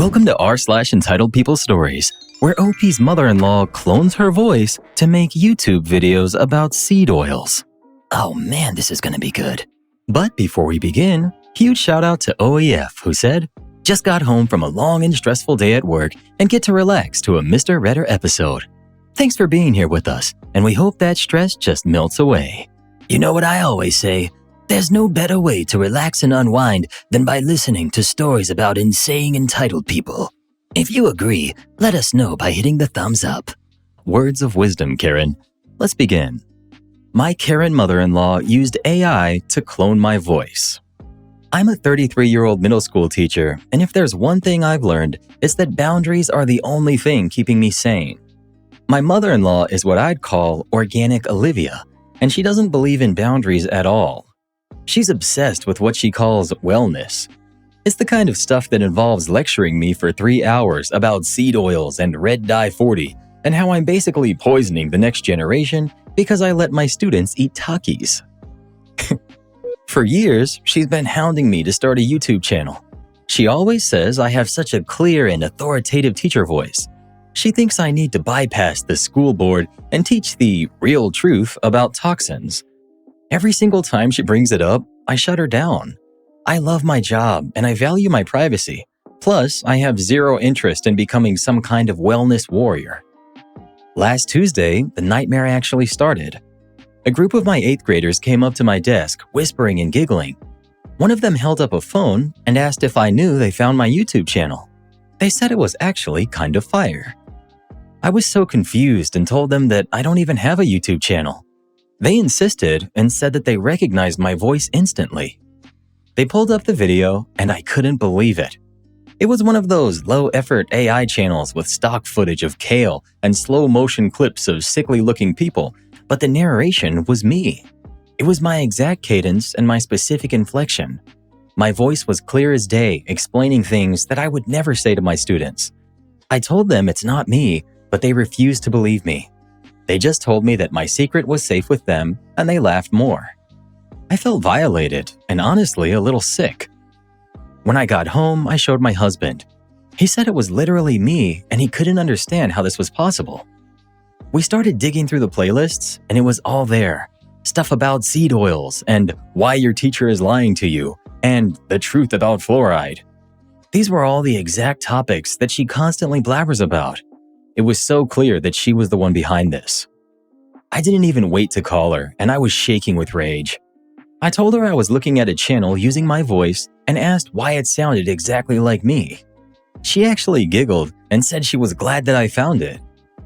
Welcome to r/Entitled People Stories, where OP's mother-in-law clones her voice to make YouTube videos about seed oils. Oh man, this is gonna be good. But before we begin, huge shout out to OEF who said, "Just got home from a long and stressful day at work and get to relax to a Mr. Redder episode. Thanks for being here with us, and we hope that stress just melts away." You know what I always say? There's no better way to relax and unwind than by listening to stories about insane entitled people. If you agree, let us know by hitting the thumbs up. Words of wisdom, Karen. Let's begin. My Karen mother-in-law used AI to clone my voice. I'm a 33-year-old middle school teacher, and if there's one thing I've learned, it's that boundaries are the only thing keeping me sane. My mother-in-law is what I'd call Organic Olivia, and she doesn't believe in boundaries at all. She's obsessed with what she calls wellness. It's the kind of stuff that involves lecturing me for 3 hours about seed oils and red dye 40 and how I'm basically poisoning the next generation because I let my students eat Takis. For years, she's been hounding me to start a YouTube channel. She always says I have such a clear and authoritative teacher voice. She thinks I need to bypass the school board and teach the real truth about toxins. Every single time she brings it up, I shut her down. I love my job and I value my privacy. Plus, I have zero interest in becoming some kind of wellness warrior. Last Tuesday, the nightmare actually started. A group of my 8th graders came up to my desk, whispering and giggling. One of them held up a phone and asked if I knew they found my YouTube channel. They said it was actually kind of fire. I was so confused and told them that I don't even have a YouTube channel. They insisted and said that they recognized my voice instantly. They pulled up the video and I couldn't believe it. It was one of those low-effort AI channels with stock footage of kale and slow-motion clips of sickly-looking people, but the narration was me. It was my exact cadence and my specific inflection. My voice was clear as day, explaining things that I would never say to my students. I told them it's not me, but they refused to believe me. They just told me that my secret was safe with them, and they laughed more. I felt violated and honestly a little sick. When I got home, I showed my husband. He said it was literally me and he couldn't understand how this was possible. We started digging through the playlists and it was all there. Stuff about seed oils and why your teacher is lying to you and the truth about fluoride. These were all the exact topics that she constantly blabbers about. It was so clear that she was the one behind this. I didn't even wait to call her, and I was shaking with rage. I told her I was looking at a channel using my voice and asked why it sounded exactly like me. She actually giggled and said she was glad that I found it.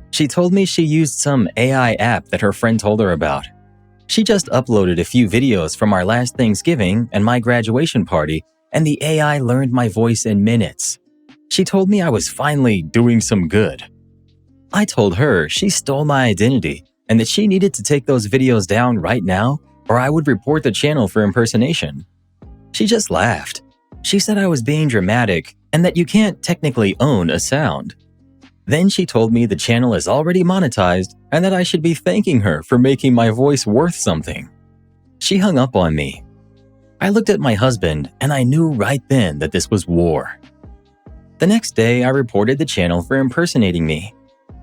She told me she used some AI app that her friend told her about. She just uploaded a few videos from our last Thanksgiving and my graduation party, and the AI learned my voice in minutes. She told me I was finally doing some good. I told her she stole my identity and that she needed to take those videos down right now or I would report the channel for impersonation. She just laughed. She said I was being dramatic and that you can't technically own a sound. Then she told me the channel is already monetized and that I should be thanking her for making my voice worth something. She hung up on me. I looked at my husband and I knew right then that this was war. The next day, I reported the channel for impersonating me.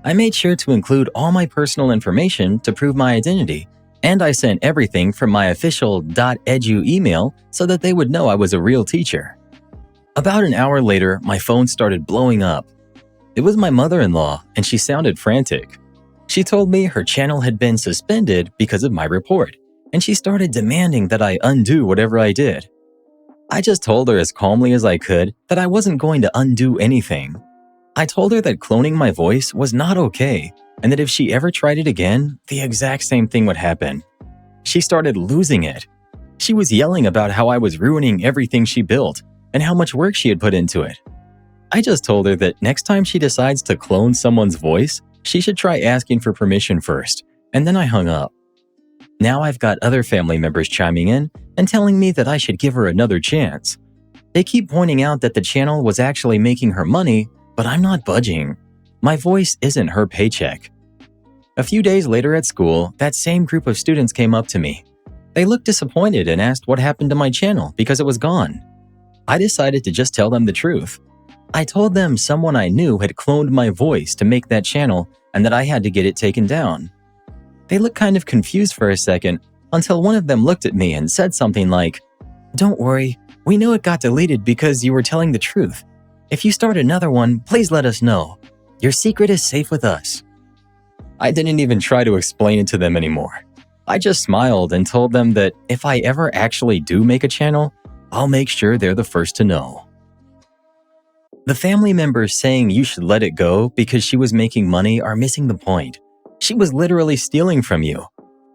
I made sure to include all my personal information to prove my identity, and I sent everything from my official .edu email so that they would know I was a real teacher. About an hour later, my phone started blowing up. It was my mother-in-law, and she sounded frantic. She told me her channel had been suspended because of my report, and she started demanding that I undo whatever I did. I just told her as calmly as I could that I wasn't going to undo anything. I told her that cloning my voice was not okay, and that if she ever tried it again, the exact same thing would happen. She started losing it. She was yelling about how I was ruining everything she built and how much work she had put into it. I just told her that next time she decides to clone someone's voice, she should try asking for permission first, and then I hung up. Now I've got other family members chiming in and telling me that I should give her another chance. They keep pointing out that the channel was actually making her money, but I'm not budging. My voice isn't her paycheck. A few days later at school, that same group of students came up to me. They looked disappointed and asked what happened to my channel because it was gone. I decided to just tell them the truth. I told them someone I knew had cloned my voice to make that channel and that I had to get it taken down. They looked kind of confused for a second until one of them looked at me and said something like, "Don't worry, we know it got deleted because you were telling the truth. If you start another one, please let us know. Your secret is safe with us." I didn't even try to explain it to them anymore. I just smiled and told them that if I ever actually do make a channel, I'll make sure they're the first to know. The family members saying you should let it go because she was making money are missing the point. She was literally stealing from you.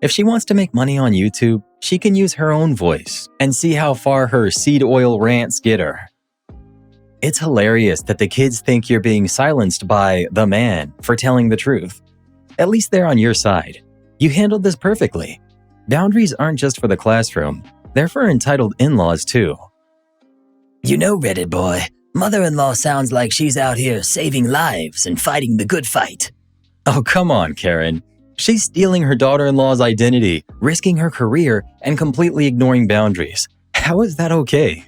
If she wants to make money on YouTube, she can use her own voice and see how far her seed oil rants get her. It's hilarious that the kids think you're being silenced by the man for telling the truth. At least they're on your side. You handled this perfectly. Boundaries aren't just for the classroom, they're for entitled in-laws too. You know, Reddit boy, mother-in-law sounds like she's out here saving lives and fighting the good fight. Oh, come on, Karen. She's stealing her daughter-in-law's identity, risking her career, and completely ignoring boundaries. How is that okay?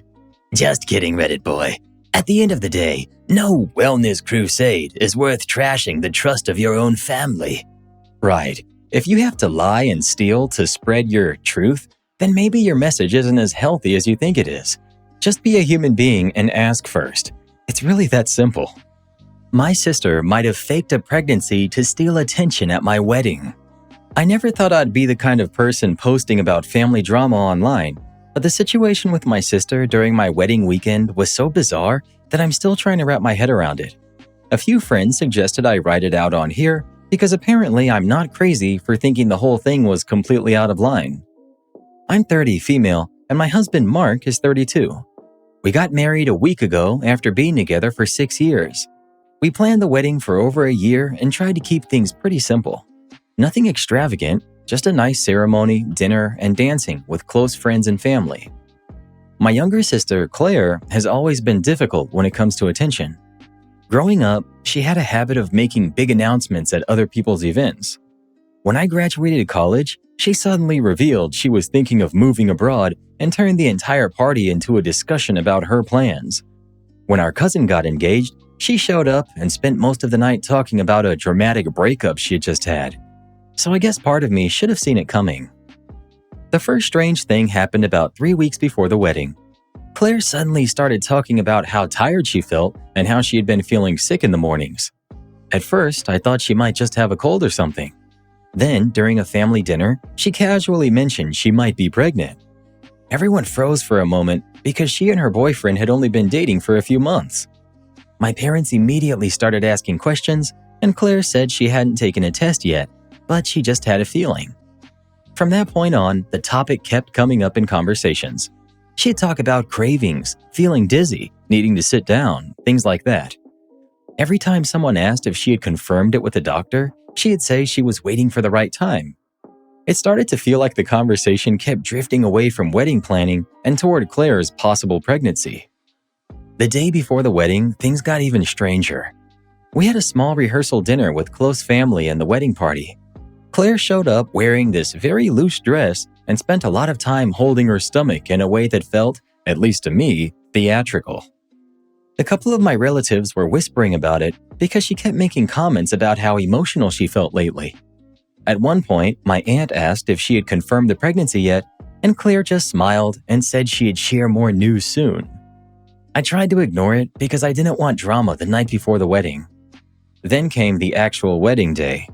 Just kidding, Reddit boy. At the end of the day, no wellness crusade is worth trashing the trust of your own family. Right. If you have to lie and steal to spread your truth, then maybe your message isn't as healthy as you think it is. Just be a human being and ask first. It's really that simple. My sister might have faked a pregnancy to steal attention at my wedding. I never thought I'd be the kind of person posting about family drama online, but the situation with my sister during my wedding weekend was so bizarre that I'm still trying to wrap my head around it. A few friends suggested I write it out on here because apparently I'm not crazy for thinking the whole thing was completely out of line. I'm 30, female, and my husband Mark is 32. We got married a week ago after being together for 6 years. We planned the wedding for over a year and tried to keep things pretty simple. Nothing extravagant, just a nice ceremony, dinner, and dancing with close friends and family. My younger sister, Claire, has always been difficult when it comes to attention. Growing up, she had a habit of making big announcements at other people's events. When I graduated college, she suddenly revealed she was thinking of moving abroad and turned the entire party into a discussion about her plans. When our cousin got engaged, she showed up and spent most of the night talking about a dramatic breakup she had just had. So I guess part of me should have seen it coming. The first strange thing happened about 3 weeks before the wedding. Claire suddenly started talking about how tired she felt and how she had been feeling sick in the mornings. At first, I thought she might just have a cold or something. Then, during a family dinner, she casually mentioned she might be pregnant. Everyone froze for a moment because she and her boyfriend had only been dating for a few months. My parents immediately started asking questions, and Claire said she hadn't taken a test yet, but she just had a feeling. From that point on, the topic kept coming up in conversations. She'd talk about cravings, feeling dizzy, needing to sit down, things like that. Every time someone asked if she had confirmed it with a doctor, she'd say she was waiting for the right time. It started to feel like the conversation kept drifting away from wedding planning and toward Claire's possible pregnancy. The day before the wedding, things got even stranger. We had a small rehearsal dinner with close family and the wedding party. Claire showed up wearing this very loose dress and spent a lot of time holding her stomach in a way that felt, at least to me, theatrical. A couple of my relatives were whispering about it because she kept making comments about how emotional she felt lately. At one point, my aunt asked if she had confirmed the pregnancy yet, and Claire just smiled and said she'd share more news soon. I tried to ignore it because I didn't want drama the night before the wedding. Then came the actual wedding day.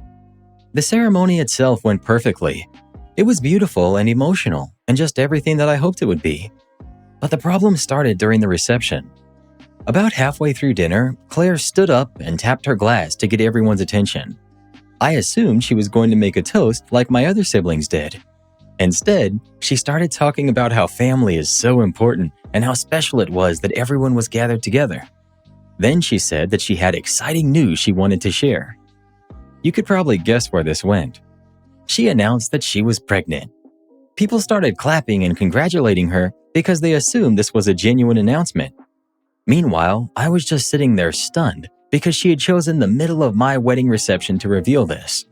The ceremony itself went perfectly. It was beautiful and emotional, and just everything that I hoped it would be. But the problem started during the reception. About halfway through dinner, Claire stood up and tapped her glass to get everyone's attention. I assumed she was going to make a toast like my other siblings did. Instead, she started talking about how family is so important and how special it was that everyone was gathered together. Then she said that she had exciting news she wanted to share. You could probably guess where this went. She announced that she was pregnant. People started clapping and congratulating her because they assumed this was a genuine announcement. Meanwhile, I was just sitting there stunned because she had chosen the middle of my wedding reception to reveal this.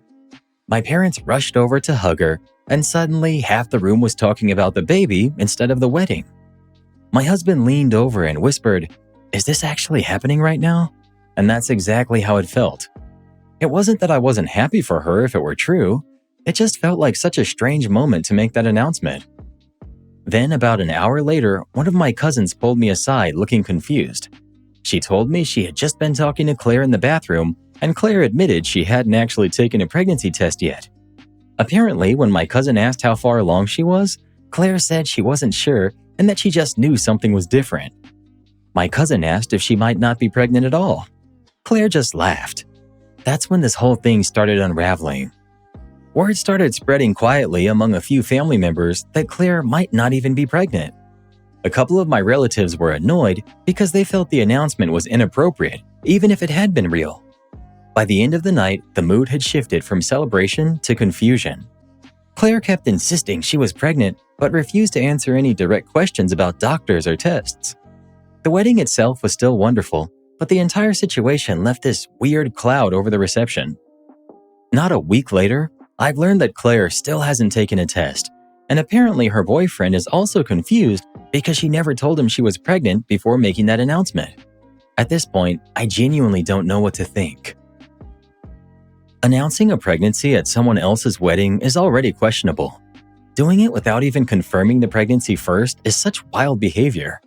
My parents rushed over to hug her, and suddenly half the room was talking about the baby instead of the wedding. My husband leaned over and whispered, is this actually happening right now? And that's exactly how it felt. It wasn't that I wasn't happy for her if it were true, it just felt like such a strange moment to make that announcement. Then about an hour later, one of my cousins pulled me aside looking confused. She told me she had just been talking to Claire in the bathroom, and Claire admitted she hadn't actually taken a pregnancy test yet. Apparently, when my cousin asked how far along she was, Claire said she wasn't sure and that she just knew something was different. My cousin asked if she might not be pregnant at all. Claire just laughed. That's when this whole thing started unraveling. Word started spreading quietly among a few family members that Claire might not even be pregnant. A couple of my relatives were annoyed because they felt the announcement was inappropriate, even if it had been real. By the end of the night, the mood had shifted from celebration to confusion. Claire kept insisting she was pregnant, but refused to answer any direct questions about doctors or tests. The wedding itself was still wonderful, but the entire situation left this weird cloud over the reception. Not a week later, I've learned that Claire still hasn't taken a test, and apparently her boyfriend is also confused because she never told him she was pregnant before making that announcement. At this point, I genuinely don't know what to think. Announcing a pregnancy at someone else's wedding is already questionable. Doing it without even confirming the pregnancy first is such wild behavior.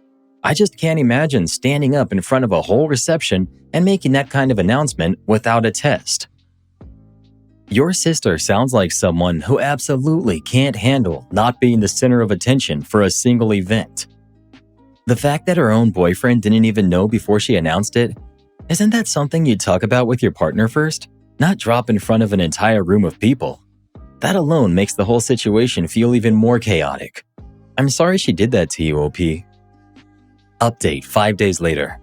I just can't imagine standing up in front of a whole reception and making that kind of announcement without a test. Your sister sounds like someone who absolutely can't handle not being the center of attention for a single event. The fact that her own boyfriend didn't even know before she announced it, isn't that something you'd talk about with your partner first? Not drop in front of an entire room of people. That alone makes the whole situation feel even more chaotic. I'm sorry she did that to you, OP. Update 5 days later.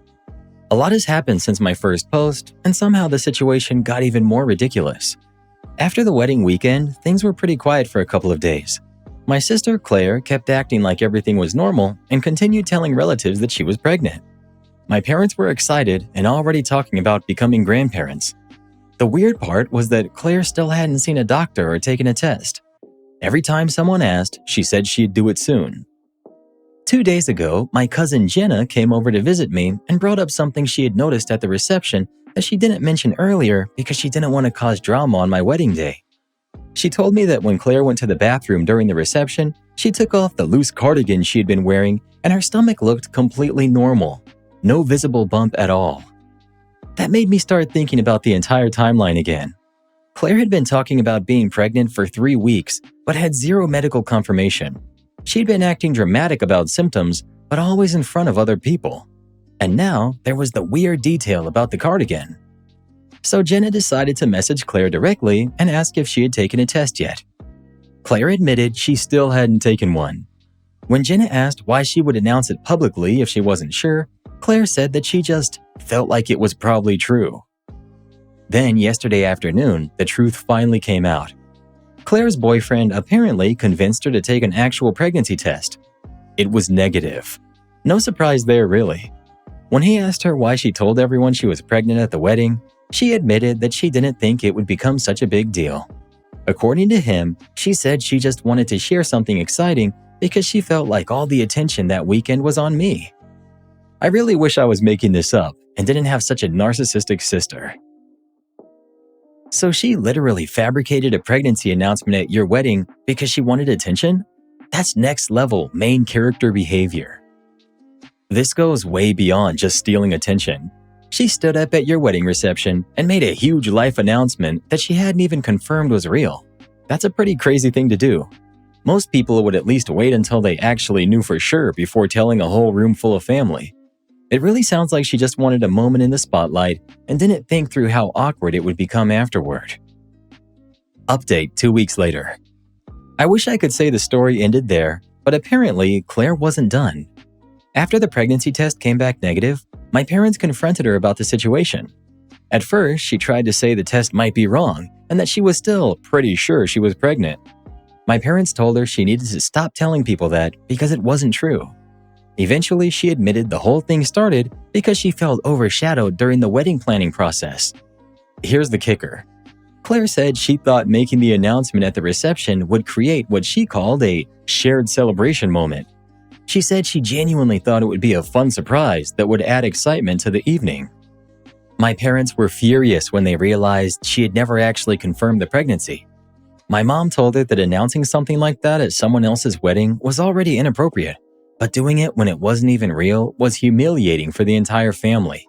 A lot has happened since my first post, and somehow the situation got even more ridiculous. After the wedding weekend, things were pretty quiet for a couple of days. My sister Claire kept acting like everything was normal and continued telling relatives that she was pregnant. My parents were excited and already talking about becoming grandparents. The weird part was that Claire still hadn't seen a doctor or taken a test. Every time someone asked, she said she'd do it soon. 2 days ago, my cousin Jenna came over to visit me and brought up something she had noticed at the reception that she didn't mention earlier because she didn't want to cause drama on my wedding day. She told me that when Claire went to the bathroom during the reception, she took off the loose cardigan she had been wearing and her stomach looked completely normal. No visible bump at all. That made me start thinking about the entire timeline again. Claire had been talking about being pregnant for 3 weeks, but had zero medical confirmation. She'd been acting dramatic about symptoms, but always in front of other people. And now, there was the weird detail about the cardigan. So Jenna decided to message Claire directly and ask if she had taken a test yet. Claire admitted she still hadn't taken one. When Jenna asked why she would announce it publicly if she wasn't sure, Claire said that she just felt like it was probably true. Then, yesterday afternoon, the truth finally came out. Claire's boyfriend apparently convinced her to take an actual pregnancy test. It was negative. No surprise there, really. When he asked her why she told everyone she was pregnant at the wedding, she admitted that she didn't think it would become such a big deal. According to him, she said she just wanted to share something exciting because she felt like all the attention that weekend was on me. I really wish I was making this up and didn't have such a narcissistic sister. So she literally fabricated a pregnancy announcement at your wedding because she wanted attention? That's next level main character behavior. This goes way beyond just stealing attention. She stood up at your wedding reception and made a huge life announcement that she hadn't even confirmed was real. That's a pretty crazy thing to do. Most people would at least wait until they actually knew for sure before telling a whole room full of family. It really sounds like she just wanted a moment in the spotlight and didn't think through how awkward it would become afterward. Update 2 weeks later. I wish I could say the story ended there, but apparently Claire wasn't done. After the pregnancy test came back negative, my parents confronted her about the situation. At first, she tried to say the test might be wrong and that she was still pretty sure she was pregnant. My parents told her she needed to stop telling people that because it wasn't true. Eventually, she admitted the whole thing started because she felt overshadowed during the wedding planning process. Here's the kicker. Claire said she thought making the announcement at the reception would create what she called a shared celebration moment. She said she genuinely thought it would be a fun surprise that would add excitement to the evening. My parents were furious when they realized she had never actually confirmed the pregnancy. My mom told her that announcing something like that at someone else's wedding was already inappropriate, but doing it when it wasn't even real was humiliating for the entire family.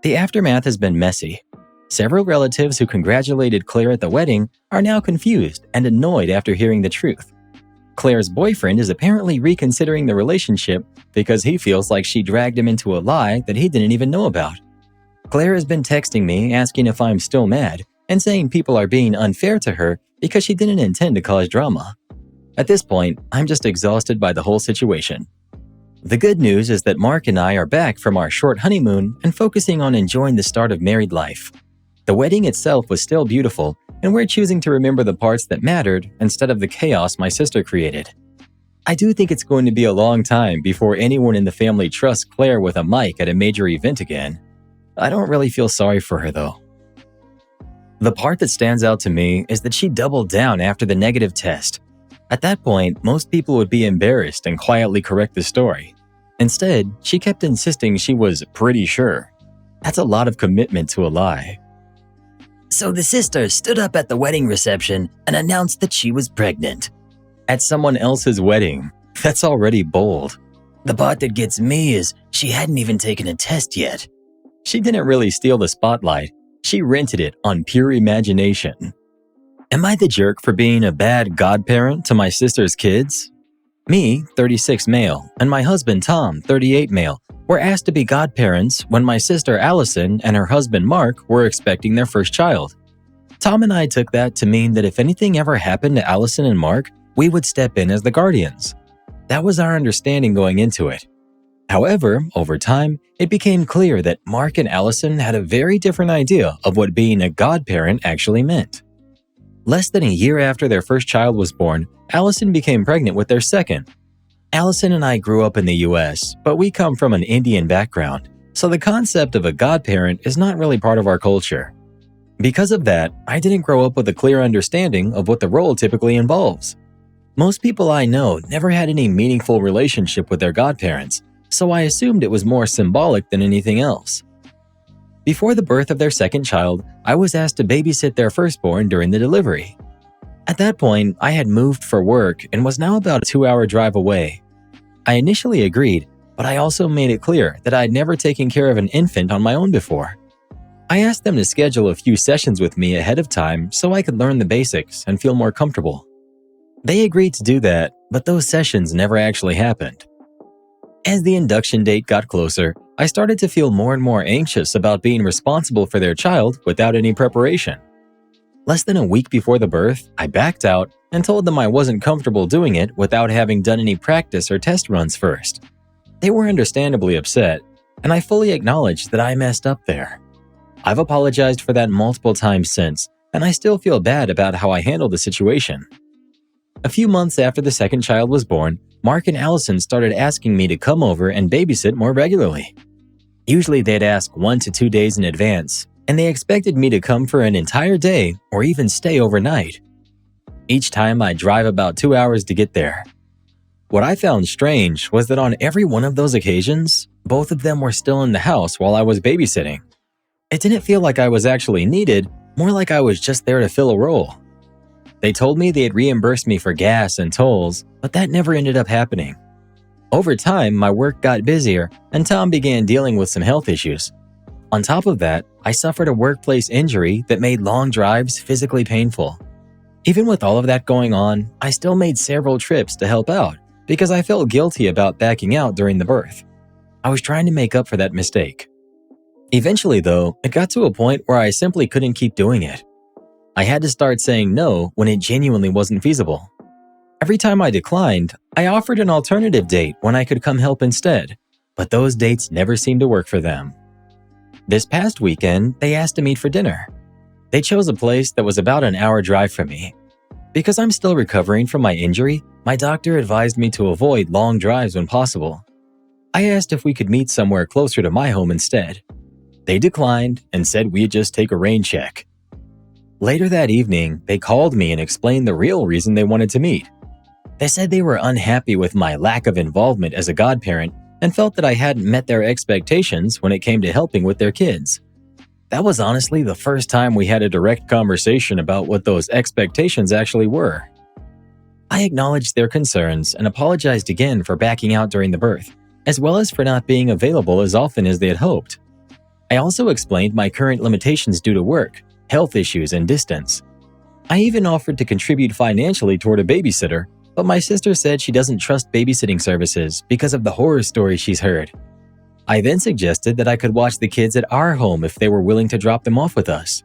The aftermath has been messy. Several relatives who congratulated Claire at the wedding are now confused and annoyed after hearing the truth. Claire's boyfriend is apparently reconsidering the relationship because he feels like she dragged him into a lie that he didn't even know about. Claire has been texting me asking if I'm still mad and saying people are being unfair to her because she didn't intend to cause drama. At this point, I'm just exhausted by the whole situation. The good news is that Mark and I are back from our short honeymoon and focusing on enjoying the start of married life. The wedding itself was still beautiful, and we're choosing to remember the parts that mattered instead of the chaos my sister created. I do think it's going to be a long time before anyone in the family trusts Claire with a mic at a major event again. I don't really feel sorry for her though. The part that stands out to me is that she doubled down after the negative test. At that point, most people would be embarrassed and quietly correct the story. Instead, she kept insisting she was pretty sure. That's a lot of commitment to a lie. So the sister stood up at the wedding reception and announced that she was pregnant. At someone else's wedding. That's already bold. The part that gets me is she hadn't even taken a test yet. She didn't really steal the spotlight. She rented it on pure imagination. Am I the jerk for being a bad godparent to my sister's kids? Me, 36 male, and my husband Tom, 38 male, were asked to be godparents when my sister Allison and her husband Mark were expecting their first child. Tom and I took that to mean that if anything ever happened to Allison and Mark, we would step in as the guardians. That was our understanding going into it. However, over time, it became clear that Mark and Allison had a very different idea of what being a godparent actually meant. Less than a year after their first child was born, Allison became pregnant with their second. Allison and I grew up in the US, but we come from an Indian background, so the concept of a godparent is not really part of our culture. Because of that, I didn't grow up with a clear understanding of what the role typically involves. Most people I know never had any meaningful relationship with their godparents, so I assumed it was more symbolic than anything else. Before the birth of their second child, I was asked to babysit their firstborn during the delivery. At that point, I had moved for work and was now about a 2-hour drive away. I initially agreed, but I also made it clear that I'd never taken care of an infant on my own before. I asked them to schedule a few sessions with me ahead of time so I could learn the basics and feel more comfortable. They agreed to do that, but those sessions never actually happened. As the induction date got closer, I started to feel more and more anxious about being responsible for their child without any preparation. Less than a week before the birth, I backed out and told them I wasn't comfortable doing it without having done any practice or test runs first. They were understandably upset, and I fully acknowledged that I messed up there. I've apologized for that multiple times since, and I still feel bad about how I handled the situation. A few months after the second child was born, Mark and Allison started asking me to come over and babysit more regularly. Usually they'd ask 1 to 2 days in advance, and they expected me to come for an entire day or even stay overnight. Each time I'd drive about 2 hours to get there. What I found strange was that on every one of those occasions, both of them were still in the house while I was babysitting. It didn't feel like I was actually needed, more like I was just there to fill a role. They told me they'd reimburse me for gas and tolls, but that never ended up happening. Over time, my work got busier, and Tom began dealing with some health issues. On top of that, I suffered a workplace injury that made long drives physically painful. Even with all of that going on, I still made several trips to help out because I felt guilty about backing out during the birth. I was trying to make up for that mistake. Eventually, though, it got to a point where I simply couldn't keep doing it. I had to start saying no when it genuinely wasn't feasible. Every time I declined, I offered an alternative date when I could come help instead, but those dates never seemed to work for them. This past weekend, they asked to meet for dinner. They chose a place that was about an hour drive from me. Because I'm still recovering from my injury, my doctor advised me to avoid long drives when possible. I asked if we could meet somewhere closer to my home instead. They declined and said we'd just take a rain check. Later that evening, they called me and explained the real reason they wanted to meet. They said they were unhappy with my lack of involvement as a godparent and felt that I hadn't met their expectations when it came to helping with their kids. That was honestly the first time we had a direct conversation about what those expectations actually were. I acknowledged their concerns and apologized again for backing out during the birth, as well as for not being available as often as they had hoped. I also explained my current limitations due to work, health issues, and distance. I even offered to contribute financially toward a babysitter, but my sister said she doesn't trust babysitting services because of the horror stories she's heard. I then suggested that I could watch the kids at our home if they were willing to drop them off with us.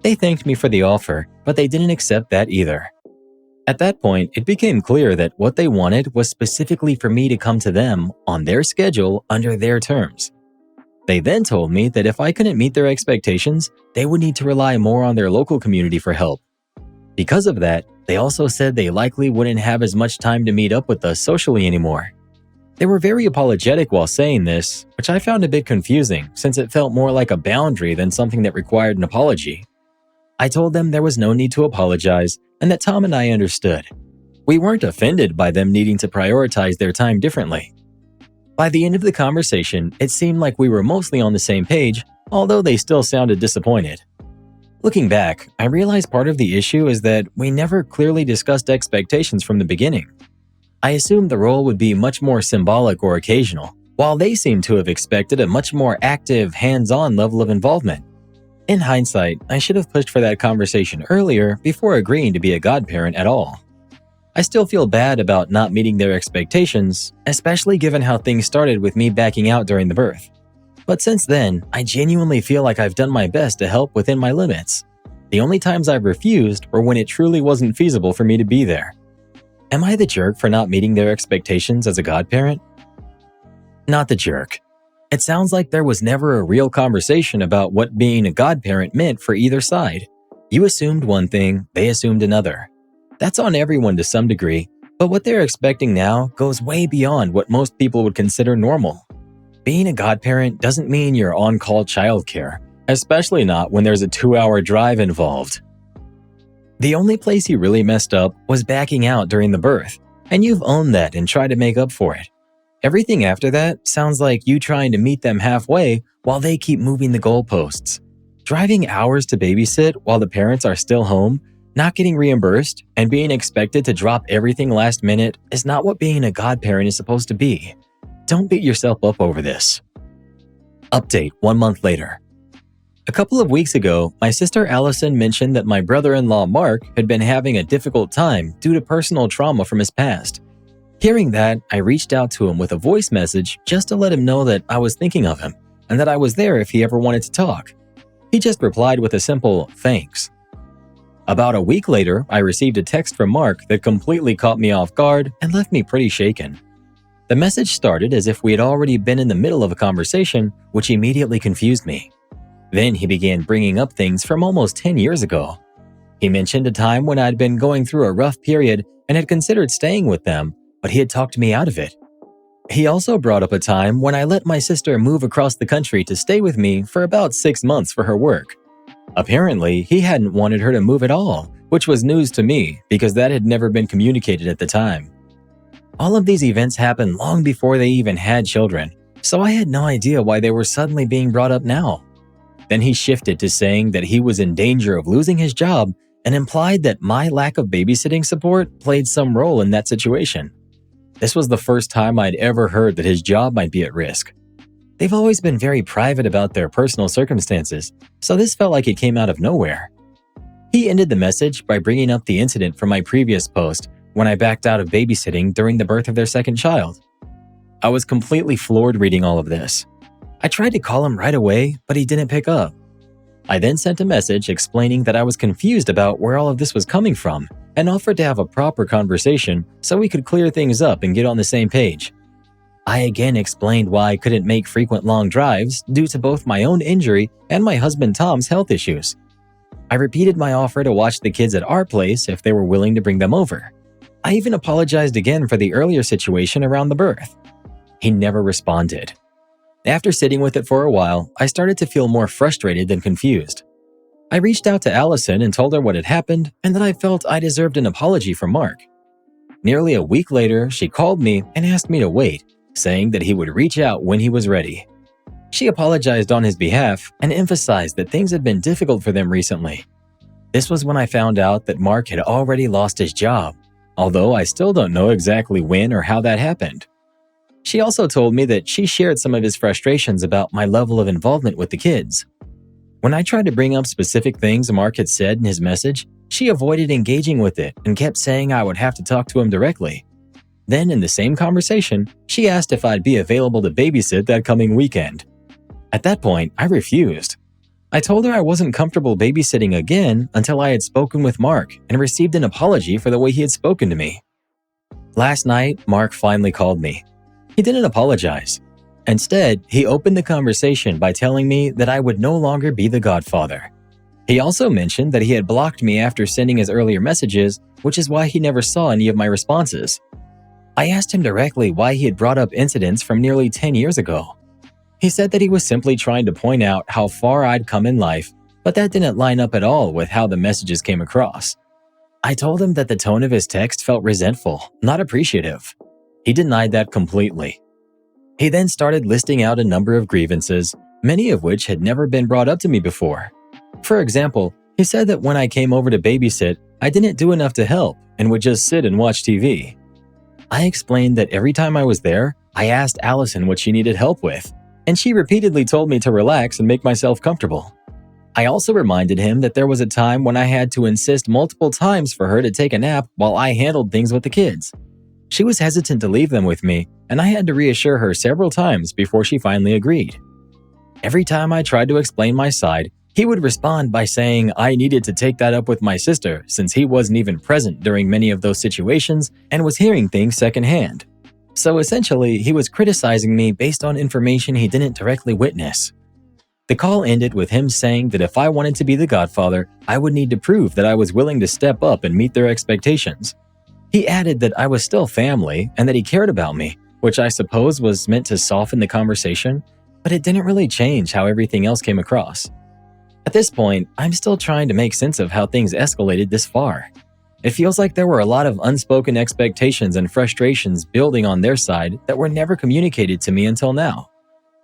They thanked me for the offer, but they didn't accept that either. At that point, it became clear that what they wanted was specifically for me to come to them on their schedule under their terms. They then told me that if I couldn't meet their expectations, they would need to rely more on their local community for help. Because of that, they also said they likely wouldn't have as much time to meet up with us socially anymore. They were very apologetic while saying this, which I found a bit confusing since it felt more like a boundary than something that required an apology. I told them there was no need to apologize and that Tom and I understood. We weren't offended by them needing to prioritize their time differently. By the end of the conversation, it seemed like we were mostly on the same page, although they still sounded disappointed. Looking back, I realized part of the issue is that we never clearly discussed expectations from the beginning. I assumed the role would be much more symbolic or occasional, while they seemed to have expected a much more active, hands-on level of involvement. In hindsight, I should have pushed for that conversation earlier before agreeing to be a godparent at all. I still feel bad about not meeting their expectations, especially given how things started with me backing out during the birth. But since then, I genuinely feel like I've done my best to help within my limits. The only times I've refused were when it truly wasn't feasible for me to be there. Am I the jerk for not meeting their expectations as a godparent? Not the jerk. It sounds like there was never a real conversation about what being a godparent meant for either side. You assumed one thing, they assumed another. That's on everyone to some degree, but what they're expecting now goes way beyond what most people would consider normal. Being a godparent doesn't mean you're on-call childcare, especially not when there's a 2-hour drive involved. The only place you really messed up was backing out during the birth, and you've owned that and tried to make up for it. Everything after that sounds like you trying to meet them halfway while they keep moving the goalposts. Driving hours to babysit while the parents are still home, not getting reimbursed, and being expected to drop everything last minute is not what being a godparent is supposed to be. Don't beat yourself up over this. Update 1 month later. A couple of weeks ago, my sister Allison mentioned that my brother-in-law Mark had been having a difficult time due to personal trauma from his past. Hearing that, I reached out to him with a voice message just to let him know that I was thinking of him and that I was there if he ever wanted to talk. He just replied with a simple thanks. About a week later, I received a text from Mark that completely caught me off guard and left me pretty shaken. The message started as if we had already been in the middle of a conversation, which immediately confused me. Then he began bringing up things from almost 10 years ago. He mentioned a time when I'd been going through a rough period and had considered staying with them, but he had talked me out of it. He also brought up a time when I let my sister move across the country to stay with me for about 6 months for her work. Apparently, he hadn't wanted her to move at all, which was news to me because that had never been communicated at the time. All of these events happened long before they even had children, so I had no idea why they were suddenly being brought up now. Then he shifted to saying that he was in danger of losing his job and implied that my lack of babysitting support played some role in that situation. This was the first time I'd ever heard that his job might be at risk. They've always been very private about their personal circumstances, so this felt like it came out of nowhere. He ended the message by bringing up the incident from my previous post when I backed out of babysitting during the birth of their second child. I was completely floored reading all of this. I tried to call him right away, but he didn't pick up. I then sent a message explaining that I was confused about where all of this was coming from and offered to have a proper conversation so we could clear things up and get on the same page. I again explained why I couldn't make frequent long drives due to both my own injury and my husband Tom's health issues. I repeated my offer to watch the kids at our place if they were willing to bring them over. I even apologized again for the earlier situation around the birth. He never responded. After sitting with it for a while, I started to feel more frustrated than confused. I reached out to Allison and told her what had happened and that I felt I deserved an apology from Mark. Nearly a week later, she called me and asked me to wait, saying that he would reach out when he was ready. She apologized on his behalf and emphasized that things had been difficult for them recently. This was when I found out that Mark had already lost his job, although I still don't know exactly when or how that happened. She also told me that she shared some of his frustrations about my level of involvement with the kids. When I tried to bring up specific things Mark had said in his message, she avoided engaging with it and kept saying I would have to talk to him directly. Then, in the same conversation, she asked if I'd be available to babysit that coming weekend. At that point, I refused. I told her I wasn't comfortable babysitting again until I had spoken with Mark and received an apology for the way he had spoken to me. Last night, Mark finally called me. He didn't apologize. Instead, he opened the conversation by telling me that I would no longer be the godfather. He also mentioned that he had blocked me after sending his earlier messages, which is why he never saw any of my responses. I asked him directly why he had brought up incidents from nearly 10 years ago. He said that he was simply trying to point out how far I'd come in life, but that didn't line up at all with how the messages came across. I told him that the tone of his text felt resentful, not appreciative. He denied that completely. He then started listing out a number of grievances, many of which had never been brought up to me before. For example, he said that when I came over to babysit, I didn't do enough to help and would just sit and watch TV. I explained that every time I was there, I asked Allison what she needed help with, and she repeatedly told me to relax and make myself comfortable. I also reminded him that there was a time when I had to insist multiple times for her to take a nap while I handled things with the kids. She was hesitant to leave them with me, and I had to reassure her several times before she finally agreed. Every time I tried to explain my side, he would respond by saying I needed to take that up with my sister since he wasn't even present during many of those situations and was hearing things secondhand. So essentially, he was criticizing me based on information he didn't directly witness. The call ended with him saying that if I wanted to be the godfather, I would need to prove that I was willing to step up and meet their expectations. He added that I was still family and that he cared about me, which I suppose was meant to soften the conversation, but it didn't really change how everything else came across. At this point, I'm still trying to make sense of how things escalated this far. It feels like there were a lot of unspoken expectations and frustrations building on their side that were never communicated to me until now.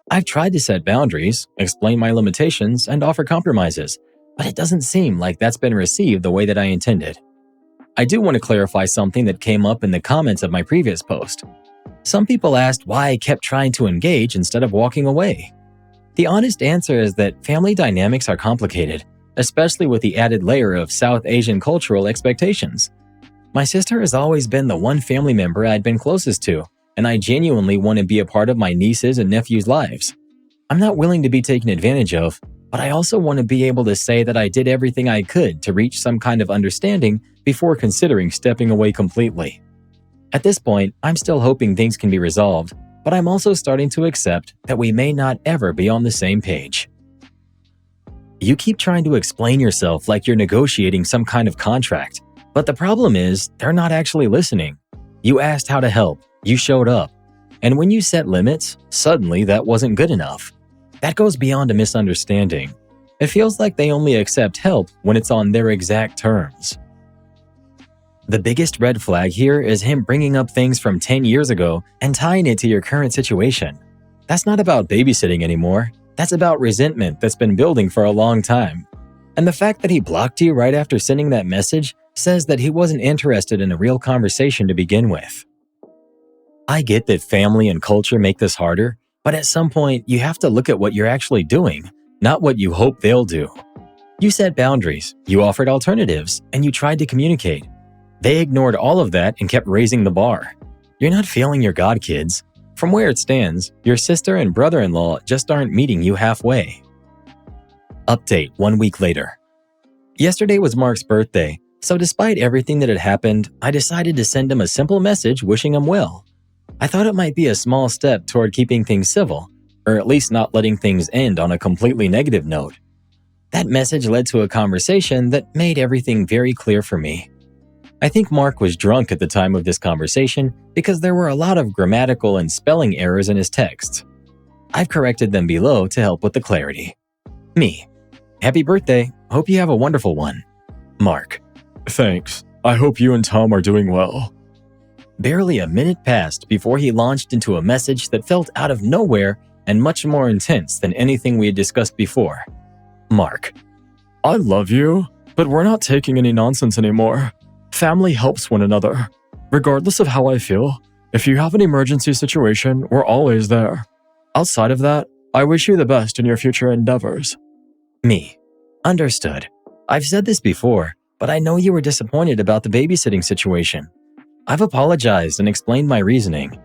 I've tried to set boundaries, explain my limitations, and offer compromises, but it doesn't seem like that's been received the way that I intended. I do want to clarify something that came up in the comments of my previous post. Some people asked why I kept trying to engage instead of walking away. The honest answer is that family dynamics are complicated, especially with the added layer of South Asian cultural expectations. My sister has always been the one family member I'd been closest to, and I genuinely want to be a part of my nieces' and nephews' lives. I'm not willing to be taken advantage of, but I also want to be able to say that I did everything I could to reach some kind of understanding before considering stepping away completely. At this point, I'm still hoping things can be resolved, but I'm also starting to accept that we may not ever be on the same page. You keep trying to explain yourself like you're negotiating some kind of contract, but the problem is they're not actually listening. You asked how to help, you showed up, and when you set limits, suddenly that wasn't good enough. That goes beyond a misunderstanding. It feels like they only accept help when it's on their exact terms. The biggest red flag here is him bringing up things from 10 years ago and tying it to your current situation. That's not about babysitting anymore. That's about resentment that's been building for a long time. And the fact that he blocked you right after sending that message says that he wasn't interested in a real conversation to begin with. I get that family and culture make this harder, but at some point you have to look at what you're actually doing, not what you hope they'll do. You set boundaries, you offered alternatives, and you tried to communicate. They ignored all of that and kept raising the bar. You're not failing your godkids. From where it stands, your sister and brother-in-law just aren't meeting you halfway. Update 1 week later. Yesterday was Mark's birthday, so despite everything that had happened, I decided to send him a simple message wishing him well. I thought it might be a small step toward keeping things civil, or at least not letting things end on a completely negative note. That message led to a conversation that made everything very clear for me. I think Mark was drunk at the time of this conversation because there were a lot of grammatical and spelling errors in his texts. I've corrected them below to help with the clarity. Me. Happy birthday. Hope you have a wonderful one. Mark. Thanks. I hope you and Tom are doing well. Barely a minute passed before he launched into a message that felt out of nowhere and much more intense than anything we had discussed before. Mark: I love you, but we're not taking any nonsense anymore. Family helps one another. Regardless of how I feel, if you have an emergency situation, we're always there. Outside of that, I wish you the best in your future endeavors. Me: understood. I've said this before, but I know you were disappointed about the babysitting situation. I've apologized and explained my reasoning.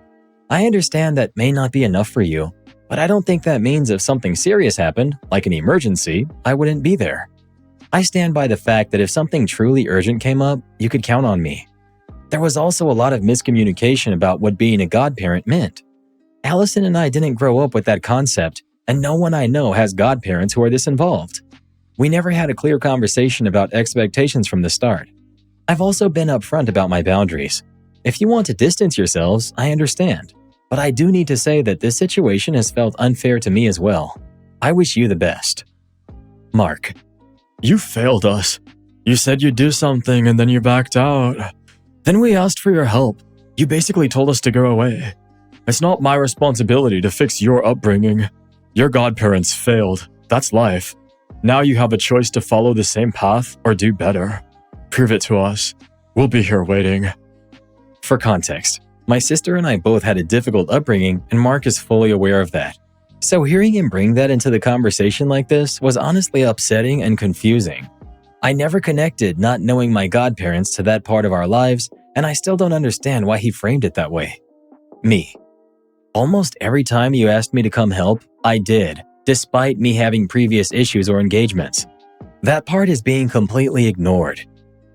I understand that may not be enough for you, but I don't think that means if something serious happened, like an emergency, I wouldn't be there. I stand by the fact that if something truly urgent came up, you could count on me. There was also a lot of miscommunication about what being a godparent meant. Allison and I didn't grow up with that concept, and no one I know has godparents who are this involved. We never had a clear conversation about expectations from the start. I've also been upfront about my boundaries. If you want to distance yourselves, I understand. But I do need to say that this situation has felt unfair to me as well. I wish you the best. Mark: you failed us. You said you'd do something and then you backed out. Then we asked for your help. You basically told us to go away. It's not my responsibility to fix your upbringing. Your godparents failed. That's life. Now you have a choice to follow the same path or do better. Prove it to us. We'll be here waiting. For context, my sister and I both had a difficult upbringing, and Mark is fully aware of that. So hearing him bring that into the conversation like this was honestly upsetting and confusing. I never connected not knowing my godparents to that part of our lives, and I still don't understand why he framed it that way. Me: almost every time you asked me to come help, I did, despite me having previous issues or engagements. That part is being completely ignored.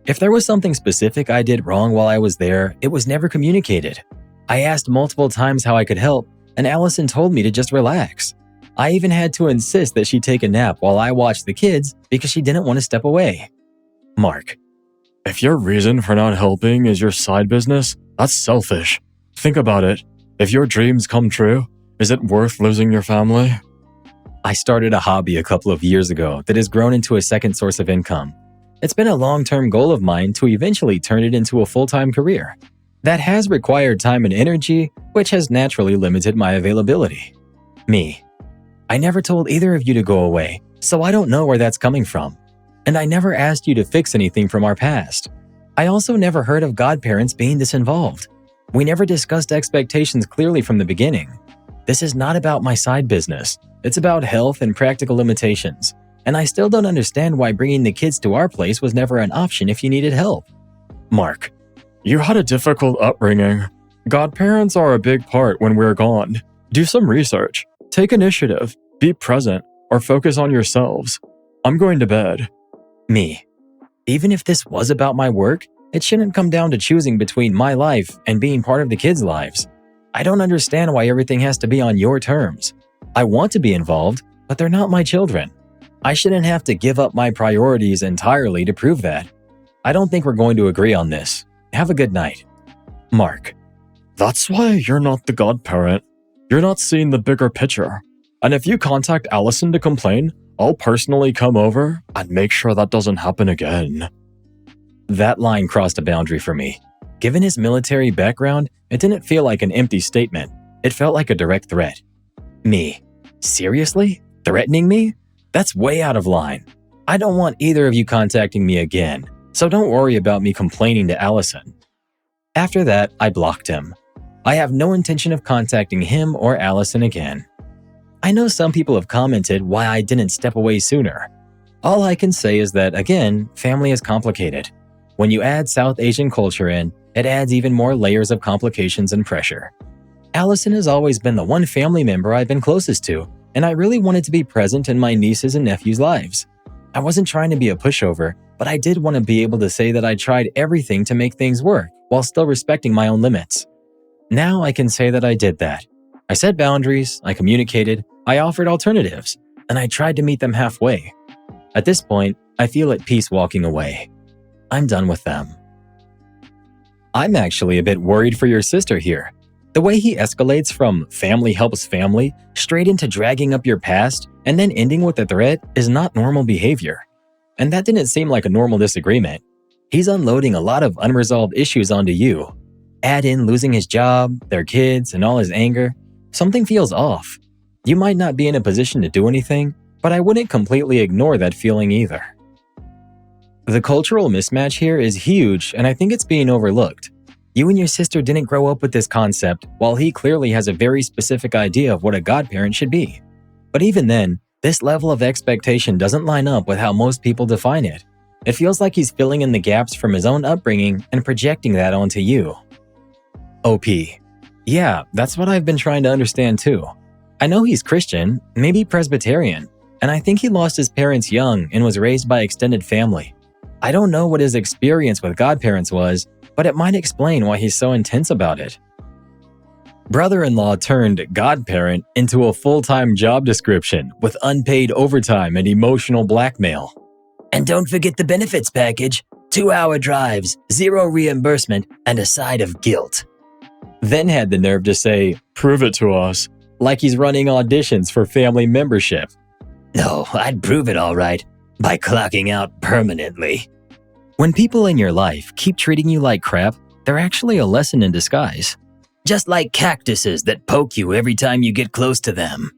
If there was something specific I did wrong while I was there, it was never communicated. I asked multiple times how I could help, and Allison told me to just relax. I even had to insist that she take a nap while I watched the kids because she didn't want to step away. Mark: if your reason for not helping is your side business, that's selfish. Think about it. If your dreams come true, is it worth losing your family? I started a hobby a couple of years ago that has grown into a second source of income. It's been a long-term goal of mine to eventually turn it into a full-time career. That has required time and energy, which has naturally limited my availability. Me: I never told either of you to go away, so I don't know where that's coming from. And I never asked you to fix anything from our past. I also never heard of godparents being this involved. We never discussed expectations clearly from the beginning. This is not about my side business. It's about health and practical limitations. And I still don't understand why bringing the kids to our place was never an option if you needed help. Mark: you had a difficult upbringing. Godparents are a big part when we're gone. Do some research. Take initiative. Be present. Or focus on yourselves. I'm going to bed. Me: even if this was about my work, it shouldn't come down to choosing between my life and being part of the kids' lives. I don't understand why everything has to be on your terms. I want to be involved, but they're not my children. I shouldn't have to give up my priorities entirely to prove that. I don't think we're going to agree on this. Have a good night. Mark: that's why you're not the godparent. You're not seeing the bigger picture. And if you contact Allison to complain, I'll personally come over and make sure that doesn't happen again. That line crossed a boundary for me. Given his military background, it didn't feel like an empty statement. It felt like a direct threat. Me: seriously? Threatening me? That's way out of line. I don't want either of you contacting me again, so don't worry about me complaining to Allison. After that, I blocked him. I have no intention of contacting him or Allison again. I know some people have commented why I didn't step away sooner. All I can say is that, again, family is complicated. When you add South Asian culture in, it adds even more layers of complications and pressure. Allison has always been the one family member I've been closest to, and I really wanted to be present in my nieces' and nephews' lives. I wasn't trying to be a pushover, but I did want to be able to say that I tried everything to make things work while still respecting my own limits. Now I can say that I did that. I set boundaries, I communicated, I offered alternatives, and I tried to meet them halfway. At this point, I feel at peace walking away. I'm done with them. I'm actually a bit worried for your sister here. The way he escalates from family helps family straight into dragging up your past and then ending with a threat is not normal behavior. And that didn't seem like a normal disagreement. He's unloading a lot of unresolved issues onto you. Add in losing his job, their kids, and all his anger, something feels off. You might not be in a position to do anything, but I wouldn't completely ignore that feeling either. The cultural mismatch here is huge, and I think it's being overlooked. You and your sister didn't grow up with this concept, while he clearly has a very specific idea of what a godparent should be. But even then, this level of expectation doesn't line up with how most people define it. It feels like he's filling in the gaps from his own upbringing and projecting that onto you. OP. Yeah, that's what I've been trying to understand too. I know he's Christian, maybe Presbyterian, and I think he lost his parents young and was raised by extended family. I don't know what his experience with godparents was, but it might explain why he's so intense about it. Brother-in-law turned godparent into a full-time job description with unpaid overtime and emotional blackmail. And don't forget the benefits package: 2-hour drives, 0 reimbursement, and a side of guilt. Then had the nerve to say, "Prove it to us," like he's running auditions for family membership. No, I'd prove it all right, by clocking out permanently. When people in your life keep treating you like crap, they're actually a lesson in disguise. Just like cactuses that poke you every time you get close to them.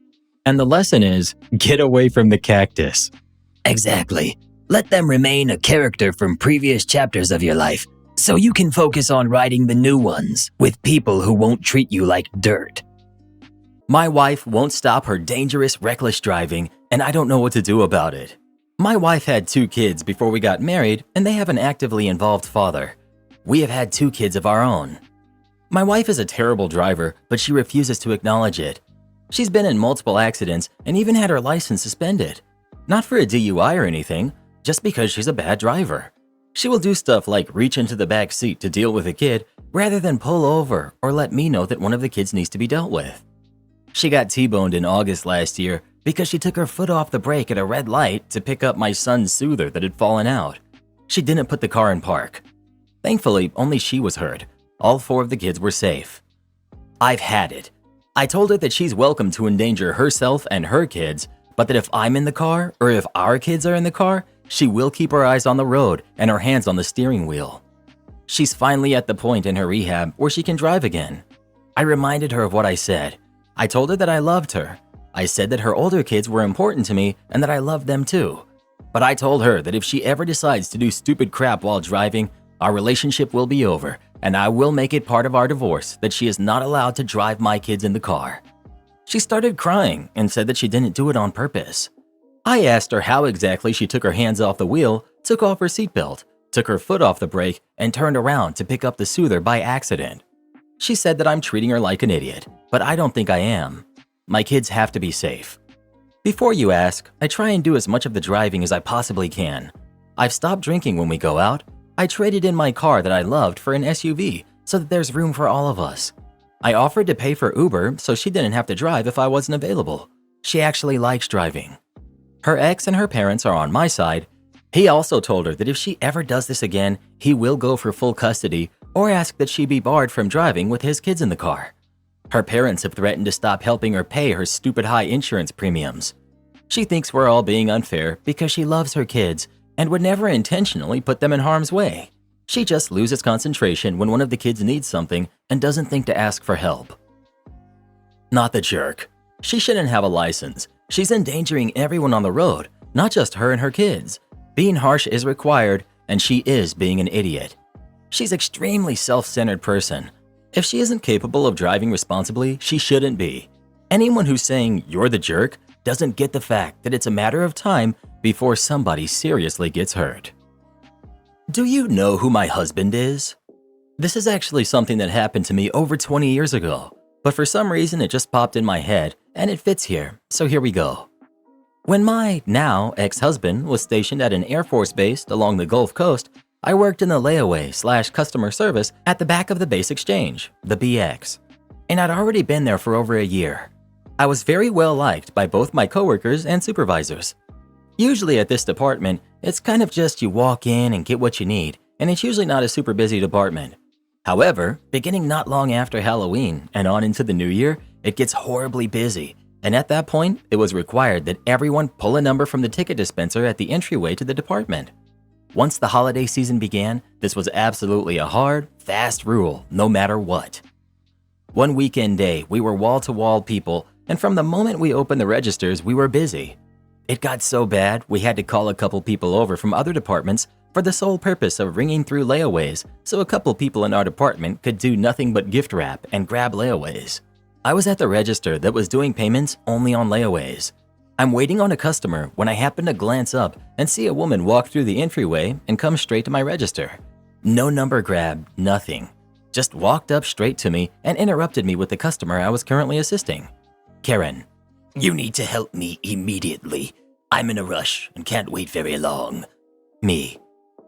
And the lesson is, get away from the cactus. Exactly. Let them remain a character from previous chapters of your life, so you can focus on writing the new ones with people who won't treat you like dirt. My wife won't stop her dangerous, reckless driving, and I don't know what to do about it. My wife had 2 kids before we got married, and they have an actively involved father. We have had 2 kids of our own. My wife is a terrible driver, but she refuses to acknowledge it. She's been in multiple accidents and even had her license suspended. Not for a DUI or anything, just because she's a bad driver. She will do stuff like reach into the back seat to deal with a kid rather than pull over or let me know that one of the kids needs to be dealt with. She got T-boned in August last year because she took her foot off the brake at a red light to pick up my son's soother that had fallen out. She didn't put the car in park. Thankfully, only she was hurt. All 4 of the kids were safe. I've had it. I told her that she's welcome to endanger herself and her kids, but that if I'm in the car or if our kids are in the car, she will keep her eyes on the road and her hands on the steering wheel. She's finally at the point in her rehab where she can drive again. I reminded her of what I said. I told her that I loved her. I said that her older kids were important to me and that I loved them too. But I told her that if she ever decides to do stupid crap while driving, our relationship will be over, and I will make it part of our divorce that she is not allowed to drive my kids in the car. She started crying and said that she didn't do it on purpose. I asked her how exactly she took her hands off the wheel, took off her seatbelt, took her foot off the brake, and turned around to pick up the soother by accident. She said that I'm treating her like an idiot, but I don't think I am. My kids have to be safe. Before you ask, I try and do as much of the driving as I possibly can. I've stopped drinking when we go out. I traded in my car that I loved for an SUV so that there's room for all of us. I offered to pay for Uber so she didn't have to drive if I wasn't available. She actually likes driving. Her ex and her parents are on my side. He also told her that if she ever does this again, he will go for full custody or ask that she be barred from driving with his kids in the car. Her parents have threatened to stop helping her pay her stupid high insurance premiums. She thinks we're all being unfair because she loves her kids and would never intentionally put them in harm's way. She just loses concentration when one of the kids needs something and doesn't think to ask for help. Not the jerk. She shouldn't have a license. She's endangering everyone on the road, not just her and her kids. Being harsh is required, and she is being an idiot. She's an extremely self-centered person. If she isn't capable of driving responsibly, she shouldn't be. Anyone who's saying you're the jerk doesn't get the fact that it's a matter of time before somebody seriously gets hurt. Do you know who my husband is? This is actually something that happened to me over 20 years ago, but for some reason it just popped in my head and it fits here, so here we go. When my now ex-husband was stationed at an Air Force base along the Gulf Coast, I worked in the layaway/customer service at the back of the base exchange, the BX, and I'd already been there for over a year. I was very well liked by both my coworkers and supervisors. Usually at this department, it's kind of just you walk in and get what you need, and it's usually not a super busy department. However, beginning not long after Halloween and on into the new year, it gets horribly busy, and at that point, it was required that everyone pull a number from the ticket dispenser at the entryway to the department. Once the holiday season began, this was absolutely a hard, fast rule, no matter what. One weekend day, we were wall-to-wall people, and from the moment we opened the registers, we were busy. It got so bad, we had to call a couple people over from other departments for the sole purpose of ringing through layaways so a couple people in our department could do nothing but gift wrap and grab layaways. I was at the register that was doing payments only on layaways. I'm waiting on a customer when I happen to glance up and see a woman walk through the entryway and come straight to my register. No number grab, nothing. Just walked up straight to me and interrupted me with the customer I was currently assisting. Karen, You need to help me immediately. I'm in a rush and can't wait very long. Me.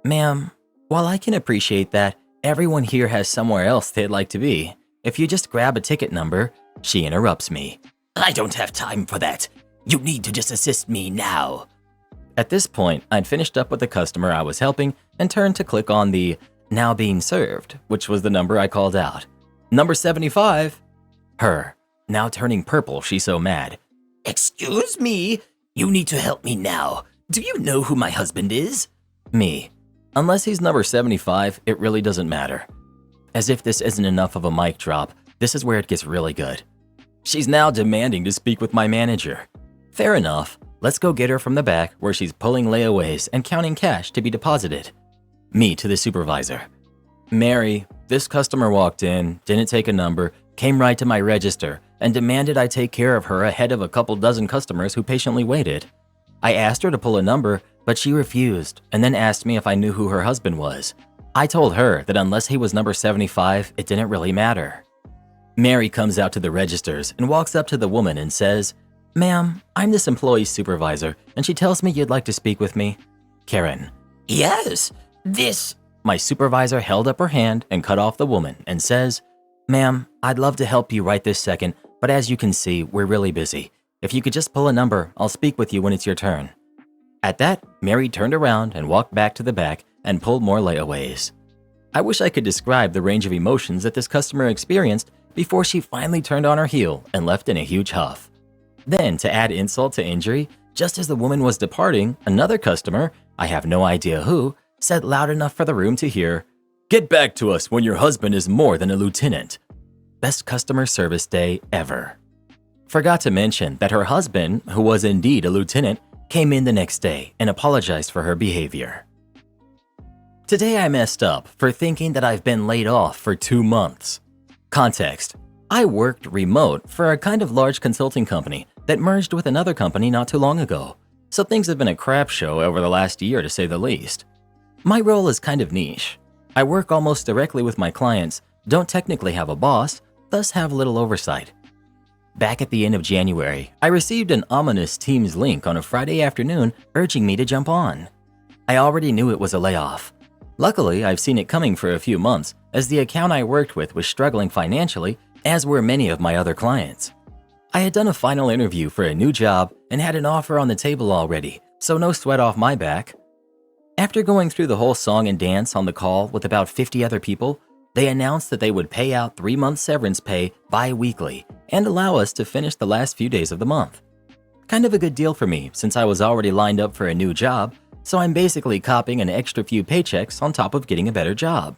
Ma'am, while I can appreciate that, everyone here has somewhere else they'd like to be. If you just grab a ticket number, she interrupts me. I don't have time for that. You need to just assist me now. At this point, I'd finished up with the customer I was helping and turned to click on the now being served, which was the number I called out. Number 75. Her. Now turning purple, she's so mad. Excuse me? You need to help me now. Do you know who my husband is? Me. Unless he's number 75, it really doesn't matter. As if this isn't enough of a mic drop, this is where it gets really good. She's now demanding to speak with my manager. Fair enough. Let's go get her from the back where she's pulling layaways and counting cash to be deposited. Me to the supervisor. Mary, this customer walked in, didn't take a number, came right to my register, and demanded I take care of her ahead of a couple dozen customers who patiently waited. I asked her to pull a number, but she refused and then asked me if I knew who her husband was. I told her that unless he was number 75, it didn't really matter. Mary comes out to the registers and walks up to the woman and says, Ma'am, I'm this employee's supervisor, and she tells me you'd like to speak with me. Karen. Yes, My supervisor held up her hand and cut off the woman and says, Ma'am, I'd love to help you right this second, but as you can see, we're really busy. If you could just pull a number, I'll speak with you when it's your turn. At that, Mary turned around and walked back to the back and pulled more layaways. I wish I could describe the range of emotions that this customer experienced before she finally turned on her heel and left in a huge huff. Then, to add insult to injury, just as the woman was departing, another customer, I have no idea who, said loud enough for the room to hear, Get back to us when your husband is more than a lieutenant. Best customer service day ever. Forgot to mention that her husband, who was indeed a lieutenant, came in the next day and apologized for her behavior. Today I messed up for thinking that I've been laid off for 2 months. Context: I worked remote for a kind of large consulting company that merged with another company not too long ago, so things have been a crap show over the last year to say the least. My role is kind of niche. I work almost directly with my clients, don't technically have a boss, thus have little oversight. Back at the end of January, I received an ominous Teams link on a Friday afternoon urging me to jump on. I already knew it was a layoff. Luckily, I've seen it coming for a few months, as the account I worked with was struggling financially, as were many of my other clients. I had done a final interview for a new job and had an offer on the table already, so no sweat off my back. After going through the whole song and dance on the call with about 50 other people, they announced that they would pay out 3 months severance pay bi-weekly and allow us to finish the last few days of the month. Kind of a good deal for me since I was already lined up for a new job, so I'm basically copying an extra few paychecks on top of getting a better job.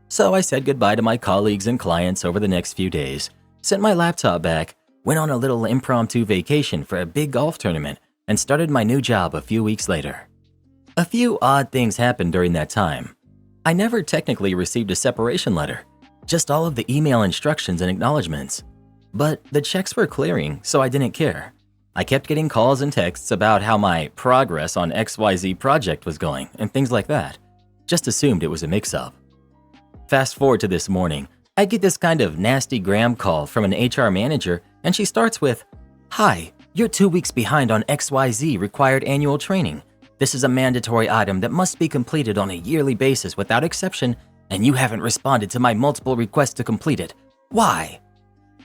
So I said goodbye to my colleagues and clients over the next few days, sent my laptop back, went on a little impromptu vacation for a big golf tournament, and started my new job a few weeks later. A few odd things happened during that time. I never technically received a separation letter, just all of the email instructions and acknowledgements. But the checks were clearing, so I didn't care. I kept getting calls and texts about how my progress on XYZ project was going and things like that. Just assumed it was a mix-up. Fast forward to this morning, I get this kind of nasty gram call from an HR manager, and she starts with, Hi, you're 2 weeks behind on XYZ required annual training. This is a mandatory item that must be completed on a yearly basis without exception, and you haven't responded to my multiple requests to complete it. Why?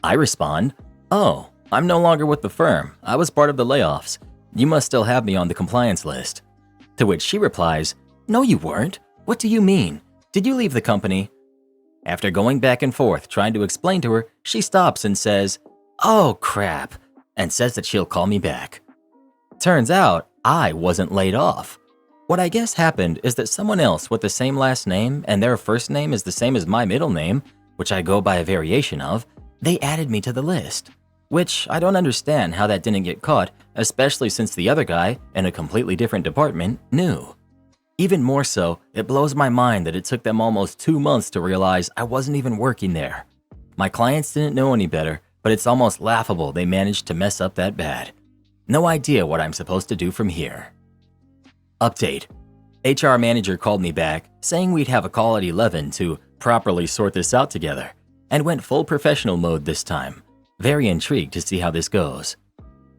I respond, Oh, I'm no longer with the firm. I was part of the layoffs. You must still have me on the compliance list. To which she replies, No, you weren't. What do you mean? Did you leave the company? After going back and forth trying to explain to her, she stops and says, Oh, crap, and says that she'll call me back. Turns out, I wasn't laid off. What I guess happened is that someone else with the same last name and their first name is the same as my middle name, which I go by a variation of, they added me to the list. Which I don't understand how that didn't get caught, especially since the other guy, in a completely different department, knew. Even more so, it blows my mind that it took them almost 2 months to realize I wasn't even working there. My clients didn't know any better, but it's almost laughable they managed to mess up that bad. No idea what I'm supposed to do from here. Update. HR manager called me back, saying we'd have a call at 11 to properly sort this out together, and went full professional mode this time. Very intrigued to see how this goes.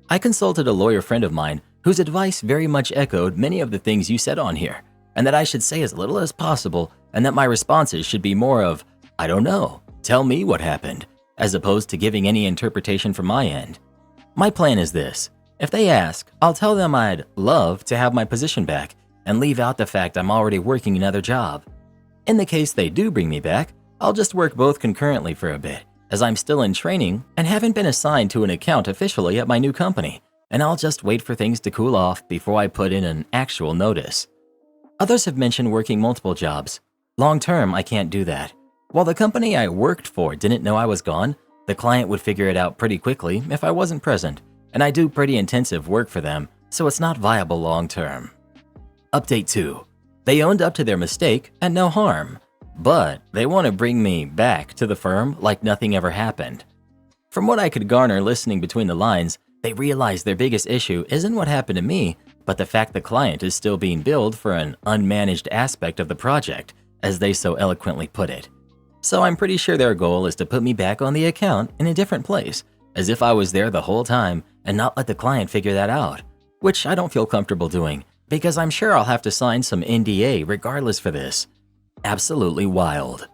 I consulted a lawyer friend of mine whose advice very much echoed many of the things you said on here, and that I should say as little as possible, and that my responses should be more of, I don't know, tell me what happened, as opposed to giving any interpretation from my end. My plan is this. If they ask, I'll tell them I'd love to have my position back and leave out the fact I'm already working another job. In the case they do bring me back, I'll just work both concurrently for a bit, as I'm still in training and haven't been assigned to an account officially at my new company, and I'll just wait for things to cool off before I put in an actual notice. Others have mentioned working multiple jobs. Long term, I can't do that. While the company I worked for didn't know I was gone, the client would figure it out pretty quickly if I wasn't present, and I do pretty intensive work for them, so it's not viable long term. Update 2. They owned up to their mistake and no harm, but they want to bring me back to the firm like nothing ever happened. From what I could garner listening between the lines, they realize their biggest issue isn't what happened to me, but the fact the client is still being billed for an unmanaged aspect of the project, as they so eloquently put it. So I'm pretty sure their goal is to put me back on the account in a different place, as if I was there the whole time and not let the client figure that out, which I don't feel comfortable doing, because I'm sure I'll have to sign some NDA regardless for this. Absolutely wild.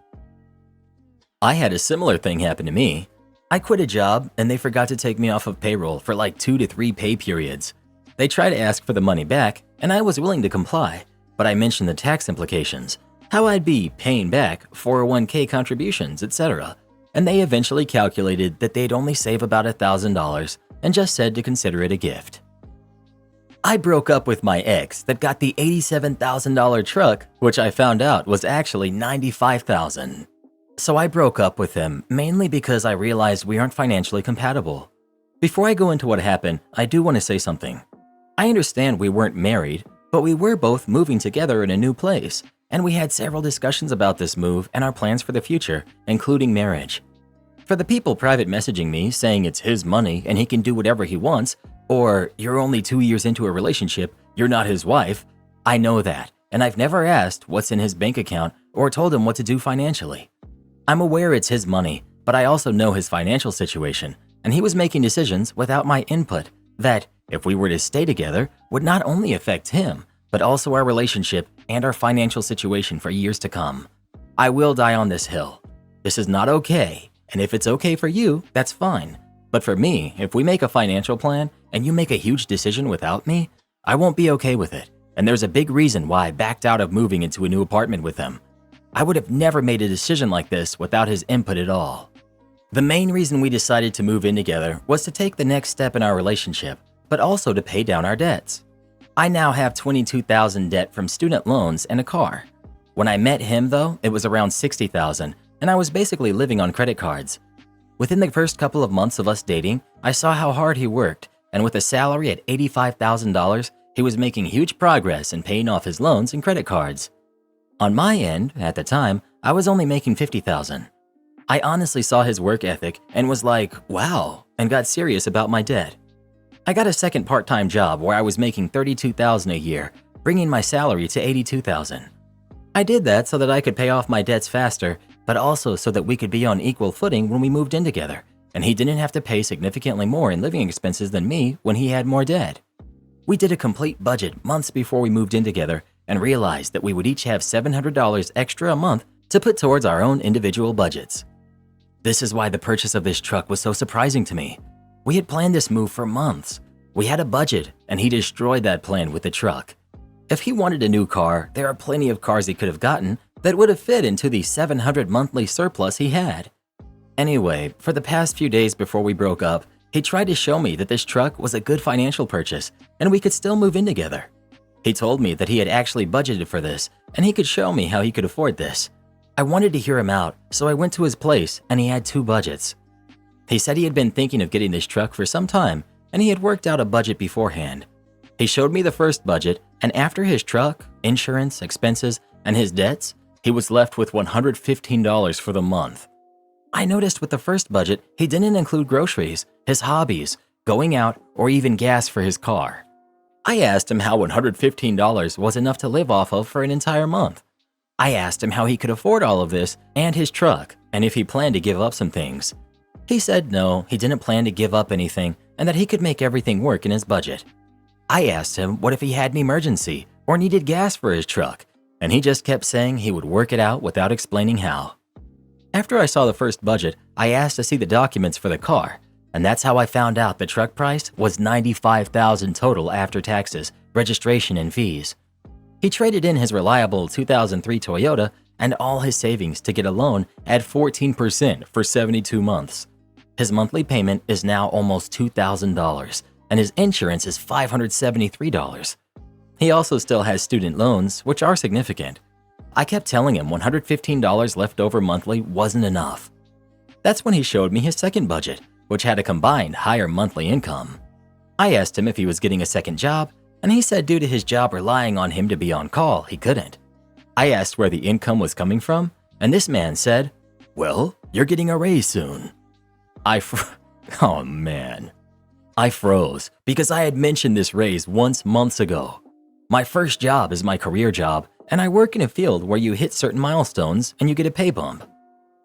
I had a similar thing happen to me. I quit a job and they forgot to take me off of payroll for like 2 to 3 pay periods. They tried to ask for the money back and I was willing to comply, but I mentioned the tax implications, how I'd be paying back 401k contributions, etc. And they eventually calculated that they'd only save about $1,000 and just said to consider it a gift. I broke up with my ex that got the $87,000 truck, which I found out was actually $95,000. So I broke up with him mainly because I realized we aren't financially compatible. Before I go into what happened, I do want to say something. I understand we weren't married, but we were both moving together in a new place, and we had several discussions about this move and our plans for the future, including marriage. For the people private messaging me saying it's his money and he can do whatever he wants, or you're only 2 years into a relationship, you're not his wife, I know that, and I've never asked what's in his bank account or told him what to do financially. I'm aware it's his money, but I also know his financial situation, and he was making decisions without my input that, if we were to stay together, would not only affect him, but also our relationship and our financial situation for years to come. I will die on this hill. This is not okay, and if it's okay for you, that's fine. But for me, if we make a financial plan and you make a huge decision without me, I won't be okay with it. And there's a big reason why I backed out of moving into a new apartment with him. I would have never made a decision like this without his input at all. The main reason we decided to move in together was to take the next step in our relationship, but also to pay down our debts. I now have $22,000 debt from student loans and a car. When I met him though, it was around $60,000, and I was basically living on credit cards. Within the first couple of months of us dating, I saw how hard he worked, and with a salary at $85,000, he was making huge progress in paying off his loans and credit cards. On my end, at the time, I was only making $50,000. I honestly saw his work ethic and was like, wow, and got serious about my debt. I got a second part-time job where I was making $32,000 a year, bringing my salary to $82,000. I did that so that I could pay off my debts faster, but also so that we could be on equal footing when we moved in together, and he didn't have to pay significantly more in living expenses than me when he had more debt. We did a complete budget months before we moved in together and realized that we would each have $700 extra a month to put towards our own individual budgets. This is why the purchase of this truck was so surprising to me. We had planned this move for months. We had a budget, and he destroyed that plan with the truck. If he wanted a new car, there are plenty of cars he could have gotten that would have fit into the $700 monthly surplus he had. Anyway, for the past few days before we broke up, he tried to show me that this truck was a good financial purchase and we could still move in together. He told me that he had actually budgeted for this and he could show me how he could afford this. I wanted to hear him out, so I went to his place and he had 2 budgets. He said he had been thinking of getting this truck for some time and he had worked out a budget beforehand. He showed me the first budget, and after his truck, insurance, expenses, and his debts, he was left with $115 for the month. I noticed with the first budget, he didn't include groceries, his hobbies, going out, or even gas for his car. I asked him how $115 was enough to live off of for an entire month. I asked him how he could afford all of this and his truck, and if he planned to give up some things. He said no, he didn't plan to give up anything, and that he could make everything work in his budget. I asked him what if he had an emergency or needed gas for his truck, and he just kept saying he would work it out without explaining how. After I saw the first budget, I asked to see the documents for the car, and that's how I found out the truck price was $95,000 total after taxes, registration, and fees. He traded in his reliable 2003 Toyota and all his savings to get a loan at 14% for 72 months. His monthly payment is now almost $2,000, and his insurance is $573. He also still has student loans, which are significant. I kept telling him $115 left over monthly wasn't enough. That's when he showed me his second budget, which had a combined higher monthly income. I asked him if he was getting a second job, and he said due to his job relying on him to be on call, he couldn't. I asked where the income was coming from, and this man said, "Well, you're getting a raise soon." Oh man. I froze because I had mentioned this raise once months ago. My first job is my career job, and I work in a field where you hit certain milestones and you get a pay bump.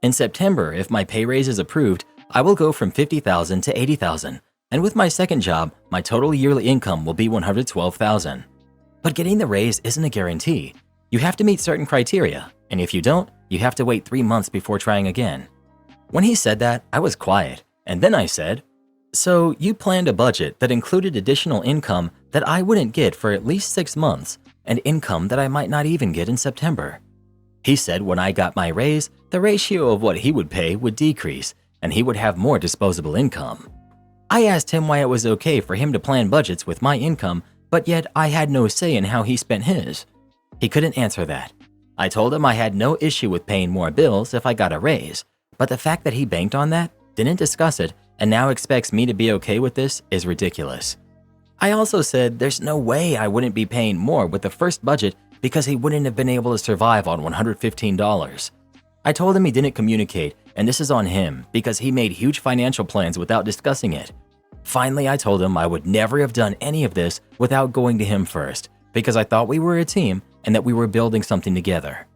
In September, if my pay raise is approved, I will go from $50,000 to $80,000, and with my second job, my total yearly income will be $112,000. But getting the raise isn't a guarantee. You have to meet certain criteria, and if you don't, you have to wait 3 months before trying again. When he said that, I was quiet, and then I said, "So you planned a budget that included additional income that I wouldn't get for at least 6 months, and income that I might not even get in September." He said when I got my raise, the ratio of what he would pay would decrease, and he would have more disposable income. I asked him why it was okay for him to plan budgets with my income, but yet I had no say in how he spent his. He couldn't answer that. I told him I had no issue with paying more bills if I got a raise, but the fact that he banked on that, didn't discuss it, and now expects me to be okay with this is ridiculous. I also said there's no way I wouldn't be paying more with the first budget because he wouldn't have been able to survive on $115. I told him he didn't communicate, and this is on him because he made huge financial plans without discussing it. Finally, I told him I would never have done any of this without going to him first because I thought we were a team and that we were building something together.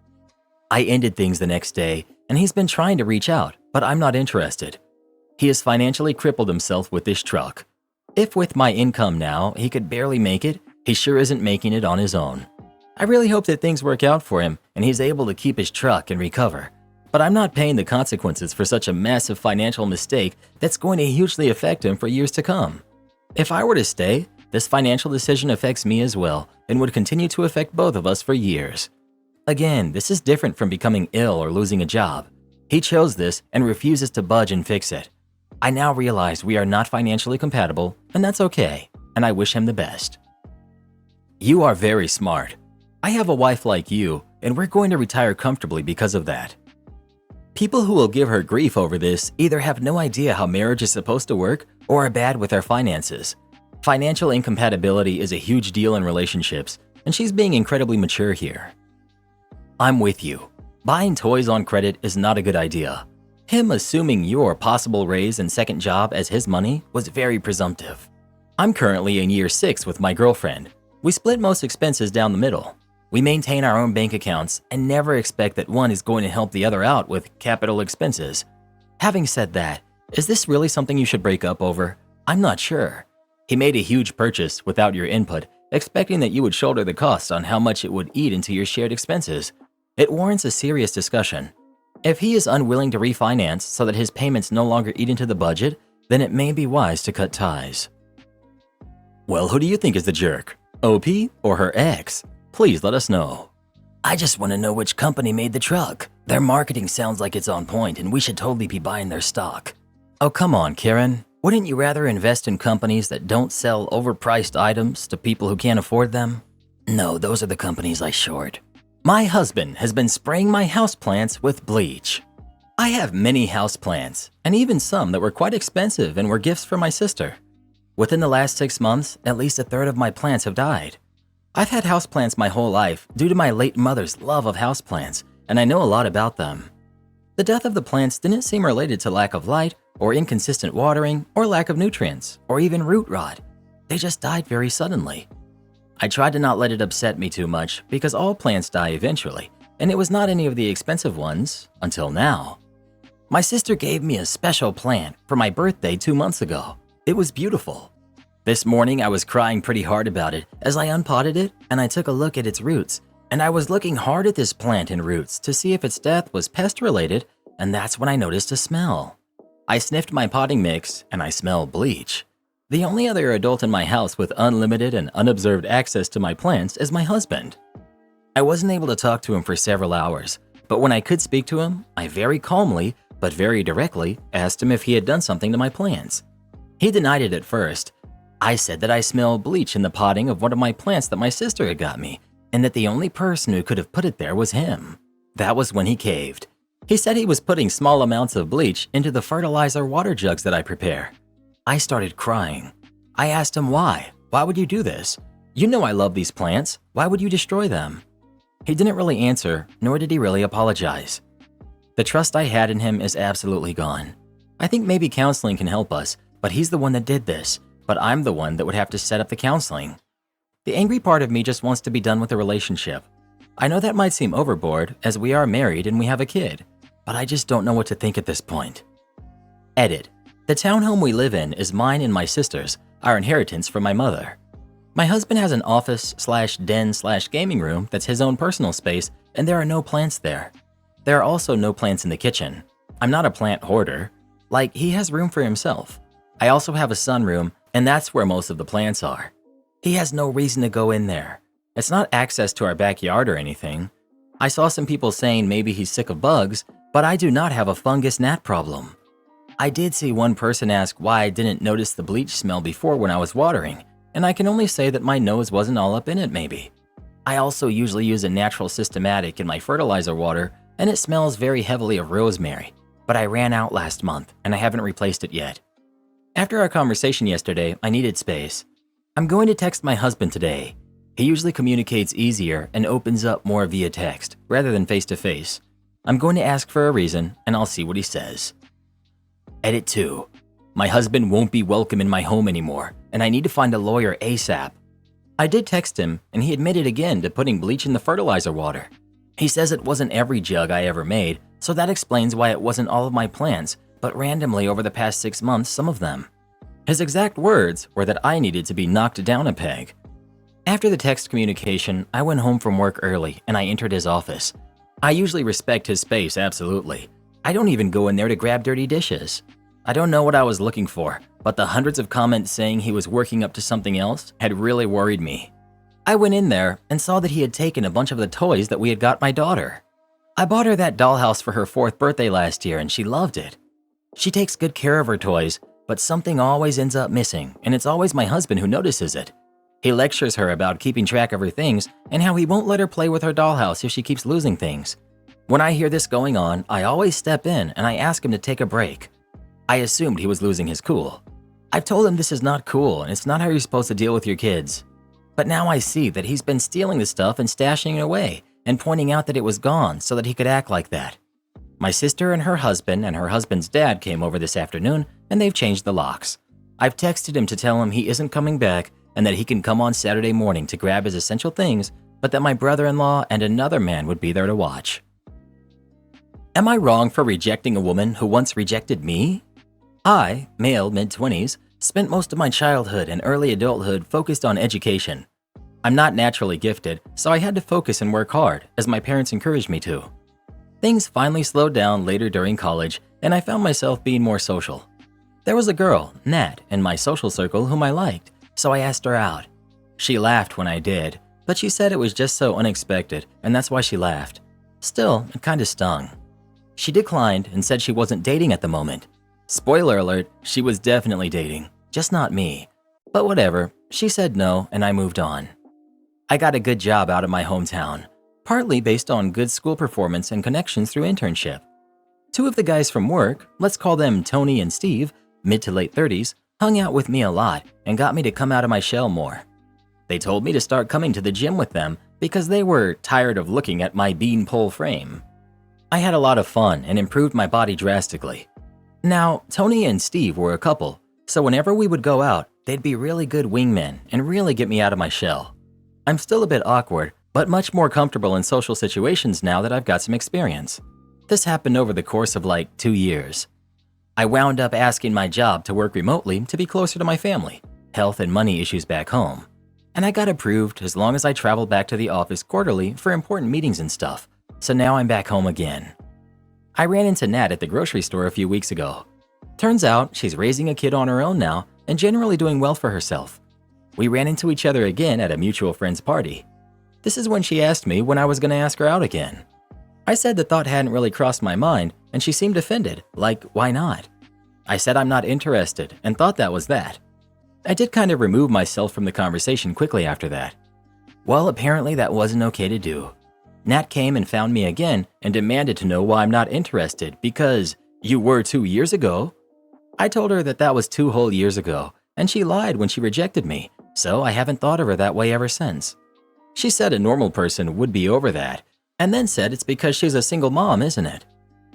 I ended things the next day, and he's been trying to reach out, but I'm not interested. He has financially crippled himself with this truck. If with my income now, he could barely make it, he sure isn't making it on his own. I really hope that things work out for him and he's able to keep his truck and recover. But I'm not paying the consequences for such a massive financial mistake that's going to hugely affect him for years to come. If I were to stay, this financial decision affects me as well and would continue to affect both of us for years. Again, this is different from becoming ill or losing a job. He chose this and refuses to budge and fix it. I now realize we are not financially compatible, and that's okay, and I wish him the best. You are very smart. I have a wife like you, and we're going to retire comfortably because of that. People who will give her grief over this either have no idea how marriage is supposed to work or are bad with their finances. Financial incompatibility is a huge deal in relationships, and she's being incredibly mature here. I'm with you. Buying toys on credit is not a good idea. Him assuming your possible raise and second job as his money was very presumptive. I'm currently in year 6 with my girlfriend. We split most expenses down the middle. We maintain our own bank accounts and never expect that one is going to help the other out with capital expenses. Having said that, is this really something you should break up over? I'm not sure. He made a huge purchase without your input, expecting that you would shoulder the costs on how much it would eat into your shared expenses. It warrants a serious discussion. If he is unwilling to refinance so that his payments no longer eat into the budget, then it may be wise to cut ties. Well, who do you think is the jerk? OP or her ex? Please let us know. I just want to know which company made the truck. Their marketing sounds like it's on point and we should totally be buying their stock. Oh, come on, Karen. Wouldn't you rather invest in companies that don't sell overpriced items to people who can't afford them? No, those are the companies I short. My husband has been spraying my houseplants with bleach. I have many houseplants, and even some that were quite expensive and were gifts from my sister. Within the last 6 months, at least a third of my plants have died. I've had houseplants my whole life due to my late mother's love of houseplants, and I know a lot about them. The death of the plants didn't seem related to lack of light, or inconsistent watering, or lack of nutrients, or even root rot. They just died very suddenly. I tried to not let it upset me too much because all plants die eventually, and it was not any of the expensive ones until now. My sister gave me a special plant for my birthday 2 months ago. It was beautiful. This morning I was crying pretty hard about it as I unpotted it and I took a look at its roots, and I was looking hard at this plant and roots to see if its death was pest related, and that's when I noticed a smell. I sniffed my potting mix and I smelled bleach. The only other adult in my house with unlimited and unobserved access to my plants is my husband. I wasn't able to talk to him for several hours, but when I could speak to him, I very calmly, but very directly, asked him if he had done something to my plants. He denied it at first. I said that I smelled bleach in the potting of one of my plants that my sister had got me, and that the only person who could have put it there was him. That was when he caved. He said he was putting small amounts of bleach into the fertilizer water jugs that I prepare. I started crying. I asked him why. Why would you do this? You know I love these plants. Why would you destroy them? He didn't really answer, nor did he really apologize. The trust I had in him is absolutely gone. I think maybe counseling can help us, but he's the one that did this, but I'm the one that would have to set up the counseling. The angry part of me just wants to be done with the relationship. I know that might seem overboard, as we are married and we have a kid, but I just don't know what to think at this point. Edit. The townhome we live in is mine and my sister's, our inheritance from my mother. My husband has an office/den/gaming room that's his own personal space, and there are no plants there. There are also no plants in the kitchen. I'm not a plant hoarder. Like, he has room for himself. I also have a sunroom, and that's where most of the plants are. He has no reason to go in there. It's not access to our backyard or anything. I saw some people saying maybe he's sick of bugs, but I do not have a fungus gnat problem. I did see one person ask why I didn't notice the bleach smell before when I was watering, and I can only say that my nose wasn't all up in it maybe. I also usually use a natural systematic in my fertilizer water, and it smells very heavily of rosemary, but I ran out last month and I haven't replaced it yet. After our conversation yesterday, I needed space. I'm going to text my husband today. He usually communicates easier and opens up more via text rather than face to face. I'm going to ask for a reason and I'll see what he says. Edit 2. My husband won't be welcome in my home anymore, and I need to find a lawyer ASAP. I did text him, and he admitted again to putting bleach in the fertilizer water. He says it wasn't every jug I ever made, so that explains why it wasn't all of my plants, but randomly over the past 6 months, some of them. His exact words were that I needed to be knocked down a peg. After the text communication, I went home from work early, and I entered his office. I usually respect his space, absolutely. I don't even go in there to grab dirty dishes. I don't know what I was looking for, but the hundreds of comments saying he was working up to something else had really worried me. I went in there and saw that he had taken a bunch of the toys that we had got my daughter. I bought her that dollhouse for her 4th birthday last year and she loved it. She takes good care of her toys, but something always ends up missing, and it's always my husband who notices it. He lectures her about keeping track of her things and how he won't let her play with her dollhouse if she keeps losing things. When I hear this going on, I always step in and I ask him to take a break. I assumed he was losing his cool. I've told him this is not cool and it's not how you're supposed to deal with your kids. But now I see that he's been stealing the stuff and stashing it away and pointing out that it was gone so that he could act like that. My sister and her husband's dad came over this afternoon and they've changed the locks. I've texted him to tell him he isn't coming back and that he can come on Saturday morning to grab his essential things, but that my brother-in-law and another man would be there to watch. Am I wrong for rejecting a woman who once rejected me? I, male mid-20s, spent most of my childhood and early adulthood focused on education. I'm not naturally gifted, so I had to focus and work hard, as my parents encouraged me to. Things finally slowed down later during college, and I found myself being more social. There was a girl, Nat, in my social circle whom I liked, so I asked her out. She laughed when I did, but she said it was just so unexpected, and that's why she laughed. Still, it kinda stung. She declined and said she wasn't dating at the moment. Spoiler alert, she was definitely dating, just not me. But whatever, she said no and I moved on. I got a good job out of my hometown, partly based on good school performance and connections through internship. Two of the guys from work, let's call them Tony and Steve, mid to late 30s, hung out with me a lot and got me to come out of my shell more. They told me to start coming to the gym with them because they were tired of looking at my beanpole frame. I had a lot of fun and improved my body drastically. Now, Tony and Steve were a couple, so whenever we would go out, they'd be really good wingmen and really get me out of my shell. I'm still a bit awkward, but much more comfortable in social situations now that I've got some experience. This happened over the course of like 2 years. I wound up asking my job to work remotely to be closer to my family, health and money issues back home. And I got approved as long as I traveled back to the office quarterly for important meetings and stuff, so now I'm back home again. I ran into Nat at the grocery store a few weeks ago. Turns out she's raising a kid on her own now and generally doing well for herself. We ran into each other again at a mutual friend's party. This is when she asked me when I was going to ask her out again. I said the thought hadn't really crossed my mind, and she seemed offended, like, why not? I said I'm not interested and thought that was that. I did kind of remove myself from the conversation quickly after that. Well, apparently that wasn't okay to do. Nat came and found me again and demanded to know why I'm not interested because you were 2 years ago. I told her that that was 2 whole years ago, and she lied when she rejected me, so I haven't thought of her that way ever since. She said a normal person would be over that, and then said it's because she's a single mom, isn't it?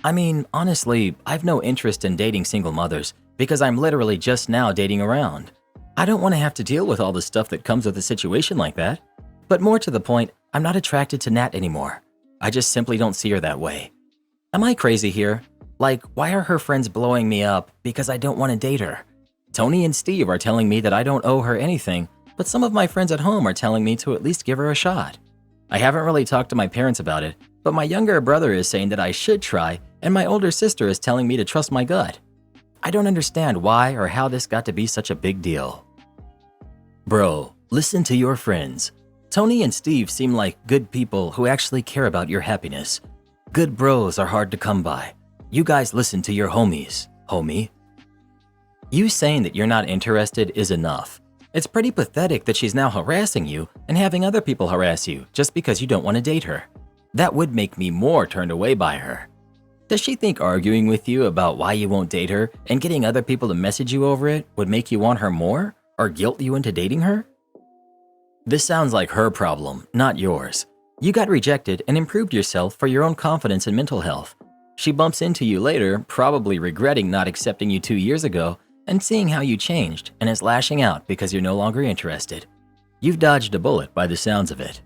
I mean, honestly, I've no interest in dating single mothers because I'm literally just now dating around. I don't want to have to deal with all the stuff that comes with a situation like that. But more to the point, I'm not attracted to Nat anymore. I just simply don't see her that way. Am I crazy here? Like, why are her friends blowing me up because I don't want to date her? Tony and Steve are telling me that I don't owe her anything, but some of my friends at home are telling me to at least give her a shot. I haven't really talked to my parents about it, but my younger brother is saying that I should try, and my older sister is telling me to trust my gut. I don't understand why or how this got to be such a big deal. Bro, listen to your friends. Tony and Steve seem like good people who actually care about your happiness. Good bros are hard to come by. You guys listen to your homies, homie. You saying that you're not interested is enough. It's pretty pathetic that she's now harassing you and having other people harass you just because you don't want to date her. That would make me more turned away by her. Does she think arguing with you about why you won't date her and getting other people to message you over it would make you want her more or guilt you into dating her? This sounds like her problem, not yours. You got rejected and improved yourself for your own confidence and mental health. She bumps into you later, probably regretting not accepting you 2 years ago and seeing how you changed and is lashing out because you're no longer interested. You've dodged a bullet by the sounds of it.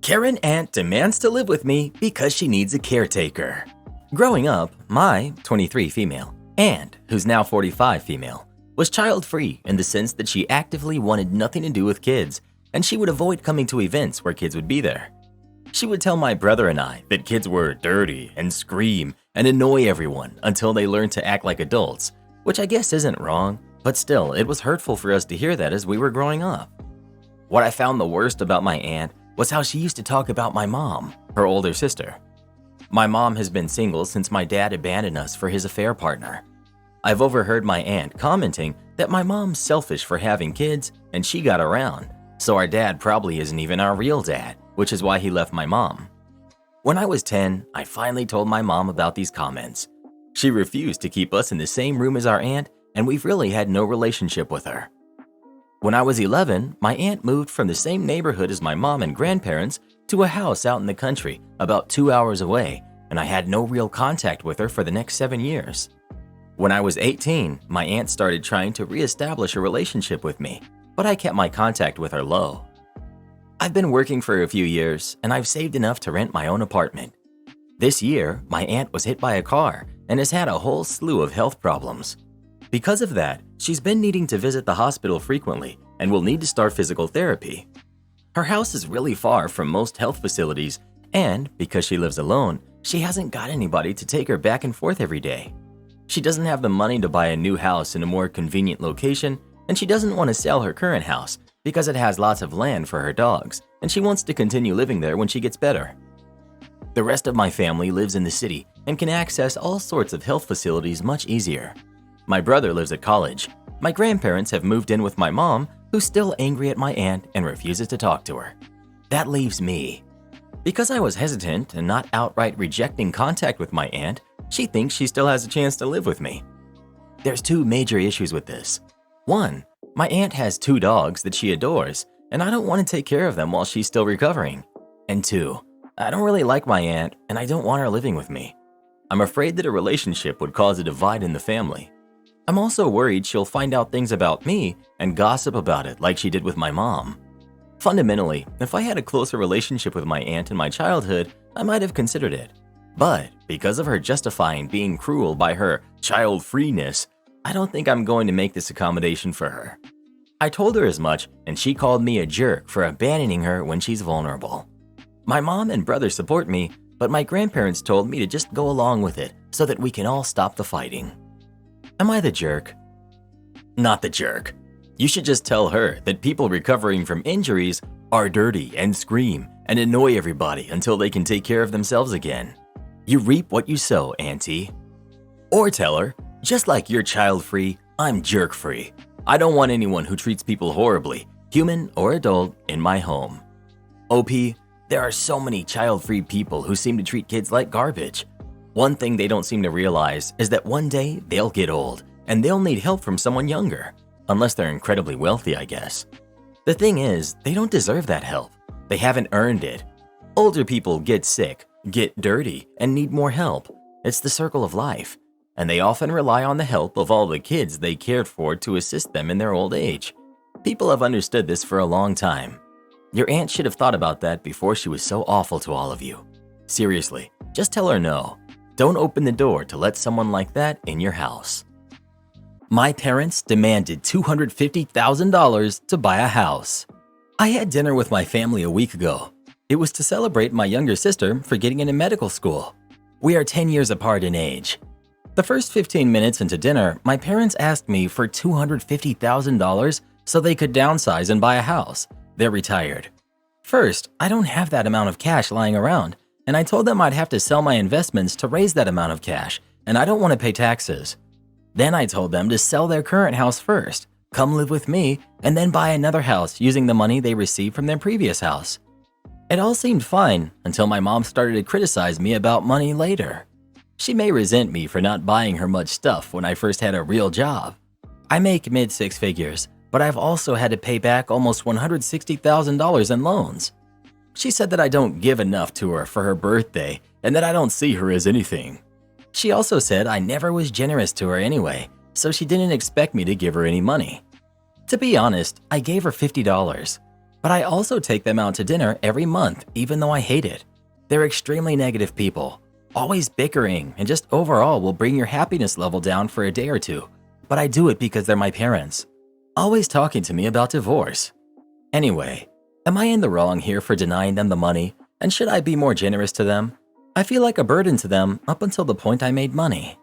Karen Aunt demands to live with me because she needs a caretaker. Growing up, my 23 female aunt, who's now 45 female, was child-free in the sense that she actively wanted nothing to do with kids, and she would avoid coming to events where kids would be there. She would tell my brother and I that kids were dirty and scream and annoy everyone until they learned to act like adults, which I guess isn't wrong, but still, it was hurtful for us to hear that as we were growing up. What I found the worst about my aunt was how she used to talk about my mom, her older sister. My mom has been single since my dad abandoned us for his affair partner. I've overheard my aunt commenting that my mom's selfish for having kids and she got around, so our dad probably isn't even our real dad, which is why he left my mom. When I was 10, I finally told my mom about these comments. She refused to keep us in the same room as our aunt, and we've really had no relationship with her. When I was 11, my aunt moved from the same neighborhood as my mom and grandparents to a house out in the country about 2 hours away, and I had no real contact with her for the next 7 years. When I was 18, my aunt started trying to reestablish a relationship with me, but I kept my contact with her low. I've been working for a few years, and I've saved enough to rent my own apartment. This year, my aunt was hit by a car and has had a whole slew of health problems. Because of that, she's been needing to visit the hospital frequently and will need to start physical therapy. Her house is really far from most health facilities, and because she lives alone, she hasn't got anybody to take her back and forth every day. She doesn't have the money to buy a new house in a more convenient location, and she doesn't want to sell her current house because it has lots of land for her dogs, and she wants to continue living there when she gets better. The rest of my family lives in the city and can access all sorts of health facilities much easier. My brother lives at college. My grandparents have moved in with my mom, who's still angry at my aunt and refuses to talk to her. That leaves me. Because I was hesitant and not outright rejecting contact with my aunt, she thinks she still has a chance to live with me. There's two major issues with this. One, my aunt has 2 dogs that she adores, and I don't want to take care of them while she's still recovering. And 2, I don't really like my aunt, and I don't want her living with me. I'm afraid that a relationship would cause a divide in the family. I'm also worried she'll find out things about me and gossip about it like she did with my mom. Fundamentally, if I had a closer relationship with my aunt in my childhood, I might have considered it. But because of her justifying being cruel by her child-freeness, I don't think I'm going to make this accommodation for her. I told her as much, and she called me a jerk for abandoning her when she's vulnerable. My mom and brother support me, but my grandparents told me to just go along with it so that we can all stop the fighting. Am I the jerk? Not the jerk. You should just tell her that people recovering from injuries are dirty and scream and annoy everybody until they can take care of themselves again. You reap what you sow, Auntie. Or tell her, just like you're child-free, I'm jerk-free. I don't want anyone who treats people horribly, human or adult, in my home. OP, there are so many child-free people who seem to treat kids like garbage. One thing they don't seem to realize is that one day they'll get old and they'll need help from someone younger, unless they're incredibly wealthy, I guess. The thing is, they don't deserve that help. They haven't earned it. Older people get sick, get dirty, and need more help. It's the circle of life, and they often rely on the help of all the kids they cared for to assist them in their old age. People have understood this for a long time. Your aunt should have thought about that before she was so awful to all of you. Seriously, just tell her no. Don't open the door to let someone like that in your house. My parents demanded $250,000 to buy a house. I had dinner with my family a week ago. It was to celebrate my younger sister for getting into medical school. We are 10 years apart in age. The first 15 minutes into dinner, my parents asked me for $250,000 so they could downsize and buy a house. They're retired. First, I don't have that amount of cash lying around, and I told them I'd have to sell my investments to raise that amount of cash, and I don't want to pay taxes. Then I told them to sell their current house first, come live with me, and then buy another house using the money they received from their previous house. It all seemed fine until my mom started to criticize me about money later. She may resent me for not buying her much stuff when I first had a real job. I make mid-6 figures, but I've also had to pay back almost $160,000 in loans. She said that I don't give enough to her for her birthday and that I don't see her as anything. She also said I never was generous to her anyway, so she didn't expect me to give her any money. To be honest, I gave her $50, but I also take them out to dinner every month even though I hate it. They're extremely negative people, always bickering, and just overall will bring your happiness level down for a day or two, but I do it because they're my parents. Always talking to me about divorce. Anyway, am I in the wrong here for denying them the money, and should I be more generous to them? I feel like a burden to them up until the point I made money.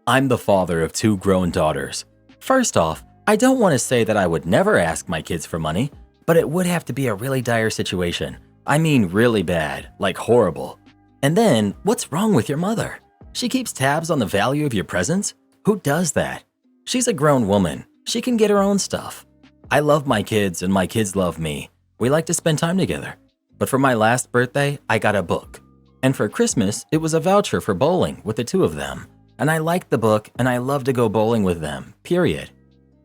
I'm the father of 2 grown daughters. First off, I don't want to say that I would never ask my kids for money, but it would have to be a really dire situation. I mean really bad, like horrible. And then, what's wrong with your mother? She keeps tabs on the value of your presents? Who does that? She's a grown woman. She can get her own stuff. I love my kids and my kids love me. We like to spend time together. But for my last birthday, I got a book. And for Christmas, it was a voucher for bowling with the 2 of them. And I liked the book and I love to go bowling with them, period.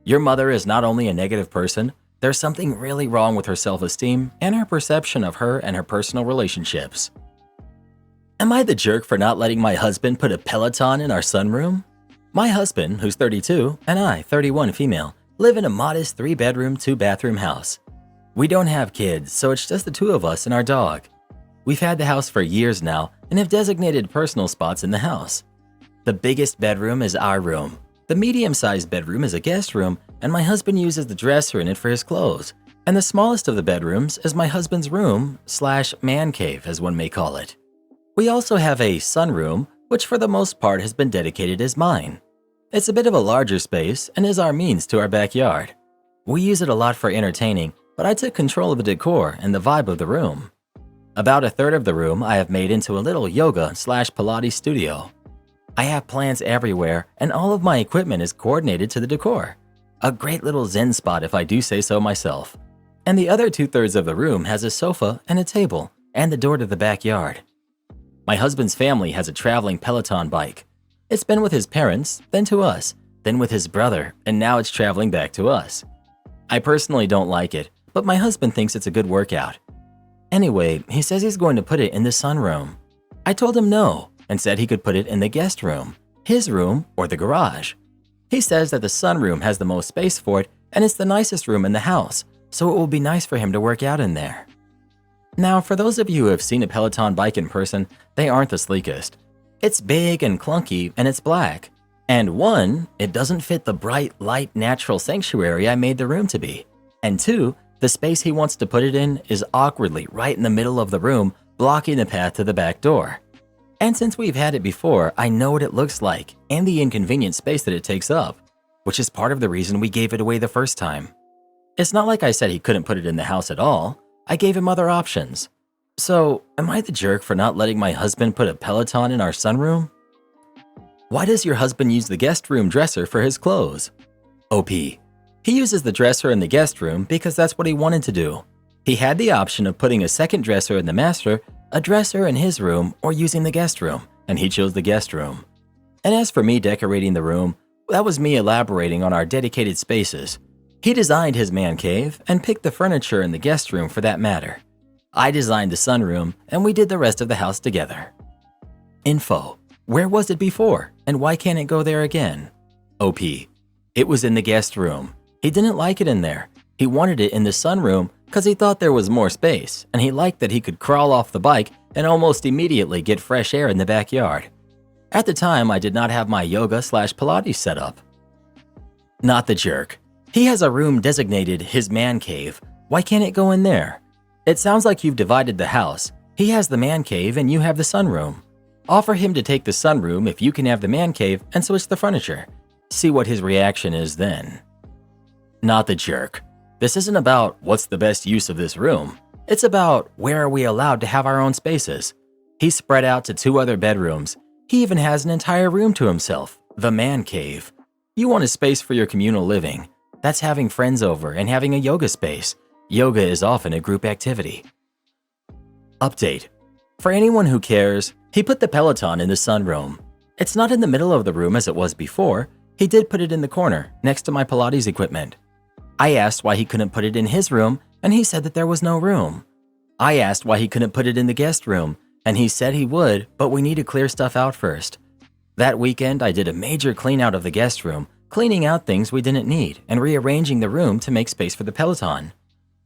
Your mother is not only a negative person, there's something really wrong with her self-esteem and her perception of her and her personal relationships. Am I the jerk for not letting my husband put a Peloton in our sunroom? My husband, who's 32, and I, 31 female, live in a modest 3-bedroom, 2-bathroom house. We don't have kids, so it's just the 2 of us and our dog. We've had the house for years now and have designated personal spots in the house. The biggest bedroom is our room. The medium-sized bedroom is a guest room, and my husband uses the dresser in it for his clothes. And the smallest of the bedrooms is my husband's room/man cave, as one may call it. We also have a sunroom, which for the most part has been dedicated as mine. It's a bit of a larger space and is our means to our backyard. We use it a lot for entertaining, but I took control of the decor and the vibe of the room. About a third of the room I have made into a little yoga/Pilates studio. I have plants everywhere and all of my equipment is coordinated to the decor. A great little zen spot if I do say so myself. And the other 2/3 of the room has a sofa and a table and the door to the backyard. My husband's family has a traveling Peloton bike. It's been with his parents, then to us, then with his brother, and now it's traveling back to us. I personally don't like it, but my husband thinks it's a good workout. Anyway, he says he's going to put it in the sunroom. I told him no and said he could put it in the guest room, his room, or the garage. He says that the sunroom has the most space for it and it's the nicest room in the house, so it will be nice for him to work out in there. Now, for those of you who have seen a Peloton bike in person, they aren't the sleekest. It's big and clunky and it's black. And one, it doesn't fit the bright, light, natural sanctuary I made the room to be. And two, the space he wants to put it in is awkwardly right in the middle of the room, blocking the path to the back door. And since we've had it before, I know what it looks like and the inconvenient space that it takes up, which is part of the reason we gave it away the first time. It's not like I said he couldn't put it in the house at all. I gave him other options. So, am I the jerk for not letting my husband put a Peloton in our sunroom? Why does your husband use the guest room dresser for his clothes? OP. He uses the dresser in the guest room because that's what he wanted to do. He had the option of putting a second dresser in the master, a dresser in his room, or using the guest room, and he chose the guest room. And as for me decorating the room, that was me elaborating on our dedicated spaces. He designed his man cave and picked the furniture in the guest room for that matter. I designed the sunroom and we did the rest of the house together. Info. Where was it before and why can't it go there again? OP. It was in the guest room. He didn't like it in there. He wanted it in the sunroom because he thought there was more space and he liked that he could crawl off the bike and almost immediately get fresh air in the backyard. At the time, I did not have my yoga/Pilates set up. Not the jerk. He has a room designated his man cave. Why can't it go in there? It sounds like you've divided the house. He has the man cave and you have the sunroom. Offer him to take the sunroom if you can have the man cave and switch the furniture. See what his reaction is then. Not the jerk. This isn't about what's the best use of this room. It's about where are we allowed to have our own spaces. He's spread out to 2 other bedrooms. He even has an entire room to himself, the man cave. You want a space for your communal living. That's having friends over and having a yoga space. Yoga is often a group activity. Update. For anyone who cares, he put the Peloton in the sunroom. It's not in the middle of the room as it was before. He did put it in the corner, next to my Pilates equipment. I asked why he couldn't put it in his room, and he said that there was no room. I asked why he couldn't put it in the guest room, and he said he would, but we need to clear stuff out first. That weekend, I did a major clean out of the guest room, cleaning out things we didn't need and rearranging the room to make space for the Peloton.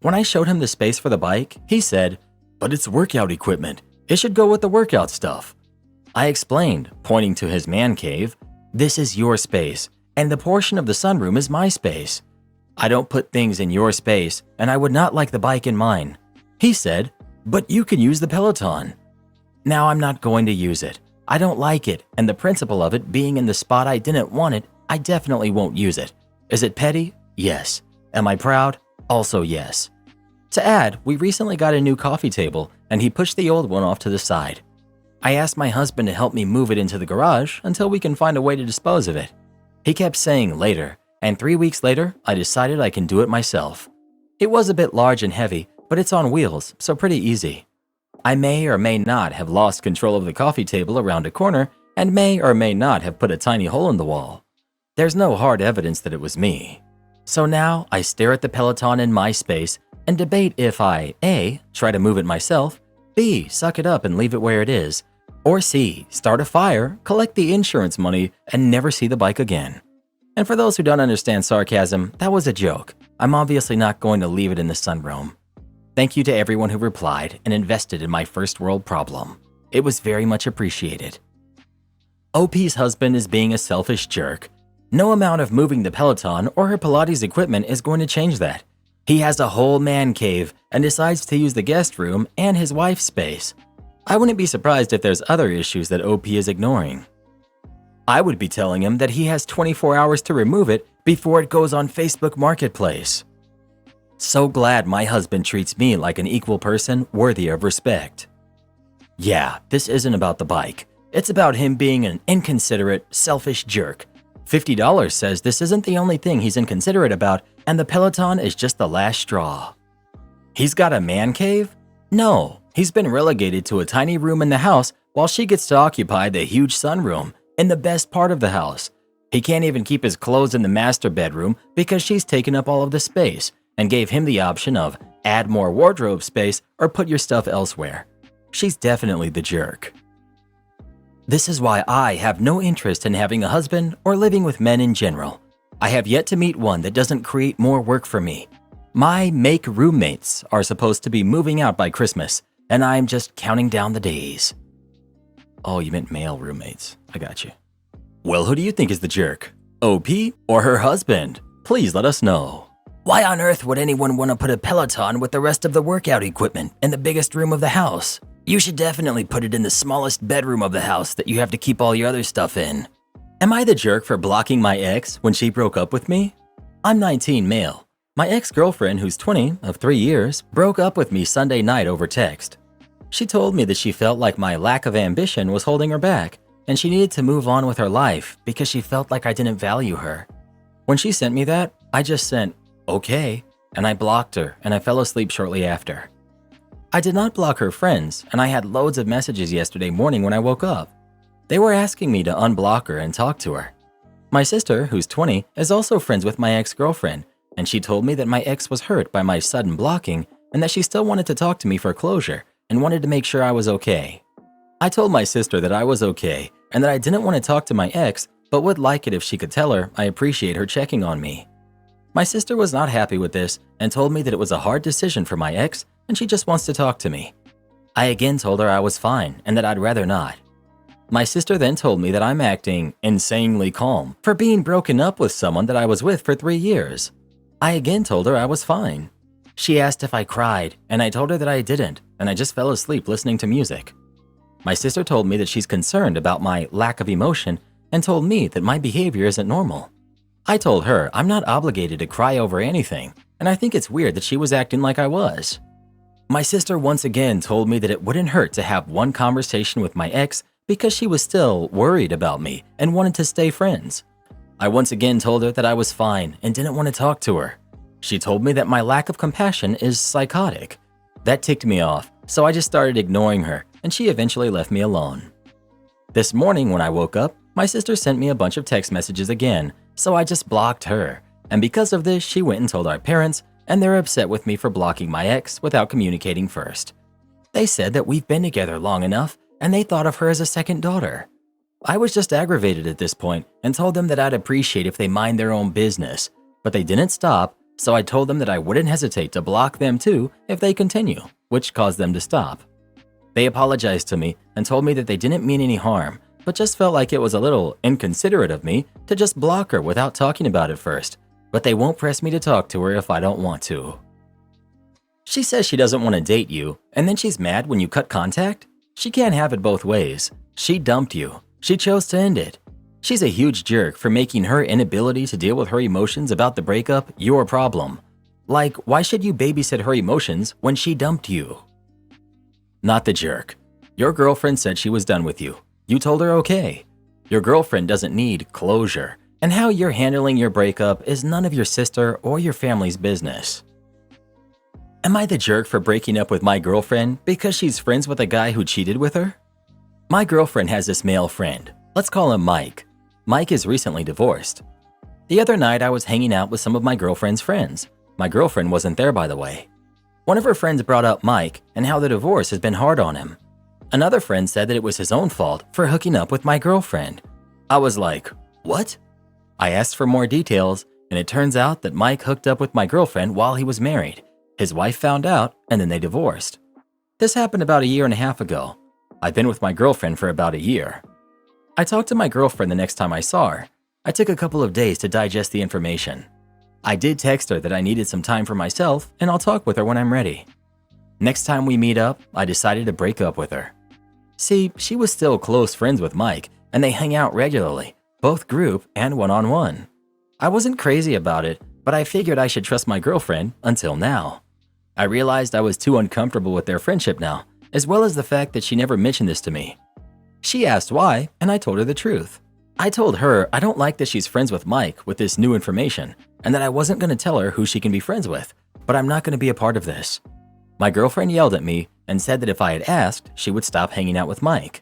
When I showed him the space for the bike, he said, "But it's workout equipment. It should go with the workout stuff." I explained, pointing to his man cave, "This is your space, and the portion of the sunroom is my space. I don't put things in your space, and I would not like the bike in mine." He said, "But you can use the Peloton." Now I'm not going to use it. I don't like it, and the principle of it being in the spot I didn't want it, I definitely won't use it. Is it petty? Yes. Am I proud? Also yes. To add, we recently got a new coffee table, and he pushed the old one off to the side. I asked my husband to help me move it into the garage until we can find a way to dispose of it. He kept saying later, and 3 weeks later, I decided I can do it myself. It was a bit large and heavy, but it's on wheels, so pretty easy. I may or may not have lost control of the coffee table around a corner and may or may not have put a tiny hole in the wall. There's no hard evidence that it was me. So now I stare at the Peloton in my space and debate if I A. try to move it myself, B. suck it up and leave it where it is, or C. start a fire, collect the insurance money, and never see the bike again. And for those who don't understand sarcasm, that was a joke. I'm obviously not going to leave it in the sunroom. Thank you to everyone who replied and invested in my first world problem. It was very much appreciated. OP's husband is being a selfish jerk. No amount of moving the Peloton or her Pilates equipment is going to change that. He has a whole man cave and decides to use the guest room and his wife's space. I wouldn't be surprised if there's other issues that OP is ignoring. I would be telling him that he has 24 hours to remove it before it goes on Facebook Marketplace. So glad my husband treats me like an equal person worthy of respect. Yeah, this isn't about the bike. It's about him being an inconsiderate, selfish jerk. $50 says this isn't the only thing he's inconsiderate about, and the Peloton is just the last straw. He's got a man cave? No, he's been relegated to a tiny room in the house while she gets to occupy the huge sunroom in the best part of the house. He can't even keep his clothes in the master bedroom because she's taken up all of the space and gave him the option of add more wardrobe space or put your stuff elsewhere. She's definitely the jerk. This is why I have no interest in having a husband or living with men in general. I have yet to meet one that doesn't create more work for me. My make roommates are supposed to be moving out by Christmas, and I'm just counting down the days. Oh, you meant male roommates. I got you. Well, who do you think is the jerk? OP or her husband? Please let us know. Why on earth would anyone want to put a Peloton with the rest of the workout equipment in the biggest room of the house? You should definitely put it in the smallest bedroom of the house that you have to keep all your other stuff in. Am I the jerk for blocking my ex when she broke up with me? I'm 19 male. My ex-girlfriend, who's 20, of 3 years, broke up with me Sunday night over text. She told me that she felt like my lack of ambition was holding her back, and she needed to move on with her life because she felt like I didn't value her. When she sent me that, I just sent, okay, and I blocked her, and I fell asleep shortly after. I did not block her friends, and I had loads of messages yesterday morning when I woke up. They were asking me to unblock her and talk to her. My sister, who's 20, is also friends with my ex-girlfriend, and she told me that my ex was hurt by my sudden blocking and that she still wanted to talk to me for closure and wanted to make sure I was okay. I told my sister that I was okay and that I didn't want to talk to my ex, but would like it if she could tell her I appreciate her checking on me. My sister was not happy with this and told me that it was a hard decision for my ex and she just wants to talk to me. I again told her I was fine and that I'd rather not. My sister then told me that I'm acting insanely calm for being broken up with someone that I was with for 3 years. I again told her I was fine. She asked if I cried, and I told her that I didn't, and I just fell asleep listening to music. My sister told me that she's concerned about my lack of emotion and told me that my behavior isn't normal. I told her I'm not obligated to cry over anything, and I think it's weird that she was acting like I was. My sister once again told me that it wouldn't hurt to have one conversation with my ex because she was still worried about me and wanted to stay friends. I once again told her that I was fine and didn't want to talk to her. She told me that my lack of compassion is psychotic. That ticked me off, so I just started ignoring her, and she eventually left me alone. This morning when I woke up, my sister sent me a bunch of text messages again, so I just blocked her. And because of this, she went and told our parents, and they're upset with me for blocking my ex without communicating first. They said that we've been together long enough, and they thought of her as a second daughter. I was just aggravated at this point and told them that I'd appreciate if they mind their own business, but they didn't stop, so I told them that I wouldn't hesitate to block them too if they continue, which caused them to stop. They apologized to me and told me that they didn't mean any harm, but just felt like it was a little inconsiderate of me to just block her without talking about it first, but they won't press me to talk to her if I don't want to. She says she doesn't want to date you, and then she's mad when you cut contact? She can't have it both ways. She dumped you. She chose to end it. She's a huge jerk for making her inability to deal with her emotions about the breakup your problem. Like, why should you babysit her emotions when she dumped you? Not the jerk. Your girlfriend said she was done with you. You told her okay. Your girlfriend doesn't need closure, and how you're handling your breakup is none of your sister or your family's business. Am I the jerk for breaking up with my girlfriend because she's friends with a guy who cheated with her? My girlfriend has this male friend. Let's call him Mike. Mike is recently divorced. The other night I was hanging out with some of my girlfriend's friends. My girlfriend wasn't there, by the way. One of her friends brought up Mike and how the divorce has been hard on him. Another friend said that it was his own fault for hooking up with my girlfriend. I was like, what? I asked for more details, and it turns out that Mike hooked up with my girlfriend while he was married. His wife found out, and then they divorced. This happened about 1.5 years ago. I've been with my girlfriend for about 1 year. I talked to my girlfriend the next time I saw her. I took a couple of days to digest the information. I did text her that I needed some time for myself, and I'll talk with her when I'm ready. Next time we meet up, I decided to break up with her. See, she was still close friends with Mike, and they hang out regularly, both group and one-on-one. I wasn't crazy about it, but I figured I should trust my girlfriend until now. I realized I was too uncomfortable with their friendship now, as well as the fact that she never mentioned this to me. She asked why, and I told her the truth. I told her I don't like that she's friends with Mike with this new information and that I wasn't going to tell her who she can be friends with, but I'm not going to be a part of this. My girlfriend yelled at me and said that if I had asked, she would stop hanging out with Mike.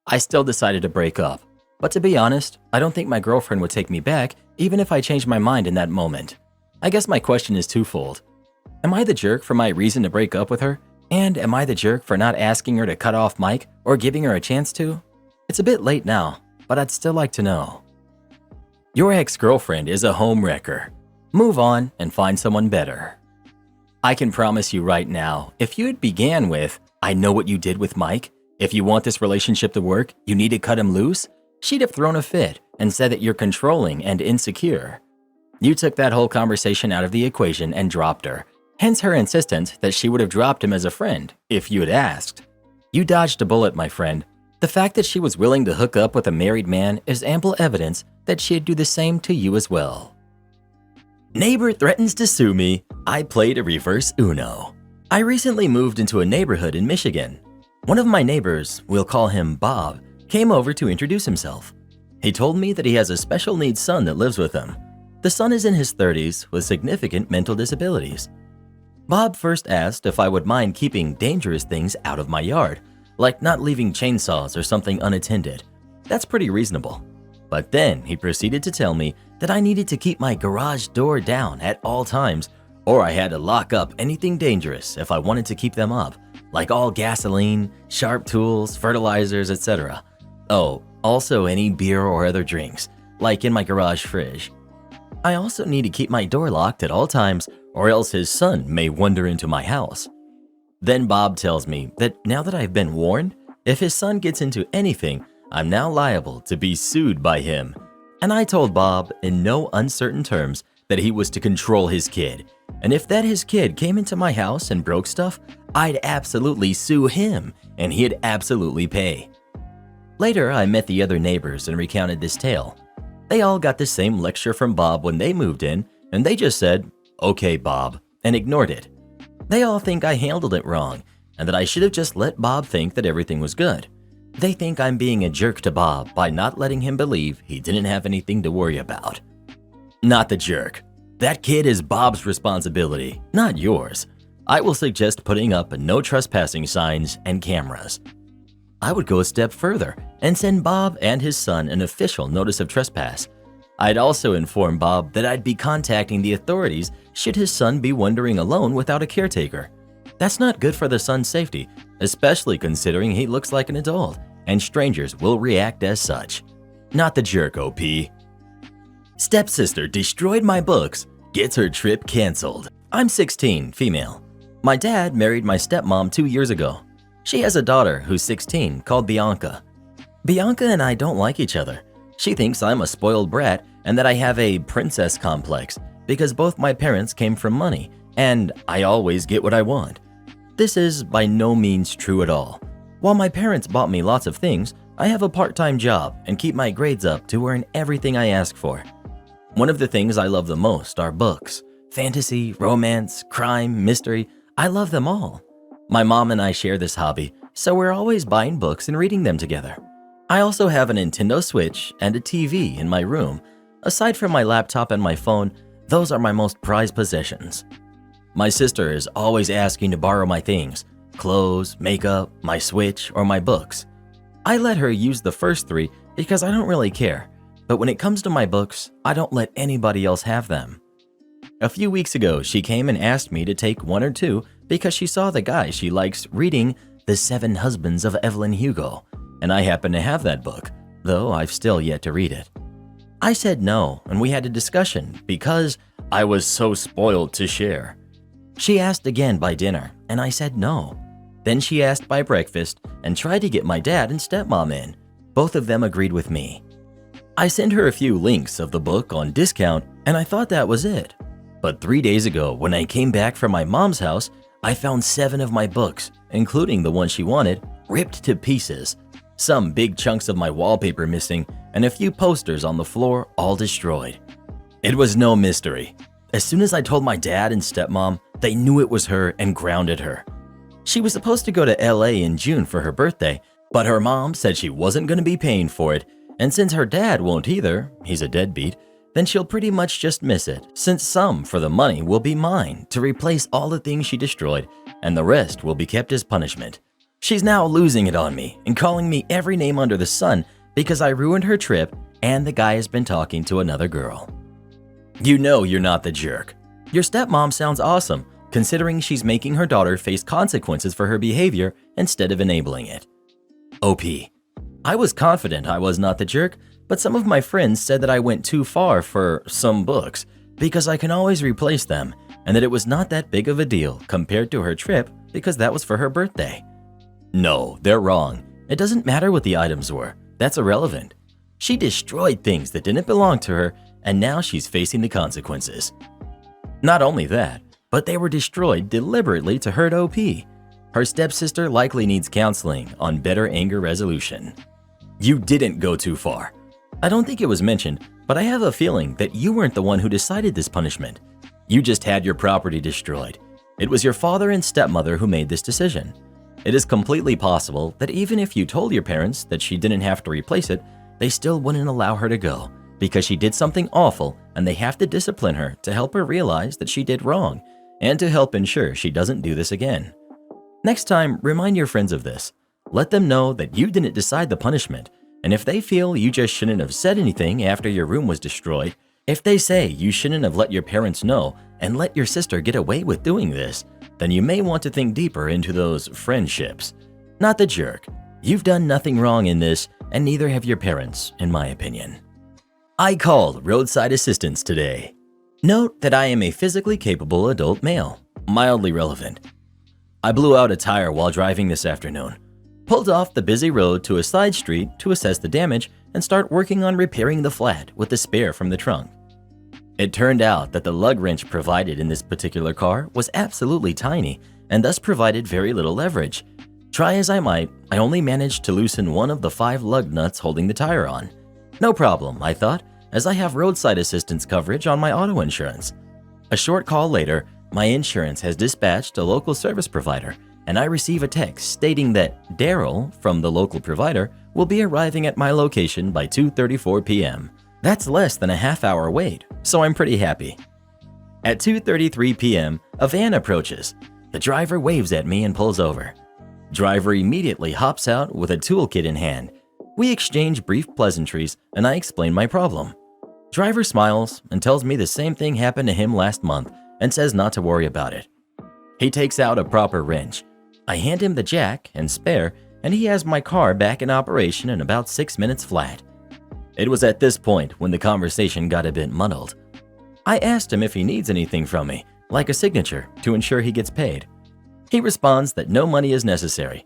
I still decided to break up, but to be honest, I don't think my girlfriend would take me back even if I changed my mind in that moment. I guess my question is twofold. Am I the jerk for my reason to break up with her? And am I the jerk for not asking her to cut off Mike or giving her a chance to? It's a bit late now, but I'd still like to know. Your ex-girlfriend is a home wrecker. Move on and find someone better. I can promise you right now, if you had began with, I know what you did with Mike, if you want this relationship to work, you need to cut him loose, she'd have thrown a fit and said that you're controlling and insecure. You took that whole conversation out of the equation and dropped her, hence her insistence that she would have dropped him as a friend if you had asked. You dodged a bullet, my friend. The fact that she was willing to hook up with a married man is ample evidence that she'd do the same to you as well. Neighbor threatens to sue me. I played a reverse Uno. I recently moved into a neighborhood in Michigan. One of my neighbors, we'll call him Bob, came over to introduce himself. He told me that he has a special needs son that lives with him. The son is in his 30s with significant mental disabilities. Bob first asked if I would mind keeping dangerous things out of my yard, like not leaving chainsaws or something unattended. That's pretty reasonable. But then he proceeded to tell me that I needed to keep my garage door down at all times, or I had to lock up anything dangerous if I wanted to keep them up, like all gasoline, sharp tools, fertilizers, etc. Oh, also any beer or other drinks, like in my garage fridge. I also need to keep my door locked at all times, or else his son may wander into my house. Then Bob tells me that now that I've been warned, if his son gets into anything, I'm now liable to be sued by him. And I told Bob in no uncertain terms that he was to control his kid. And if that his kid came into my house and broke stuff, I'd absolutely sue him and he'd absolutely pay. Later, I met the other neighbors and recounted this tale. They all got the same lecture from Bob when they moved in, and they just said, "Okay, Bob," and ignored it. They all think I handled it wrong and that I should have just let Bob think that everything was good. They think I'm being a jerk to Bob by not letting him believe he didn't have anything to worry about. Not the jerk. That kid is Bob's responsibility, not yours. I will suggest putting up no trespassing signs and cameras. I would go a step further and send Bob and his son an official notice of trespass. I'd also inform Bob that I'd be contacting the authorities should his son be wandering alone without a caretaker. That's not good for the son's safety, especially considering he looks like an adult, and strangers will react as such. Not the jerk, OP. Stepsister destroyed my books, gets her trip canceled. I'm 16, female. My dad married my stepmom 2 years ago. She has a daughter who's 16 called Bianca. Bianca and I don't like each other. She thinks I'm a spoiled brat and that I have a princess complex because both my parents came from money and I always get what I want. This is by no means true at all. While my parents bought me lots of things, I have a part-time job and keep my grades up to earn everything I ask for. One of the things I love the most are books. Fantasy, romance, crime, mystery, I love them all. My mom and I share this hobby, so we're always buying books and reading them together. I also have a Nintendo Switch and a TV in my room. Aside from my laptop and my phone, those are my most prized possessions. My sister is always asking to borrow my things, clothes, makeup, my Switch, or my books. I let her use the first three because I don't really care, but when it comes to my books, I don't let anybody else have them. A few weeks ago, she came and asked me to take one or two because she saw the guy she likes reading The 7 Husbands of Evelyn Hugo, and I happen to have that book, though I've still yet to read it. I said no, and we had a discussion because I was so spoiled to share. She asked again by dinner, and I said no. Then she asked by breakfast and tried to get my dad and stepmom in. Both of them agreed with me. I sent her a few links of the book on discount, and I thought that was it. But 3 days ago, when I came back from my mom's house, I found 7 of my books, including the one she wanted, ripped to pieces. Some big chunks of my wallpaper missing, and a few posters on the floor all destroyed. It was no mystery. As soon as I told my dad and stepmom, they knew it was her and grounded her. She was supposed to go to LA in June for her birthday, but her mom said she wasn't going to be paying for it, And since her dad won't either, he's a deadbeat, then she'll pretty much just miss it, since some for the money will be mine to replace all the things she destroyed, and the rest will be kept as punishment. She's now losing it on me and calling me every name under the sun because I ruined her trip and the guy has been talking to another girl. You know you're not the jerk. Your stepmom sounds awesome, considering she's making her daughter face consequences for her behavior instead of enabling it. OP. I was confident I was not the jerk, but some of my friends said that I went too far for some books because I can always replace them and that it was not that big of a deal compared to her trip because that was for her birthday. No, they're wrong. It doesn't matter what the items were. That's irrelevant. She destroyed things that didn't belong to her and now she's facing the consequences. Not only that, but they were destroyed deliberately to hurt OP. Her stepsister likely needs counseling on better anger resolution. You didn't go too far. I don't think it was mentioned, but I have a feeling that you weren't the one who decided this punishment. You just had your property destroyed. It was your father and stepmother who made this decision. It is completely possible that even if you told your parents that she didn't have to replace it, they still wouldn't allow her to go because she did something awful and they have to discipline her to help her realize that she did wrong and to help ensure she doesn't do this again. Next time, remind your friends of this. Let them know that you didn't decide the punishment. And if they feel you just shouldn't have said anything after your room was destroyed, if they say you shouldn't have let your parents know and let your sister get away with doing this, then you may want to think deeper into those friendships. Not the jerk. You've done nothing wrong in this, and neither have your parents, in my opinion. I called roadside assistance today. Note that I am a physically capable adult male, mildly relevant. I blew out a tire while driving this afternoon. Pulled off the busy road to a side street to assess the damage and start working on repairing the flat with the spare from the trunk. It turned out that the lug wrench provided in this particular car was absolutely tiny and thus provided very little leverage. Try as I might, I only managed to loosen one of the 5 lug nuts holding the tire on. No problem, I thought, as I have roadside assistance coverage on my auto insurance. A short call later, my insurance has dispatched a local service provider and I receive a text stating that Daryl from the local provider will be arriving at my location by 2:34 p.m. That's less than a half-hour wait, so I'm pretty happy. At 2:33 p.m., a van approaches. The driver waves at me and pulls over. Driver immediately hops out with a toolkit in hand. We exchange brief pleasantries and I explain my problem. Driver smiles and tells me the same thing happened to him last month and says not to worry about it. He takes out a proper wrench. I hand him the jack and spare, and he has my car back in operation in about 6 minutes flat. It was at this point when the conversation got a bit muddled. I asked him if he needs anything from me, like a signature, to ensure he gets paid. He responds that no money is necessary.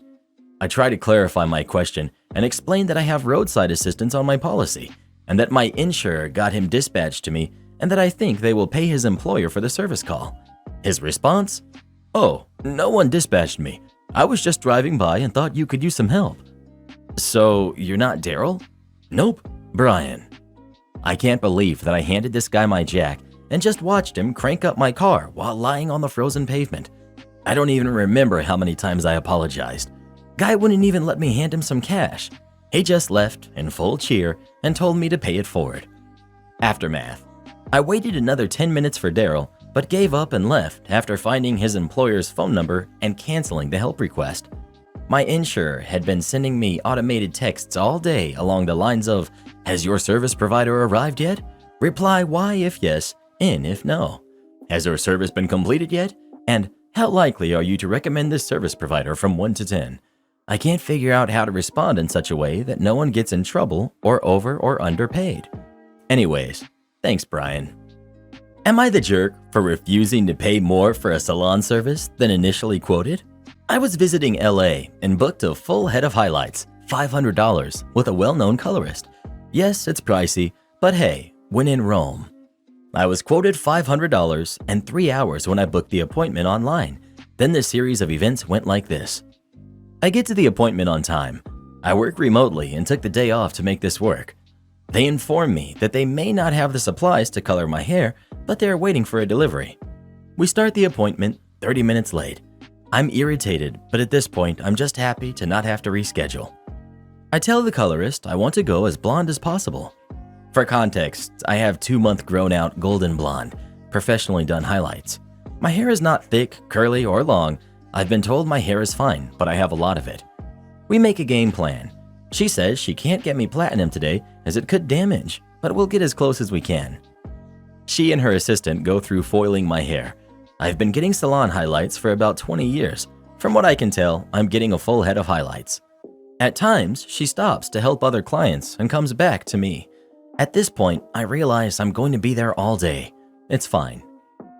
I try to clarify my question and explain that I have roadside assistance on my policy, and that my insurer got him dispatched to me, and that I think they will pay his employer for the service call. His response? Oh, no one dispatched me. I was just driving by and thought you could use some help. So, you're not Daryl? Nope, Brian. I can't believe that I handed this guy my jack and just watched him crank up my car while lying on the frozen pavement. I don't even remember how many times I apologized. Guy wouldn't even let me hand him some cash. He just left in full cheer and told me to pay it forward. Aftermath. I waited another 10 minutes for Daryl, but gave up and left after finding his employer's phone number and canceling the help request. My insurer had been sending me automated texts all day along the lines of, "Has your service provider arrived yet? Reply Y if yes, N if no. Has your service been completed yet? And how likely are you to recommend this service provider from 1 to 10? I can't figure out how to respond in such a way that no one gets in trouble or over or underpaid. Anyways, thanks, Brian. Am I the jerk for refusing to pay more for a salon service than initially quoted? I was visiting LA and booked a full head of highlights, $500, with a well-known colorist. Yes, it's pricey, but hey, when in Rome. I was quoted $500 and 3 hours when I booked the appointment online. Then the series of events went like this. I get to the appointment on time. I work remotely and took the day off to make this work. They inform me that they may not have the supplies to color my hair, but they're waiting for a delivery. We start the appointment 30 minutes late. I'm irritated, but at this point, I'm just happy to not have to reschedule. I tell the colorist I want to go as blonde as possible. For context, I have 2-month grown-out golden blonde, professionally done highlights. My hair is not thick, curly, or long. I've been told my hair is fine, but I have a lot of it. We make a game plan. She says she can't get me platinum today as it could damage, but we'll get as close as we can. She and her assistant go through foiling my hair. I've been getting salon highlights for about 20 years. From what I can tell, I'm getting a full head of highlights. At times, she stops to help other clients and comes back to me. At this point, I realize I'm going to be there all day. It's fine.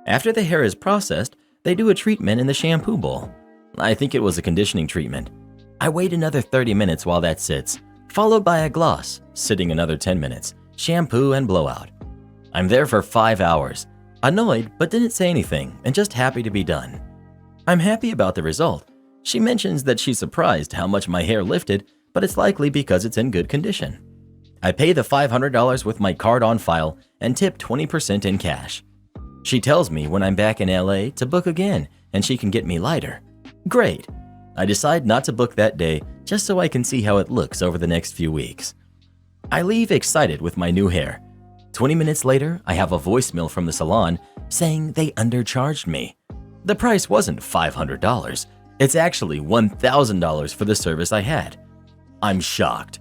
After the hair is processed, they do a treatment in the shampoo bowl. I think it was a conditioning treatment. I wait another 30 minutes while that sits, followed by a gloss, sitting another 10 minutes, shampoo and blowout. I'm there for 5 hours, annoyed but didn't say anything and just happy to be done. I'm happy about the result. She mentions that she's surprised how much my hair lifted, but it's likely because it's in good condition. I pay the $500 with my card on file and tip 20% in cash. She tells me when I'm back in LA to book again and she can get me lighter. Great. I decide not to book that day just so I can see how it looks over the next few weeks. I leave excited with my new hair. 20 minutes later, I have a voicemail from the salon saying they undercharged me. The price wasn't $500. It's actually $1,000 for the service I had. I'm shocked.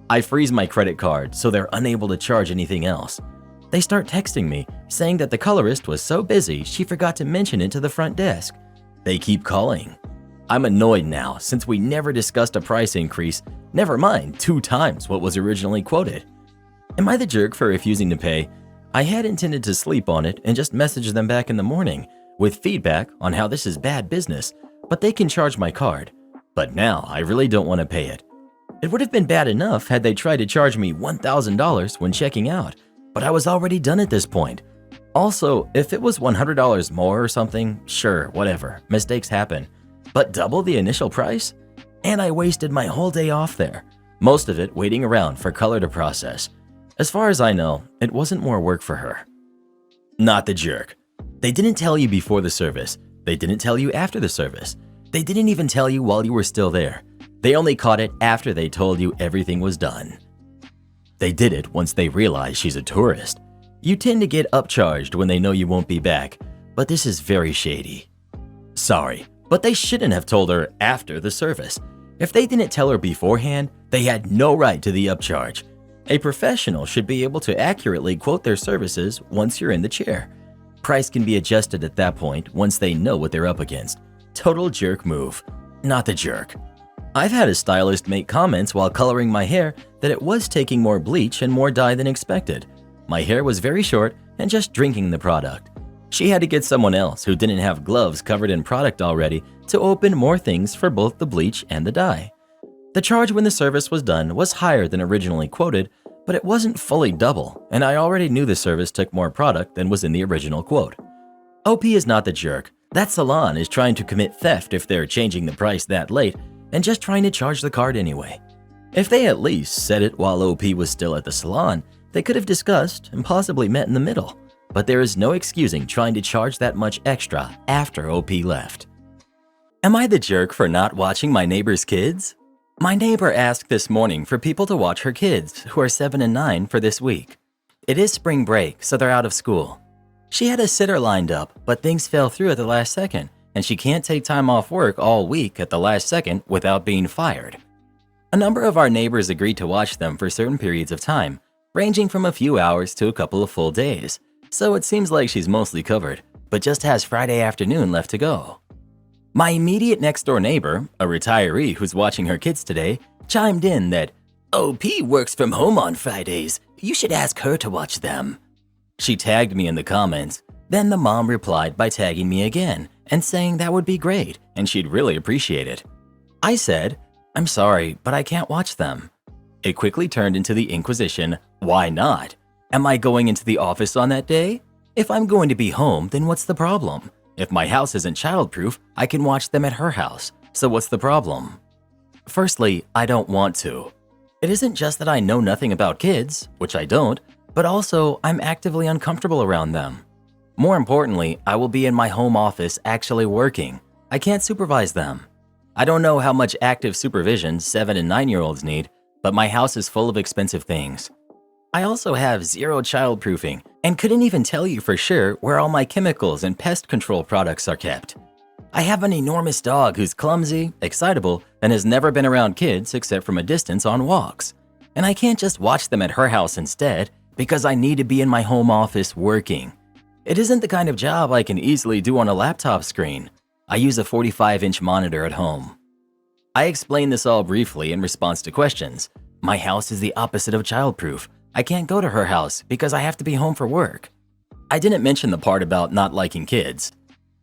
I freeze my credit card so they're unable to charge anything else. They start texting me saying that the colorist was so busy she forgot to mention it to the front desk. They keep calling. I'm annoyed now since we never discussed a price increase, never mind 2 times what was originally quoted. Am I the jerk for refusing to pay? I had intended to sleep on it and just message them back in the morning with feedback on how this is bad business, but they can charge my card. But now I really don't want to pay it. It would have been bad enough had they tried to charge me $1,000 when checking out, but I was already done at this point. Also, if it was $100 more or something, sure, whatever, mistakes happen. But double the initial price? And I wasted my whole day off there, most of it waiting around for color to process. As far as I know, it wasn't more work for her. Not the jerk. They didn't tell you before the service. They didn't tell you after the service. They didn't even tell you while you were still there. They only caught it after they told you everything was done. They did it once they realized she's a tourist. You tend to get upcharged when they know you won't be back, but this is very shady. Sorry, but they shouldn't have told her after the service. If they didn't tell her beforehand, they had no right to the upcharge. A professional should be able to accurately quote their services once you're in the chair. Price can be adjusted at that point once they know what they're up against. Total jerk move. Not the jerk. I've had a stylist make comments while coloring my hair that it was taking more bleach and more dye than expected. My hair was very short and just drinking the product. She had to get someone else who didn't have gloves covered in product already to open more things for both the bleach and the dye. The charge when the service was done was higher than originally quoted, but it wasn't fully double, and I already knew the service took more product than was in the original quote. OP is not the jerk. That salon is trying to commit theft if they're changing the price that late and just trying to charge the card anyway. If they at least said it while OP was still at the salon, they could have discussed and possibly met in the middle, but there is no excusing trying to charge that much extra after OP left. Am I the jerk for not watching my neighbor's kids? My neighbor asked this morning for people to watch her kids, who are 7 and 9, for this week. It is spring break, so they're out of school. She had a sitter lined up, but things fell through at the last second, and she can't take time off work all week at the last second without being fired. A number of our neighbors agreed to watch them for certain periods of time, ranging from a few hours to a couple of full days, so it seems like she's mostly covered, but just has Friday afternoon left to go. My immediate next-door neighbor, a retiree who's watching her kids today, chimed in that OP works from home on Fridays. You should ask her to watch them. She tagged me in the comments. Then the mom replied by tagging me again and saying that would be great and she'd really appreciate it. I said, I'm sorry, but I can't watch them. It quickly turned into the inquisition, why not? Am I going into the office on that day? If I'm going to be home, then what's the problem? If my house isn't childproof, I can watch them at her house. So what's the problem? Firstly, I don't want to. It isn't just that I know nothing about kids, which I don't, but also I'm actively uncomfortable around them. More importantly, I will be in my home office actually working. I can't supervise them. I don't know how much active supervision 7 and 9-year-olds need, but my house is full of expensive things. I also have zero childproofing and couldn't even tell you for sure where all my chemicals and pest control products are kept. I have an enormous dog who's clumsy, excitable, and has never been around kids except from a distance on walks. And I can't just watch them at her house instead because I need to be in my home office working. It isn't the kind of job I can easily do on a laptop screen. I use a 45-inch monitor at home. I explained this all briefly in response to questions. My house is the opposite of childproof. I can't go to her house because I have to be home for work. I didn't mention the part about not liking kids.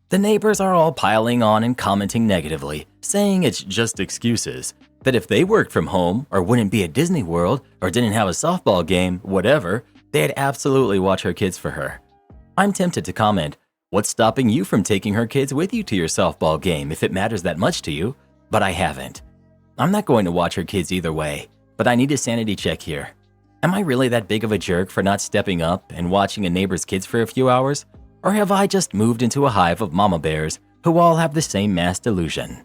The neighbors are all piling on and commenting negatively, saying it's just excuses. That if they worked from home or wouldn't be at Disney World or didn't have a softball game, whatever, they'd absolutely watch her kids for her. I'm tempted to comment, what's stopping you from taking her kids with you to your softball game if it matters that much to you? But I haven't. I'm not going to watch her kids either way, but I need a sanity check here. Am I really that big of a jerk for not stepping up and watching a neighbor's kids for a few hours? Or have I just moved into a hive of mama bears who all have the same mass delusion?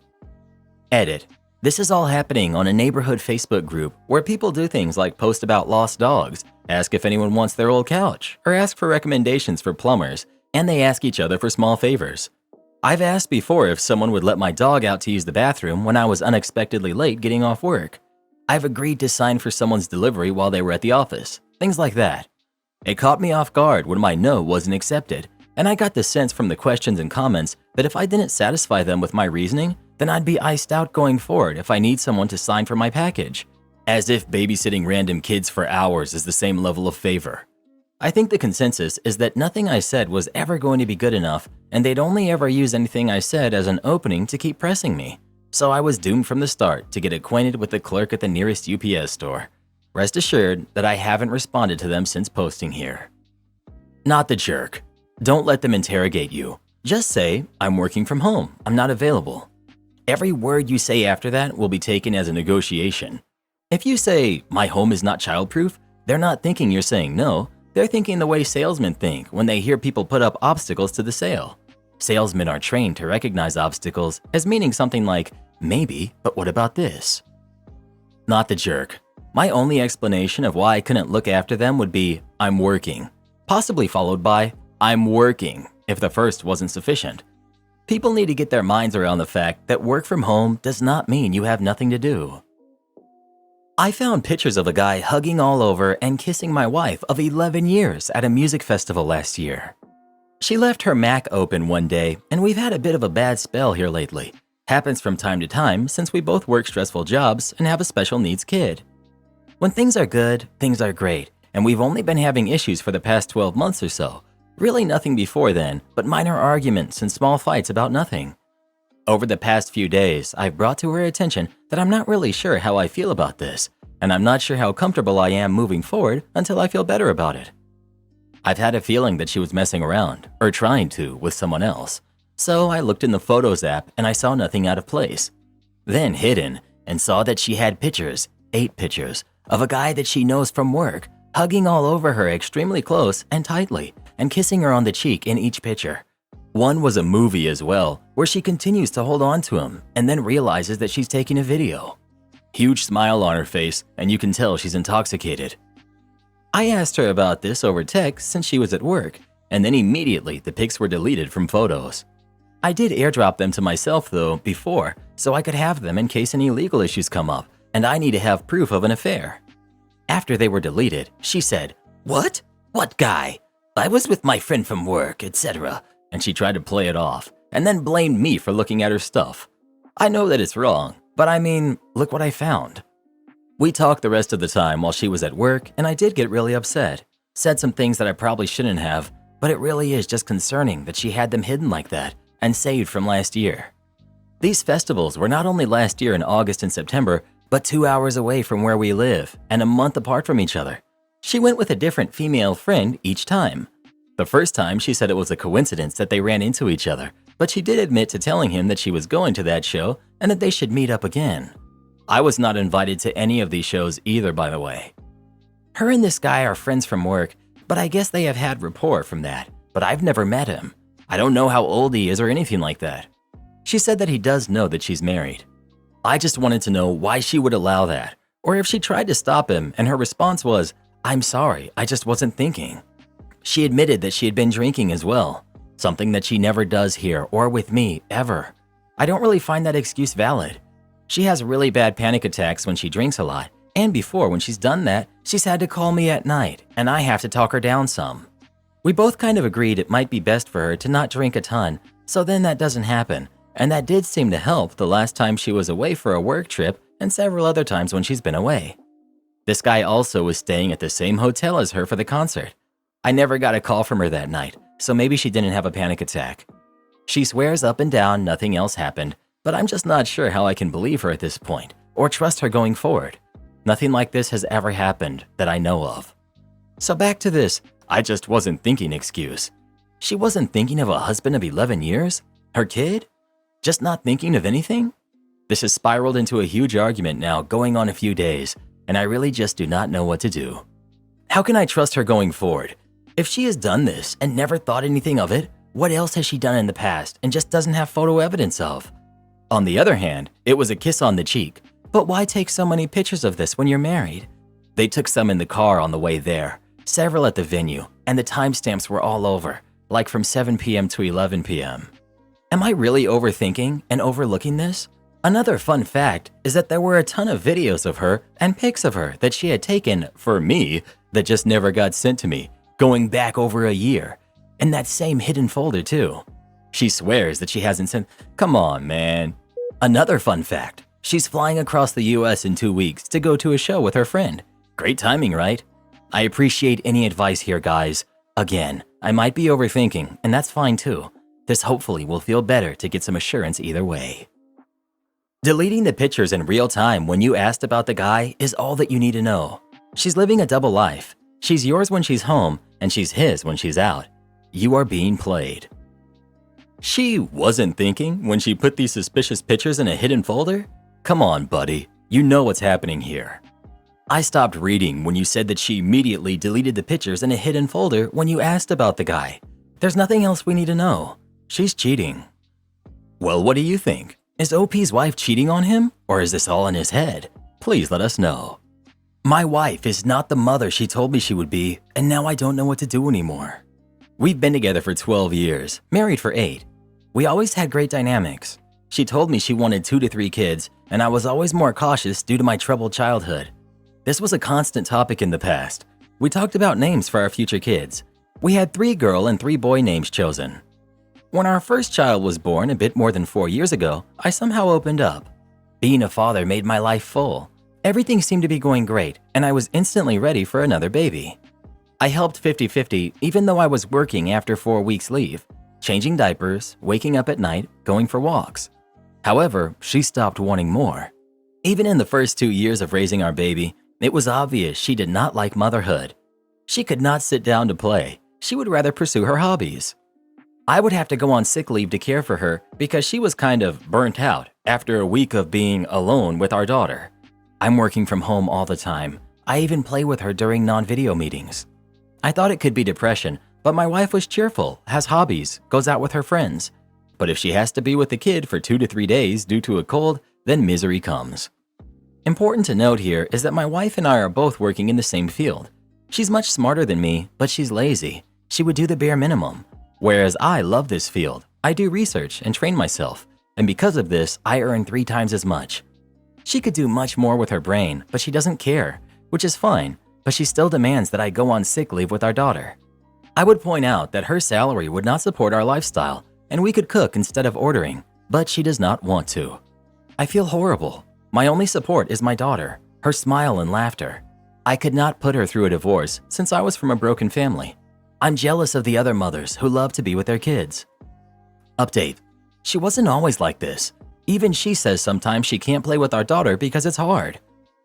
Edit. This is all happening on a neighborhood Facebook group where people do things like post about lost dogs, ask if anyone wants their old couch, or ask for recommendations for plumbers, and they ask each other for small favors. I've asked before if someone would let my dog out to use the bathroom when I was unexpectedly late getting off work. I've agreed to sign for someone's delivery while they were at the office, things like that. It caught me off guard when my no wasn't accepted, and I got the sense from the questions and comments that if I didn't satisfy them with my reasoning, then I'd be iced out going forward if I need someone to sign for my package. As if babysitting random kids for hours is the same level of favor. I think the consensus is that nothing I said was ever going to be good enough, and they'd only ever use anything I said as an opening to keep pressing me. So I was doomed from the start to get acquainted with the clerk at the nearest UPS store. Rest assured that I haven't responded to them since posting here. Not the jerk. Don't let them interrogate you. Just say, I'm working from home, I'm not available. Every word you say after that will be taken as a negotiation. If you say, my home is not childproof, they're not thinking you're saying no, they're thinking the way salesmen think when they hear people put up obstacles to the sale. Salesmen are trained to recognize obstacles as meaning something like, maybe, but what about this? Not the jerk. My only explanation of why I couldn't look after them would be, I'm working, possibly followed by, I'm working, if the first wasn't sufficient. People need to get their minds around the fact that work from home does not mean you have nothing to do. I found pictures of a guy hugging all over and kissing my wife of 11 years at a music festival last year. She left her Mac open one day, and we've had a bit of a bad spell here lately. Happens from time to time since we both work stressful jobs and have a special needs kid. When things are good, things are great, and we've only been having issues for the past 12 months or so. Really nothing before then, but minor arguments and small fights about nothing. Over the past few days, I've brought to her attention that I'm not really sure how I feel about this, and I'm not sure how comfortable I am moving forward until I feel better about it. I've had a feeling that she was messing around, or trying to, with someone else, so I looked in the Photos app and I saw nothing out of place. Then hidden, and saw that she had pictures, 8 pictures, of a guy that she knows from work, hugging all over her extremely close and tightly, and kissing her on the cheek in each picture. One was a movie as well, where she continues to hold on to him and then realizes that she's taking a video. Huge smile on her face, and you can tell she's intoxicated. I asked her about this over text since she was at work, and then immediately the pics were deleted from Photos. I did airdrop them to myself though before, so I could have them in case any legal issues come up, and I need to have proof of an affair. After they were deleted, she said, "What? What guy? I was with my friend from work, etc." And she tried to play it off, and then blamed me for looking at her stuff. I know that it's wrong, but I mean, look what I found. We talked the rest of the time while she was at work, and I did get really upset. Said some things that I probably shouldn't have, but it really is just concerning that she had them hidden like that and saved from last year. These festivals were not only last year in August and September, but 2 hours away from where we live and a month apart from each other. She went with a different female friend each time. The first time she said it was a coincidence that they ran into each other, but she did admit to telling him that she was going to that show and that they should meet up again. I was not invited to any of these shows either, by the way. Her and this guy are friends from work, but I guess they have had rapport from that, but I've never met him. I don't know how old he is or anything like that. She said that he does know that she's married. I just wanted to know why she would allow that, Or if she tried to stop him and her response was, "I'm sorry, I just wasn't thinking." She admitted that she had been drinking as well, something that she never does here or with me, ever. I don't really find that excuse valid. She has really bad panic attacks when she drinks a lot, and before, when she's done that, she's had to call me at night, and I have to talk her down some. We both kind of agreed it might be best for her to not drink a ton, so then that doesn't happen, and that did seem to help the last time she was away for a work trip and several other times when she's been away. This guy also was staying at the same hotel as her for the concert. I never got a call from her that night, so maybe she didn't have a panic attack. She swears up and down nothing else happened, but I'm just not sure how I can believe her at this point, or trust her going forward. Nothing like this has ever happened that I know of. So back to this, "I just wasn't thinking" excuse. She wasn't thinking of a husband of 11 years? Her kid? Just not thinking of anything? This has spiraled into a huge argument now going on a few days, and I really just do not know what to do. How can I trust her going forward? If she has done this and never thought anything of it, what else has she done in the past and just doesn't have photo evidence of? On the other hand, it was a kiss on the cheek, but why take so many pictures of this when you're married? They took some in the car on the way there, several at the venue, and the timestamps were all over, like from 7 p.m. to 11 p.m. Am I really overthinking and overlooking this? Another fun fact is that there were a ton of videos of her and pics of her that she had taken for me that just never got sent to me, going back over a year, in that same hidden folder too. She swears that she hasn't sent. Come on, man. Another fun fact, she's flying across the US in 2 weeks to go to a show with her friend. Great timing, right? I appreciate any advice here, guys. Again, I might be overthinking, and that's fine too. This hopefully will feel better to get some assurance either way. Deleting the pictures in real time when you asked about the guy is all that you need to know. She's living a double life. She's yours when she's home, and she's his when she's out. You are being played. She wasn't thinking when she put these suspicious pictures in a hidden folder? Come on, buddy. You know what's happening here. I stopped reading when you said that she immediately deleted the pictures in a hidden folder when you asked about the guy. There's nothing else we need to know. She's cheating. Well, what do you think? Is OP's wife cheating on him, or is this all in his head? Please let us know. My wife is not the mother she told me she would be, and now I don't know what to do anymore. We've been together for 12 years, married for 8. We always had great dynamics. She told me she wanted 2 to 3 kids, and I was always more cautious due to my troubled childhood. This was a constant topic in the past. We talked about names for our future kids. We had 3 girl and 3 boy names chosen. When our first child was born a bit more than 4 years ago, I somehow opened up. Being a father made my life full. Everything seemed to be going great, and I was instantly ready for another baby. I helped 50-50 even though I was working after 4 weeks leave, changing diapers, waking up at night, going for walks. However, she stopped wanting more. Even in the first 2 years of raising our baby, it was obvious she did not like motherhood. She could not sit down to play. She would rather pursue her hobbies. I would have to go on sick leave to care for her because she was kind of burnt out after a week of being alone with our daughter. I'm working from home all the time. I even play with her during non-video meetings. I thought it could be depression, but my wife was cheerful, has hobbies, goes out with her friends. But if she has to be with the kid for 2 to 3 days due to a cold, then misery comes. Important to note here is that my wife and I are both working in the same field. She's much smarter than me, but she's lazy. She would do the bare minimum. Whereas I love this field. I do research and train myself, and because of this, I earn 3 times as much. She could do much more with her brain, but she doesn't care, which is fine, but she still demands that I go on sick leave with our daughter. I would point out that her salary would not support our lifestyle, and we could cook instead of ordering, but she does not want to. I feel horrible. My only support is my daughter, her smile and laughter. I could not put her through a divorce since I was from a broken family. I'm jealous of the other mothers who love to be with their kids. Update. She wasn't always like this. Even she says sometimes she can't play with our daughter because it's hard.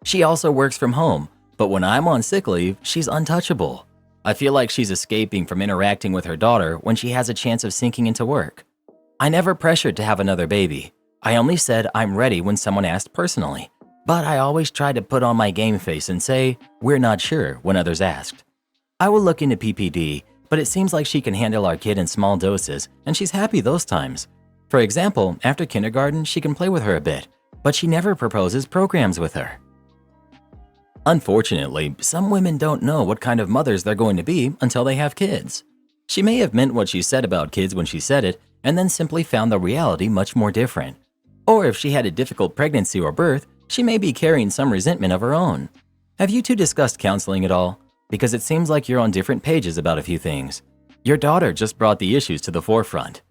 She also works from home, but when I'm on sick leave, she's untouchable. I feel like she's escaping from interacting with her daughter when she has a chance of sinking into work. I never pressured to have another baby. I only said I'm ready when someone asked personally. But I always tried to put on my game face and say, "We're not sure," when others asked. I will look into PPD, but it seems like she can handle our kid in small doses, and she's happy those times. For example, after kindergarten, she can play with her a bit, but she never proposes programs with her. Unfortunately, some women don't know what kind of mothers they're going to be until they have kids. She may have meant what she said about kids when she said it, and then simply found the reality much more different. Or if she had a difficult pregnancy or birth, she may be carrying some resentment of her own. Have you two discussed counseling at all? Because it seems like you're on different pages about a few things. Your daughter just brought the issues to the forefront.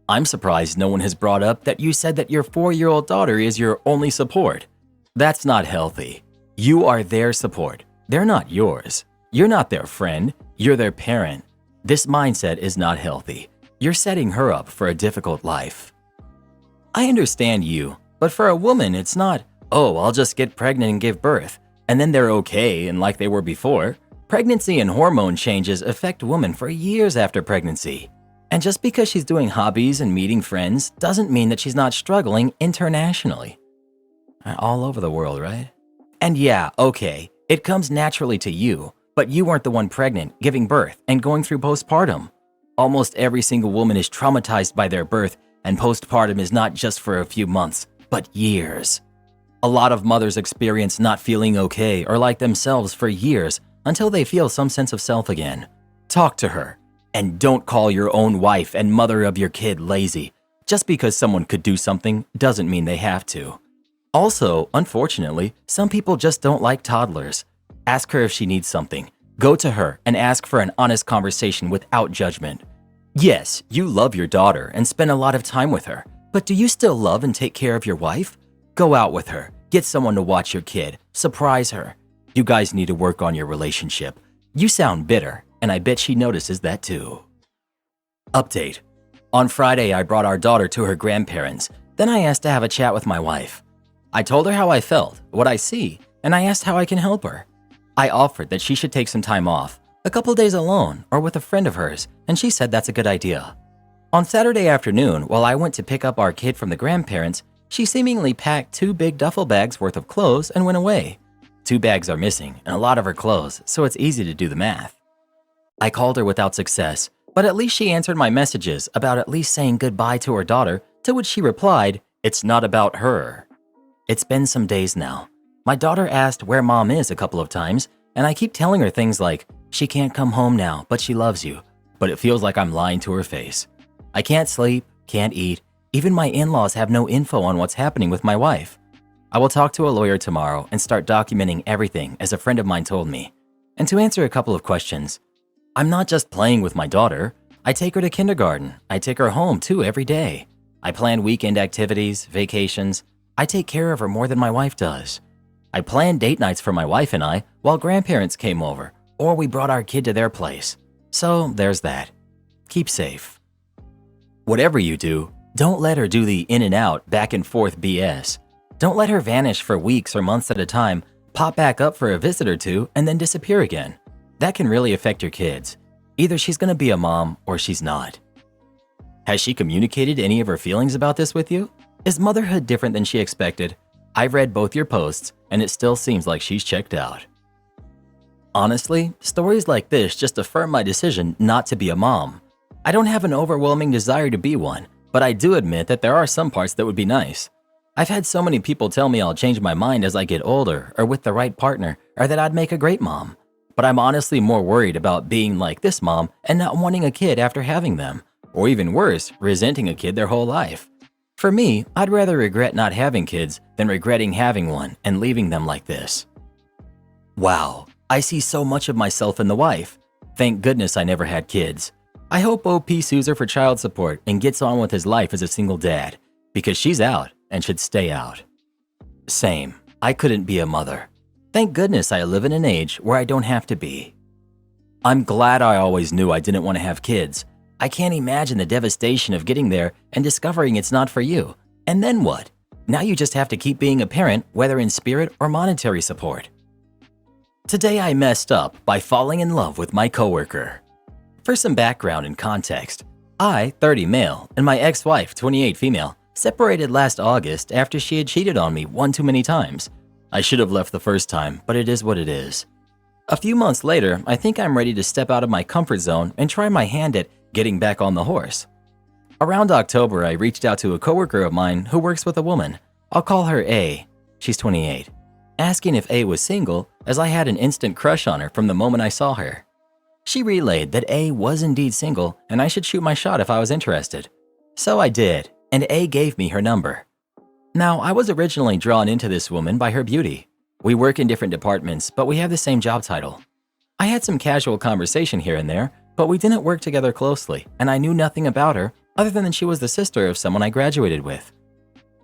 I'm surprised no one has brought up that you said that your 4-year-old daughter is your only support. That's not healthy. You are their support. They're not yours. You're not their friend. You're their parent. This mindset is not healthy. You're setting her up for a difficult life. I understand you, but for a woman, it's not, oh, I'll just get pregnant and give birth, and then they're okay and like they were before. Pregnancy and hormone changes affect women for years after pregnancy. And just because she's doing hobbies and meeting friends doesn't mean that she's not struggling internationally. All over the world, right? And yeah, okay, it comes naturally to you, but you weren't the one pregnant, giving birth, and going through postpartum. Almost every single woman is traumatized by their birth, and postpartum is not just for a few months, but years. A lot of mothers experience not feeling okay or like themselves for years until they feel some sense of self again. Talk to her, and don't call your own wife and mother of your kid lazy. Just because someone could do something doesn't mean they have to. Also, unfortunately, some people just don't like toddlers. Ask her if she needs something. Go to her and ask for an honest conversation without judgment. Yes, you love your daughter and spend a lot of time with her, but do you still love and take care of your wife? Go out with her, get someone to watch your kid, surprise her. You guys need to work on your relationship. You sound bitter, and I bet she notices that too. Update. On Friday, I brought our daughter to her grandparents. Then I asked to have a chat with my wife. I told her how I felt, what I see, and I asked how I can help her. I offered that she should take some time off, a couple days alone or with a friend of hers, and she said that's a good idea. On Saturday afternoon, while I went to pick up our kid from the grandparents, she seemingly packed 2 big duffel bags worth of clothes and went away. 2 bags are missing and a lot of her clothes, so it's easy to do the math. I called her without success, but at least she answered my messages about at least saying goodbye to her daughter, to which she replied, "It's not about her." It's been some days now. My daughter asked where mom is a couple of times, and I keep telling her things like, she can't come home now, but she loves you, but it feels like I'm lying to her face. I can't sleep, can't eat, even my in-laws have no info on what's happening with my wife. I will talk to a lawyer tomorrow and start documenting everything as a friend of mine told me. And to answer a couple of questions, I'm not just playing with my daughter. I take her to kindergarten. I take her home too every day. I plan weekend activities, vacations. I take care of her more than my wife does. I plan date nights for my wife and I while grandparents came over, or we brought our kid to their place. So there's that. Keep safe. Whatever you do, don't let her do the in and out, back and forth BS. Don't let her vanish for weeks or months at a time, pop back up for a visit or two, and then disappear again. That can really affect your kids. Either she's gonna be a mom or she's not. Has she communicated any of her feelings about this with you? Is motherhood different than she expected? I've read both your posts, and it still seems like she's checked out. Honestly, stories like this just affirm my decision not to be a mom. I don't have an overwhelming desire to be one, but I do admit that there are some parts that would be nice. I've had so many people tell me I'll change my mind as I get older or with the right partner, or that I'd make a great mom. But I'm honestly more worried about being like this mom and not wanting a kid after having them, or even worse, resenting a kid their whole life. For me, I'd rather regret not having kids than regretting having one and leaving them like this. Wow, I see so much of myself in the wife. Thank goodness I never had kids. I hope OP sues her for child support and gets on with his life as a single dad, because she's out and should stay out. Same, I couldn't be a mother. Thank goodness I live in an age where I don't have to be. I'm glad I always knew I didn't want to have kids. I can't imagine the devastation of getting there and discovering it's not for you. And then what? Now you just have to keep being a parent, whether in spirit or monetary support. Today I messed up by falling in love with my coworker. For some background and context, I, 30 male, and my ex-wife, 28 female, separated last August after she had cheated on me one too many times. I should have left the first time, but it is what it is. A few months later, I think I'm ready to step out of my comfort zone and try my hand at getting back on the horse. Around October, I reached out to a coworker of mine who works with a woman. I'll call her A. She's 28. asking if A was single, as I had an instant crush on her from the moment I saw her. She relayed that A was indeed single and I should shoot my shot if I was interested. So I did, and A gave me her number. Now, I was originally drawn into this woman by her beauty. We work in different departments, but we have the same job title. I had some casual conversation here and there, but we didn't work together closely, and I knew nothing about her other than she was the sister of someone I graduated with.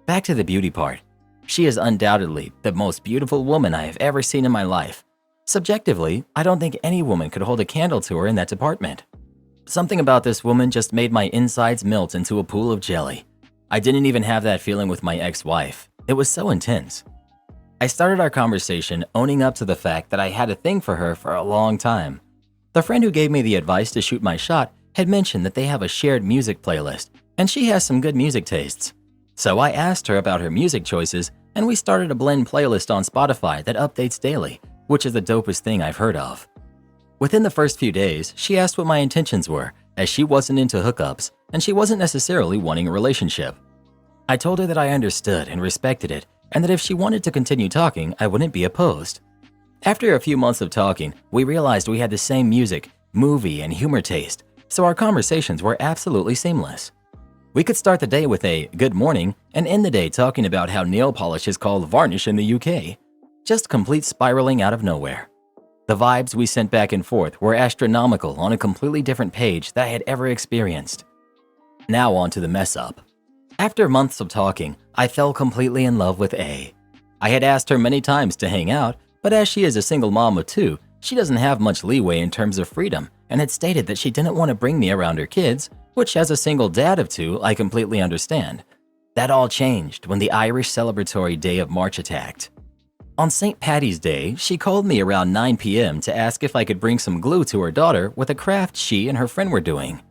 Back to the beauty part. She is undoubtedly the most beautiful woman I have ever seen in my life. Subjectively, I don't think any woman could hold a candle to her in that department. Something about this woman just made my insides melt into a pool of jelly. I didn't even have that feeling with my ex-wife. It was so intense. I started our conversation owning up to the fact that I had a thing for her for a long time. The friend who gave me the advice to shoot my shot had mentioned that they have a shared music playlist, and she has some good music tastes. So I asked her about her music choices, and we started a blend playlist on Spotify that updates daily, which is the dopest thing I've heard of. Within the first few days, she asked what my intentions were, as she wasn't into hookups, and she wasn't necessarily wanting a relationship. I told her that I understood and respected it, and that if she wanted to continue talking, I wouldn't be opposed. After a few months of talking, we realized we had the same music, movie, and humor taste, so our conversations were absolutely seamless. We could start the day with a good morning and end the day talking about how nail polish is called varnish in the UK. Just complete spiraling out of nowhere. The vibes we sent back and forth were astronomical on a completely different page that I had ever experienced. Now on to the mess up. After months of talking, I fell completely in love with A. I had asked her many times to hang out, but as she is a single mom of two, she doesn't have much leeway in terms of freedom and had stated that she didn't want to bring me around her kids, which as a single dad of two, I completely understand. That all changed when the Irish celebratory day of March attacked. On St. Paddy's Day, she called me around 9 p.m. to ask if I could bring some glue to her daughter with a craft she and her friend were doing.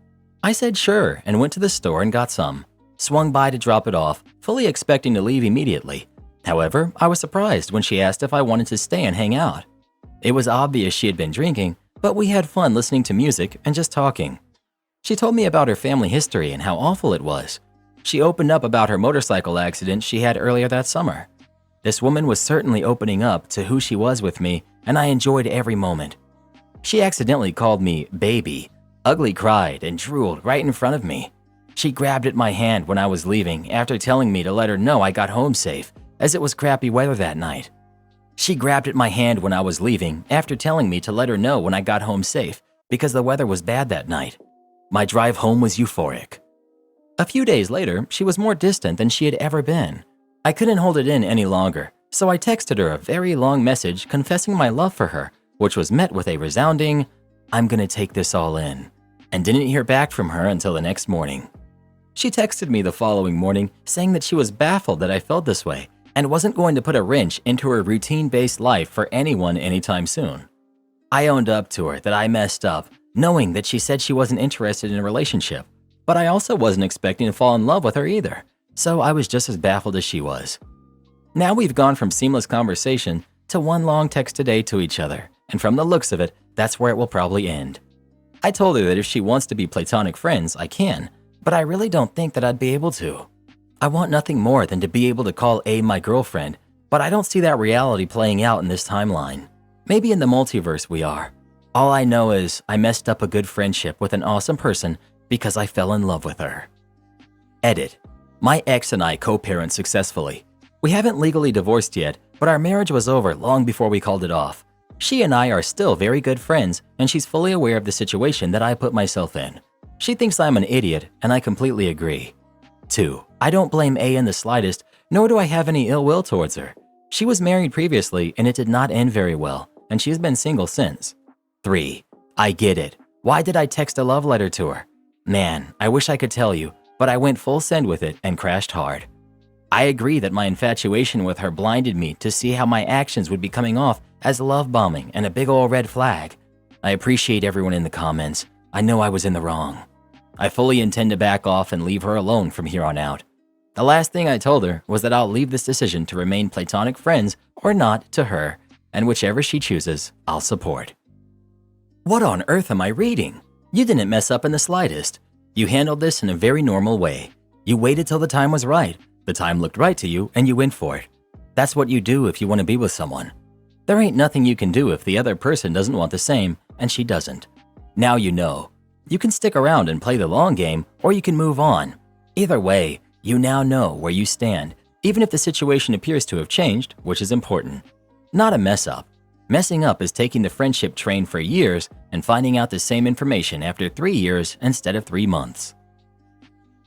I said sure and went to the store and got some. Swung by to drop it off, fully expecting to leave immediately. However, I was surprised when she asked if I wanted to stay and hang out. It was obvious she had been drinking, but we had fun listening to music and just talking. She told me about her family history and how awful it was. She opened up about her motorcycle accident she had earlier that summer. This woman was certainly opening up to who she was with me, and I enjoyed every moment. She accidentally called me baby, ugly cried, and drooled right in front of me. She grabbed at my hand when I was leaving after telling me to let her know I got home safe, as it was crappy weather that night. She grabbed at my hand when I was leaving after telling me to let her know when I got home safe because the weather was bad that night. My drive home was euphoric. A few days later, she was more distant than she had ever been. I couldn't hold it in any longer, so I texted her a very long message confessing my love for her, which was met with a resounding, "I'm gonna take this all in," and didn't hear back from her until the next morning. She texted me the following morning saying that she was baffled that I felt this way and wasn't going to put a wrench into her routine-based life for anyone anytime soon. I owned up to her that I messed up, knowing that she said she wasn't interested in a relationship, but I also wasn't expecting to fall in love with her either, so I was just as baffled as she was. Now we've gone from seamless conversation to one long text a day to each other, and from the looks of it, that's where it will probably end. I told her that if she wants to be platonic friends, I can, but I really don't think that I'd be able to. I want nothing more than to be able to call A my girlfriend, but I don't see that reality playing out in this timeline. Maybe in the multiverse we are. All I know is I messed up a good friendship with an awesome person because I fell in love with her. Edit. My ex and I co-parent successfully. We haven't legally divorced yet, but our marriage was over long before we called it off. She and I are still very good friends, and she's fully aware of the situation that I put myself in. She thinks I'm an idiot, and I completely agree. 2. I don't blame A in the slightest, nor do I have any ill will towards her. She was married previously, and it did not end very well, and she's been single since. 3. I get it. Why did I text a love letter to her? Man, I wish I could tell you, but I went full send with it and crashed hard. I agree that my infatuation with her blinded me to see how my actions would be coming off as love bombing and a big ol' red flag. I appreciate everyone in the comments. I know I was in the wrong. I fully intend to back off and leave her alone from here on out. The last thing I told her was that I'll leave this decision to remain platonic friends or not to her, and whichever she chooses, I'll support. What on earth am I reading? You didn't mess up in the slightest. You handled this in a very normal way. You waited till the time was right. The time looked right to you and you went for it. That's what you do if you want to be with someone. There ain't nothing you can do if the other person doesn't want the same and she doesn't. Now you know. You can stick around and play the long game, or you can move on. Either way, you now know where you stand, even if the situation appears to have changed, which is important. Not a mess up. Messing up is taking the friendship train for years and finding out the same information after 3 years instead of 3 months.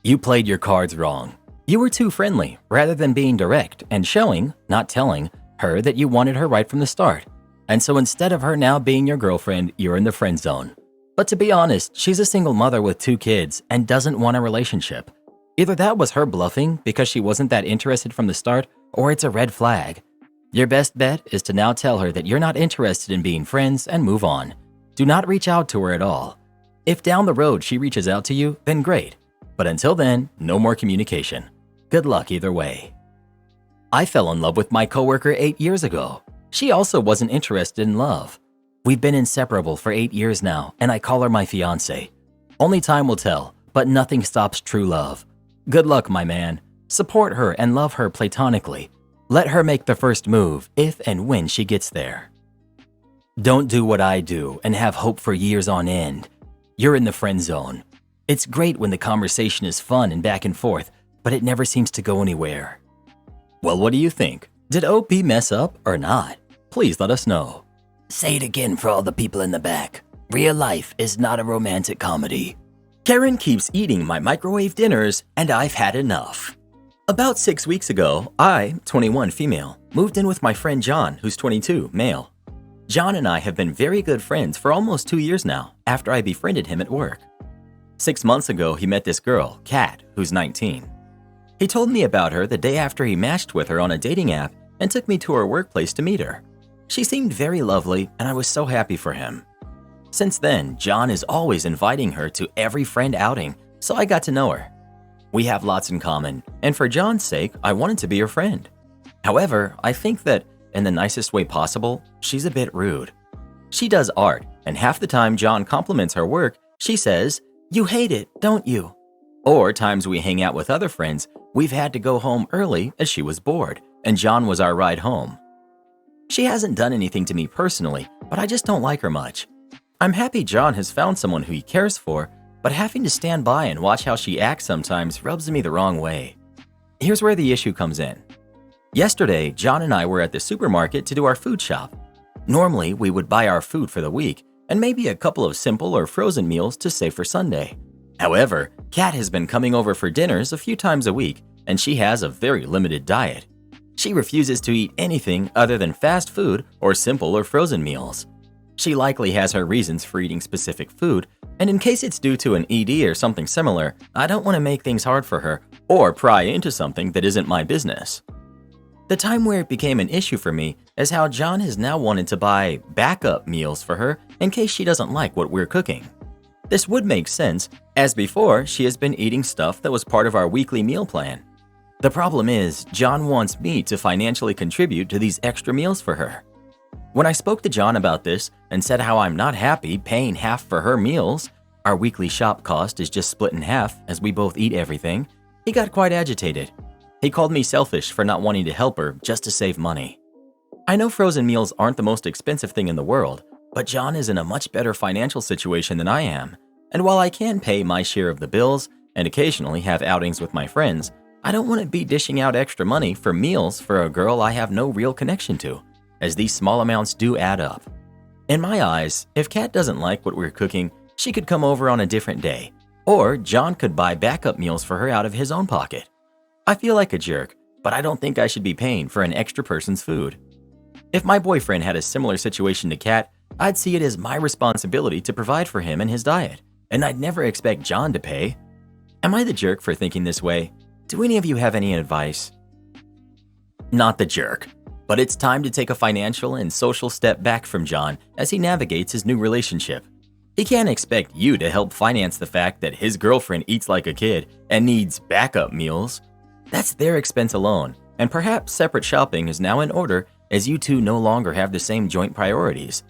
You played your cards wrong. You were too friendly rather than being direct and showing, not telling, her that you wanted her right from the start. And so instead of her now being your girlfriend, you're in the friend zone. But to be honest, she's a single mother with 2 kids and doesn't want a relationship. Either that was her bluffing because she wasn't that interested from the start, or it's a red flag. Your best bet is to now tell her that you're not interested in being friends and move on. Do not reach out to her at all. If down the road she reaches out to you, then great. But until then, no more communication. Good luck either way. I fell in love with my coworker 8 years ago. She also wasn't interested in love. We've been inseparable for 8 years now, and I call her my fiancé. Only time will tell, but nothing stops true love. Good luck, my man. Support her and love her platonically. Let her make the first move if and when she gets there. Don't do what I do and have hope for years on end. You're in the friend zone. It's great when the conversation is fun and back and forth, but it never seems to go anywhere. Well, what do you think? Did OP mess up or not? Please let us know. Say it again for all the people in the back. Real life is not a romantic comedy. Karen keeps eating my microwave dinners, and I've had enough. About 6 weeks ago, I, 21 female, moved in with my friend John, who's 22 male. John and I have been very good friends for almost 2 years now after I befriended him at work. 6 months ago, he met this girl, Kat, who's 19. He told me about her the day after he matched with her on a dating app and took me to her workplace to meet her. She seemed very lovely, and I was so happy for him. Since then, John is always inviting her to every friend outing, so I got to know her. We have lots in common, and for John's sake, I wanted to be her friend. However, I think that, in the nicest way possible, she's a bit rude. She does art, and half the time John compliments her work, she says, "You hate it, don't you?" Or times we hang out with other friends, we've had to go home early as she was bored, and John was our ride home. She hasn't done anything to me personally, but I just don't like her much. I'm happy John has found someone who he cares for, but having to stand by and watch how she acts sometimes rubs me the wrong way. Here's where the issue comes in. Yesterday, John and I were at the supermarket to do our food shop. Normally, we would buy our food for the week and maybe a couple of simple or frozen meals to save for Sunday. However, Kat has been coming over for dinners a few times a week, and she has a very limited diet. She refuses to eat anything other than fast food or simple or frozen meals. She likely has her reasons for eating specific food, and in case it's due to an ED or something similar, I don't want to make things hard for her or pry into something that isn't my business. The time where it became an issue for me is how John has now wanted to buy backup meals for her in case she doesn't like what we're cooking. This would make sense, as before she has been eating stuff that was part of our weekly meal plan. The problem is, John wants me to financially contribute to these extra meals for her. When I spoke to John about this and said how I'm not happy paying half for her meals, our weekly shop cost is just split in half as we both eat everything, he got quite agitated. He called me selfish for not wanting to help her just to save money. I know frozen meals aren't the most expensive thing in the world, but John is in a much better financial situation than I am. And while I can pay my share of the bills and occasionally have outings with my friends, I don't want to be dishing out extra money for meals for a girl I have no real connection to, as these small amounts do add up. In my eyes, if Kat doesn't like what we're cooking, she could come over on a different day, or John could buy backup meals for her out of his own pocket. I feel like a jerk, but I don't think I should be paying for an extra person's food. If my boyfriend had a similar situation to Kat, I'd see it as my responsibility to provide for him and his diet, and I'd never expect John to pay. Am I the jerk for thinking this way? Do any of you have any advice? Not the jerk, but it's time to take a financial and social step back from John as he navigates his new relationship. He can't expect you to help finance the fact that his girlfriend eats like a kid and needs backup meals. That's their expense alone, and perhaps separate shopping is now in order as you two no longer have the same joint priorities.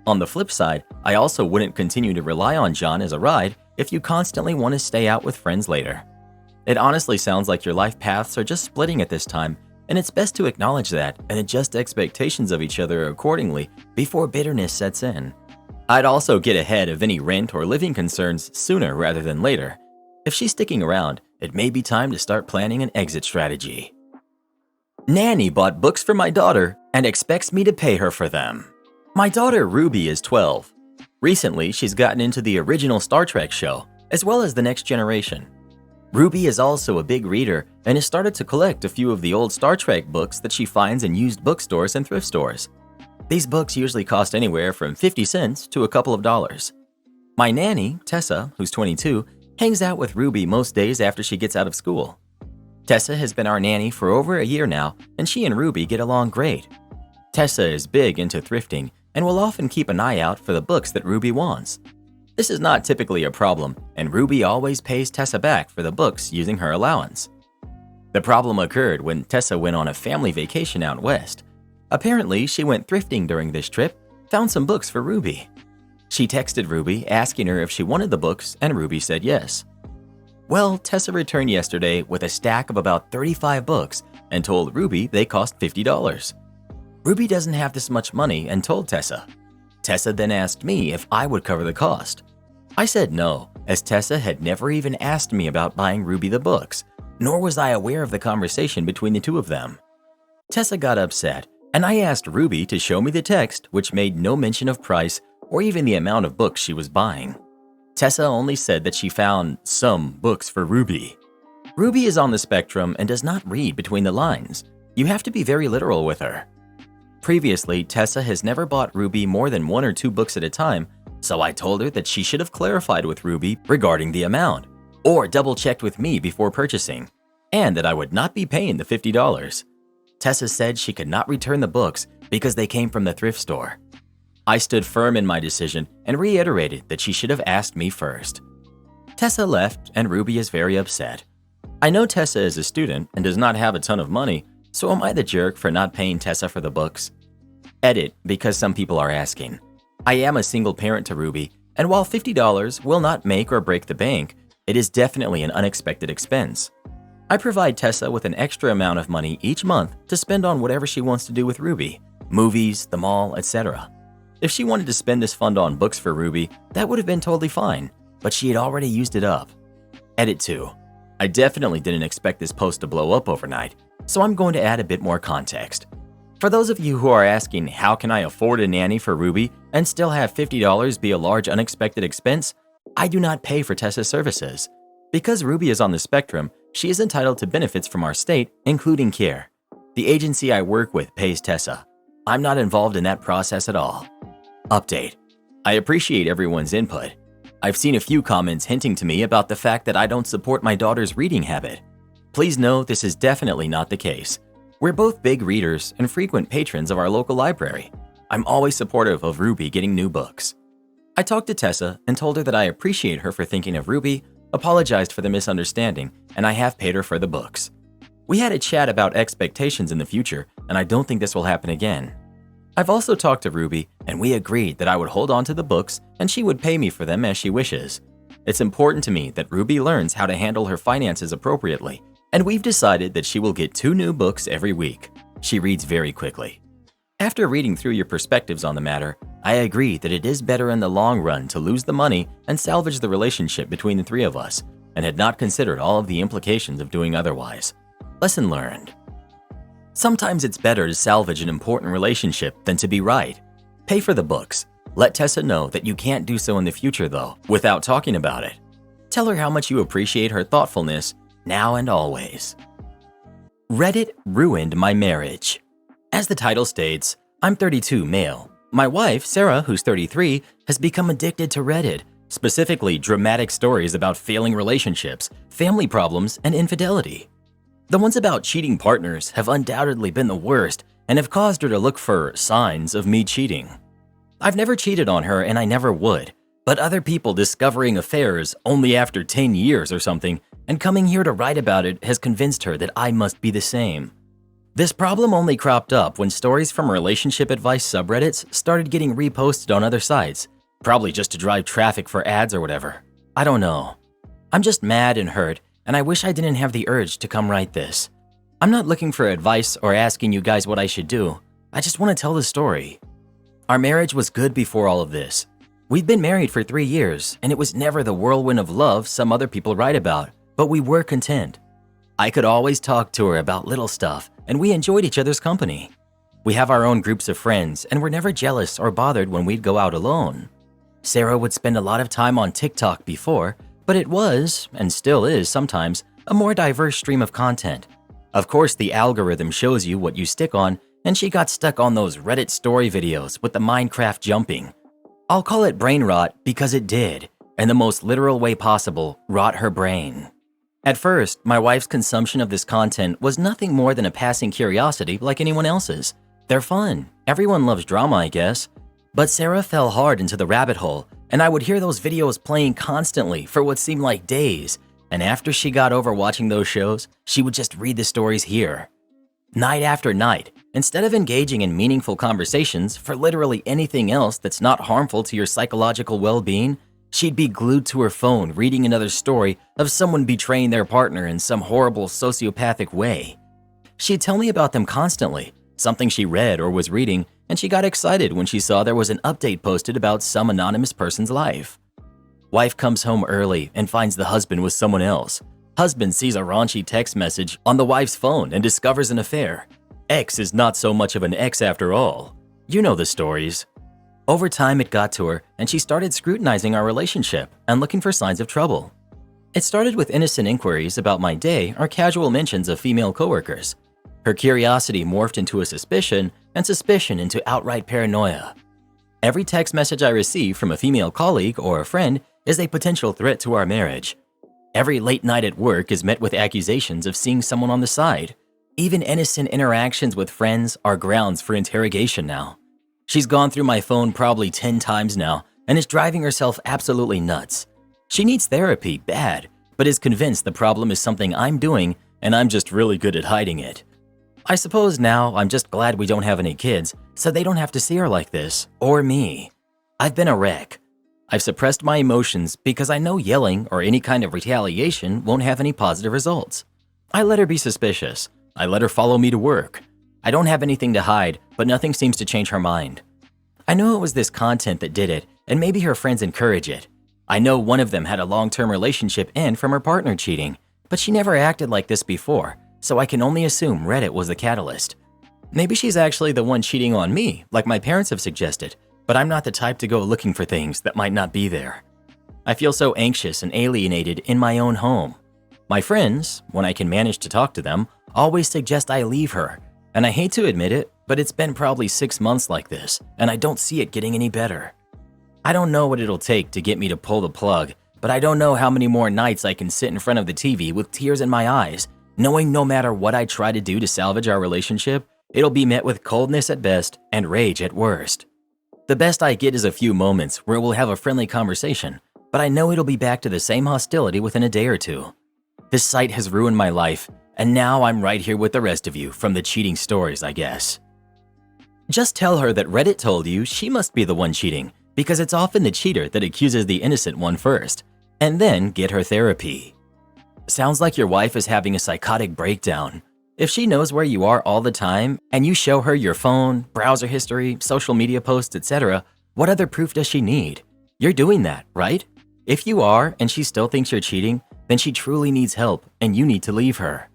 On the flip side, I also wouldn't continue to rely on John as a ride if you constantly want to stay out with friends later. It honestly sounds like your life paths are just splitting at this time, and it's best to acknowledge that and adjust expectations of each other accordingly before bitterness sets in. I'd also get ahead of any rent or living concerns sooner rather than later. If she's sticking around, it may be time to start planning an exit strategy. Nanny bought books for my daughter and expects me to pay her for them. My daughter Ruby is 12. Recently, she's gotten into the original Star Trek show, as well as The Next Generation. Ruby is also a big reader and has started to collect a few of the old Star Trek books that she finds in used bookstores and thrift stores. These books usually cost anywhere from 50 cents to a couple of dollars. My nanny, Tessa, who's 22, hangs out with Ruby most days after she gets out of school. Tessa has been our nanny for over a year now, and she and Ruby get along great. Tessa is big into thrifting and will often keep an eye out for the books that Ruby wants. This is not typically a problem, and Ruby always pays Tessa back for the books using her allowance. The problem occurred when Tessa went on a family vacation out west. Apparently, she went thrifting during this trip, found some books for Ruby. She texted Ruby asking her if she wanted the books, and Ruby said yes. Well, Tessa returned yesterday with a stack of about 35 books and told Ruby they cost $50. Ruby doesn't have this much money and told Tessa. Tessa then asked me if I would cover the cost. I said no, as Tessa had never even asked me about buying Ruby the books, nor was I aware of the conversation between the two of them. Tessa got upset, and I asked Ruby to show me the text, which made no mention of price or even the amount of books she was buying. Tessa only said that she found some books for Ruby. Ruby is on the spectrum and does not read between the lines. You have to be very literal with her. Previously, Tessa has never bought Ruby more than 1 or 2 books at a time, so I told her that she should have clarified with Ruby regarding the amount, or double-checked with me before purchasing, and that I would not be paying the $50. Tessa said she could not return the books because they came from the thrift store. I stood firm in my decision and reiterated that she should have asked me first. Tessa left, and Ruby is very upset. I know Tessa is a student and does not have a ton of money, so am I the jerk for not paying Tessa for the books? Edit, because some people are asking. I am a single parent to Ruby, and while $50 will not make or break the bank, it is definitely an unexpected expense. I provide Tessa with an extra amount of money each month to spend on whatever she wants to do with Ruby, movies, the mall, etc. If she wanted to spend this fund on books for Ruby, that would have been totally fine, but she had already used it up. Edit 2. I definitely didn't expect this post to blow up overnight, so I'm going to add a bit more context. For those of you who are asking how can I afford a nanny for Ruby and still have $50 be a large unexpected expense, I do not pay for Tessa's services. Because Ruby is on the spectrum, she is entitled to benefits from our state, including care. The agency I work with pays Tessa. I'm not involved in that process at all. Update. I appreciate everyone's input. I've seen a few comments hinting to me about the fact that I don't support my daughter's reading habit. Please know this is definitely not the case. We're both big readers and frequent patrons of our local library. I'm always supportive of Ruby getting new books. I talked to Tessa and told her that I appreciate her for thinking of Ruby, apologized for the misunderstanding, and I have paid her for the books. We had a chat about expectations in the future, and I don't think this will happen again. I've also talked to Ruby, and we agreed that I would hold on to the books and she would pay me for them as she wishes. It's important to me that Ruby learns how to handle her finances appropriately, and we've decided that she will get 2 new books every week. She reads very quickly. After reading through your perspectives on the matter, I agree that it is better in the long run to lose the money and salvage the relationship between the 3 of us, and had not considered all of the implications of doing otherwise. Lesson learned. Sometimes it's better to salvage an important relationship than to be right. Pay for the books. Let Tessa know that you can't do so in the future, though, without talking about it. Tell her how much you appreciate her thoughtfulness, now and always. Reddit ruined my marriage. As the title states, I'm 32, male. My wife, Sarah, who's 33, has become addicted to Reddit, specifically dramatic stories about failing relationships, family problems, and infidelity. The ones about cheating partners have undoubtedly been the worst and have caused her to look for signs of me cheating. I've never cheated on her and I never would, but other people discovering affairs only after 10 years or something and coming here to write about it has convinced her that I must be the same. This problem only cropped up when stories from relationship advice subreddits started getting reposted on other sites, probably just to drive traffic for ads or whatever. I don't know. I'm just mad and hurt, and I wish I didn't have the urge to come write this. I'm not looking for advice or asking you guys what I should do. I just want to tell the story. Our marriage was good before all of this. We'd been married for 3 years, and it was never the whirlwind of love some other people write about, but we were content. I could always talk to her about little stuff, and we enjoyed each other's company. We have our own groups of friends, and were never jealous or bothered when we'd go out alone. Sarah would spend a lot of time on TikTok before, but it was, and still is sometimes, a more diverse stream of content. Of course, the algorithm shows you what you stick on, and she got stuck on those Reddit story videos with the Minecraft jumping. I'll call it brain rot because it did, in the most literal way possible, rot her brain. At first, my wife's consumption of this content was nothing more than a passing curiosity like anyone else's. They're fun. Everyone loves drama, I guess. But Sarah fell hard into the rabbit hole, and I would hear those videos playing constantly for what seemed like days. And after she got over watching those shows, she would just read the stories here. Night after night, instead of engaging in meaningful conversations for literally anything else that's not harmful to your psychological well-being, she'd be glued to her phone reading another story of someone betraying their partner in some horrible sociopathic way. She'd tell me about them constantly, something she read or was reading, and she got excited when she saw there was an update posted about some anonymous person's life. Wife comes home early and finds the husband with someone else. Husband sees a raunchy text message on the wife's phone and discovers an affair. Ex is not so much of an ex after all. You know the stories. Over time, it got to her, and she started scrutinizing our relationship and looking for signs of trouble. It started with innocent inquiries about my day or casual mentions of female coworkers. Her curiosity morphed into a suspicion, and suspicion into outright paranoia. Every text message I receive from a female colleague or a friend is a potential threat to our marriage. Every late night at work is met with accusations of seeing someone on the side. Even innocent interactions with friends are grounds for interrogation now. She's gone through my phone probably 10 times now and is driving herself absolutely nuts. She needs therapy bad, but is convinced the problem is something I'm doing and I'm just really good at hiding it. I suppose now I'm just glad we don't have any kids, so they don't have to see her like this, or me. I've been a wreck. I've suppressed my emotions because I know yelling or any kind of retaliation won't have any positive results. I let her be suspicious. I let her follow me to work. I don't have anything to hide, but nothing seems to change her mind. I know it was this content that did it, and maybe her friends encourage it. I know one of them had a long-term relationship end from her partner cheating, but she never acted like this before, so I can only assume Reddit was the catalyst. Maybe she's actually the one cheating on me, like my parents have suggested, but I'm not the type to go looking for things that might not be there. I feel so anxious and alienated in my own home. My friends, when I can manage to talk to them, always suggest I leave her, and I hate to admit it, but it's been probably 6 months like this, and I don't see it getting any better. I don't know what it'll take to get me to pull the plug, but I don't know how many more nights I can sit in front of the TV with tears in my eyes, knowing no matter what I try to do to salvage our relationship, it'll be met with coldness at best and rage at worst. The best I get is a few moments where we'll have a friendly conversation, but I know it'll be back to the same hostility within a day or two. This site has ruined my life, and now I'm right here with the rest of you from the cheating stories, I guess. Just tell her that Reddit told you she must be the one cheating, because it's often the cheater that accuses the innocent one first, and then get her therapy. Sounds like your wife is having a psychotic breakdown. If she knows where you are all the time, and you show her your phone, browser history, social media posts, etc., what other proof does she need? You're doing that, right? If you are, and she still thinks you're cheating, then she truly needs help, and you need to leave her.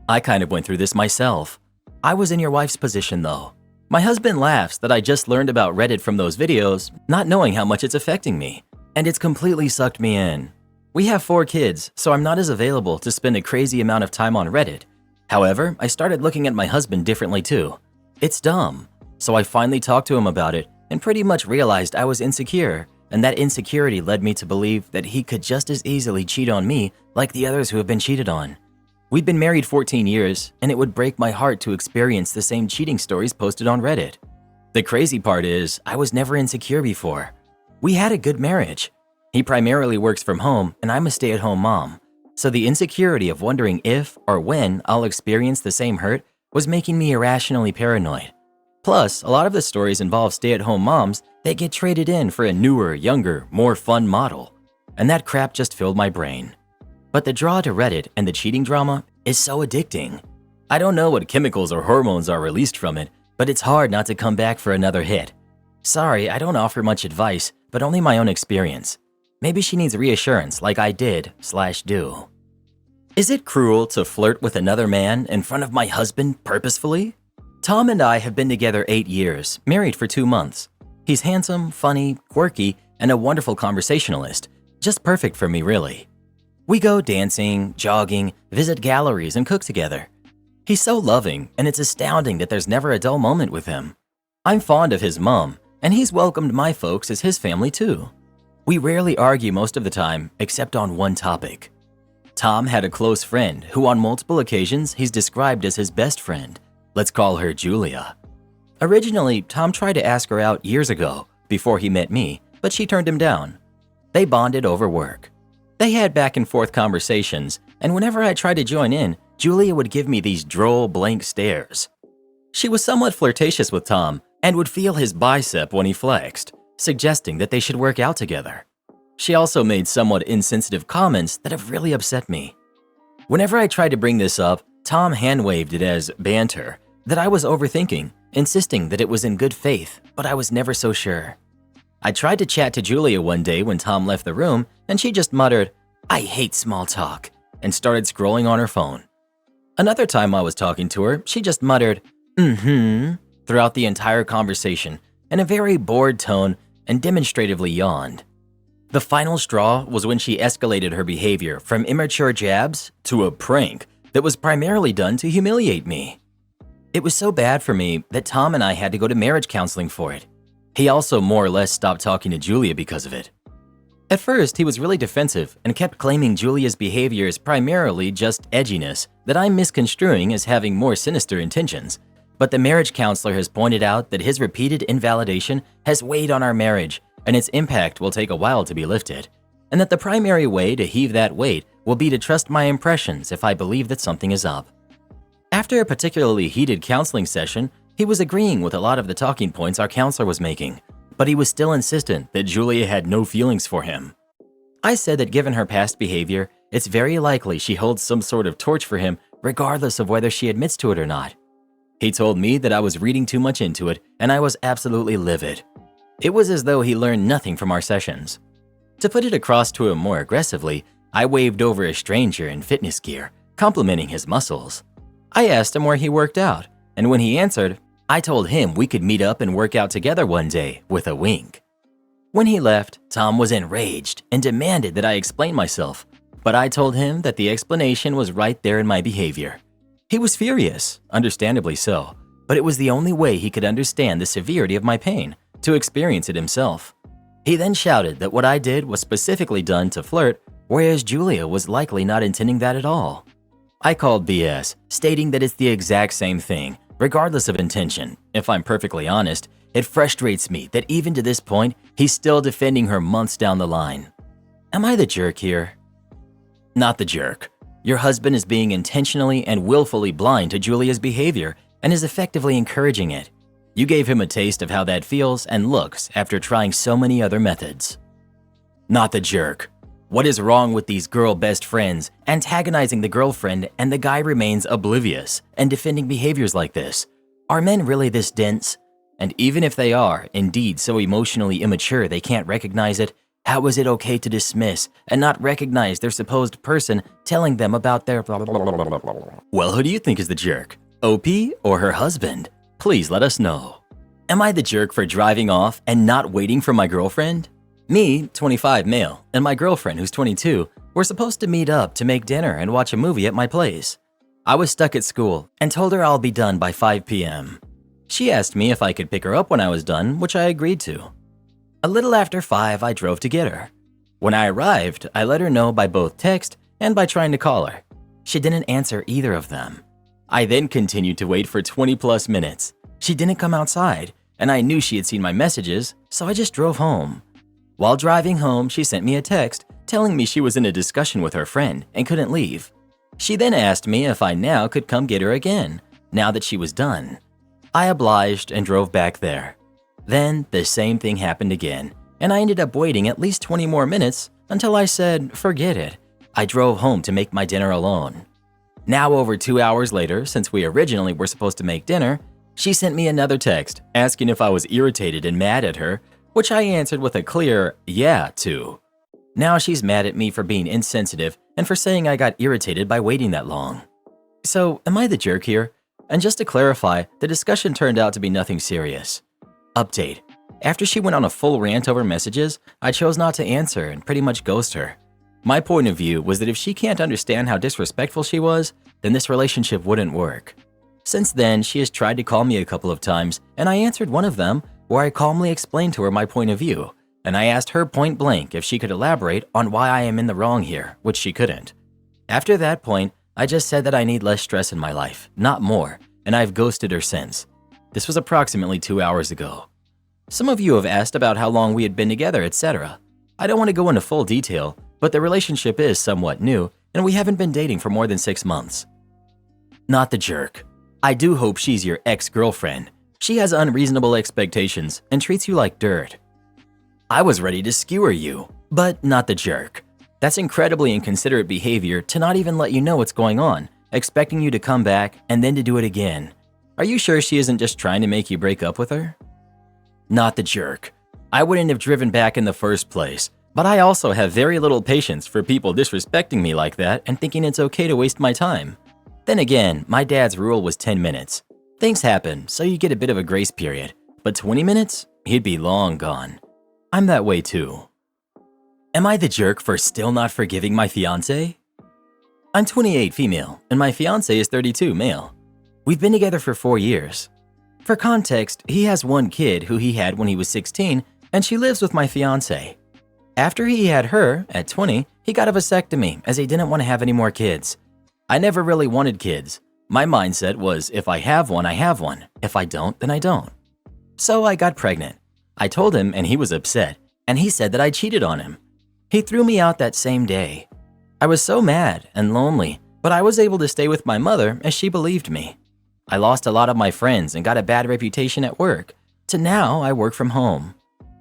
I kind of went through this myself. I was in your wife's position though. My husband laughs that I just learned about Reddit from those videos, not knowing how much it's affecting me, and it's completely sucked me in. We have 4 kids, so I'm not as available to spend a crazy amount of time on Reddit. However, I started looking at my husband differently too. It's dumb. So I finally talked to him about it and pretty much realized I was insecure, and that insecurity led me to believe that he could just as easily cheat on me like the others who have been cheated on. We've been married 14 years, and it would break my heart to experience the same cheating stories posted on Reddit. The crazy part is, I was never insecure before. We had a good marriage. He primarily works from home, and I'm a stay-at-home mom. So the insecurity of wondering if or when I'll experience the same hurt was making me irrationally paranoid. Plus, a lot of the stories involve stay-at-home moms that get traded in for a newer, younger, more fun model. And that crap just filled my brain. But the draw to Reddit and the cheating drama is so addicting. I don't know what chemicals or hormones are released from it, but it's hard not to come back for another hit. Sorry, I don't offer much advice, but only my own experience. Maybe she needs reassurance like I did/do. Is it cruel to flirt with another man in front of my husband purposefully? Tom and I have been together 8 years, married for 2 months. He's handsome, funny, quirky, and a wonderful conversationalist. Just perfect for me, really. We go dancing, jogging, visit galleries, and cook together. He's so loving, and it's astounding that there's never a dull moment with him. I'm fond of his mom, and he's welcomed my folks as his family too. We rarely argue most of the time, except on one topic. Tom had a close friend who on multiple occasions he's described as his best friend. Let's call her Julia. Originally, Tom tried to ask her out years ago, before he met me, but she turned him down. They bonded over work. They had back and forth conversations, and whenever I tried to join in, Julia would give me these droll, blank stares. She was somewhat flirtatious with Tom and would feel his bicep when he flexed, suggesting that they should work out together. She also made somewhat insensitive comments that have really upset me. Whenever I tried to bring this up, Tom hand-waved it as banter, that I was overthinking, insisting that it was in good faith, but I was never so sure. I tried to chat to Julia one day when Tom left the room, and she just muttered, "I hate small talk," and started scrolling on her phone. Another time I was talking to her, she just muttered, throughout the entire conversation in a very bored tone and demonstratively yawned. The final straw was when she escalated her behavior from immature jabs to a prank that was primarily done to humiliate me. It was so bad for me that Tom and I had to go to marriage counseling for it. He also more or less stopped talking to Julia because of it. At first, he was really defensive and kept claiming Julia's behavior is primarily just edginess that I'm misconstruing as having more sinister intentions. But the marriage counselor has pointed out that his repeated invalidation has weighed on our marriage and its impact will take a while to be lifted, and that the primary way to heave that weight will be to trust my impressions if I believe that something is up. After a particularly heated counseling session, he was agreeing with a lot of the talking points our counselor was making, but he was still insistent that Julia had no feelings for him. I said that given her past behavior, it's very likely she holds some sort of torch for him regardless of whether she admits to it or not. He told me that I was reading too much into it, and I was absolutely livid. It was as though he learned nothing from our sessions. To put it across to him more aggressively, I waved over a stranger in fitness gear, complimenting his muscles. I asked him where he worked out, and when he answered, I told him we could meet up and work out together one day with a wink. When he left, Tom was enraged and demanded that I explain myself, but I told him that the explanation was right there in my behavior. He was furious, understandably so, but it was the only way he could understand the severity of my pain, to experience it himself. He then shouted that what I did was specifically done to flirt, whereas Julia was likely not intending that at all. I called BS, stating that it's the exact same thing, regardless of intention. If I'm perfectly honest, it frustrates me that even to this point, he's still defending her months down the line. Am I the jerk here? Not the jerk. Your husband is being intentionally and willfully blind to Julia's behavior and is effectively encouraging it. You gave him a taste of how that feels and looks after trying so many other methods. Not the jerk. What is wrong with these girl best friends antagonizing the girlfriend and the guy remains oblivious and defending behaviors like this? Are men really this dense? And even if they are indeed so emotionally immature they can't recognize it, how is it okay to dismiss and not recognize their supposed person telling them about their blah, blah, blah, blah, blah, blah. Well, who do you think is the jerk? OP or her husband? Please let us know. Am I the jerk for driving off and not waiting for my girlfriend? Me, 25 male, and my girlfriend, who's 22, were supposed to meet up to make dinner and watch a movie at my place. I was stuck at school and told her I'll be done by 5 p.m. She asked me if I could pick her up when I was done, which I agreed to. A little after 5, I drove to get her. When I arrived, I let her know by both text and by trying to call her. She didn't answer either of them. I then continued to wait for 20 plus minutes. She didn't come outside, and I knew she had seen my messages, so I just drove home. While driving home, she sent me a text telling me she was in a discussion with her friend and couldn't leave. She then asked me if I now could come get her again, now that she was done. I obliged and drove back there. Then the same thing happened again, and I ended up waiting at least 20 more minutes until I said, forget it. I drove home to make my dinner alone. Now over 2 hours later, since we originally were supposed to make dinner, she sent me another text asking if I was irritated and mad at her, which I answered with a clear yeah to. Now she's mad at me for being insensitive and for saying I got irritated by waiting that long. So, am I the jerk here? And just to clarify, the discussion turned out to be nothing serious. Update. After she went on a full rant over messages, I chose not to answer and pretty much ghost her. My point of view was that if she can't understand how disrespectful she was, then this relationship wouldn't work. Since then, she has tried to call me a couple of times, and I answered one of them where I calmly explained to her my point of view, and I asked her point blank if she could elaborate on why I am in the wrong here, which she couldn't. After that point, I just said that I need less stress in my life, not more, and I've ghosted her since. This was approximately 2 hours ago. Some of you have asked about how long we had been together, etc. I don't want to go into full detail, but the relationship is somewhat new, and we haven't been dating for more than 6 months. Not the jerk. I do hope she's your ex-girlfriend. She has unreasonable expectations and treats you like dirt. I was ready to skewer you, but not the jerk. That's incredibly inconsiderate behavior to not even let you know what's going on, expecting you to come back and then to do it again. Are you sure she isn't just trying to make you break up with her? Not the jerk. I wouldn't have driven back in the first place, but I also have very little patience for people disrespecting me like that and thinking it's okay to waste my time. Then again, my dad's rule was 10 minutes. Things happen, so you get a bit of a grace period, but 20 minutes? He'd be long gone. I'm that way too. Am I the jerk for still not forgiving my fiancé? I'm 28 female, and my fiancé is 32 male. We've been together for 4 years. For context, he has one kid who he had when he was 16, and she lives with my fiancé. After he had her, at 20, he got a vasectomy as he didn't want to have any more kids. I never really wanted kids. My mindset was if I have one, I have one. If I don't, then I don't. So I got pregnant. I told him and he was upset, and he said that I cheated on him. He threw me out that same day. I was so mad and lonely, but I was able to stay with my mother as she believed me. I lost a lot of my friends and got a bad reputation at work, to now I work from home.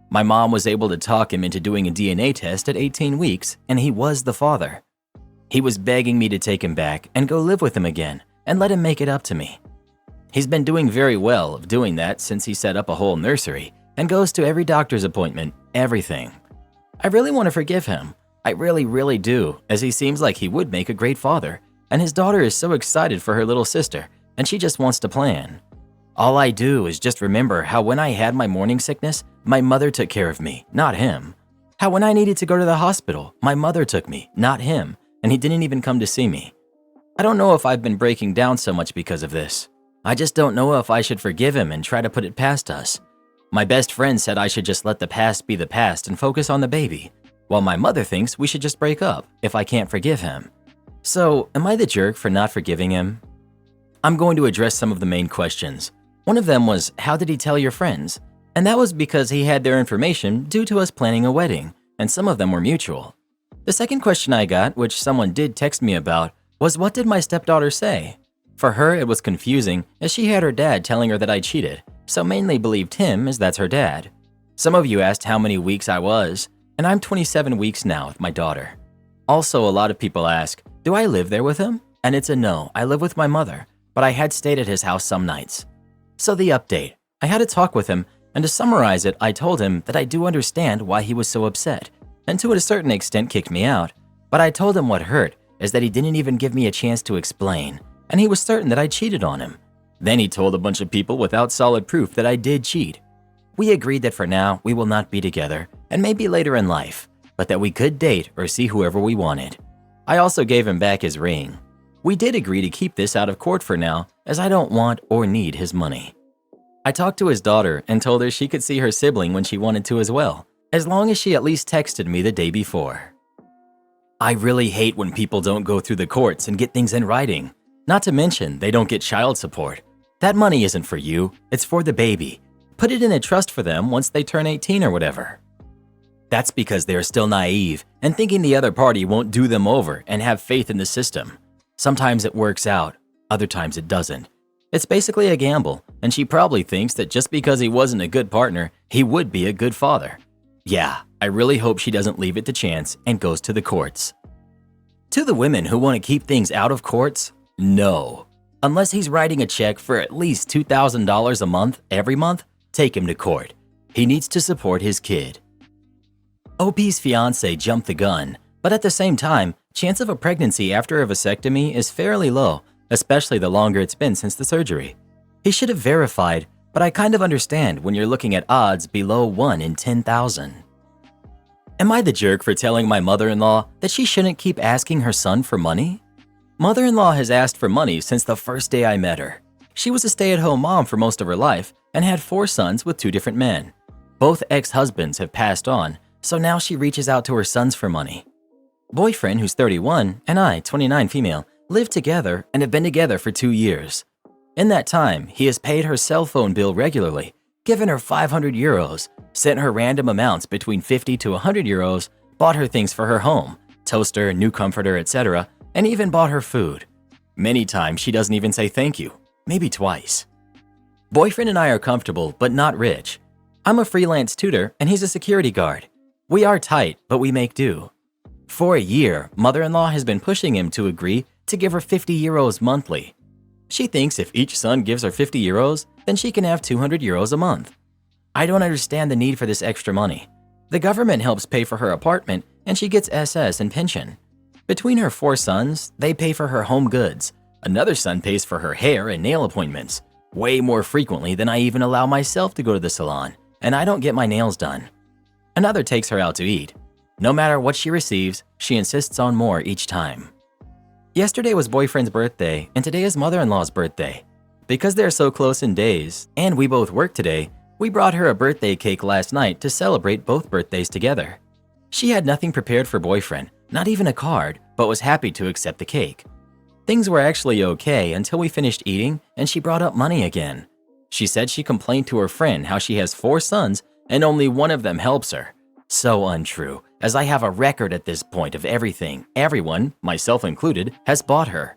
My mom was able to talk him into doing a DNA test at 18 weeks, and he was the father. He was begging me to take him back and go live with him again and let him make it up to me. He's been doing very well of doing that since he set up a whole nursery and goes to every doctor's appointment, everything. I really want to forgive him. I really do, as he seems like he would make a great father, and his daughter is so excited for her little sister, and she just wants to plan. All I do is just remember how when I had my morning sickness, my mother took care of me, not him. How when I needed to go to the hospital, my mother took me, not him, and he didn't even come to see me. I don't know if I've been breaking down so much because of this. I just don't know if I should forgive him and try to put it past us. My best friend said I should just let the past be the past and focus on the baby, while my mother thinks we should just break up if I can't forgive him. So, am I the jerk for not forgiving him? I'm going to address some of the main questions. One of them was, how did he tell your friends? And that was because he had their information due to us planning a wedding, and some of them were mutual. The second question I got, which someone did text me about, was what did my stepdaughter say? For her, it was confusing as she had her dad telling her that I cheated, so mainly believed him as that's her dad. Some of you asked how many weeks I was, and I'm 27 weeks now with my daughter. Also, a lot of people ask, do I live there with him? And it's a no, I live with my mother, but I had stayed at his house some nights. So the update, I had a talk with him, and to summarize it, I told him that I do understand why he was so upset, and to a certain extent kicked me out, but I told him what hurt is that he didn't even give me a chance to explain, and he was certain that I cheated on him. Then he told a bunch of people without solid proof that I did cheat. We agreed that for now, we will not be together, and maybe later in life, but that we could date or see whoever we wanted. I also gave him back his ring. We did agree to keep this out of court for now, as I don't want or need his money. I talked to his daughter and told her she could see her sibling when she wanted to as well, as long as she at least texted me the day before. I really hate when people don't go through the courts and get things in writing. Not to mention, they don't get child support. That money isn't for you, it's for the baby. Put it in a trust for them once they turn 18 or whatever. That's because they're still naive and thinking the other party won't do them over and have faith in the system. Sometimes it works out, other times it doesn't. It's basically a gamble, and she probably thinks that just because he wasn't a good partner, he would be a good father. Yeah, I really hope she doesn't leave it to chance and goes to the courts. To the women who want to keep things out of courts, No. Unless he's writing a check for at least $2,000 a month every month, take him to court. He needs to support his kid. OP's fiance jumped the gun, but at the same time, chance of a pregnancy after a vasectomy is fairly low, especially the longer it's been since the surgery. He should have verified, but I kind of understand when you're looking at odds below 1 in 10,000. Am I the jerk for telling my mother-in-law that she shouldn't keep asking her son for money? Mother-in-law has asked for money since the first day I met her. She was a stay-at-home mom for most of her life and had 4 sons with 2 different men. Both ex-husbands have passed on, so now she reaches out to her sons for money. Boyfriend, who's 31, and I, 29 female, live together and have been together for 2 years. In that time, he has paid her cell phone bill regularly, given her 500 euros, sent her random amounts between 50 to 100 euros, bought her things for her home, toaster, new comforter, etc., and even bought her food. Many times she doesn't even say thank you, maybe twice. Boyfriend and I are comfortable, but not rich. I'm a freelance tutor and he's a security guard. We are tight, but we make do. For a year, mother-in-law has been pushing him to agree to give her 50 euros monthly. She thinks if each son gives her 50 euros, then she can have 200 euros a month. I don't understand the need for this extra money. The government helps pay for her apartment and she gets SS and pension. Between her 4 sons, they pay for her home goods. Another son pays for her hair and nail appointments, way more frequently than I even allow myself to go to the salon, and I don't get my nails done. Another takes her out to eat. No matter what she receives, she insists on more each time. Yesterday was boyfriend's birthday, and today is mother-in-law's birthday. Because they're so close in days, and we both work today, we brought her a birthday cake last night to celebrate both birthdays together. She had nothing prepared for boyfriend, not even a card, but was happy to accept the cake. Things were actually okay until we finished eating and she brought up money again. She said she complained to her friend how she has 4 sons and only one of them helps her. So untrue, as I have a record at this point of everything everyone, myself included, has bought her.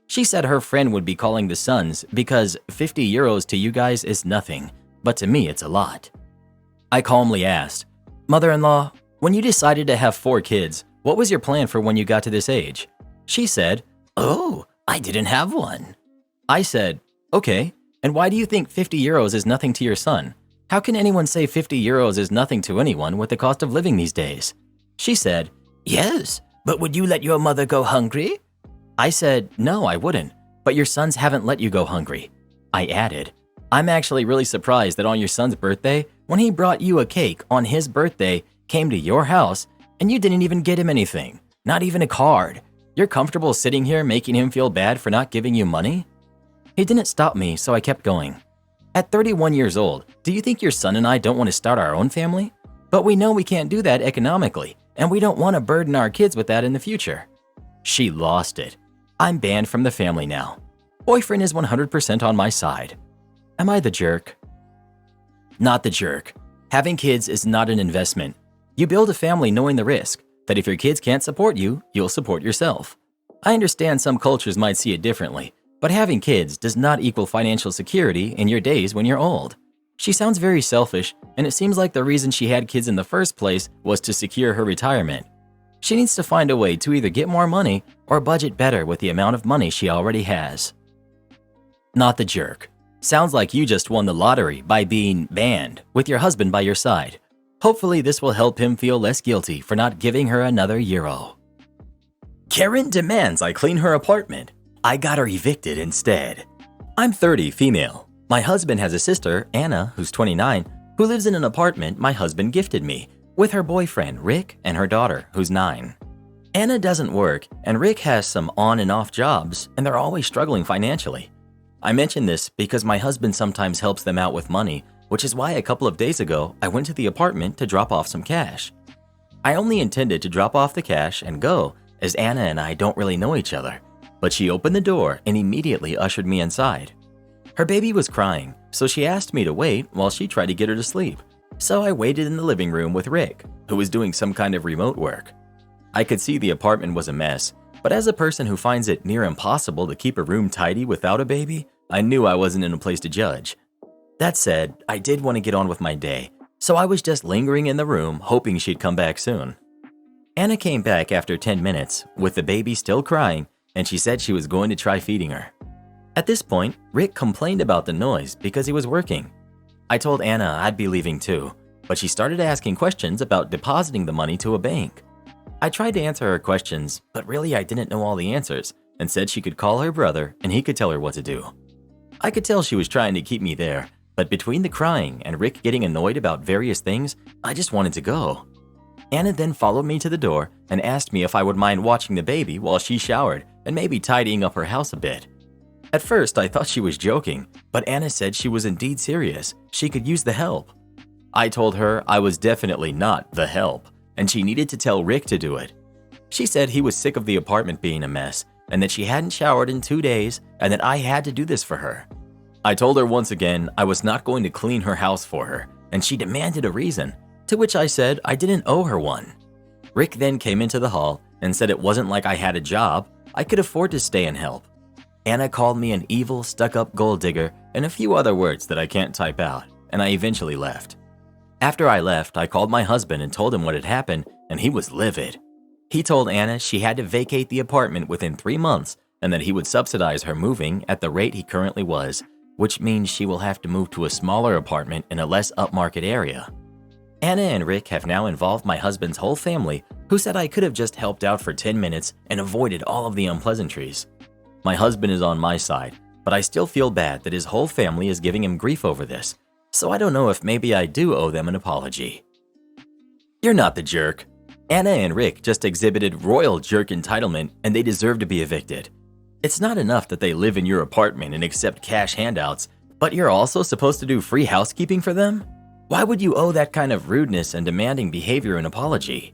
She said her friend would be calling the sons because 50 euros to you guys is nothing, but to me it's a lot. I calmly asked, "Mother-in-law, when you decided to have 4 kids, what was your plan for when you got to this age?" She said, "Oh, I didn't have one." I said, "Okay, and why do you think 50 euros is nothing to your son? How can anyone say 50 euros is nothing to anyone with the cost of living these days?" She said, "Yes, but would you let your mother go hungry?" I said, "No, I wouldn't, but your sons haven't let you go hungry." I added, "I'm actually really surprised that on your son's birthday, when he brought you a cake on his birthday, came to your house, and you didn't even get him anything, not even a card. You're comfortable sitting here making him feel bad for not giving you money?" He didn't stop me, so I kept going. "At 31 years old, do you think your son and I don't want to start our own family? But we know we can't do that economically, and we don't want to burden our kids with that in the future." She lost it. I'm banned from the family now. Boyfriend is 100% on my side. Am I the jerk? Not the jerk. Having kids is not an investment. You build a family knowing the risk, that if your kids can't support you, you'll support yourself. I understand some cultures might see it differently, but having kids does not equal financial security in your days when you're old. She sounds very selfish, and it seems like the reason she had kids in the first place was to secure her retirement. She needs to find a way to either get more money or budget better with the amount of money she already has. Not the jerk. Sounds like you just won the lottery by being banned with your husband by your side. Hopefully this will help him feel less guilty for not giving her another euro. Karen demands I clean her apartment. I got her evicted instead. I'm 30, female. My husband has a sister, Anna, who's 29, who lives in an apartment my husband gifted me, with her boyfriend, Rick, and her daughter, who's 9. Anna doesn't work, and Rick has some on and off jobs, and they're always struggling financially. I mention this because my husband sometimes helps them out with money, which is why a couple of days ago, I went to the apartment to drop off some cash. I only intended to drop off the cash and go, as Anna and I don't really know each other, but she opened the door and immediately ushered me inside. Her baby was crying, so she asked me to wait while she tried to get her to sleep. So I waited in the living room with Rick, who was doing some kind of remote work. I could see the apartment was a mess, but as a person who finds it near impossible to keep a room tidy without a baby, I knew I wasn't in a place to judge. That said, I did want to get on with my day, so I was just lingering in the room hoping she'd come back soon. Anna came back after 10 minutes with the baby still crying, and she said she was going to try feeding her. At this point, Rick complained about the noise because he was working. I told Anna I'd be leaving too, but she started asking questions about depositing the money to a bank. I tried to answer her questions, but really I didn't know all the answers and said she could call her brother and he could tell her what to do. I could tell she was trying to keep me there, but between the crying and Rick getting annoyed about various things, I just wanted to go. Anna then followed me to the door and asked me if I would mind watching the baby while she showered and maybe tidying up her house a bit. At first, I thought she was joking, but Anna said she was indeed serious. She could use the help. I told her I was definitely not the help, and she needed to tell Rick to do it. She said he was sick of the apartment being a mess, and that she hadn't showered in 2 days, and that I had to do this for her. I told her once again I was not going to clean her house for her, and she demanded a reason, to which I said I didn't owe her one. Rick then came into the hall and said it wasn't like I had a job, I could afford to stay and help. Anna called me an evil, stuck-up gold digger and a few other words that I can't type out, and I eventually left. After I left, I called my husband and told him what had happened, and he was livid. He told Anna she had to vacate the apartment within 3 months and that he would subsidize her moving at the rate he currently was, which means she will have to move to a smaller apartment in a less upmarket area. Anna and Rick have now involved my husband's whole family, who said I could have just helped out for 10 minutes and avoided all of the unpleasantries. My husband is on my side, but I still feel bad that his whole family is giving him grief over this, so I don't know if maybe I do owe them an apology. You're not the jerk. Anna and Rick just exhibited royal jerk entitlement and they deserve to be evicted. It's not enough that they live in your apartment and accept cash handouts, but you're also supposed to do free housekeeping for them? Why would you owe that kind of rudeness and demanding behavior an apology?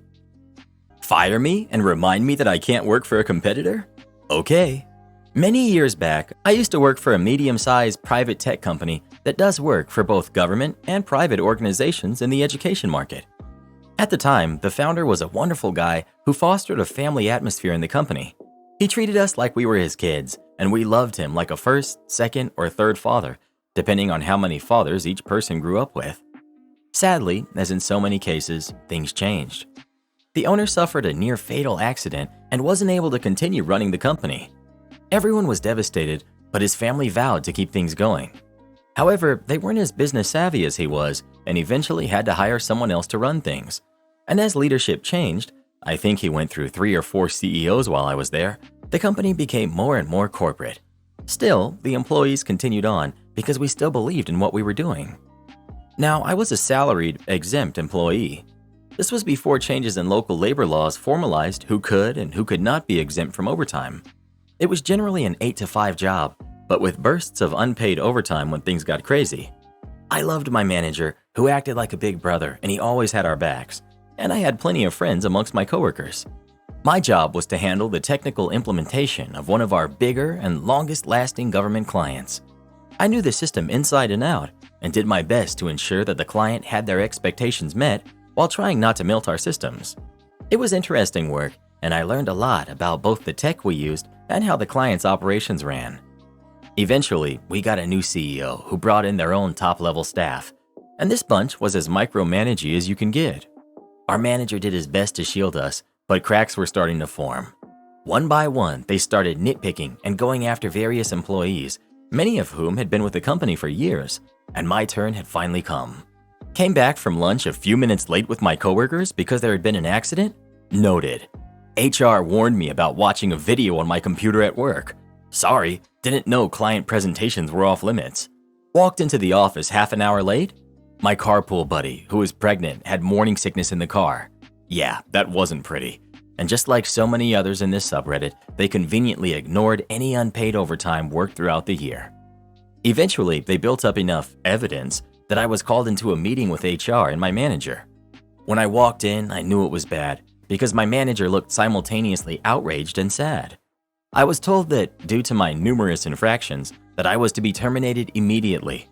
Fire me and remind me that I can't work for a competitor? Okay. Many years back, I used to work for a medium-sized private tech company that does work for both government and private organizations in the education market. At the time, the founder was a wonderful guy who fostered a family atmosphere in the company. He treated us like we were his kids, and we loved him like a first, second, or third father, depending on how many fathers each person grew up with. Sadly, as in so many cases, things changed. The owner suffered a near-fatal accident and wasn't able to continue running the company. Everyone was devastated, but his family vowed to keep things going. However, they weren't as business savvy as he was and eventually had to hire someone else to run things. And as leadership changed, I think he went through 3 or 4 CEOs while I was there, the company became more and more corporate. Still, the employees continued on because we still believed in what we were doing. Now, I was a salaried, exempt employee. This was before changes in local labor laws formalized who could and who could not be exempt from overtime. It was generally an 8-to-5 job, but with bursts of unpaid overtime when things got crazy. I loved my manager, who acted like a big brother, and he always had our backs, and I had plenty of friends amongst my coworkers. My job was to handle the technical implementation of one of our bigger and longest-lasting government clients. I knew the system inside and out and did my best to ensure that the client had their expectations met while trying not to melt our systems. It was interesting work, and I learned a lot about both the tech we used and how the client's operations ran. Eventually, we got a new CEO who brought in their own top-level staff, and this bunch was as micromanagey as you can get. Our manager did his best to shield us, but cracks were starting to form. One by one, they started nitpicking and going after various employees, many of whom had been with the company for years, and my turn had finally come. Came back from lunch a few minutes late with my coworkers because there had been an accident? Noted. HR warned me about watching a video on my computer at work. Sorry, didn't know client presentations were off limits. Walked into the office half an hour late. My carpool buddy, who was pregnant, had morning sickness in the car. Yeah, that wasn't pretty. And just like so many others in this subreddit, they conveniently ignored any unpaid overtime worked throughout the year. Eventually, they built up enough evidence that I was called into a meeting with HR and my manager. When I walked in, I knew it was bad because my manager looked simultaneously outraged and sad. I was told that, due to my numerous infractions, that I was to be terminated immediately.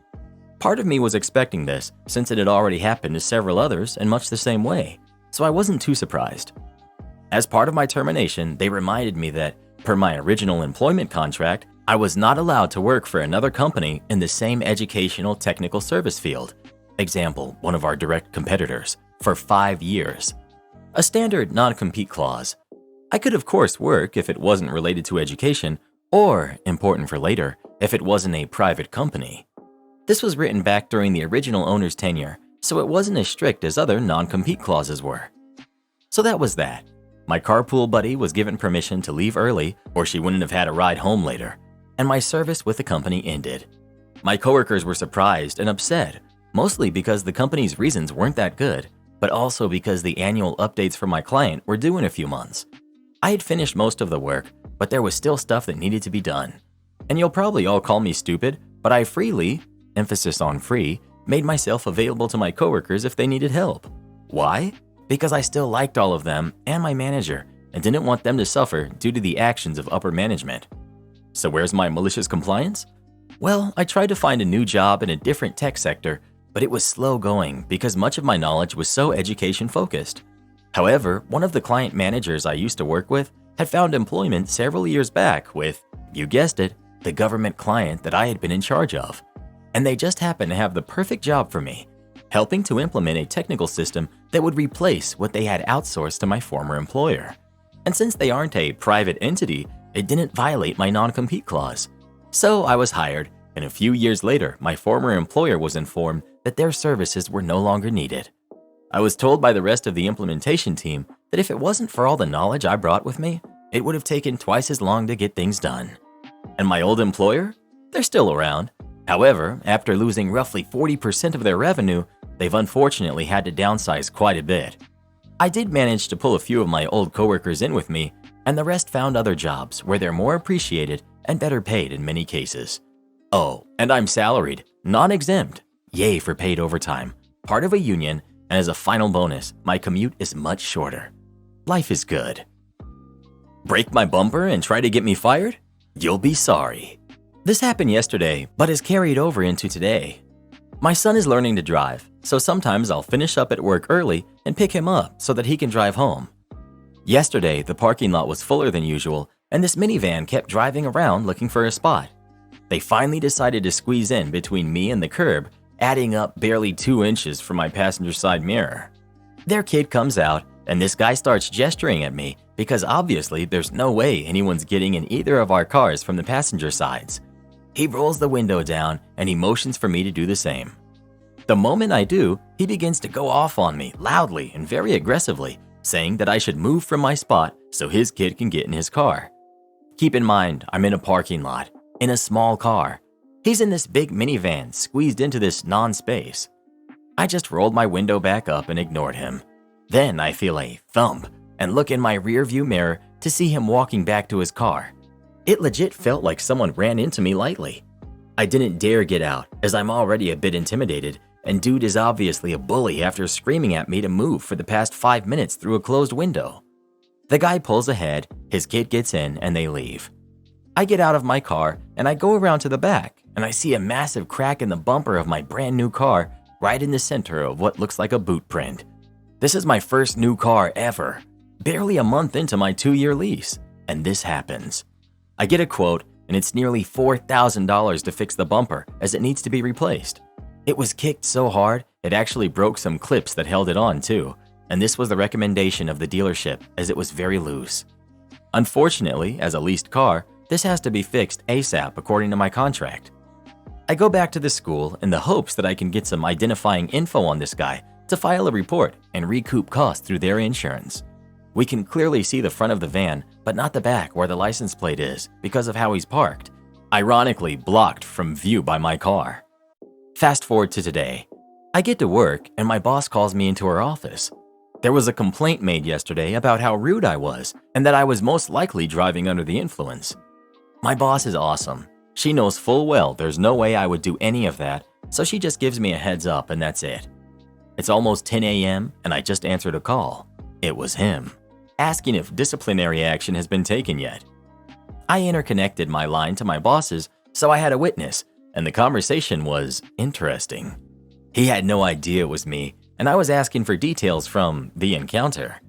Part of me was expecting this, since it had already happened to several others in much the same way, so I wasn't too surprised. As part of my termination, they reminded me that, per my original employment contract, I was not allowed to work for another company in the same educational technical service field, example, one of our direct competitors, for 5 years. A standard non-compete clause. I could of course work if it wasn't related to education, or, important for later, if it wasn't a private company. This was written back during the original owner's tenure, so it wasn't as strict as other non-compete clauses were. So that was that. My carpool buddy was given permission to leave early, or she wouldn't have had a ride home later, and my service with the company ended. My coworkers were surprised and upset, mostly because the company's reasons weren't that good, but also because the annual updates for my client were due in a few months. I had finished most of the work, but there was still stuff that needed to be done. And you'll probably all call me stupid, but I freely, emphasis on free, made myself available to my coworkers if they needed help. Why? Because I still liked all of them and my manager and didn't want them to suffer due to the actions of upper management. So where's my malicious compliance? Well, I tried to find a new job in a different tech sector, but it was slow going because much of my knowledge was so education focused. However, one of the client managers I used to work with had found employment several years back with, you guessed it, the government client that I had been in charge of. And they just happened to have the perfect job for me, helping to implement a technical system that would replace what they had outsourced to my former employer. And since they aren't a private entity, it didn't violate my non-compete clause. So I was hired, and a few years later, my former employer was informed that their services were no longer needed. I was told by the rest of the implementation team that if it wasn't for all the knowledge I brought with me, it would have taken twice as long to get things done. And my old employer? They're still around. However, after losing roughly 40% of their revenue, they've unfortunately had to downsize quite a bit. I did manage to pull a few of my old coworkers in with me, and the rest found other jobs where they're more appreciated and better paid in many cases. Oh, and I'm salaried, non-exempt. Yay for paid overtime, part of a union, and as a final bonus, my commute is much shorter. Life is good. Break my bumper and try to get me fired? You'll be sorry. This happened yesterday, but is carried over into today. My son is learning to drive, so sometimes I'll finish up at work early and pick him up so that he can drive home. Yesterday, the parking lot was fuller than usual, and this minivan kept driving around looking for a spot. They finally decided to squeeze in between me and the curb, adding up barely 2 inches from my passenger side mirror. Their kid comes out, and this guy starts gesturing at me because obviously there's no way anyone's getting in either of our cars from the passenger sides. He rolls the window down and he motions for me to do the same. The moment I do, he begins to go off on me loudly and very aggressively, saying that I should move from my spot so his kid can get in his car. Keep in mind, I'm in a parking lot, in a small car. He's in this big minivan squeezed into this non-space. I just rolled my window back up and ignored him. Then I feel a thump and look in my rearview mirror to see him walking back to his car. It legit felt like someone ran into me lightly. I didn't dare get out as I'm already a bit intimidated, and dude is obviously a bully after screaming at me to move for the past 5 minutes through a closed window. The guy pulls ahead, his kid gets in, and they leave. I get out of my car and I go around to the back, and I see a massive crack in the bumper of my brand new car right in the center of what looks like a boot print. This is my first new car ever, barely a month into my 2-year lease, and this happens. I get a quote, and it's nearly $4,000 to fix the bumper as it needs to be replaced. It was kicked so hard, it actually broke some clips that held it on too, and this was the recommendation of the dealership as it was very loose. Unfortunately, as a leased car, this has to be fixed ASAP according to my contract. I go back to the school in the hopes that I can get some identifying info on this guy to file a report and recoup costs through their insurance. We can clearly see the front of the van, but not the back where the license plate is because of how he's parked, ironically blocked from view by my car. Fast forward to today. I get to work and my boss calls me into her office. There was a complaint made yesterday about how rude I was and that I was most likely driving under the influence. My boss is awesome. She knows full well there's no way I would do any of that, so she just gives me a heads up and that's it. It's almost 10 a.m. and I just answered a call. It was him, asking if disciplinary action has been taken yet. I interconnected my line to my boss's, so I had a witness, and the conversation was interesting. He had no idea it was me, and I was asking for details from the encounter.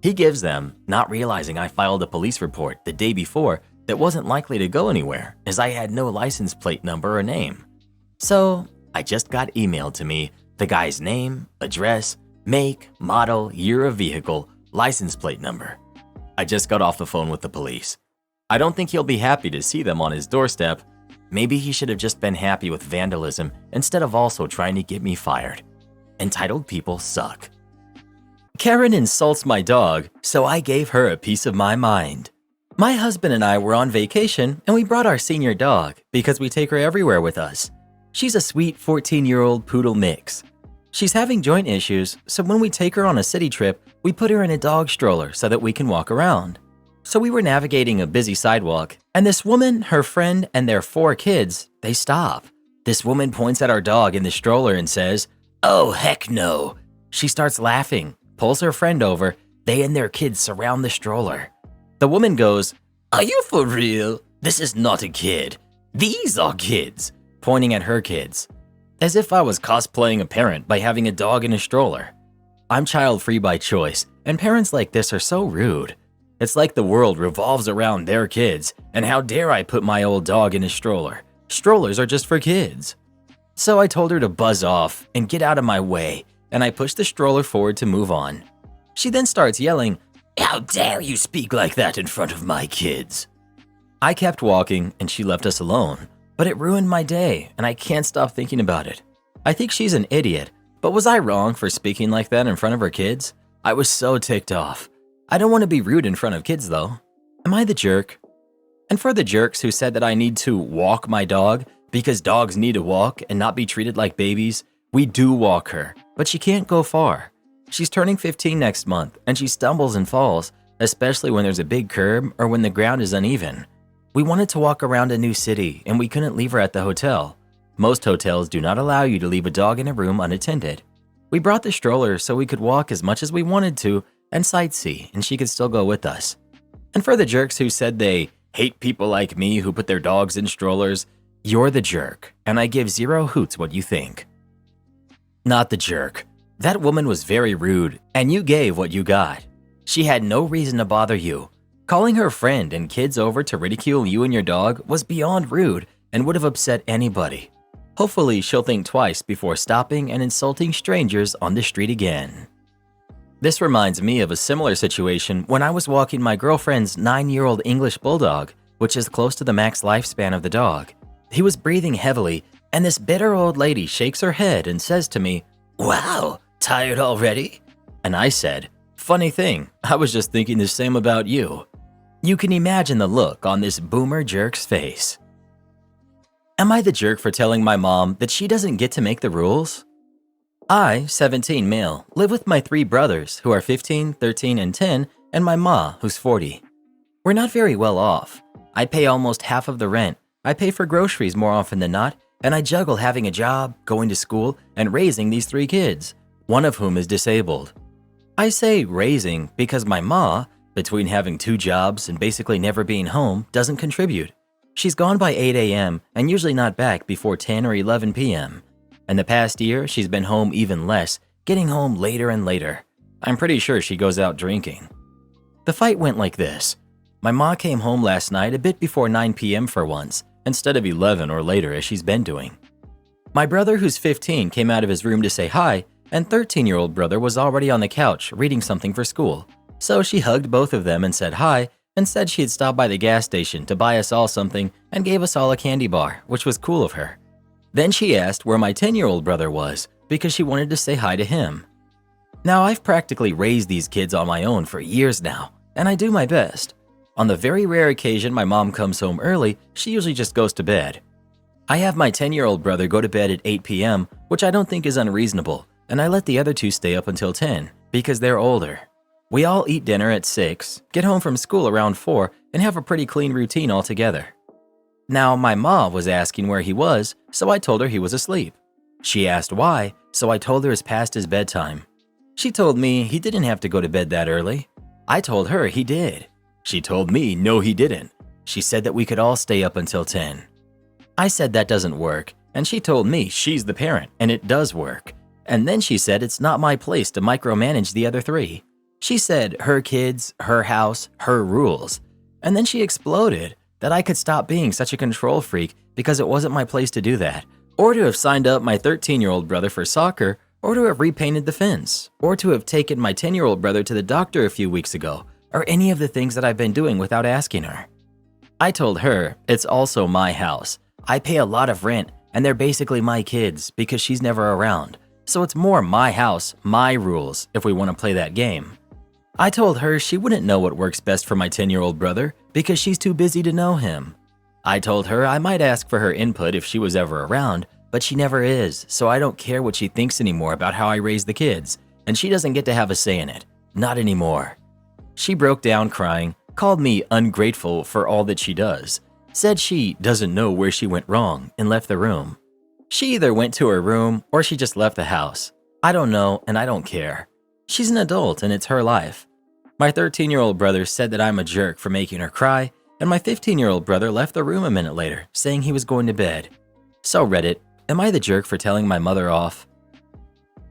He gives them, not realizing I filed a police report the day before that wasn't likely to go anywhere as I had no license plate number or name. So I just got emailed to me the guy's name, address, make, model, year of vehicle, license plate number. I just got off the phone with the police. I don't think he'll be happy to see them on his doorstep. Maybe he should have just been happy with vandalism instead of also trying to get me fired. Entitled people suck. Karen insults my dog, so I gave her a piece of my mind. My husband and I were on vacation and we brought our senior dog because we take her everywhere with us. She's a sweet 14-year-old poodle mix. She's having joint issues, so when we take her on a city trip, we put her in a dog stroller so that we can walk around. So we were navigating a busy sidewalk, and this woman, her friend, and their 4 kids, they stop. This woman points at our dog in the stroller and says, "Oh, heck no." She starts laughing, pulls her friend over, they and their kids surround the stroller. The woman goes, "Are you for real? This is not a kid. These are kids," pointing at her kids. As if I was cosplaying a parent by having a dog in a stroller. I'm child-free by choice, and parents like this are so rude. It's like the world revolves around their kids, and how dare I put my old dog in a stroller? Strollers are just for kids. So I told her to buzz off and get out of my way, and I pushed the stroller forward to move on. She then starts yelling, "How dare you speak like that in front of my kids?" I kept walking, and she left us alone. But it ruined my day, and I can't stop thinking about it. I think she's an idiot, but was I wrong for speaking like that in front of her kids? I was so ticked off. I don't want to be rude in front of kids though. Am I the jerk? And for the jerks who said that I need to walk my dog because dogs need to walk and not be treated like babies, we do walk her, but she can't go far. She's turning 15 next month, and she stumbles and falls, especially when there's a big curb or when the ground is uneven. We wanted to walk around a new city, and we couldn't leave her at the hotel. Most hotels do not allow you to leave a dog in a room unattended. We brought the stroller so we could walk as much as we wanted to and sightsee, and she could still go with us. And for the jerks who said they hate people like me who put their dogs in strollers, you're the jerk, and I give 0 hoots what you think. Not the jerk. That woman was very rude, and you gave what you got. She had no reason to bother you. Calling her friend and kids over to ridicule you and your dog was beyond rude and would have upset anybody. Hopefully, she'll think twice before stopping and insulting strangers on the street again. This reminds me of a similar situation when I was walking my girlfriend's 9-year-old English bulldog, which is close to the max lifespan of the dog. He was breathing heavily, and this bitter old lady shakes her head and says to me, "Wow, tired already?" And I said, "Funny thing, I was just thinking the same about you." You can imagine the look on this boomer jerk's face. Am I the jerk for telling my mom that she doesn't get to make the rules? I, 17 male, live with my 3 brothers who are 15, 13, and 10, and my ma who's 40. We're not very well off. I pay almost half of the rent. I pay for groceries more often than not, and I juggle having a job, going to school, and raising these 3 kids, one of whom is disabled. I say raising because my ma, between having 2 jobs and basically never being home, doesn't contribute. She's gone by 8 a.m. and usually not back before 10 or 11 p.m. And the past year, she's been home even less, getting home later and later. I'm pretty sure she goes out drinking. The fight went like this. My ma came home last night a bit before 9 p.m. for once, instead of 11 or later as she's been doing. My brother, who's 15, came out of his room to say hi, and 13-year-old brother was already on the couch reading something for school. So she hugged both of them and said hi, and said she'd stop by the gas station to buy us all something and gave us all a candy bar, which was cool of her. Then she asked where my 10-year-old brother was because she wanted to say hi to him. Now, I've practically raised these kids on my own for years now, and I do my best. On the very rare occasion my mom comes home early, she usually just goes to bed. I have my 10-year-old brother go to bed at 8 p.m., which I don't think is unreasonable, and I let the other 2 stay up until 10 because they're older. We all eat dinner at 6, get home from school around 4, and have a pretty clean routine altogether. Now, my mom was asking where he was, so I told her he was asleep. She asked why, so I told her it's past his bedtime. She told me he didn't have to go to bed that early. I told her he did. She told me no he didn't. She said that we could all stay up until 10. I said that doesn't work, and she told me she's the parent and it does work. And then she said it's not my place to micromanage the other 3. She said her kids, her house, her rules. And then she exploded that I could stop being such a control freak because it wasn't my place to do that, or to have signed up my 13-year-old brother for soccer, or to have repainted the fence, or to have taken my 10-year-old brother to the doctor a few weeks ago, or any of the things that I've been doing without asking her. I told her it's also my house. I pay a lot of rent and they're basically my kids because she's never around. So it's more my house, my rules if we want to play that game. I told her she wouldn't know what works best for my 10-year-old brother because she's too busy to know him. I told her I might ask for her input if she was ever around, but she never is, so I don't care what she thinks anymore about how I raise the kids, and she doesn't get to have a say in it. Not anymore. She broke down crying, called me ungrateful for all that she does, said she doesn't know where she went wrong, and left the room. She either went to her room or she just left the house. I don't know and I don't care. She's an adult and it's her life. My 13-year-old brother said that I'm a jerk for making her cry, and my 15-year-old brother left the room a minute later, saying he was going to bed. So Reddit, am I the jerk for telling my mother off?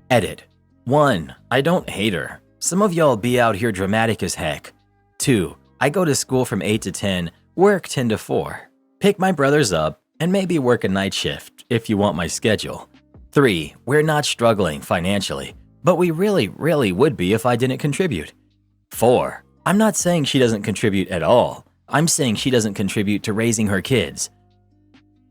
Edit. 1. I don't hate her. Some of y'all be out here dramatic as heck. 2. I go to school from 8 to 10, work 10 to 4. Pick my brothers up, and maybe work a night shift if you want my schedule. 3. We're not struggling financially, but we really would be if I didn't contribute. 4. I'm not saying she doesn't contribute at all. I'm saying she doesn't contribute to raising her kids.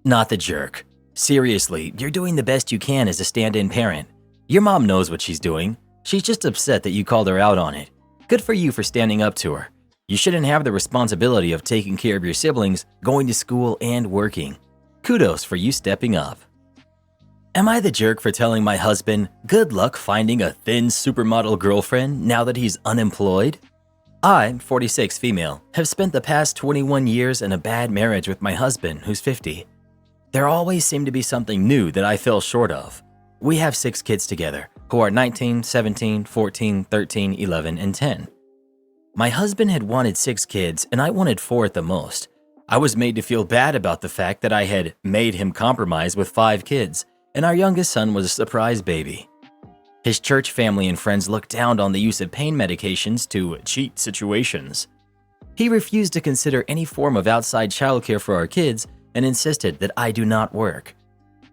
Not the jerk. Seriously, you're doing the best you can as a stand-in parent. Your mom knows what she's doing. She's just upset that you called her out on it. Good for you for standing up to her. You shouldn't have the responsibility of taking care of your siblings, going to school, and working. Kudos for you stepping up. Am I the jerk for telling my husband, good luck finding a thin supermodel girlfriend now that he's unemployed? I, 46 female, have spent the past 21 years in a bad marriage with my husband, who's 50. There always seemed to be something new that I fell short of. We have 6 kids together, who are 19, 17, 14, 13, 11, and 10. My husband had wanted 6 kids, and I wanted 4 at the most. I was made to feel bad about the fact that I had made him compromise with 5 kids, and our youngest son was a surprise baby. His church family and friends looked down on the use of pain medications to cheat situations. He refused to consider any form of outside childcare for our kids and insisted that I do not work.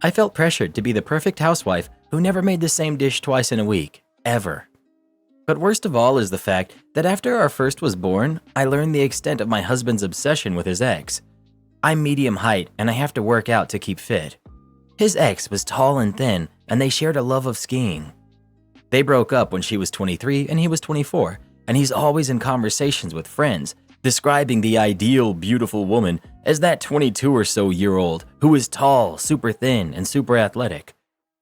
I felt pressured to be the perfect housewife who never made the same dish twice in a week, ever. But worst of all is the fact that after our first was born, I learned the extent of my husband's obsession with his ex. I'm medium height and I have to work out to keep fit. His ex was tall and thin, and they shared a love of skiing. They broke up when she was 23 and he was 24, and he's always in conversations with friends, describing the ideal beautiful woman as that 22 or so year old who is tall, super thin, and super athletic.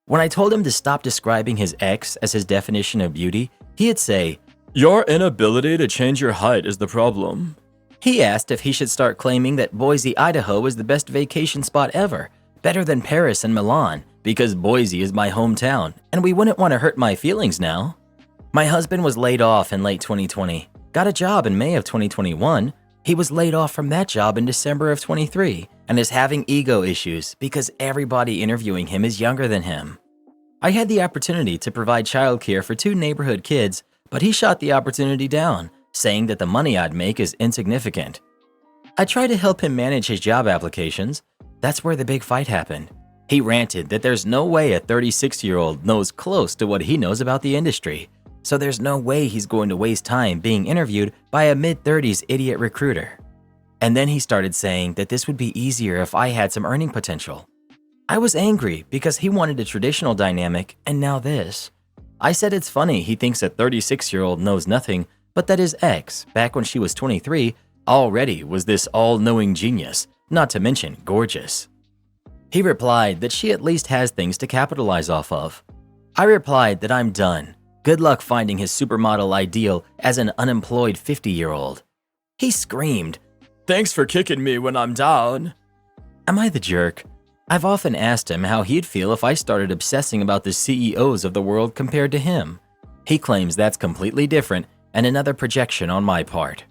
When I told him to stop describing his ex as his definition of beauty, he'd say, "Your inability to change your height is the problem." He asked if he should start claiming that Boise, Idaho is the best vacation spot ever, better than Paris and Milan, because Boise is my hometown, and we wouldn't want to hurt my feelings now. My husband was laid off in late 2020, got a job in May of 2021. He was laid off from that job in December of 23, and is having ego issues because everybody interviewing him is younger than him. I had the opportunity to provide childcare for 2 neighborhood kids, but he shot the opportunity down, saying that the money I'd make is insignificant. I tried to help him manage his job applications. That's where the big fight happened. He ranted that there's no way a 36-year-old knows close to what he knows about the industry, so there's no way he's going to waste time being interviewed by a mid-30s idiot recruiter. And then he started saying that this would be easier if I had some earning potential. I was angry because he wanted a traditional dynamic, and now this. I said it's funny he thinks a 36-year-old knows nothing, but that his ex, back when she was 23, already was this all-knowing genius, not to mention gorgeous. He replied that she at least has things to capitalize off of. I replied that I'm done. Good luck finding his supermodel ideal as an unemployed 50-year-old. He screamed, "Thanks for kicking me when I'm down." Am I the jerk? I've often asked him how he'd feel if I started obsessing about the CEOs of the world compared to him. He claims that's completely different and another projection on my part.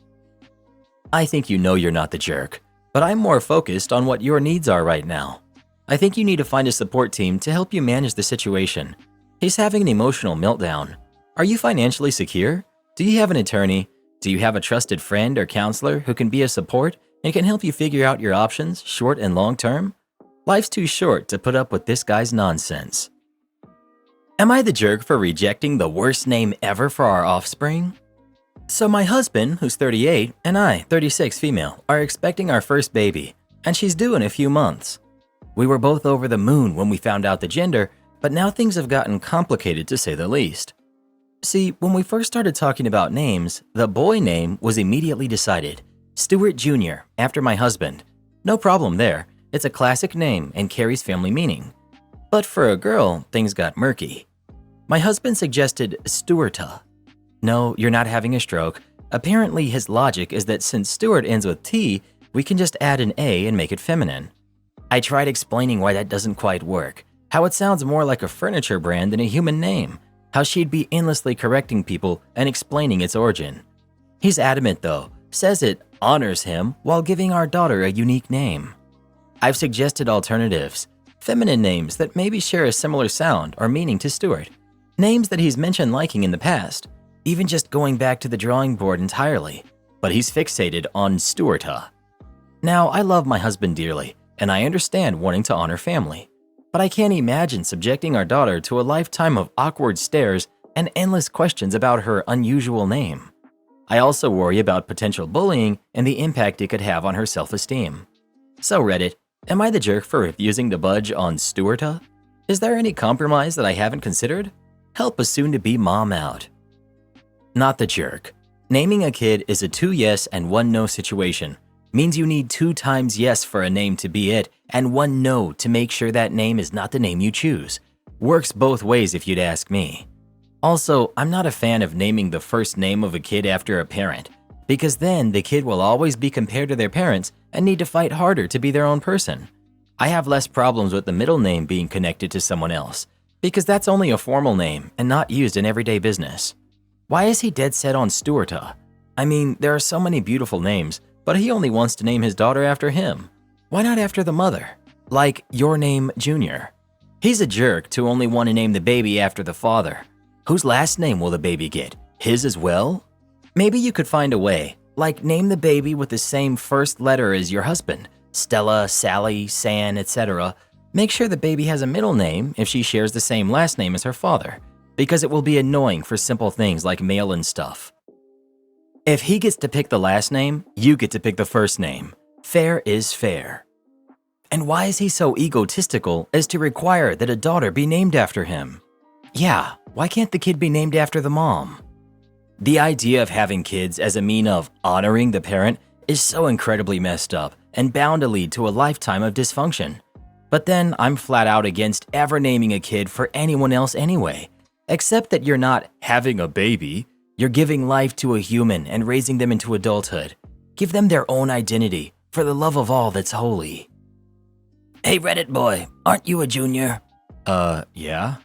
I think you know you're not the jerk, but I'm more focused on what your needs are right now. I think you need to find a support team to help you manage the situation. He's having an emotional meltdown. Are you financially secure? Do you have an attorney? Do you have a trusted friend or counselor who can be a support and can help you figure out your options, short and long term? Life's too short to put up with this guy's nonsense. Am I the jerk for rejecting the worst name ever for our offspring? So my husband, who's 38, and I, 36 female, are expecting our first baby, and she's due in a few months. We were both over the moon when we found out the gender, but now things have gotten complicated to say the least. See, when we first started talking about names, the boy name was immediately decided, Stuart Jr., after my husband. No problem there, it's a classic name and carries family meaning. But for a girl, things got murky. My husband suggested Stuarta. No, you're not having a stroke. Apparently his logic is that since Stuart ends with T, we can just add an A and make it feminine. I tried explaining why that doesn't quite work, how it sounds more like a furniture brand than a human name, how she'd be endlessly correcting people and explaining its origin. He's adamant though, says it honors him while giving our daughter a unique name. I've suggested alternatives, feminine names that maybe share a similar sound or meaning to Stuart, names that he's mentioned liking in the past, even just going back to the drawing board entirely, but he's fixated on Stuarta. Now, I love my husband dearly, and I understand wanting to honor family, but I can't imagine subjecting our daughter to a lifetime of awkward stares and endless questions about her unusual name. I also worry about potential bullying and the impact it could have on her self-esteem. So Reddit, am I the jerk for refusing to budge on Stuarta? Is there any compromise that I haven't considered? Help a soon-to-be mom out. Not the jerk. Naming a kid is a 2 yes and 1 no situation. Means you need 2 times yes for a name to be it and 1 no to make sure that name is not the name you choose. Works both ways if you'd ask me. Also, I'm not a fan of naming the first name of a kid after a parent, because then the kid will always be compared to their parents and need to fight harder to be their own person. I have less problems with the middle name being connected to someone else, because that's only a formal name and not used in everyday business. Why is he dead set on Stuarta? I mean, there are so many beautiful names, but he only wants to name his daughter after him. Why not after the mother? Like your name, Junior. He's a jerk to only want to name the baby after the father. Whose last name will the baby get? His as well? Maybe you could find a way, like name the baby with the same first letter as your husband, Stella, Sally, San, etc. Make sure the baby has a middle name if she shares the same last name as her father, because it will be annoying for simple things like mail and stuff. If he gets to pick the last name, you get to pick the first name. Fair is fair. And why is he so egotistical as to require that a daughter be named after him? Yeah, why can't the kid be named after the mom? The idea of having kids as a mean of honoring the parent is so incredibly messed up and bound to lead to a lifetime of dysfunction. But then I'm flat out against ever naming a kid for anyone else anyway. Except that you're not having a baby, you're giving life to a human and raising them into adulthood. Give them their own identity, for the love of all that's holy. Hey Reddit boy, aren't you a junior? Yeah?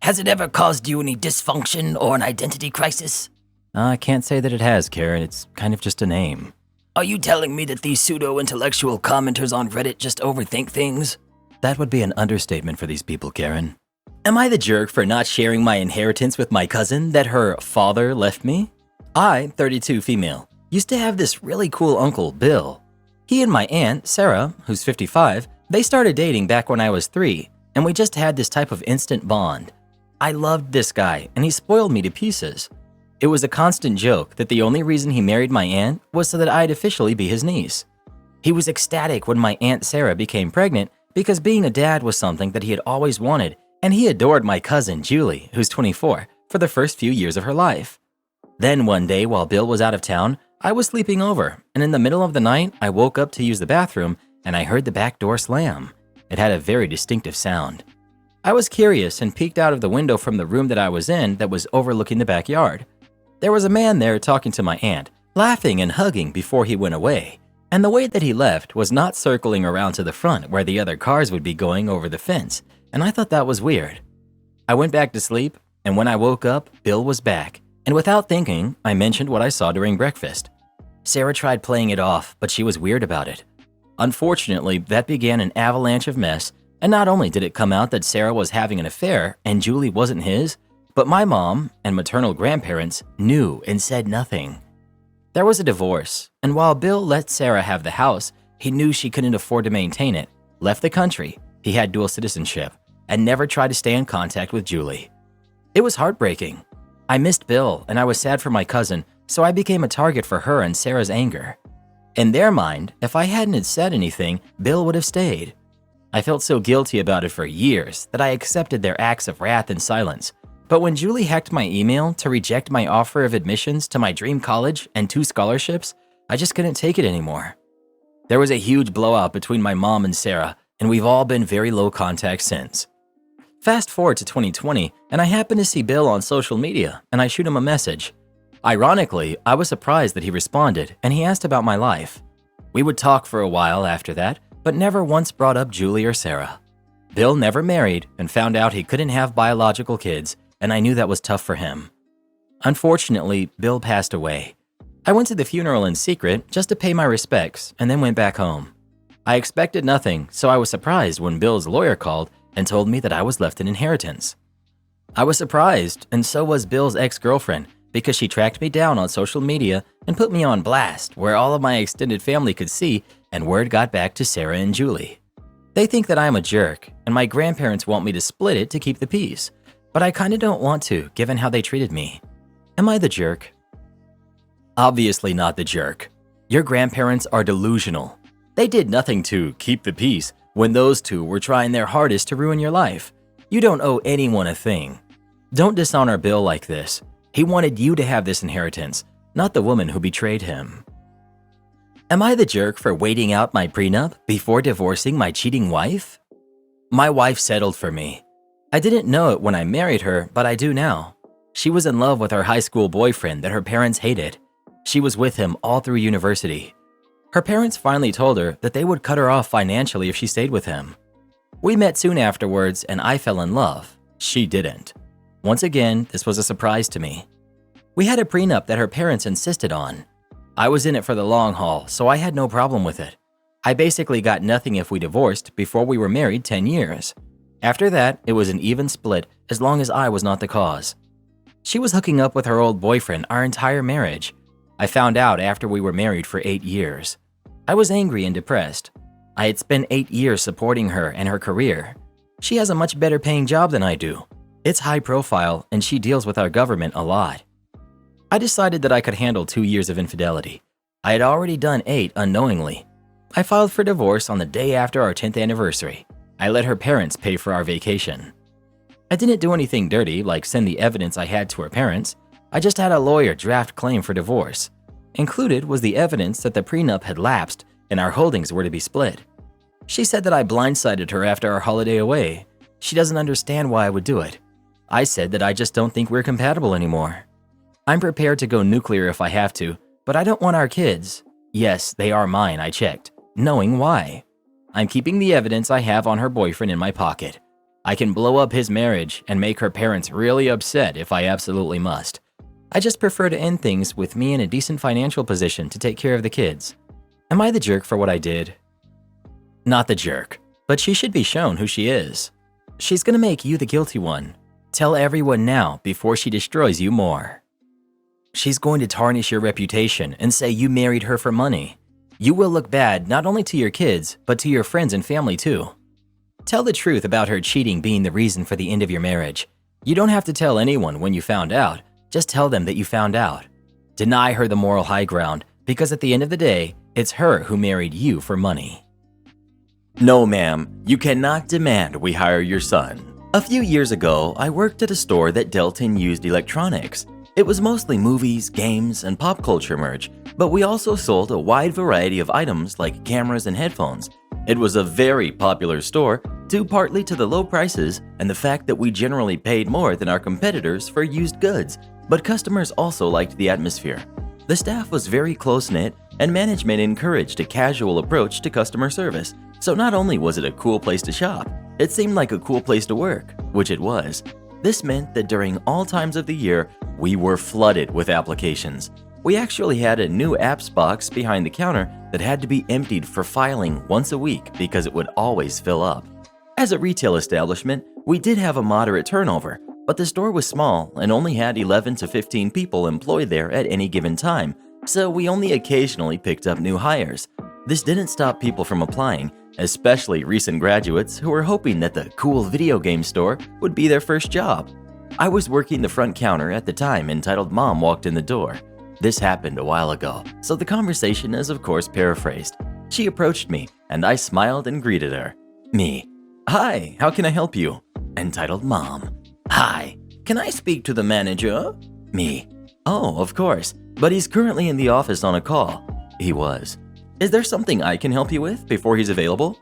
Has it ever caused you any dysfunction or an identity crisis? I can't say that it has, Karen. It's kind of just a name. Are you telling me that these pseudo-intellectual commenters on Reddit just overthink things? That would be an understatement for these people, Karen. Am I the jerk for not sharing my inheritance with my cousin that her father left me? I, 32 female, used to have this really cool uncle, Bill. He and my aunt, Sarah, who's 55, they started dating back when I was 3, and we just had this type of instant bond. I loved this guy, and he spoiled me to pieces. It was a constant joke that the only reason he married my aunt was so that I'd officially be his niece. He was ecstatic when my Aunt Sarah became pregnant because being a dad was something that he had always wanted, and he adored my cousin, Julie, who's 24, for the first few years of her life. Then one day while Bill was out of town, I was sleeping over, and in the middle of the night, I woke up to use the bathroom, and I heard the back door slam. It had a very distinctive sound. I was curious and peeked out of the window from the room that I was in that was overlooking the backyard. There was a man there talking to my aunt, laughing and hugging before he went away, and the way that he left was not circling around to the front where the other cars would be going over the fence, and I thought that was weird. I went back to sleep, and when I woke up, Bill was back, and without thinking, I mentioned what I saw during breakfast. Sarah tried playing it off, but she was weird about it. Unfortunately, that began an avalanche of mess, and not only did it come out that Sarah was having an affair and Julie wasn't his, but my mom and maternal grandparents knew and said nothing. There was a divorce, and while Bill let Sarah have the house, he knew she couldn't afford to maintain it, left the country, he had dual citizenship, and never tried to stay in contact with Julie. It was heartbreaking. I missed Bill, and I was sad for my cousin, so I became a target for her and Sarah's anger. In their mind, if I hadn't said anything, Bill would have stayed. I felt so guilty about it for years that I accepted their acts of wrath in silence. But when Julie hacked my email to reject my offer of admissions to my dream college and 2 scholarships, I just couldn't take it anymore. There was a huge blowout between my mom and Sarah, and we've all been very low contact since. Fast forward to 2020, and I happen to see Bill on social media, and I shoot him a message. Ironically, I was surprised that he responded, and he asked about my life. We would talk for a while after that, but never once brought up Julie or Sarah. Bill never married and found out he couldn't have biological kids, and I knew that was tough for him. Unfortunately, Bill passed away. I went to the funeral in secret just to pay my respects and then went back home. I expected nothing, so I was surprised when Bill's lawyer called and told me that I was left an inheritance. I was surprised, and so was Bill's ex-girlfriend, because she tracked me down on social media and put me on blast where all of my extended family could see, and word got back to Sarah and Julie. They think that I'm a jerk, and my grandparents want me to split it to keep the peace, but I kinda don't want to given how they treated me. Am I the jerk? Obviously not the jerk. Your grandparents are delusional. They did nothing to keep the peace when those two were trying their hardest to ruin your life. You don't owe anyone a thing. Don't dishonor Bill like this. He wanted you to have this inheritance, not the woman who betrayed him. Am I the jerk for waiting out my prenup before divorcing my cheating wife? My wife settled for me. I didn't know it when I married her, but I do now. She was in love with her high school boyfriend that her parents hated. She was with him all through university. Her parents finally told her that they would cut her off financially if she stayed with him. We met soon afterwards and I fell in love. She didn't. Once again, this was a surprise to me. We had a prenup that her parents insisted on. I was in it for the long haul, so I had no problem with it. I basically got nothing if we divorced before we were married 10 years. After that, it was an even split as long as I was not the cause. She was hooking up with her old boyfriend our entire marriage. I found out after we were married for 8 years. I was angry and depressed. I had spent 8 years supporting her and her career. She has a much better paying job than I do. It's high profile and she deals with our government a lot. I decided that I could handle 2 years of infidelity. I had already done 8 unknowingly. I filed for divorce on the day after our 10th anniversary. I let her parents pay for our vacation. I didn't do anything dirty like send the evidence I had to her parents. I just had a lawyer draft claim for divorce. Included was the evidence that the prenup had lapsed and our holdings were to be split. She said that I blindsided her after our holiday away. She doesn't understand why I would do it. I said that I just don't think we're compatible anymore. I'm prepared to go nuclear if I have to, but I don't want our kids. Yes, they are mine, I checked, knowing why. I'm keeping the evidence I have on her boyfriend in my pocket. I can blow up his marriage and make her parents really upset if I absolutely must. I just prefer to end things with me in a decent financial position to take care of the kids. Am I the jerk for what I did? Not the jerk, but she should be shown who she is. She's gonna make you the guilty one. Tell everyone now before she destroys you more. She's going to tarnish your reputation and say you married her for money. You will look bad not only to your kids, but to your friends and family too. Tell the truth about her cheating being the reason for the end of your marriage. You don't have to tell anyone when you found out. Just tell them that you found out. Deny her the moral high ground, because at the end of the day, it's her who married you for money. No, ma'am, you cannot demand we hire your son. A few years ago, I worked at a store that dealt in used electronics. It was mostly movies, games, and pop culture merch, but we also sold a wide variety of items like cameras and headphones. It was a very popular store, due partly to the low prices and the fact that we generally paid more than our competitors for used goods, but customers also liked the atmosphere. The staff was very close-knit, and management encouraged a casual approach to customer service, so not only was it a cool place to shop, it seemed like a cool place to work, which it was. This meant that during all times of the year, we were flooded with applications. We actually had a new apps box behind the counter that had to be emptied for filing once a week because it would always fill up. As a retail establishment, we did have a moderate turnover, but the store was small and only had 11 to 15 people employed there at any given time, so we only occasionally picked up new hires. This didn't stop people from applying, especially recent graduates who were hoping that the cool video game store would be their first job. I was working the front counter at the time Entitled Mom walked in the door. This happened a while ago, so the conversation is of course paraphrased. She approached me, and I smiled and greeted her. Me: "Hi, how can I help you?" Entitled Mom: "Hi, can I speak to the manager?" Me: "Oh, of course, but he's currently in the office on a call." He was. "Is there something I can help you with before he's available?"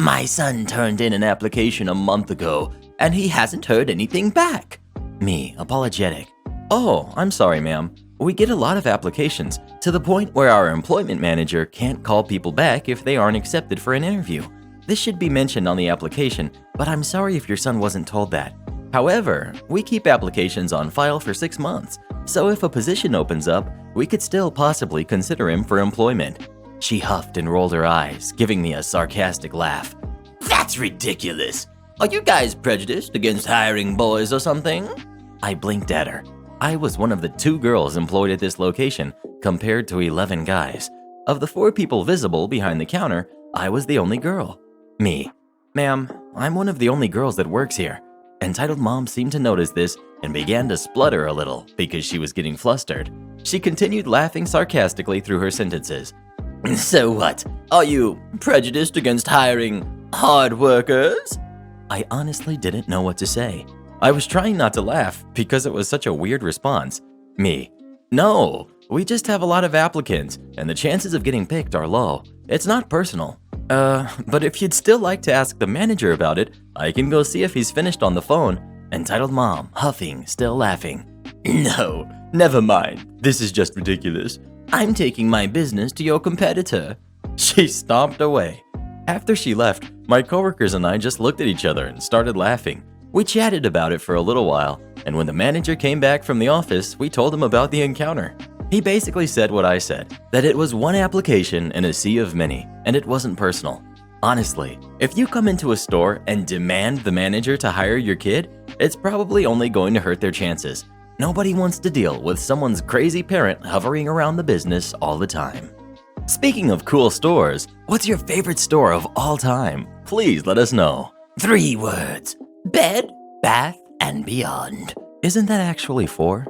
"My son turned in an application a month ago, and he hasn't heard anything back." Me, apologetic: "Oh, I'm sorry, ma'am. We get a lot of applications, to the point where our employment manager can't call people back if they aren't accepted for an interview. This should be mentioned on the application, but I'm sorry if your son wasn't told that. However, we keep applications on file for 6 months, so if a position opens up, we could still possibly consider him for employment." She huffed and rolled her eyes, giving me a sarcastic laugh. "That's ridiculous. Are you guys prejudiced against hiring boys or something?" I blinked at her. I was one of the 2 girls employed at this location, compared to 11 guys. Of the 4 people visible behind the counter, I was the only girl. Me: "Ma'am, I'm one of the only girls that works here." Entitled Mom seemed to notice this and began to splutter a little because she was getting flustered. She continued laughing sarcastically through her sentences. "So what? Are you prejudiced against hiring hard workers?" I honestly didn't know what to say. I was trying not to laugh because it was such a weird response. Me: "No, we just have a lot of applicants, and the chances of getting picked are low. It's not personal. But if you'd still like to ask the manager about it, I can go see if he's finished on the phone." Entitled Mom, huffing, still laughing. "No, never mind. This is just ridiculous. I'm taking my business to your competitor." She stomped away. After she left, my coworkers and I just looked at each other and started laughing. We chatted about it for a little while, and when the manager came back from the office, we told him about the encounter. He basically said what I said, that it was one application in a sea of many, and it wasn't personal. Honestly, if you come into a store and demand the manager to hire your kid, it's probably only going to hurt their chances. Nobody wants to deal with someone's crazy parent hovering around the business all the time. Speaking of cool stores, what's your favorite store of all time? Please let us know. 3 words: Bed, Bath, and Beyond. Isn't that actually 4?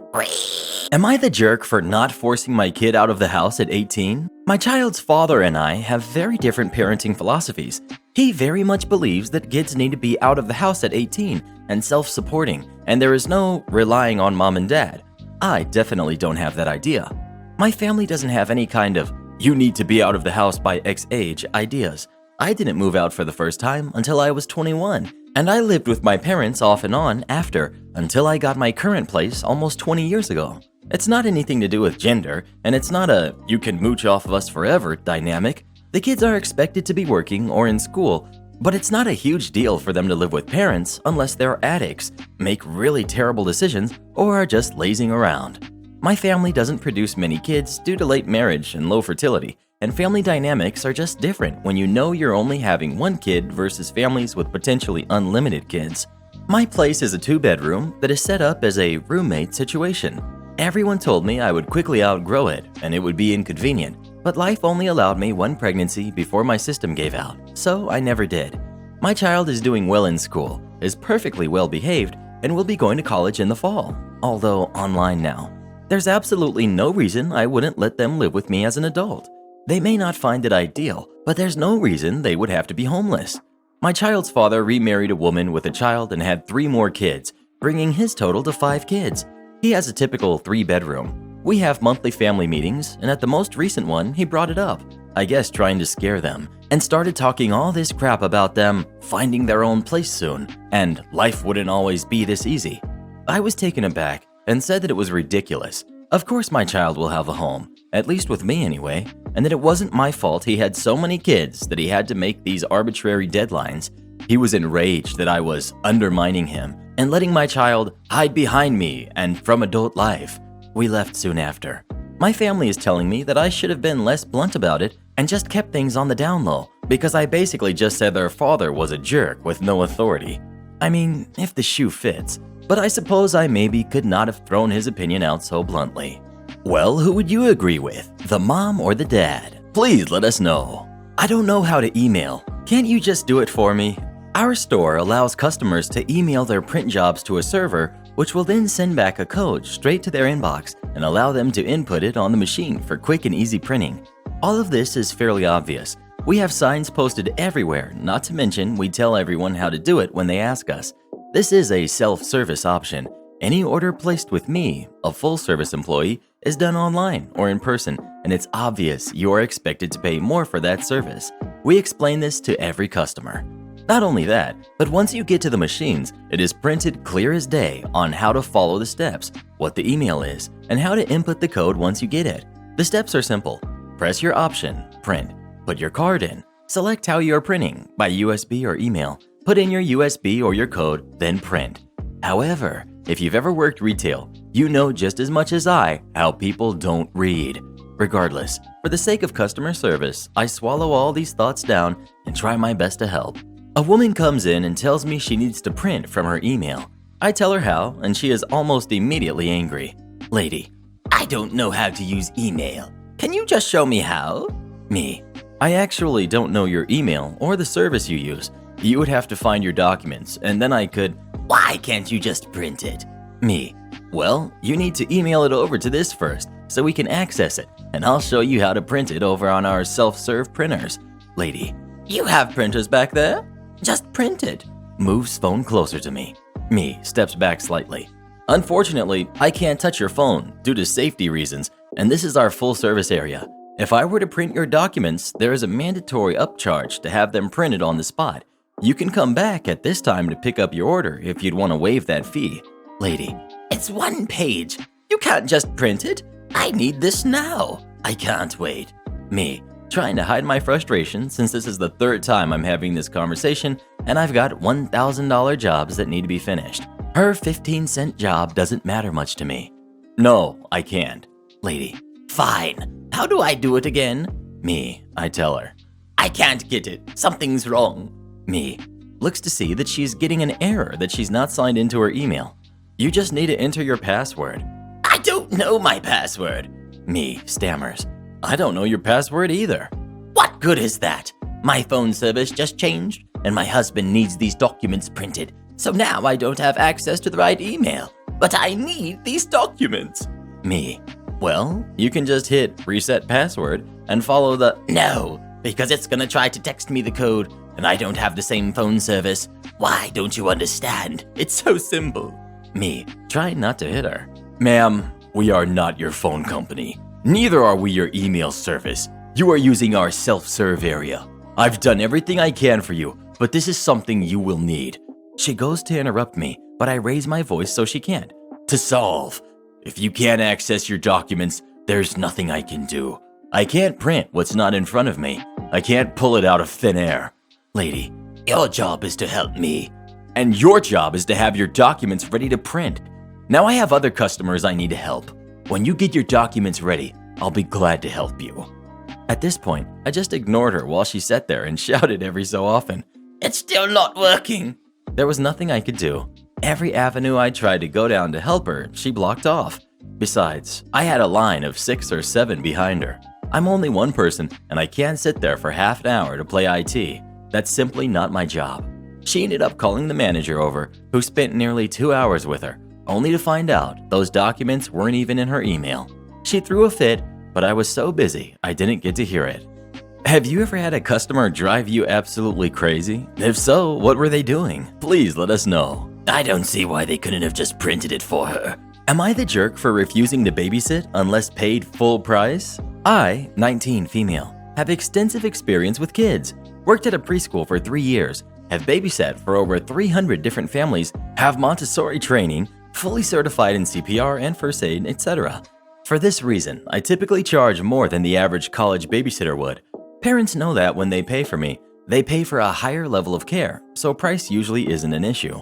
Am I the jerk for not forcing my kid out of the house at 18? My child's father and I have very different parenting philosophies. He very much believes that kids need to be out of the house at 18 and self-supporting, and there is no relying on mom and dad. I definitely don't have that idea. My family doesn't have any kind of "you need to be out of the house by X age" ideas. I didn't move out for the first time until I was 21, and I lived with my parents off and on after, until I got my current place almost 20 years ago. It's not anything to do with gender, and it's not a "you can mooch off of us forever" dynamic. The kids are expected to be working or in school, but it's not a huge deal for them to live with parents unless they're addicts, make really terrible decisions, or are just lazing around. My family doesn't produce many kids due to late marriage and low fertility, and family dynamics are just different when you know you're only having 1 kid versus families with potentially unlimited kids. My place is a 2-bedroom that is set up as a roommate situation. Everyone told me I would quickly outgrow it and it would be inconvenient, but life only allowed me 1 pregnancy before my system gave out, so I never did. My child is doing well in school, is perfectly well behaved, and will be going to college in the fall, although online now. There's absolutely no reason I wouldn't let them live with me as an adult. They may not find it ideal, but there's no reason they would have to be homeless. My child's father remarried a woman with a child and had 3 more kids, bringing his total to 5 kids. He has a typical 3-bedroom. We have monthly family meetings, and at the most recent one, he brought it up, I guess trying to scare them, and started talking all this crap about them finding their own place soon, and life wouldn't always be this easy. I was taken aback and said that it was ridiculous. Of course my child will have a home, at least with me anyway, and that it wasn't my fault he had so many kids that he had to make these arbitrary deadlines. He was enraged that I was undermining him and letting my child hide behind me and from adult life. We left soon after. My family is telling me that I should have been less blunt about it and just kept things on the down low, because I basically just said their father was a jerk with no authority. I mean, if the shoe fits, but I suppose I maybe could not have thrown his opinion out so bluntly. Well, who would you agree with, the mom or the dad? Please let us know. I don't know how to email. Can't you just do it for me? Our store allows customers to email their print jobs to a server which will then send back a code straight to their inbox and allow them to input it on the machine for quick and easy printing. All of this is fairly obvious. We have signs posted everywhere, not to mention we tell everyone how to do it when they ask us. This is a self-service option. Any order placed with me, a full-service employee, is done online or in person, and it's obvious you are expected to pay more for that service. We explain this to every customer. Not only that, but once you get to the machines, it is printed clear as day on how to follow the steps, what the email is, and how to input the code once you get it. The steps are simple. Press your option, print, put your card in, select how you are printing, by USB or email, put in your USB or your code, then print. However, if you've ever worked retail, you know just as much as I how people don't read. Regardless, for the sake of customer service, I swallow all these thoughts down and try my best to help. A woman comes in and tells me she needs to print from her email. I tell her how, and she is almost immediately angry. Lady, I don't know how to use email. Can you just show me how? Me, I actually don't know your email or the service you use. You would have to find your documents, and then I could. Why can't you just print it? Me, well, you need to email it over to this first so we can access it, and I'll show you how to print it over on our self-serve printers. Lady, you have printers back there? Just print it. Moves phone closer to me. Me steps back slightly. Unfortunately, I can't touch your phone due to safety reasons, and this is our full service area. If I were to print your documents, there is a mandatory upcharge to have them printed on the spot. You can come back at this time to pick up your order if you'd want to waive that fee. Lady, it's one page. You can't just print it. I need this now. I can't wait. Me, trying to hide my frustration since this is the third time I'm having this conversation and I've got $1,000 jobs that need to be finished. Her 15-cent job doesn't matter much to me. No, I can't. Lady, fine. How do I do it again? Me, I tell her. I can't get it. Something's wrong. Me, looks to see that she's getting an error that she's not signed into her email. You just need to enter your password. I don't know my password. Me, stammers. I don't know your password either. What good is that? My phone service just changed, and my husband needs these documents printed, so now I don't have access to the right email. But I need these documents. Me, well, you can just hit reset password and follow the no, because it's gonna try to text me the code, and I don't have the same phone service. Why don't you understand? It's so simple. Me, trying not to hit her. Ma'am, we are not your phone company. Neither are we your email service. You are using our self-serve area. I've done everything I can for you, but this is something you will need. She goes to interrupt me, but I raise my voice so she can't. To solve. If you can't access your documents, there's nothing I can do. I can't print what's not in front of me. I can't pull it out of thin air. Lady, your job is to help me. And your job is to have your documents ready to print. Now I have other customers I need to help. When you get your documents ready, I'll be glad to help you. At this point, I just ignored her while she sat there and shouted every so often, It's still not working. There was nothing I could do. Every avenue I tried to go down to help her, she blocked off. Besides, I had a line of 6 or 7 behind her. I'm only one person, and I can't sit there for half an hour to play IT. That's simply not my job. She ended up calling the manager over, who spent nearly 2 hours with her, only to find out those documents weren't even in her email. She threw a fit, but I was so busy I didn't get to hear it. Have you ever had a customer drive you absolutely crazy? If so, what were they doing? Please let us know. I don't see why they couldn't have just printed it for her. Am I the jerk for refusing to babysit unless paid full price? I, 19 female, have extensive experience with kids, worked at a preschool for 3 years, have babysat for over 300 different families, have Montessori training, fully certified in CPR and first aid, etc. For this reason, I typically charge more than the average college babysitter would. Parents know that when they pay for me, they pay for a higher level of care, so price usually isn't an issue.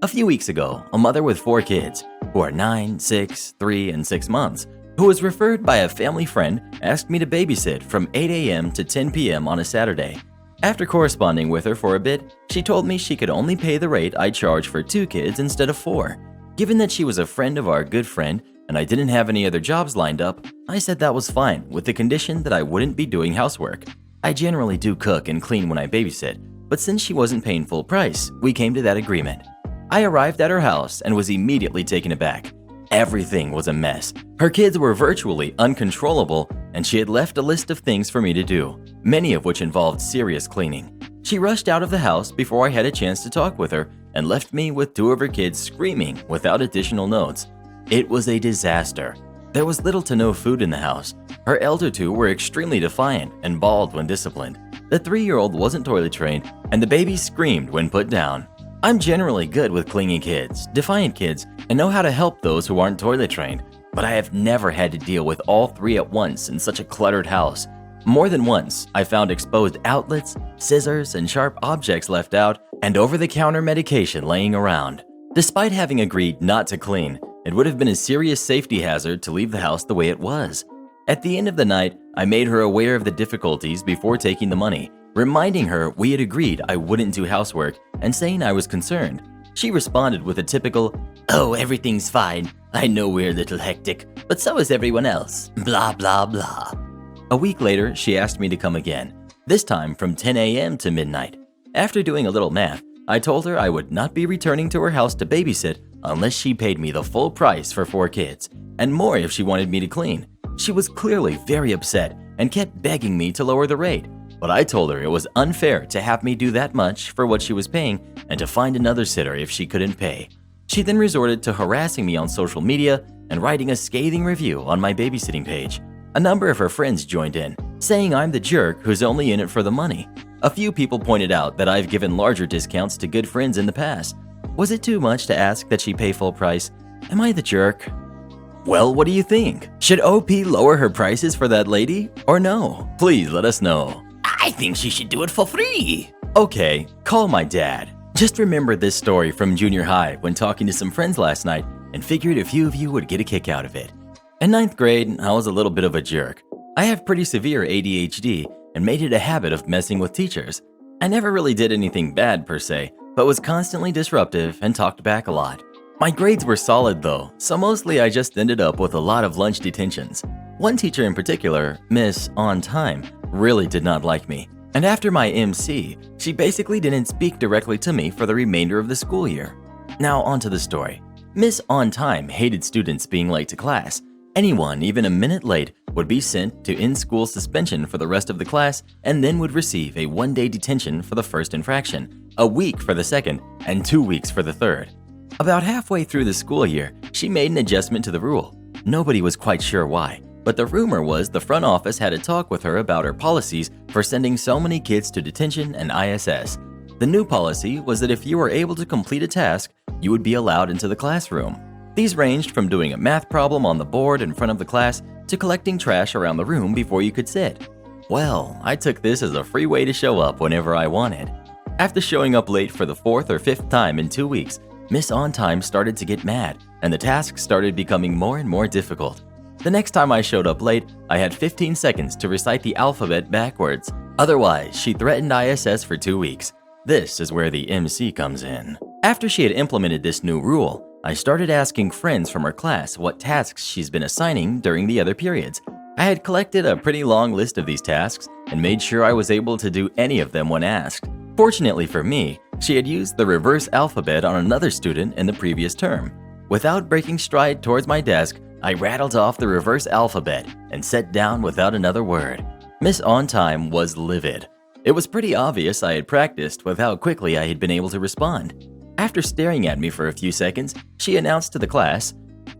A few weeks ago, a mother with 4 kids, who are 9, 6, 3, and 6 months, who was referred by a family friend, asked me to babysit from 8 a.m. to 10 p.m. on a Saturday. After corresponding with her for a bit, she told me she could only pay the rate I charge for 2 kids instead of 4. Given that she was a friend of our good friend and I didn't have any other jobs lined up, I said that was fine with the condition that I wouldn't be doing housework. I generally do cook and clean when I babysit, but since she wasn't paying full price, we came to that agreement. I arrived at her house and was immediately taken aback. Everything was a mess. Her kids were virtually uncontrollable, and she had left a list of things for me to do, many of which involved serious cleaning. She rushed out of the house before I had a chance to talk with her and left me with 2 of her kids screaming without additional notes. It was a disaster. There was little to no food in the house. Her elder 2 were extremely defiant and bawled when disciplined. The 3-year-old wasn't toilet trained, and the baby screamed when put down. I'm generally good with clingy kids, defiant kids, and know how to help those who aren't toilet trained, but I have never had to deal with all 3 at once in such a cluttered house. More than once, I found exposed outlets, scissors, and sharp objects left out, and over-the-counter medication laying around. Despite having agreed not to clean, it would have been a serious safety hazard to leave the house the way it was. At the end of the night, I made her aware of the difficulties before taking the money, reminding her we had agreed I wouldn't do housework and saying I was concerned. She responded with a typical, "Oh, everything's fine. I know we're a little hectic, but so is everyone else. Blah, blah, blah." A week later, she asked me to come again, this time from 10 a.m. to midnight. After doing a little math, I told her I would not be returning to her house to babysit unless she paid me the full price for 4 kids, and more if she wanted me to clean. She was clearly very upset and kept begging me to lower the rate, but I told her it was unfair to have me do that much for what she was paying and to find another sitter if she couldn't pay. She then resorted to harassing me on social media and writing a scathing review on my babysitting page. A number of her friends joined in, saying I'm the jerk who's only in it for the money. A few people pointed out that I've given larger discounts to good friends in the past. Was it too much to ask that she pay full price? Am I the jerk? Well, what do you think? Should OP lower her prices for that lady or no? Please let us know. I think she should do it for free. Okay, call my dad. Just remembered this story from junior high when talking to some friends last night and figured a few of you would get a kick out of it. In 9th grade, I was a little bit of a jerk. I have pretty severe ADHD and made it a habit of messing with teachers. I never really did anything bad per se, but was constantly disruptive and talked back a lot. My grades were solid though, so mostly I just ended up with a lot of lunch detentions. One teacher in particular, Miss On Time, really did not like me. And after my MC, she basically didn't speak directly to me for the remainder of the school year. Now onto the story. Miss On Time hated students being late to class. Anyone even a minute late would be sent to in-school suspension for the rest of the class and then would receive a 1-day detention for the first infraction, a week for the second, and 2 weeks for the third. About halfway through the school year, she made an adjustment to the rule. Nobody was quite sure why, but the rumor was the front office had a talk with her about her policies for sending so many kids to detention and ISS. The new policy was that if you were able to complete a task, you would be allowed into the classroom. These ranged from doing a math problem on the board in front of the class to collecting trash around the room before you could sit. Well, I took this as a free way to show up whenever I wanted. After showing up late for the 4th or 5th time in 2 weeks, Miss On Time started to get mad, and the tasks started becoming more and more difficult. The next time I showed up late, I had 15 seconds to recite the alphabet backwards. Otherwise, she threatened ISS for 2 weeks. This is where the MC comes in. After she had implemented this new rule, I started asking friends from her class what tasks she's been assigning during the other periods. I had collected a pretty long list of these tasks and made sure I was able to do any of them when asked. Fortunately for me, she had used the reverse alphabet on another student in the previous term. Without breaking stride towards my desk, I rattled off the reverse alphabet and sat down without another word. Miss On Time was livid. It was pretty obvious I had practiced with how quickly I had been able to respond. After staring at me for a few seconds, she announced to the class,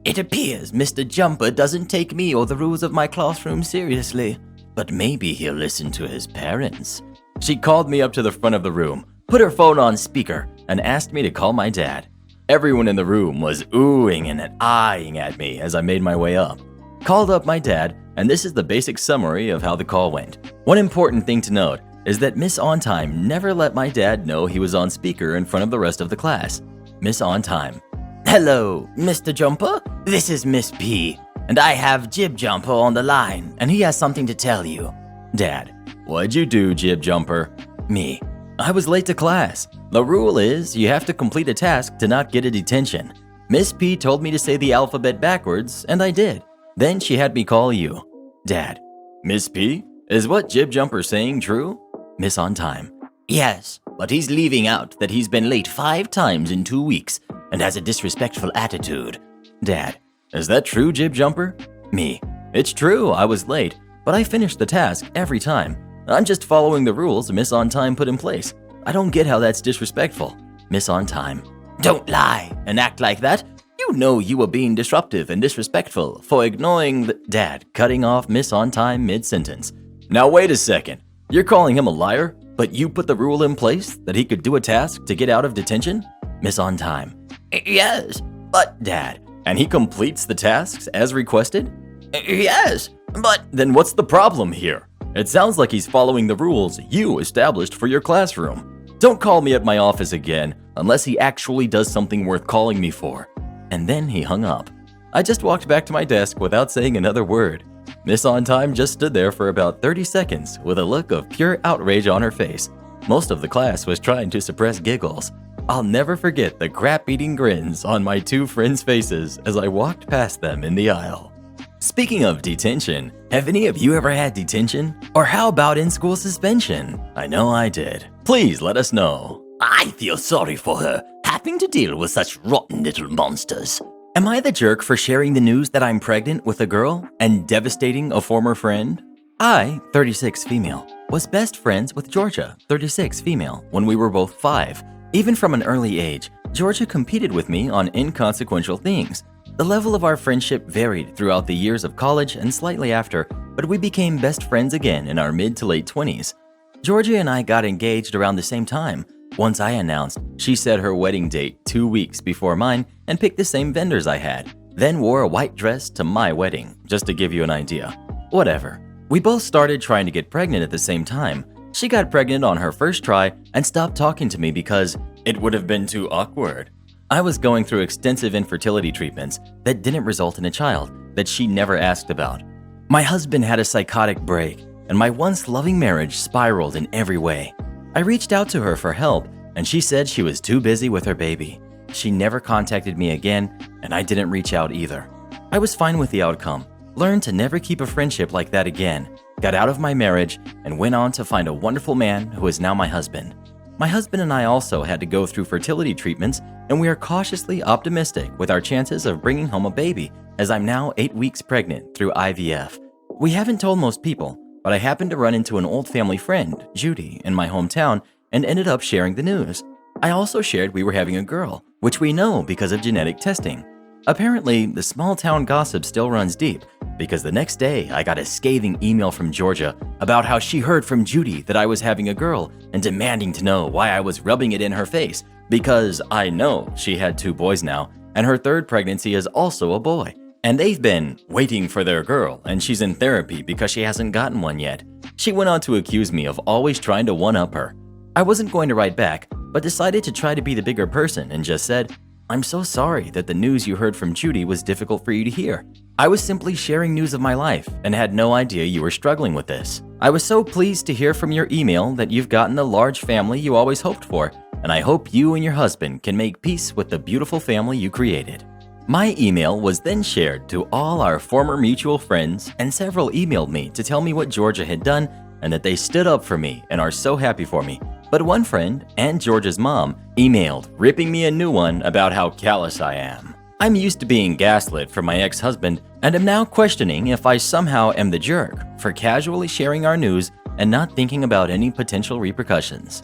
"It appears Mr. Jumper doesn't take me or the rules of my classroom seriously, but maybe he'll listen to his parents." She called me up to the front of the room, put her phone on speaker, and asked me to call my dad. Everyone in the room was oohing and eyeing at me as I made my way up. Called up my dad, and this is the basic summary of how the call went. One important thing to note is that Miss On Time never let my dad know he was on speaker in front of the rest of the class. Miss On Time: "Hello, Mr. Jumper. This is Miss P, and I have Jib Jumper on the line, and he has something to tell you." Dad: "What'd you do, Jib Jumper?" Me: "I was late to class. The rule is you have to complete a task to not get a detention. Miss P told me to say the alphabet backwards, and I did. Then she had me call you." Dad: "Miss P, is what Jib Jumper saying true?" Miss On Time: "Yes, but he's leaving out that he's been late 5 times in 2 weeks and has a disrespectful attitude. Dad, is that true, Jib Jumper? Me, it's true, I was late, but I finished the task every time. I'm just following the rules Miss On Time put in place. I don't get how that's disrespectful. Miss On Time. Don't lie and act like that. You know you were being disruptive and disrespectful for ignoring the— Dad, cutting off Miss On Time mid-sentence. Now wait a second. You're calling him a liar, but you put the rule in place that he could do a task to get out of detention? Miss On Time. Yes, but Dad, and he completes the tasks as requested? Yes, but then what's the problem here? It sounds like he's following the rules you established for your classroom. Don't call me at my office again unless he actually does something worth calling me for. And then he hung up. I just walked back to my desk without saying another word. Miss On Time just stood there for about 30 seconds with a look of pure outrage on her face. Most of the class was trying to suppress giggles. I'll never forget the crap-eating grins on my 2 friends' faces as I walked past them in the aisle. Speaking of detention, have any of you ever had detention? Or how about in-school suspension? I know I did. Please let us know. I feel sorry for her, having to deal with such rotten little monsters. Am I the jerk for sharing the news that I'm pregnant with a girl and devastating a former friend? I, 36 female, was best friends with Georgia, 36 female, when we were both 5. Even from an early age, Georgia competed with me on inconsequential things. The level of our friendship varied throughout the years of college and slightly after, but we became best friends again in our mid to late 20s. Georgia and I got engaged around the same time. Once I announced, she set her wedding date 2 weeks before mine and picked the same vendors I had, then wore a white dress to my wedding, just to give you an idea. Whatever. We both started trying to get pregnant at the same time. She got pregnant on her first try and stopped talking to me because it would have been too awkward. I was going through extensive infertility treatments that didn't result in a child that she never asked about. My husband had a psychotic break, and my once loving marriage spiraled in every way. I reached out to her for help, and she said she was too busy with her baby. She never contacted me again, and I didn't reach out either. I was fine with the outcome, learned to never keep a friendship like that again, got out of my marriage, and went on to find a wonderful man who is now my husband. My husband and I also had to go through fertility treatments, and we are cautiously optimistic with our chances of bringing home a baby, as I'm now 8 weeks pregnant through IVF. We haven't told most people, but I happened to run into an old family friend, Judy, in my hometown, and ended up sharing the news. I also shared we were having a girl, which we know because of genetic testing. Apparently, the small town gossip still runs deep, because the next day I got a scathing email from Georgia about how she heard from Judy that I was having a girl and demanding to know why I was rubbing it in her face, because I know she had 2 boys now, and her 3rd pregnancy is also a boy. And they've been waiting for their girl, and she's in therapy because she hasn't gotten one yet. She went on to accuse me of always trying to one-up her. I wasn't going to write back, but decided to try to be the bigger person and just said, "I'm so sorry that the news you heard from Judy was difficult for you to hear. I was simply sharing news of my life and had no idea you were struggling with this. I was so pleased to hear from your email that you've gotten the large family you always hoped for, and I hope you and your husband can make peace with the beautiful family you created." My email was then shared to all our former mutual friends, and several emailed me to tell me what Georgia had done and that they stood up for me and are so happy for me. But one friend, and Georgia's mom, emailed ripping me a new one about how callous I am. I'm used to being gaslit from my ex-husband and am now questioning if I somehow am the jerk for casually sharing our news and not thinking about any potential repercussions.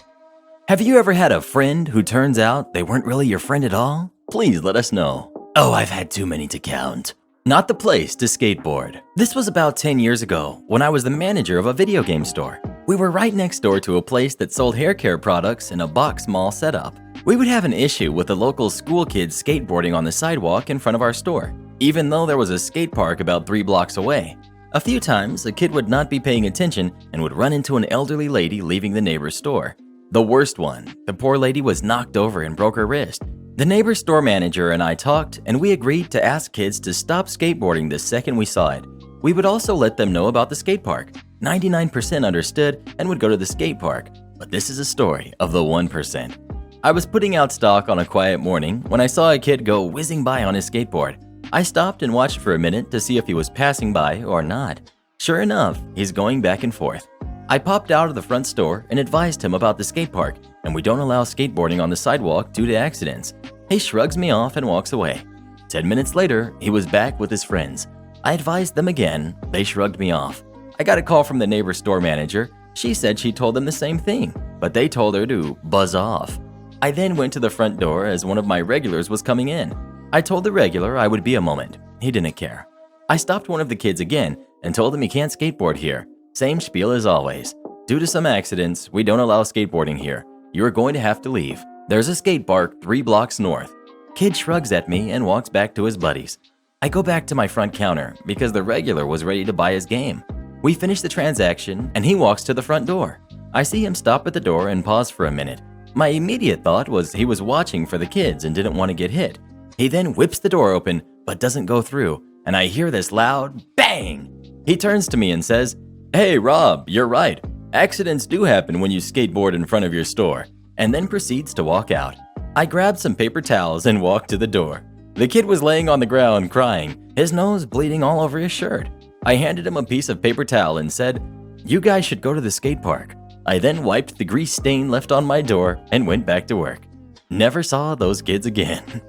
Have you ever had a friend who turns out they weren't really your friend at all? Please let us know. Oh, I've had too many to count. Not the place to skateboard. This was about 10 years ago when I was the manager of a video game store. We were right next door to a place that sold hair care products in a box mall setup. We would have an issue with the local school kids skateboarding on the sidewalk in front of our store, even though there was a skate park about 3 blocks away. A few times, a kid would not be paying attention and would run into an elderly lady leaving the neighbor's store. The worst one, the poor lady was knocked over and broke her wrist. The neighbor's store manager and I talked, and we agreed to ask kids to stop skateboarding the second we saw it. We would also let them know about the skate park. 99% understood and would go to the skate park, but this is a story of the 1%. I was putting out stock on a quiet morning when I saw a kid go whizzing by on his skateboard. I stopped and watched for a minute to see if he was passing by or not. Sure enough, he's going back and forth. I popped out of the front store and advised him about the skate park, and we don't allow skateboarding on the sidewalk due to accidents. He shrugs me off and walks away. 10 minutes later, he was back with his friends. I advised them again. They shrugged me off. I got a call from the neighbor store manager. She said she told them the same thing, but they told her to buzz off. I then went to the front door as one of my regulars was coming in. I told the regular I would be a moment. He didn't care. I stopped one of the kids again and told him he can't skateboard here. Same spiel as always. Due to some accidents, we don't allow skateboarding here. You are going to have to leave. There's a skate park 3 blocks north. Kid shrugs at me and walks back to his buddies. I go back to my front counter because the regular was ready to buy his game. We finish the transaction and he walks to the front door. I see him stop at the door and pause for a minute. My immediate thought was he was watching for the kids and didn't want to get hit. He then whips the door open but doesn't go through, and I hear this loud bang. He turns to me and says, "Hey Rob, you're right. Accidents do happen when you skateboard in front of your store," and then proceeds to walk out. I grabbed some paper towels and walked to the door. The kid was laying on the ground crying, his nose bleeding all over his shirt. I handed him a piece of paper towel and said, "You guys should go to the skate park." I then wiped the grease stain left on my door and went back to work. Never saw those kids again.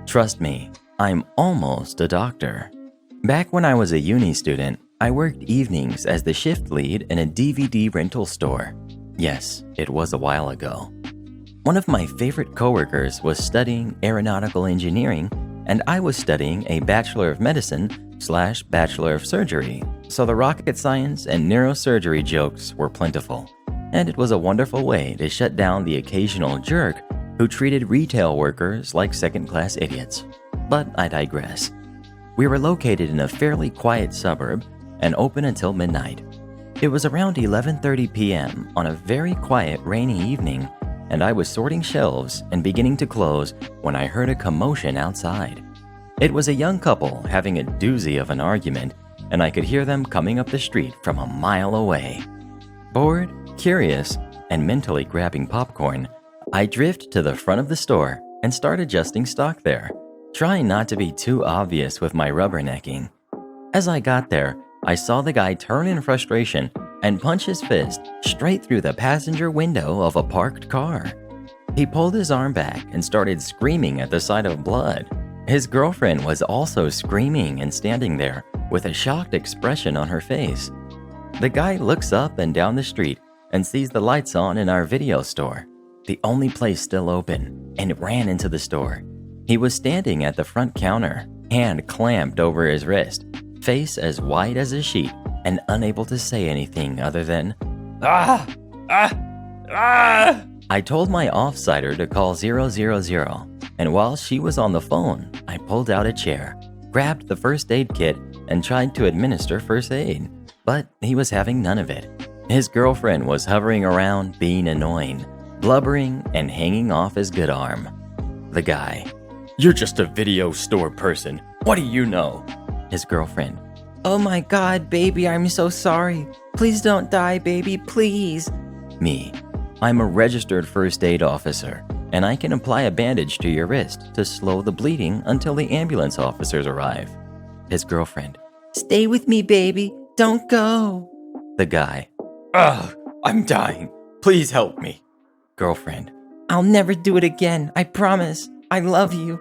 Trust me, I'm almost a doctor. Back when I was a uni student, I worked evenings as the shift lead in a DVD rental store. Yes, it was a while ago. One of my favorite coworkers was studying aeronautical engineering, and I was studying a Bachelor of Medicine/Bachelor of Surgery, so the rocket science and neurosurgery jokes were plentiful. And it was a wonderful way to shut down the occasional jerk who treated retail workers like second-class idiots. But I digress. We were located in a fairly quiet suburb and open until midnight. It was around 11:30 p.m. on a very quiet, rainy evening, and I was sorting shelves and beginning to close when I heard a commotion outside. It was a young couple having a doozy of an argument, and I could hear them coming up the street from a mile away. Bored, curious, and mentally grabbing popcorn, I drift to the front of the store and start adjusting stock there, trying not to be too obvious with my rubbernecking. As I got there, I saw the guy turn in frustration and punch his fist straight through the passenger window of a parked car. He pulled his arm back and started screaming at the sight of blood. His girlfriend was also screaming and standing there with a shocked expression on her face. The guy looks up and down the street and sees the lights on in our video store, the only place still open, and ran into the store. He was standing at the front counter, hand clamped over his wrist, face as white as a sheet, and unable to say anything other than, "Ah! Ah! Ah!" I told my offsider to call 000, and while she was on the phone, I pulled out a chair, grabbed the first aid kit, and tried to administer first aid, but he was having none of it. His girlfriend was hovering around being annoying, blubbering, and hanging off his good arm. The guy, "You're just a video store person. What do you know?" His girlfriend, "Oh my God, baby, I'm so sorry. Please don't die, baby, please." Me, "I'm a registered first aid officer, and I can apply a bandage to your wrist to slow the bleeding until the ambulance officers arrive." His girlfriend, "Stay with me, baby. Don't go." The guy, "Ugh, I'm dying. Please help me." Girlfriend, "I'll never do it again. I promise. I love you."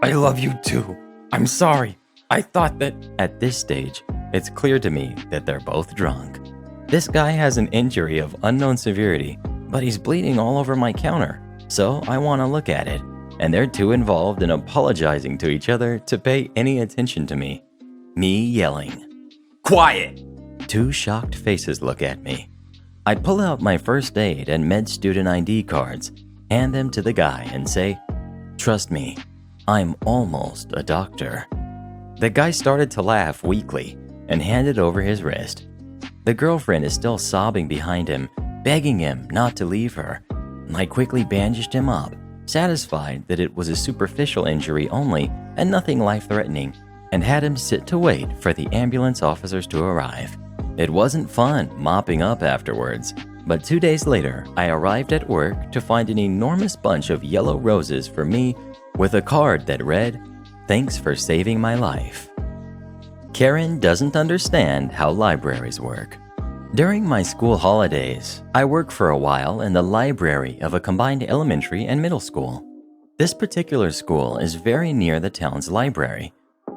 "I love you too. I'm sorry. I thought that..." At this stage, it's clear to me that they're both drunk. This guy has an injury of unknown severity, but he's bleeding all over my counter, so I want to look at it, and they're too involved in apologizing to each other to pay any attention to me. Me yelling, "Quiet!" Two shocked faces look at me. I pull out my first aid and med student ID cards, hand them to the guy, and say, "Trust me, I'm almost a doctor." The guy started to laugh weakly and handed over his wrist. The girlfriend is still sobbing behind him, begging him not to leave her. I quickly bandaged him up, satisfied that it was a superficial injury only and nothing life-threatening, and had him sit to wait for the ambulance officers to arrive. It wasn't fun mopping up afterwards, but 2 days later, I arrived at work to find an enormous bunch of yellow roses for me with a card that read, "Thanks for saving my life." Karen doesn't understand how libraries work. During my school holidays, I work for a while in the library of a combined elementary and middle school. This particular school is very near the town's library.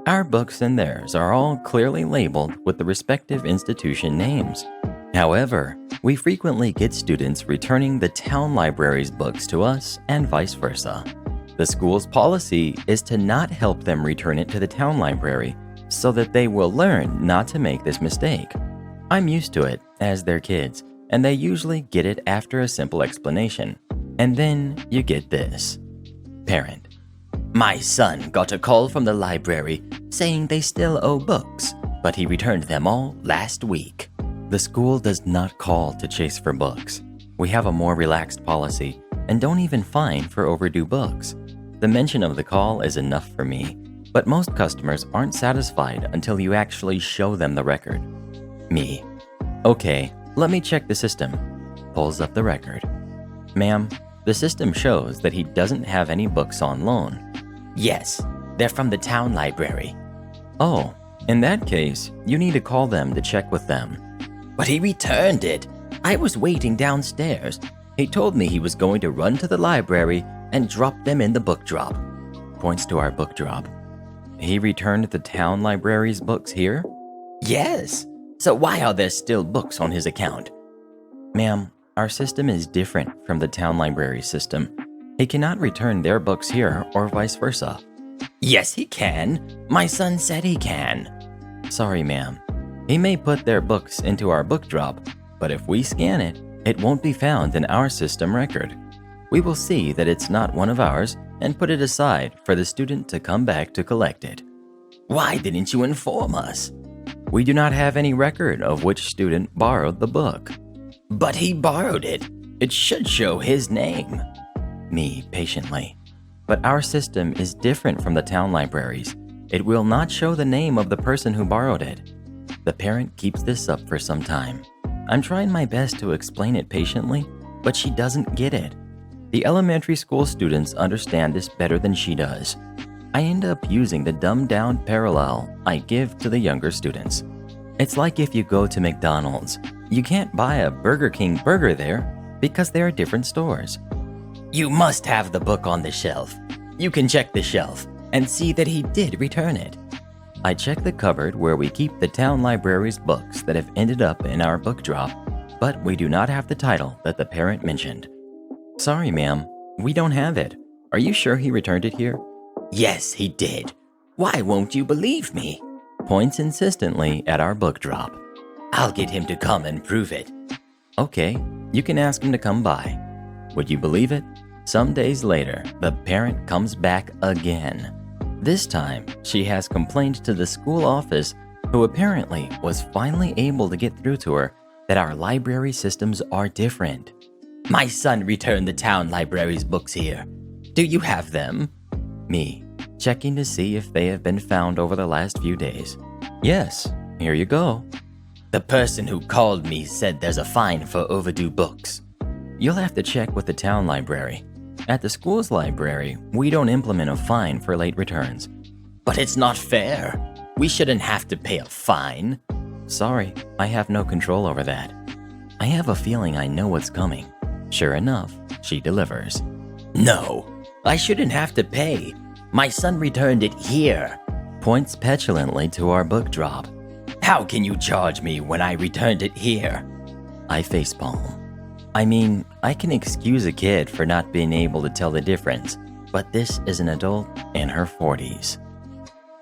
Our books and theirs are all clearly labeled with the respective institution names. However, we frequently get students returning the town library's books to us and vice versa. The school's policy is to not help them return it to the town library so that they will learn not to make this mistake. I'm used to it as their kids, and they usually get it after a simple explanation. And then you get this. Parent: my son got a call from the library saying they still owe books, but he returned them all last week. The school does not call to chase for books. We have a more relaxed policy and don't even fine for overdue books. The mention of the call is enough for me, but most customers aren't satisfied until you actually show them the record. Me: okay, let me check the system. Pulls up the record. Ma'am, the system shows that he doesn't have any books on loan. Yes, they're from the town library. Oh, in that case, you need to call them to check with them. But he returned it. I was waiting downstairs. He told me he was going to run to the library and drop them in the book drop. Points to our book drop. He returned the town library's books here? Yes. So why are there still books on his account? Ma'am, our system is different from the town library system. He cannot return their books here or vice versa. Yes, he can. My son said he can. Sorry, ma'am. He may put their books into our book drop, but if we scan it, it won't be found in our system record. We will see that it's not one of ours and put it aside for the student to come back to collect it. Why didn't you inform us? We do not have any record of which student borrowed the book. But he borrowed it. It should show his name. Me, patiently. But our system is different from the town libraries. It will not show the name of the person who borrowed it. The parent keeps this up for some time. I'm trying my best to explain it patiently, but she doesn't get it. The elementary school students understand this better than she does. I end up using the dumbed-down parallel I give to the younger students. It's like if you go to McDonald's, you can't buy a Burger King burger there because they are different stores. You must have the book on the shelf. You can check the shelf and see that he did return it. I check the cupboard where we keep the town library's books that have ended up in our book drop, but we do not have the title that the parent mentioned. Sorry, ma'am, we don't have it. Are you sure he returned it here? Yes, he did. Why won't you believe me? Points insistently at our book drop. I'll get him to come and prove it. Okay, you can ask him to come by. Would you believe it? Some days later, the parent comes back again. This time, she has complained to the school office, who apparently was finally able to get through to her, that our library systems are different. My son returned the town library's books here. Do you have them? Me, checking to see if they have been found over the last few days. Yes, here you go. The person who called me said there's a fine for overdue books. You'll have to check with the town library. At the school's library, we don't implement a fine for late returns. But it's not fair. We shouldn't have to pay a fine. Sorry, I have no control over that. I have a feeling I know what's coming. Sure enough, she delivers. No, I shouldn't have to pay. My son returned it here. Points petulantly to our book drop. How can you charge me when I returned it here? I facepalm. I mean, I can excuse a kid for not being able to tell the difference, but this is an adult in her 40s.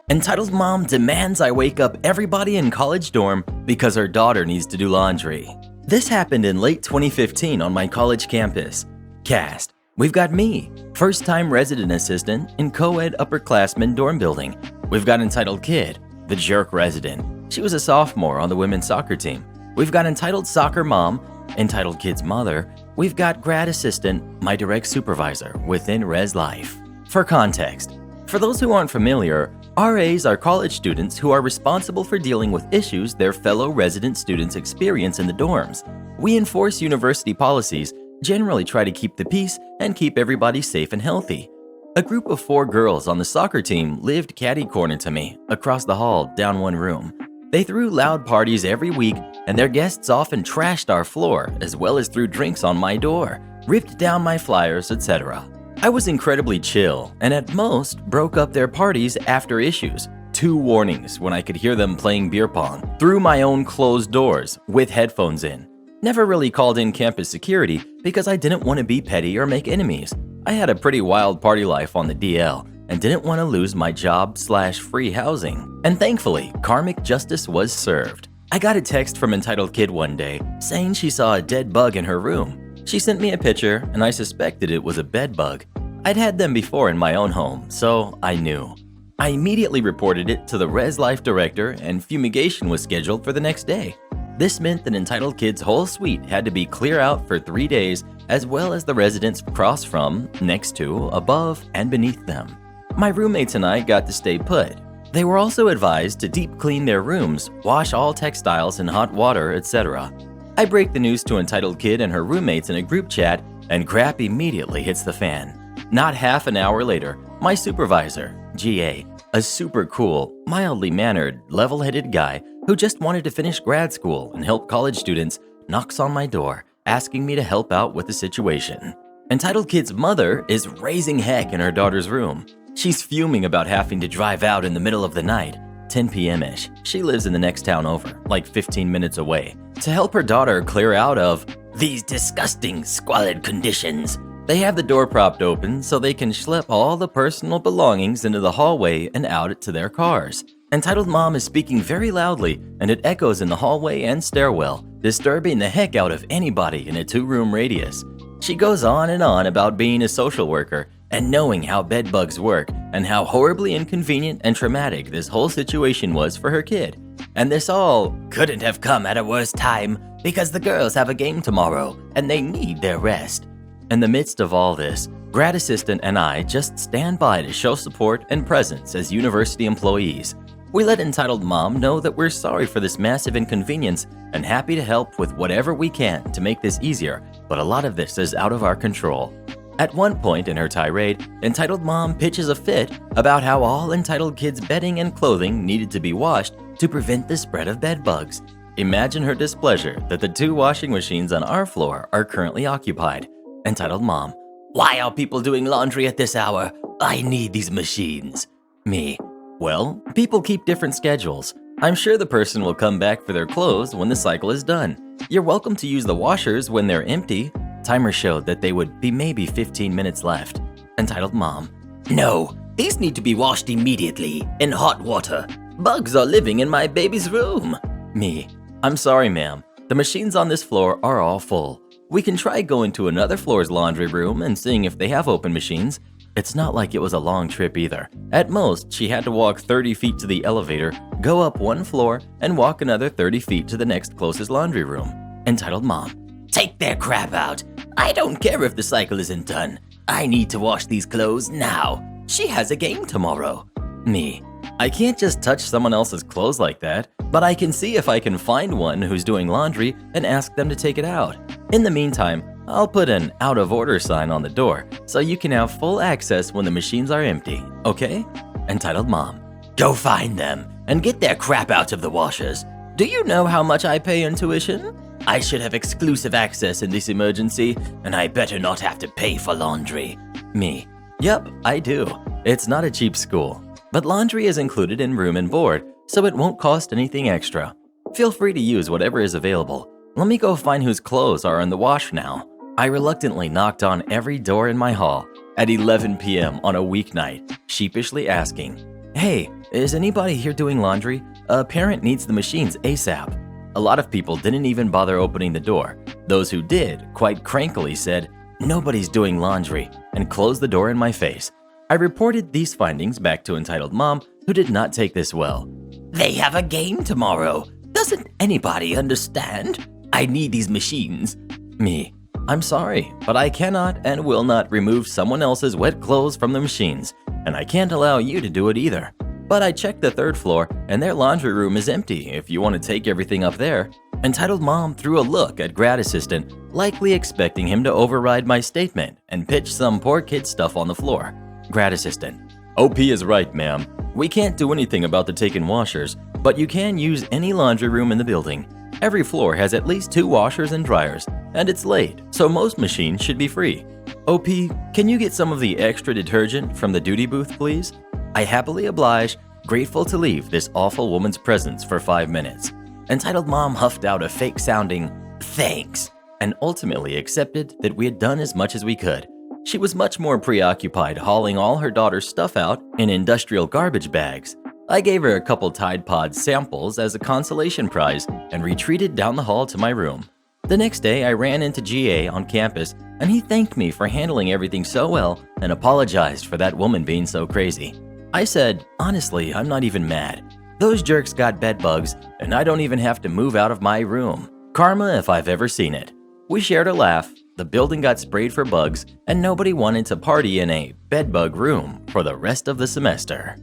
Entitled mom demands I wake up everybody in college dorm because her daughter needs to do laundry. This happened in late 2015 on my college campus. Cast: we've got me, first-time resident assistant in co-ed upperclassmen dorm building. We've got entitled kid, the jerk resident. She was a sophomore on the women's soccer team. We've got entitled soccer mom, entitled kid's mother. We've got grad assistant, my direct supervisor within res life. For context, for those who aren't familiar, RAs are college students who are responsible for dealing with issues their fellow resident students experience in the dorms. We enforce university policies, generally try to keep the peace, and keep everybody safe and healthy. A group of 4 girls on the soccer team lived catty-corner to me, across the hall, down one room. They threw loud parties every week, and their guests often trashed our floor, as well as threw drinks on my door, ripped down my flyers, etc. I was incredibly chill, and at most broke up their parties after issues. 2 warnings when I could hear them playing beer pong through my own closed doors with headphones in. Never really called in campus security because I didn't want to be petty or make enemies. I had a pretty wild party life on the DL and didn't want to lose my job/free housing. And thankfully, karmic justice was served. I got a text from Entitled Kid one day saying she saw a dead bug in her room. She sent me a picture and I suspected it was a bed bug. I'd had them before in my own home, so I knew. I immediately reported it to the Res Life director and fumigation was scheduled for the next day. This meant that Entitled Kid's whole suite had to be clear out for 3 days, as well as the residents across from, next to, above, and beneath them. My roommates and I got to stay put. They were also advised to deep clean their rooms, wash all textiles in hot water, etc. I break the news to Entitled Kid and her roommates in a group chat, and crap immediately hits the fan. Not half an hour later, my supervisor, GA, a super cool, mildly mannered, level-headed guy who just wanted to finish grad school and help college students, knocks on my door, asking me to help out with the situation. Entitled Kid's mother is raising heck in her daughter's room. She's fuming about having to drive out in the middle of the night, 10 p.m.-ish. She lives in the next town over, like 15 minutes away, to help her daughter clear out of these disgusting, squalid conditions. They have the door propped open so they can schlep all the personal belongings into the hallway and out to their cars. Entitled Mom is speaking very loudly, and it echoes in the hallway and stairwell, disturbing the heck out of anybody in a 2-room radius. She goes on and on about being a social worker and knowing how bed bugs work and how horribly inconvenient and traumatic this whole situation was for her kid. And this all couldn't have come at a worse time because the girls have a game tomorrow and they need their rest. In the midst of all this, grad assistant and I just stand by to show support and presence as university employees. We let Entitled Mom know that we're sorry for this massive inconvenience and happy to help with whatever we can to make this easier, but a lot of this is out of our control. At one point in her tirade, Entitled Mom pitches a fit about how all Entitled Kids' bedding and clothing needed to be washed to prevent the spread of bed bugs. Imagine her displeasure that the 2 washing machines on our floor are currently occupied. Entitled Mom: why are people doing laundry at this hour? I need these machines. Me: well, people keep different schedules. I'm sure the person will come back for their clothes when the cycle is done. You're welcome to use the washers when they're empty. Timer showed that they would be maybe 15 minutes left. Entitled Mom: no, these need to be washed immediately in hot water. Bugs are living in my baby's room. Me: I'm sorry, ma'am. The machines on this floor are all full. We can try going to another floor's laundry room and seeing if they have open machines. It's not like it was a long trip either. At most, she had to walk 30 feet to the elevator, go up 1 floor, and walk another 30 feet to the next closest laundry room. Entitled Mom: take their crap out. I don't care if the cycle isn't done. I need to wash these clothes now. She has a game tomorrow. Me: I can't just touch someone else's clothes like that, but I can see if I can find one who's doing laundry and ask them to take it out. In the meantime, I'll put an out of order sign on the door so you can have full access when the machines are empty, okay? Entitled Mom: go find them and get their crap out of the washers. Do you know how much I pay in tuition? I should have exclusive access in this emergency, and I better not have to pay for laundry. Me: yep, I do. It's not a cheap school, but laundry is included in room and board, so it won't cost anything extra. Feel free to use whatever is available. Let me go find whose clothes are in the wash now. I reluctantly knocked on every door in my hall at 11 p.m. on a weeknight, sheepishly asking, hey, is anybody here doing laundry? A parent needs the machines ASAP. A lot of people didn't even bother opening the door. Those who did, quite crankily said, nobody's doing laundry, and closed the door in my face. I reported these findings back to Entitled Mom, who did not take this well. They have a game tomorrow. Doesn't anybody understand? I need these machines. Me: I'm sorry, but I cannot and will not remove someone else's wet clothes from the machines, and I can't allow you to do it either. But I checked the 3rd floor, and their laundry room is empty if you want to take everything up there. Entitled Mom threw a look at grad assistant, likely expecting him to override my statement and pitch some poor kid stuff on the floor. Grad assistant: OP is right, ma'am. We can't do anything about the taken washers, but you can use any laundry room in the building. Every floor has at least 2 washers and dryers, and it's late, so most machines should be free. OP, can you get some of the extra detergent from the duty booth, please? I happily oblige, grateful to leave this awful woman's presence for 5 minutes. Entitled Mom huffed out a fake-sounding thanks and ultimately accepted that we had done as much as we could. She was much more preoccupied hauling all her daughter's stuff out in industrial garbage bags. I gave her a couple Tide Pod samples as a consolation prize and retreated down the hall to my room. The next day, I ran into GA on campus and he thanked me for handling everything so well and apologized for that woman being so crazy. I said, honestly, I'm not even mad. Those jerks got bed bugs and I don't even have to move out of my room. Karma if I've ever seen it. We shared a laugh, the building got sprayed for bugs, and nobody wanted to party in a bedbug room for the rest of the semester.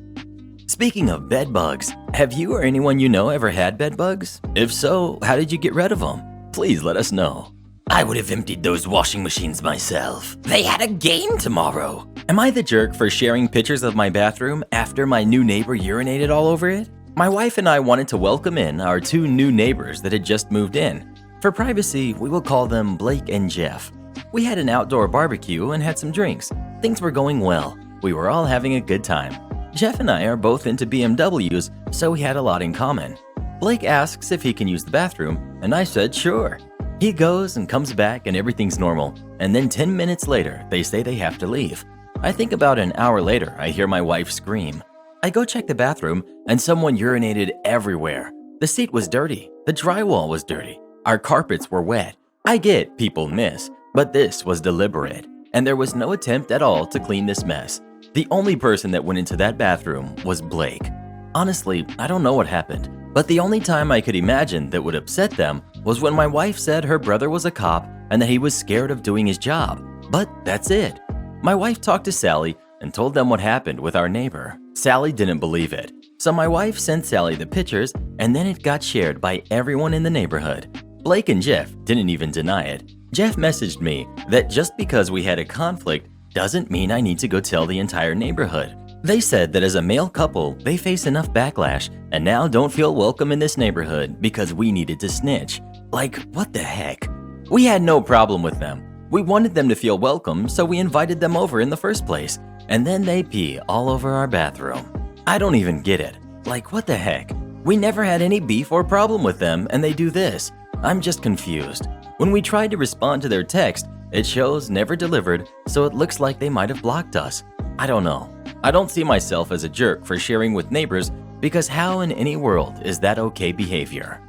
Speaking of bed bugs, have you or anyone you know ever had bed bugs? If so, how did you get rid of them? Please let us know. I would have emptied those washing machines myself. They had a game tomorrow. Am I the jerk for sharing pictures of my bathroom after my new neighbor urinated all over it? My wife and I wanted to welcome in our 2 new neighbors that had just moved in. For privacy, we will call them Blake and Jeff. We had an outdoor barbecue and had some drinks. Things were going well. We were all having a good time. Jeff and I are both into BMWs, so we had a lot in common. Blake asks if he can use the bathroom, and I said sure. He goes and comes back and everything's normal, and then 10 minutes later, they say they have to leave. I think about an hour later, I hear my wife scream. I go check the bathroom, and someone urinated everywhere. The seat was dirty. The drywall was dirty. Our carpets were wet. I get people miss, but this was deliberate, and there was no attempt at all to clean this mess. The only person that went into that bathroom was Blake. Honestly, I don't know what happened, but the only time I could imagine that would upset them was when my wife said her brother was a cop and that he was scared of doing his job. But that's it. My wife talked to Sally and told them what happened with our neighbor. Sally didn't believe it, so my wife sent Sally the pictures and then it got shared by everyone in the neighborhood. Blake and Jeff didn't even deny it. Jeff messaged me that just because we had a conflict doesn't mean I need to go tell the entire neighborhood. They said that as a male couple, they face enough backlash and now don't feel welcome in this neighborhood because we needed to snitch. Like, what the heck? We had no problem with them. We wanted them to feel welcome, so we invited them over in the first place. And then they pee all over our bathroom. I don't even get it. Like, what the heck? We never had any beef or problem with them and they do this. I'm just confused. When we tried to respond to their text, it shows never delivered, so it looks like they might have blocked us. I don't know. I don't see myself as a jerk for sharing with neighbors because how in any world is that okay behavior?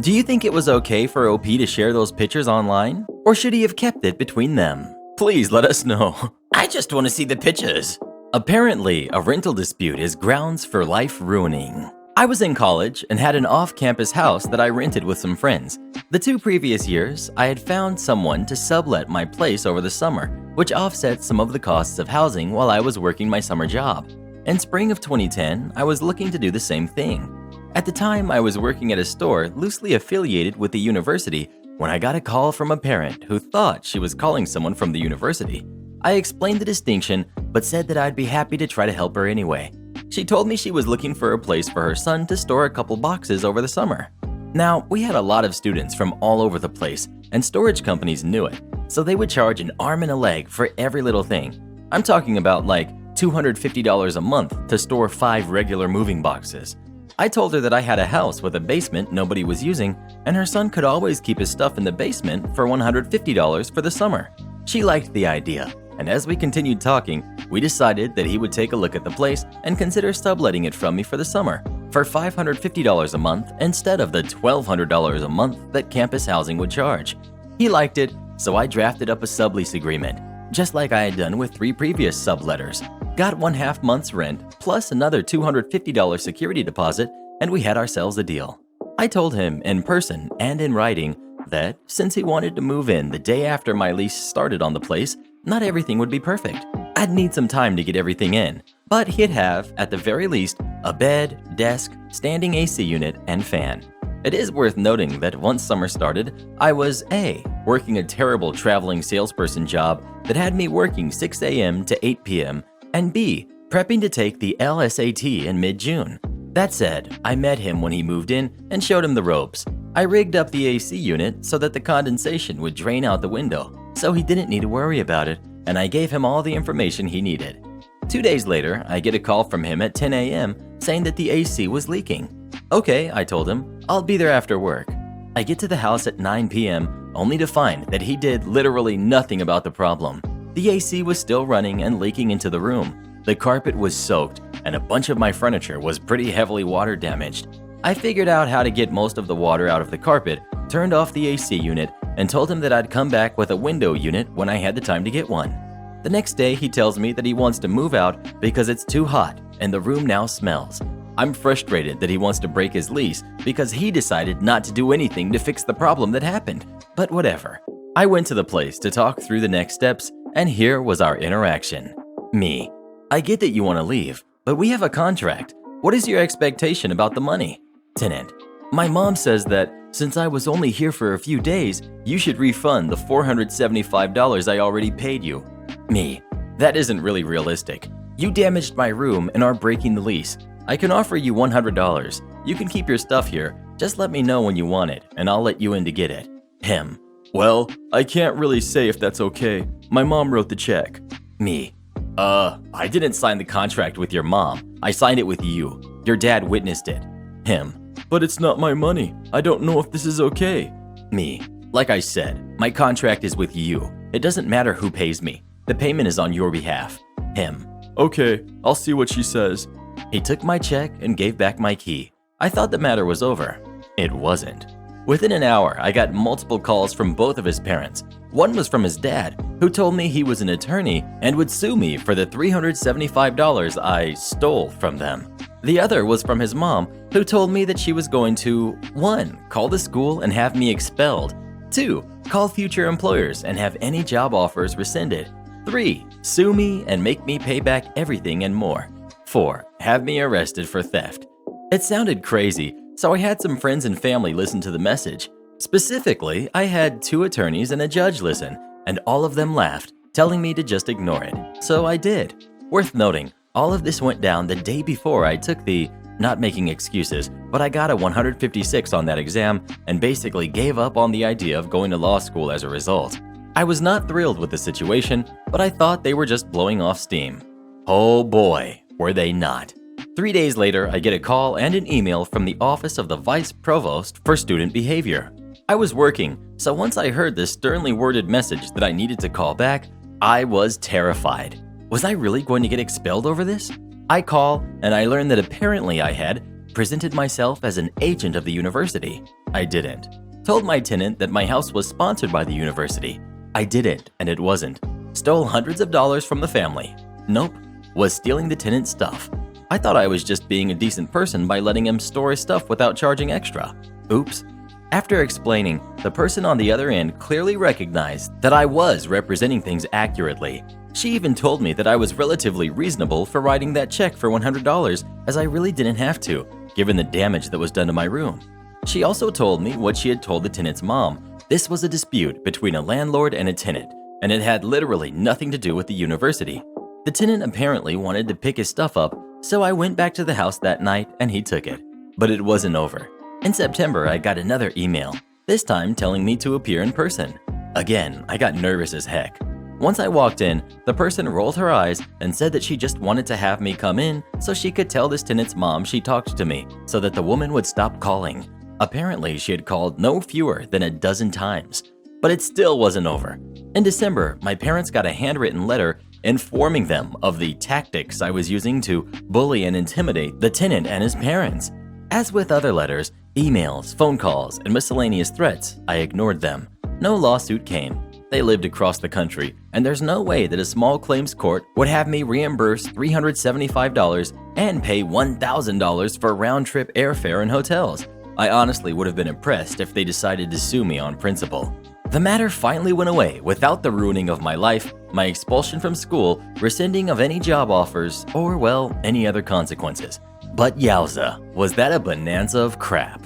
Do you think it was okay for OP to share those pictures online? Or should he have kept it between them? Please let us know. I just want to see the pictures. Apparently, a rental dispute is grounds for life ruining. I was in college and had an off-campus house that I rented with some friends. The 2 previous years, I had found someone to sublet my place over the summer, which offset some of the costs of housing while I was working my summer job. In spring of 2010, I was looking to do the same thing. At the time, I was working at a store loosely affiliated with the university when I got a call from a parent who thought she was calling someone from the university. I explained the distinction, but said that I'd be happy to try to help her anyway. She told me she was looking for a place for her son to store a couple boxes over the summer. Now, we had a lot of students from all over the place, and storage companies knew it, so they would charge an arm and a leg for every little thing. I'm talking about like $250 a month to store 5 regular moving boxes. I told her that I had a house with a basement nobody was using, and her son could always keep his stuff in the basement for $150 for the summer. She liked the idea, and as we continued talking, we decided that he would take a look at the place and consider subletting it from me for the summer for $550 a month instead of the $1,200 a month that campus housing would charge. He liked it, so I drafted up a sublease agreement, just like I had done with 3 previous subletters. Got 1/2 month's rent, plus another $250 security deposit, and we had ourselves a deal. I told him in person and in writing that since he wanted to move in the day after my lease started on the place, not everything would be perfect. I'd need some time to get everything in, but he'd have, at the very least, a bed, desk, standing AC unit, and fan. It is worth noting that once summer started, I was A, working a terrible traveling salesperson job that had me working 6 a.m. to 8 p.m., and B, prepping to take the LSAT in mid-June. That said, I met him when he moved in and showed him the ropes. I rigged up the AC unit so that the condensation would drain out the window, so he didn't need to worry about it, and I gave him all the information he needed. 2 days later, I get a call from him at 10 a.m. saying that the AC was leaking. Okay, I told him, I'll be there after work. I get to the house at 9 p.m. only to find that he did literally nothing about the problem. The AC was still running and leaking into the room. The carpet was soaked, and a bunch of my furniture was pretty heavily water damaged. I figured out how to get most of the water out of the carpet, turned off the AC unit, and told him that I'd come back with a window unit when I had the time to get one. The next day, he tells me that he wants to move out because it's too hot and the room now smells. I'm frustrated that he wants to break his lease because he decided not to do anything to fix the problem that happened, but whatever. I went to the place to talk through the next steps, and here was our interaction. Me: I get that you want to leave, but we have a contract. What is your expectation about the money? Tenant: my mom says that since I was only here for a few days, you should refund the $475 I already paid you. Me: that isn't really realistic. You damaged my room and are breaking the lease. I can offer you $100. You can keep your stuff here. Just let me know when you want it, and I'll let you in to get it. Him: well, I can't really say if that's okay. My mom wrote the check. Me: I didn't sign the contract with your mom. I signed it with you. Your dad witnessed it. Him: but it's not my money. I don't know if this is okay. Me: like I said, my contract is with you. It doesn't matter who pays me. The payment is on your behalf. Him: okay, I'll see what she says. He took my check and gave back my key. I thought the matter was over. It wasn't. Within an hour, I got multiple calls from both of his parents. One was from his dad, who told me he was an attorney and would sue me for the $375 I stole from them. The other was from his mom, who told me that she was going to 1. Call the school and have me expelled. 2. Call future employers and have any job offers rescinded. 3. Sue me and make me pay back everything and more. 4. Have me arrested for theft. It sounded crazy, so I had some friends and family listen to the message. Specifically, I had 2 attorneys and a judge listen, and all of them laughed, telling me to just ignore it. So I did. Worth noting, all of this went down the day before I took the, not making excuses, but I got a 156 on that exam and basically gave up on the idea of going to law school as a result. I was not thrilled with the situation, but I thought they were just blowing off steam. Oh boy, were they not. 3 days later, I get a call and an email from the Office of the Vice Provost for Student Behavior. I was working, so once I heard this sternly worded message that I needed to call back, I was terrified. Was I really going to get expelled over this? I call, and I learn that apparently I had presented myself as an agent of the university. I didn't. Told my tenant that my house was sponsored by the university. I didn't, and it wasn't. Stole hundreds of dollars from the family. Nope. Was stealing the tenant's stuff. I thought I was just being a decent person by letting him store his stuff without charging extra. Oops. After explaining, the person on the other end clearly recognized that I was representing things accurately. She even told me that I was relatively reasonable for writing that check for $100, as I really didn't have to, given the damage that was done to my room. She also told me what she had told the tenant's mom. This was a dispute between a landlord and a tenant, and it had literally nothing to do with the university. The tenant apparently wanted to pick his stuff up, so I went back to the house that night and he took it. But it wasn't over. In September, I got another email, this time telling me to appear in person. Again, I got nervous as heck. Once I walked in, the person rolled her eyes and said that she just wanted to have me come in so she could tell this tenant's mom she talked to me so that the woman would stop calling. Apparently, she had called no fewer than a dozen times. But it still wasn't over. In December, my parents got a handwritten letter informing them of the tactics I was using to bully and intimidate the tenant and his parents. As with other letters, emails, phone calls, and miscellaneous threats, I ignored them. No lawsuit came. They lived across the country, and there's no way that a small claims court would have me reimburse $375 and pay $1,000 for round-trip airfare and hotels. I honestly would have been impressed if they decided to sue me on principle. The matter finally went away without the ruining of my life, my expulsion from school, rescinding of any job offers, or, well, any other consequences. But yowza, was that a bonanza of crap.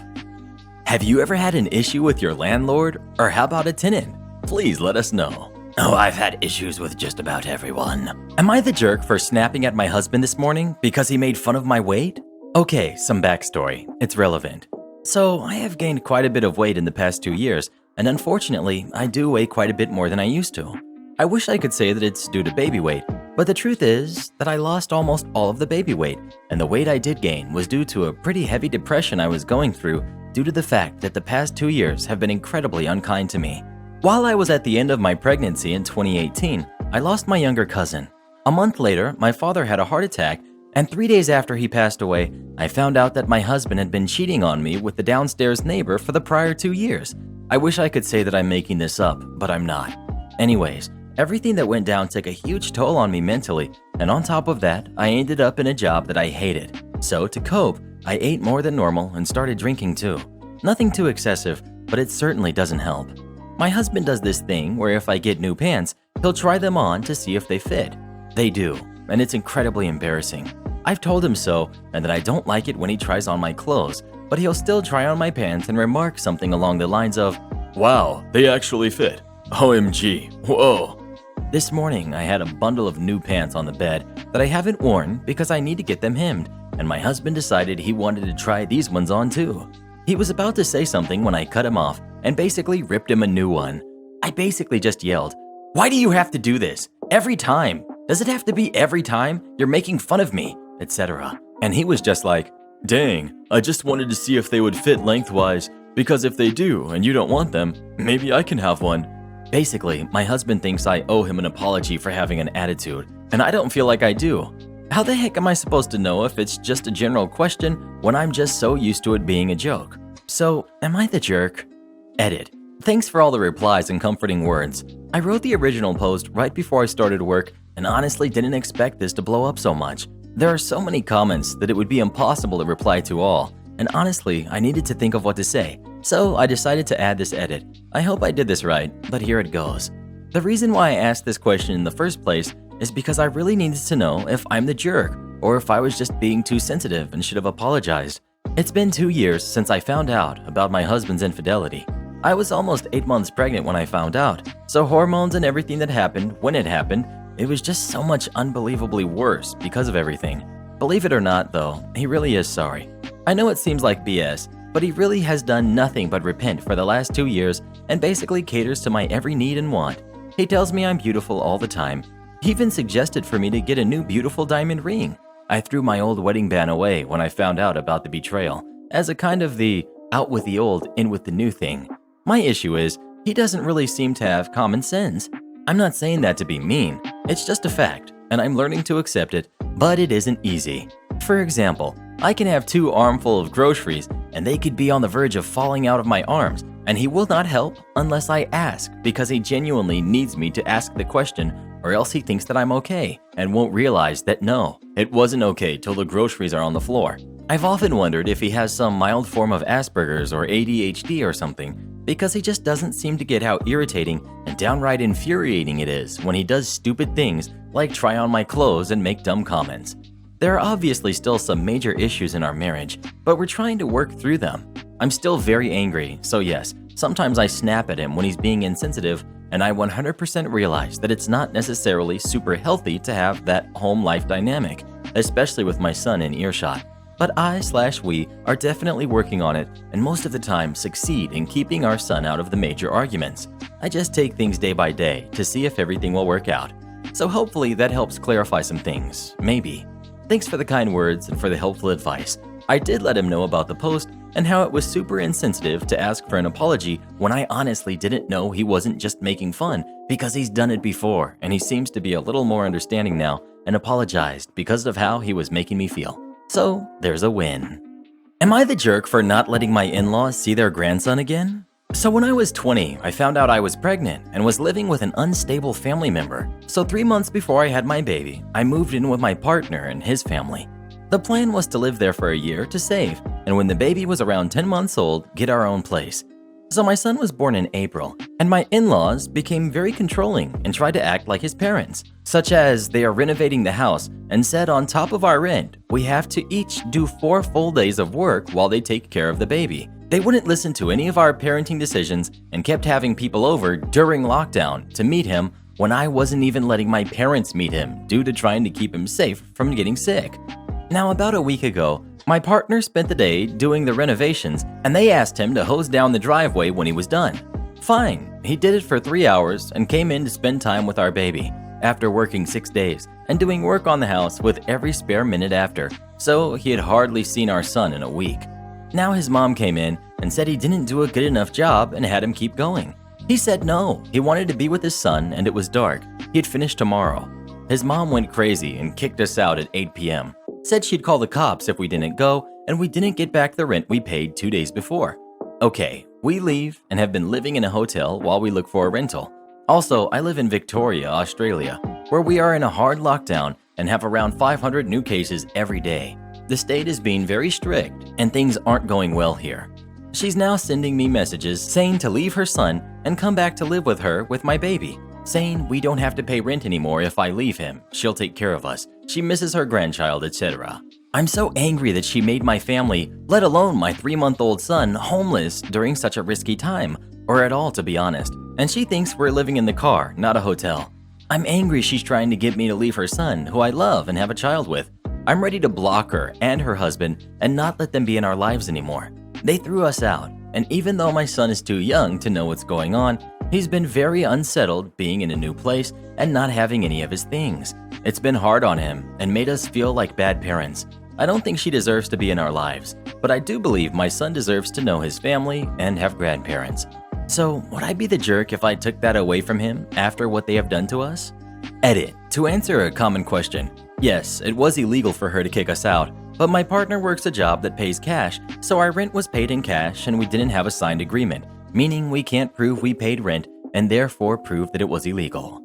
Have you ever had an issue with your landlord? Or how about a tenant? Please let us know. Oh, I've had issues with just about everyone. Am I the jerk for snapping at my husband this morning because he made fun of my weight? Okay, some backstory. It's relevant. So, I have gained quite a bit of weight in the past 2 years, and unfortunately, I do weigh quite a bit more than I used to. I wish I could say that it's due to baby weight, but the truth is that I lost almost all of the baby weight, and the weight I did gain was due to a pretty heavy depression I was going through due to the fact that the past 2 years have been incredibly unkind to me. While I was at the end of my pregnancy in 2018, I lost my younger cousin. A month later, my father had a heart attack, and 3 days after he passed away, I found out that my husband had been cheating on me with the downstairs neighbor for the prior 2 years. I wish I could say that I'm making this up, but I'm not. Anyways, everything that went down took a huge toll on me mentally, and on top of that, I ended up in a job that I hated. So to cope, I ate more than normal and started drinking too. Nothing too excessive, but it certainly doesn't help. My husband does this thing where if I get new pants, he'll try them on to see if they fit. They do, and it's incredibly embarrassing. I've told him so, and that I don't like it when he tries on my clothes, but he'll still try on my pants and remark something along the lines of, "Wow, they actually fit. OMG, whoa." This morning, I had a bundle of new pants on the bed that I haven't worn because I need to get them hemmed, and my husband decided he wanted to try these ones on too. He was about to say something when I cut him off and basically ripped him a new one. I basically just yelled, "Why do you have to do this? Every time? Does it have to be every time? You're making fun of me," etc. And he was just like, "Dang, I just wanted to see if they would fit lengthwise, because if they do and you don't want them, maybe I can have one." Basically, my husband thinks I owe him an apology for having an attitude, and I don't feel like I do. How the heck am I supposed to know if it's just a general question when I'm just so used to it being a joke? So, am I the jerk? Edit. Thanks for all the replies and comforting words. I wrote the original post right before I started work and honestly didn't expect this to blow up so much. There are so many comments that it would be impossible to reply to all, and honestly, I needed to think of what to say, so I decided to add this edit. I hope I did this right, but here it goes. The reason why I asked this question in the first place is because I really needed to know if I'm the jerk or if I was just being too sensitive and should have apologized. It's been 2 years since I found out about my husband's infidelity. I was almost 8 months pregnant when I found out, so hormones and everything that happened when it happened, it was just so much unbelievably worse because of everything. Believe it or not though, he really is sorry. I know it seems like BS, but he really has done nothing but repent for the last 2 years and basically caters to my every need and want. He tells me I'm beautiful all the time. He even suggested for me to get a new beautiful diamond ring. I threw my old wedding band away when I found out about the betrayal, as a kind of the out with the old, in with the new thing. My issue is, he doesn't really seem to have common sense. I'm not saying that to be mean, it's just a fact, and I'm learning to accept it, but it isn't easy. For example, I can have 2 armfuls of groceries, and they could be on the verge of falling out of my arms, and he will not help unless I ask, because he genuinely needs me to ask the question, or else he thinks that I'm okay, and won't realize that no, it wasn't okay till the groceries are on the floor. I've often wondered if he has some mild form of Asperger's or ADHD or something, because he just doesn't seem to get how irritating and downright infuriating it is when he does stupid things like try on my clothes and make dumb comments. There are obviously still some major issues in our marriage, but we're trying to work through them. I'm still very angry, so yes, sometimes I snap at him when he's being insensitive, and I 100% realize that it's not necessarily super healthy to have that home life dynamic, especially with my son in earshot. But we are definitely working on it, and most of the time succeed in keeping our son out of the major arguments. I just take things day by day to see if everything will work out. So hopefully that helps clarify some things, maybe. Thanks for the kind words and for the helpful advice. I did let him know about the post and how it was super insensitive to ask for an apology when I honestly didn't know he wasn't just making fun, because he's done it before and he seems to be a little more understanding now and apologized because of how he was making me feel. So there's a win. Am I the jerk for not letting my in-laws see their grandson again? So when I was 20, I found out I was pregnant and was living with an unstable family member. So 3 months before I had my baby, I moved in with my partner and his family. The plan was to live there for a year to save, and when the baby was around 10 months old, get our own place. So my son was born in April, and my in-laws became very controlling and tried to act like his parents, such as they are renovating the house and said on top of our rent, we have to each do 4 full days of work while they take care of the baby. They wouldn't listen to any of our parenting decisions and kept having people over during lockdown to meet him when I wasn't even letting my parents meet him due to trying to keep him safe from getting sick. Now, about a week ago, my partner spent the day doing the renovations and they asked him to hose down the driveway when he was done. Fine, he did it for 3 hours and came in to spend time with our baby after working 6 days and doing work on the house with every spare minute after, so he had hardly seen our son in a week. Now his mom came in and said he didn't do a good enough job and had him keep going. He said no, he wanted to be with his son and it was dark. He'd finish tomorrow. His mom went crazy and kicked us out at 8 p.m. Said she'd call the cops if we didn't go and we didn't get back the rent we paid 2 days before. Okay, we leave and have been living in a hotel while we look for a rental. Also, I live in Victoria, Australia, where we are in a hard lockdown and have around 500 new cases every day. The state is being very strict and things aren't going well here. She's now sending me messages saying to leave her son and come back to live with her with my baby, saying we don't have to pay rent anymore if I leave him. She'll take care of us. She misses her grandchild, etc. I'm so angry that she made my family, let alone my 3-month-old son, homeless during such a risky time, or at all to be honest, and she thinks we're living in the car, not a hotel. I'm angry she's trying to get me to leave her son, who I love and have a child with. I'm ready to block her and her husband and not let them be in our lives anymore. They threw us out, and even though my son is too young to know what's going on, he's been very unsettled being in a new place and not having any of his things. It's been hard on him and made us feel like bad parents. I don't think she deserves to be in our lives, but I do believe my son deserves to know his family and have grandparents. So, would I be the jerk if I took that away from him after what they have done to us? Edit. To answer a common question, yes, it was illegal for her to kick us out, but my partner works a job that pays cash, so our rent was paid in cash and we didn't have a signed agreement, meaning we can't prove we paid rent and therefore prove that it was illegal.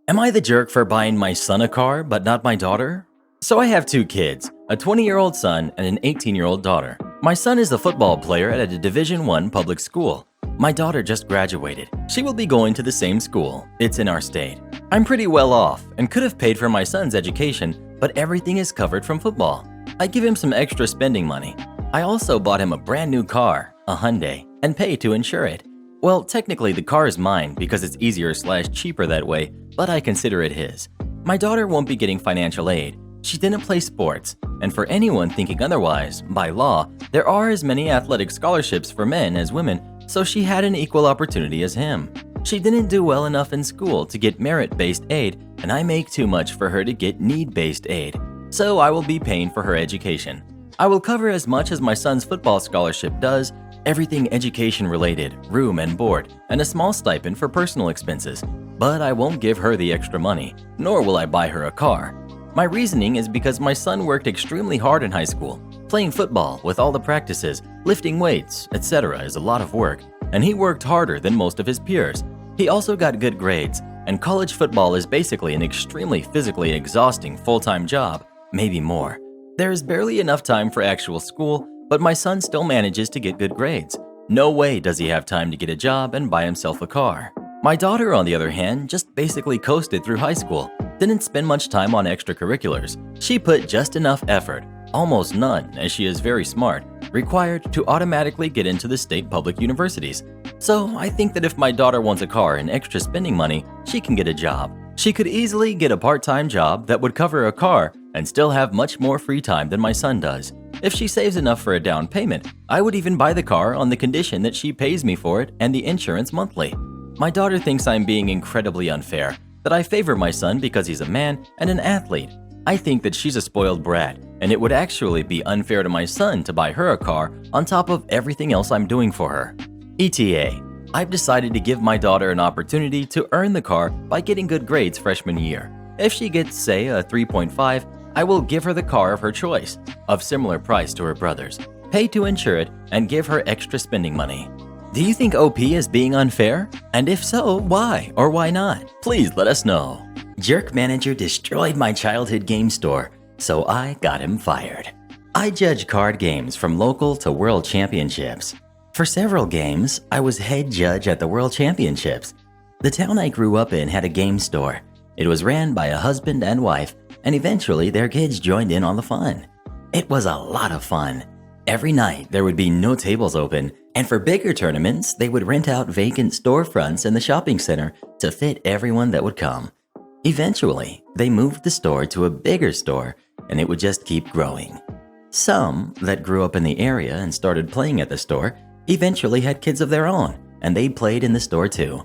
Am I the jerk for buying my son a car but not my daughter? So I have 2 kids, a 20-year-old son and an 18-year-old daughter. My son is a football player at a Division I public school. My daughter just graduated. She will be going to the same school. It's in our state. I'm pretty well off and could have paid for my son's education, but everything is covered from football. I give him some extra spending money. I also bought him a brand new car, a Hyundai, and pay to insure it. Well, technically the car is mine because it's easier/cheaper that way, but I consider it his. My daughter won't be getting financial aid. She didn't play sports, and for anyone thinking otherwise, by law, there are as many athletic scholarships for men as women, so she had an equal opportunity as him. She didn't do well enough in school to get merit-based aid, and I make too much for her to get need-based aid, so I will be paying for her education. I will cover as much as my son's football scholarship does, everything education-related, room and board, and a small stipend for personal expenses, but I won't give her the extra money, nor will I buy her a car. My reasoning is because my son worked extremely hard in high school. Playing football with all the practices, lifting weights, etc. is a lot of work, and he worked harder than most of his peers. He also got good grades, and college football is basically an extremely physically exhausting full-time job, maybe more. There is barely enough time for actual school, but my son still manages to get good grades. No way does he have time to get a job and buy himself a car. My daughter, on the other hand, just basically coasted through high school. Didn't spend much time on extracurriculars. She put just enough effort, almost none as she is very smart, required to automatically get into the state public universities. So I think that if my daughter wants a car and extra spending money, she can get a job. She could easily get a part-time job that would cover a car and still have much more free time than my son does. If she saves enough for a down payment, I would even buy the car on the condition that she pays me for it and the insurance monthly. My daughter thinks I'm being incredibly unfair, that I favor my son because he's a man and an athlete. I think that she's a spoiled brat, and it would actually be unfair to my son to buy her a car on top of everything else I'm doing for her. ETA, I've decided to give my daughter an opportunity to earn the car by getting good grades freshman year. If she gets, say, a 3.5, I will give her the car of her choice, of similar price to her brother's, pay to insure it, and give her extra spending money. Do you think OP is being unfair? And if so, why or why not? Please let us know. Jerk manager destroyed my childhood game store, so I got him fired. I judge card games from local to world championships. For several games, I was head judge at the world championships. The town I grew up in had a game store. It was ran by a husband and wife, and eventually their kids joined in on the fun. It was a lot of fun. Every night, there would be no tables open, and for bigger tournaments, they would rent out vacant storefronts in the shopping center to fit everyone that would come. Eventually, they moved the store to a bigger store, and it would just keep growing. Some that grew up in the area and started playing at the store eventually had kids of their own, and they played in the store too.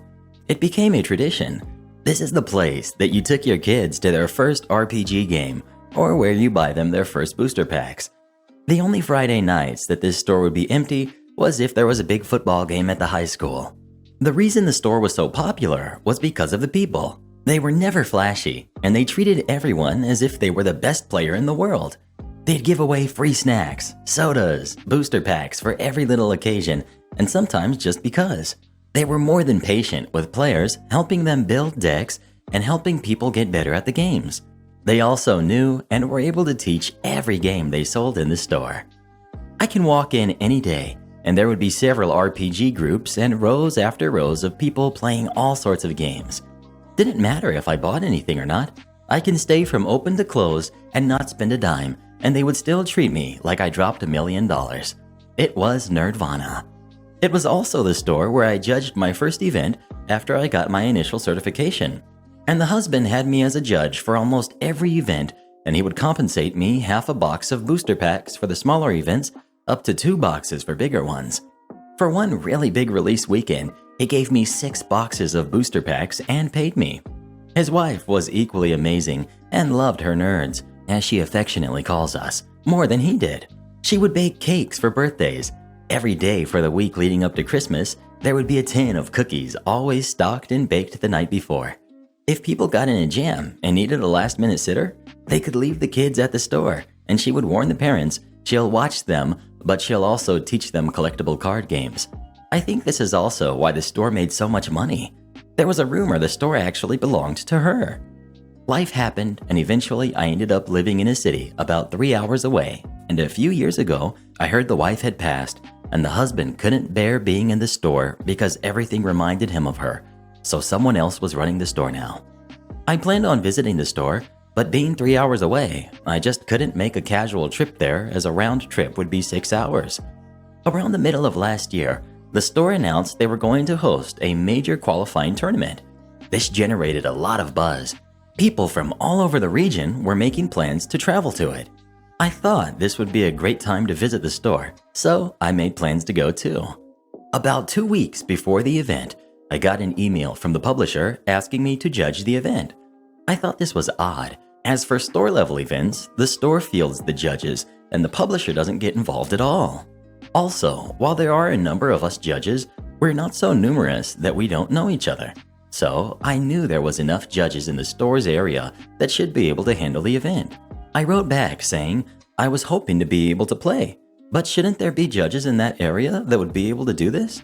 It became a tradition. This is the place that you took your kids to their first RPG game, or where you buy them their first booster packs. The only Friday nights that this store would be empty was if there was a big football game at the high school. The reason the store was so popular was because of the people. They were never flashy, and they treated everyone as if they were the best player in the world. They'd give away free snacks, sodas, booster packs for every little occasion, and sometimes just because. They were more than patient with players, helping them build decks and helping people get better at the games. They also knew and were able to teach every game they sold in the store. I can walk in any day, and there would be several RPG groups and rows after rows of people playing all sorts of games. Didn't matter if I bought anything or not. I can stay from open to close and not spend a dime, and they would still treat me like I dropped $1 million. It was Nerdvana. It was also the store where I judged my first event after I got my initial certification. And the husband had me as a judge for almost every event, and he would compensate me half a box of booster packs for the smaller events, up to 2 boxes for bigger ones. For one really big release weekend, he gave me 6 boxes of booster packs and paid me. His wife was equally amazing and loved her nerds, as she affectionately calls us, more than he did. She would bake cakes for birthdays. Every day for the week leading up to Christmas, there would be a tin of cookies always stocked and baked the night before. If people got in a jam and needed a last-minute sitter, they could leave the kids at the store, and she would warn the parents she'll watch them, but she'll also teach them collectible card games. I think this is also why the store made so much money. There was a rumor the store actually belonged to her. Life happened, and eventually I ended up living in a city about 3 hours away, and a few years ago, I heard the wife had passed, and the husband couldn't bear being in the store because everything reminded him of her, so someone else was running the store now. I planned on visiting the store, but being 3 hours away, I just couldn't make a casual trip there as a round trip would be 6 hours. Around the middle of last year, the store announced they were going to host a major qualifying tournament. This generated a lot of buzz. People from all over the region were making plans to travel to it. I thought this would be a great time to visit the store, so I made plans to go too. About 2 weeks before the event, I got an email from the publisher asking me to judge the event. I thought this was odd, as for store-level events, the store fields the judges and the publisher doesn't get involved at all. Also, while there are a number of us judges, we're not so numerous that we don't know each other. So I knew there was enough judges in the store's area that should be able to handle the event. I wrote back saying I was hoping to be able to play, but shouldn't there be judges in that area that would be able to do this?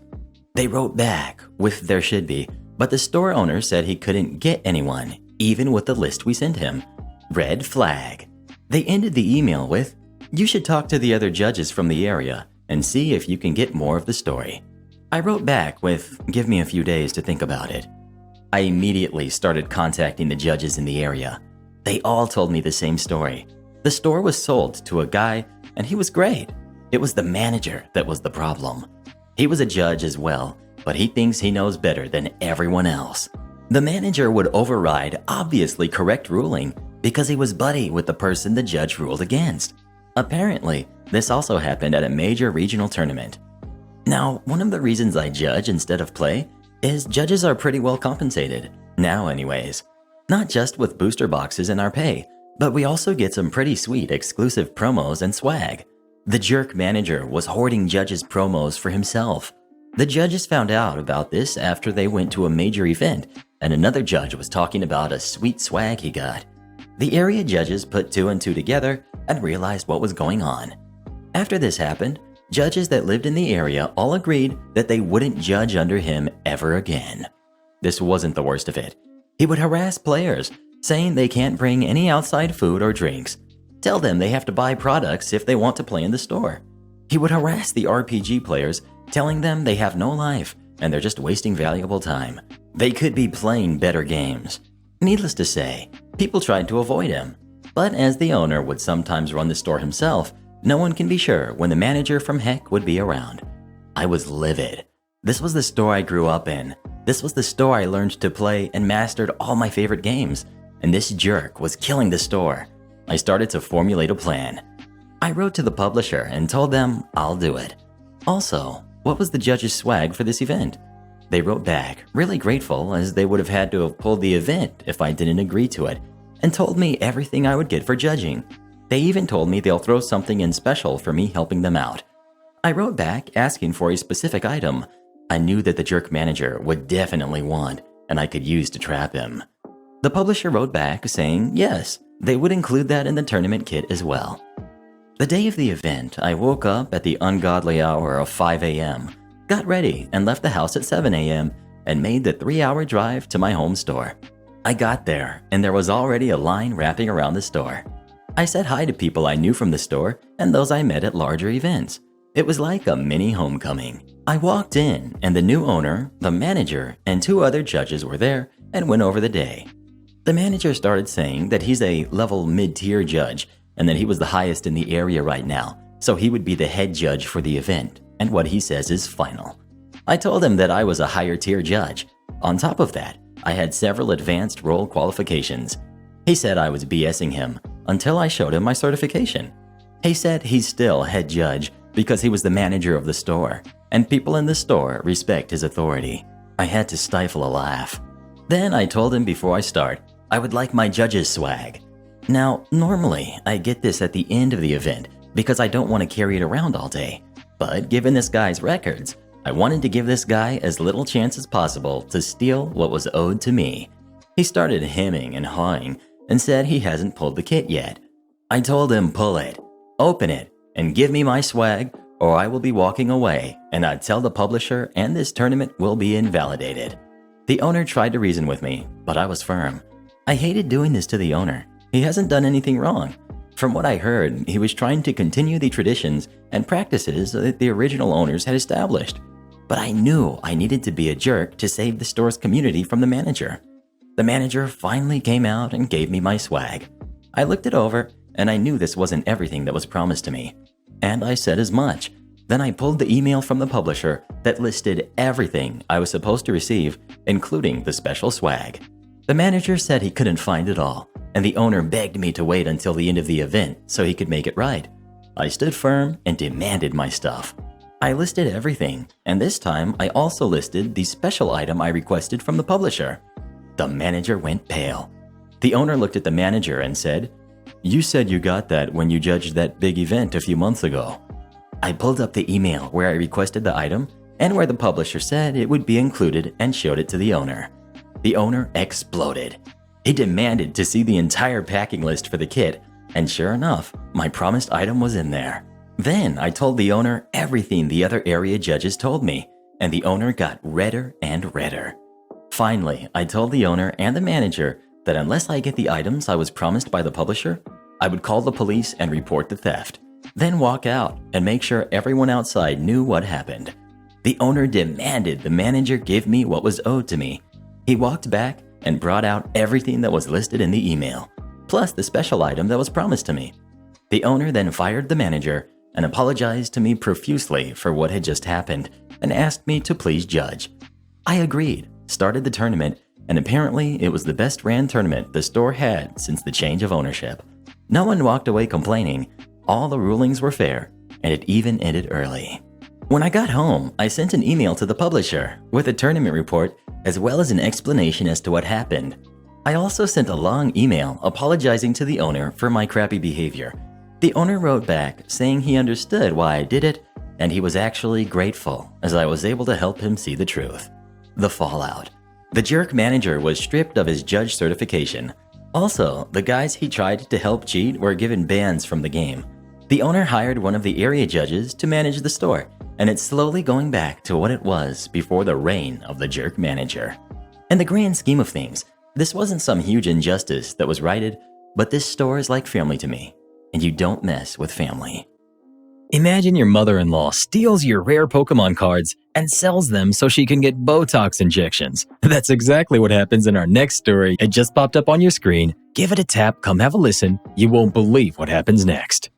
They wrote back with there should be, but the store owner said he couldn't get anyone, even with the list we sent him. Red flag. They ended the email with, "You should talk to the other judges from the area and see if you can get more of the story." I wrote back with, "Give me a few days to think about it." I immediately started contacting the judges in the area. They all told me the same story. The store was sold to a guy, and he was great. It was the manager that was the problem. He was a judge as well, but he thinks he knows better than everyone else. The manager would override obviously correct ruling because he was buddy with the person the judge ruled against. Apparently, this also happened at a major regional tournament. Now, one of the reasons I judge instead of play is judges are pretty well compensated, now anyways. Not just with booster boxes in our pay, but we also get some pretty sweet exclusive promos and swag. The jerk manager was hoarding judges' promos for himself. The judges found out about this after they went to a major event, and another judge was talking about a sweet swag he got. The area judges put 2 and 2 together and realized what was going on. After this happened, judges that lived in the area all agreed that they wouldn't judge under him ever again. This wasn't the worst of it. He would harass players, saying they can't bring any outside food or drinks. Tell them they have to buy products if they want to play in the store. He would harass the RPG players, telling them they have no life and they're just wasting valuable time. They could be playing better games. Needless to say, people tried to avoid him. But as the owner would sometimes run the store himself, No one can be sure when the manager from heck would be around. I was livid. This was the store I grew up in. This was the store I learned to play and mastered all my favorite games. And this jerk was killing the store. I started to formulate a plan. I wrote to the publisher and told them I'll do it. Also, what was the judge's swag for this event? They wrote back, really grateful, as they would have had to have pulled the event if I didn't agree to it, and told me everything I would get for judging. They even told me they'll throw something in special for me helping them out. I wrote back asking for a specific item I knew that the jerk manager would definitely want, and I could use to trap him. The publisher wrote back saying yes, they would include that in the tournament kit as well. The day of the event, I woke up at the ungodly hour of 5 a.m., got ready and left the house at 7 a.m. and made the 3-hour drive to my home store. I got there and there was already a line wrapping around the store. I said hi to people I knew from the store and those I met at larger events. It was like a mini homecoming. I walked in and the new owner, the manager, and 2 other judges were there and went over the day. The manager started saying that he's a level mid-tier judge and that he was the highest in the area right now, so he would be the head judge for the event, and what he says is final. I told him that I was a higher tier judge. On top of that, I had several advanced role qualifications. He said I was BSing him until I showed him my certification. He said he's still head judge because he was the manager of the store, and people in the store respect his authority. I had to stifle a laugh. Then I told him before I start, I would like my judge's swag. Now, normally, I get this at the end of the event because I don't want to carry it around all day. But given this guy's records, I wanted to give this guy as little chance as possible to steal what was owed to me. He started hemming and hawing and said he hasn't pulled the kit yet. I told him pull it, open it, and give me my swag or I will be walking away and I'd tell the publisher and this tournament will be invalidated. The owner tried to reason with me, but I was firm. I hated doing this to the owner. He hasn't done anything wrong. From what I heard, he was trying to continue the traditions and practices that the original owners had established. But I knew I needed to be a jerk to save the store's community from the manager. The manager finally came out and gave me my swag. I looked it over and I knew this wasn't everything that was promised to me. And I said as much. Then I pulled the email from the publisher that listed everything I was supposed to receive, including the special swag. The manager said he couldn't find it all, and the owner begged me to wait until the end of the event so he could make it right. I stood firm and demanded my stuff. I listed everything, and this time I also listed the special item I requested from the publisher. The manager went pale. The owner looked at the manager and said, "You said you got that when you judged that big event a few months ago." I pulled up the email where I requested the item and where the publisher said it would be included and showed it to the owner. The owner exploded. He demanded to see the entire packing list for the kit, and sure enough, my promised item was in there. Then I told the owner everything the other area judges told me, and the owner got redder and redder. Finally, I told the owner and the manager that unless I get the items I was promised by the publisher, I would call the police and report the theft, then walk out and make sure everyone outside knew what happened. The owner demanded the manager give me what was owed to me. He walked back and brought out everything that was listed in the email, plus the special item that was promised to me. The owner then fired the manager and apologized to me profusely for what had just happened and asked me to please judge. I agreed, started the tournament, and apparently it was the best ran tournament the store had since the change of ownership. No one walked away complaining, all the rulings were fair, and it even ended early. When I got home, I sent an email to the publisher with a tournament report as well as an explanation as to what happened. I also sent a long email apologizing to the owner for my crappy behavior. The owner wrote back saying he understood why I did it, and he was actually grateful as I was able to help him see the truth. The fallout. The jerk manager was stripped of his judge certification. Also, the guys he tried to help cheat were given bans from the game. The owner hired one of the area judges to manage the store, and it's slowly going back to what it was before the reign of the jerk manager. In the grand scheme of things, this wasn't some huge injustice that was righted, but this store is like family to me, and you don't mess with family. Imagine your mother-in-law steals your rare Pokemon cards and sells them so she can get Botox injections. That's exactly what happens in our next story. It just popped up on your screen. Give it a tap, come have a listen. You won't believe what happens next.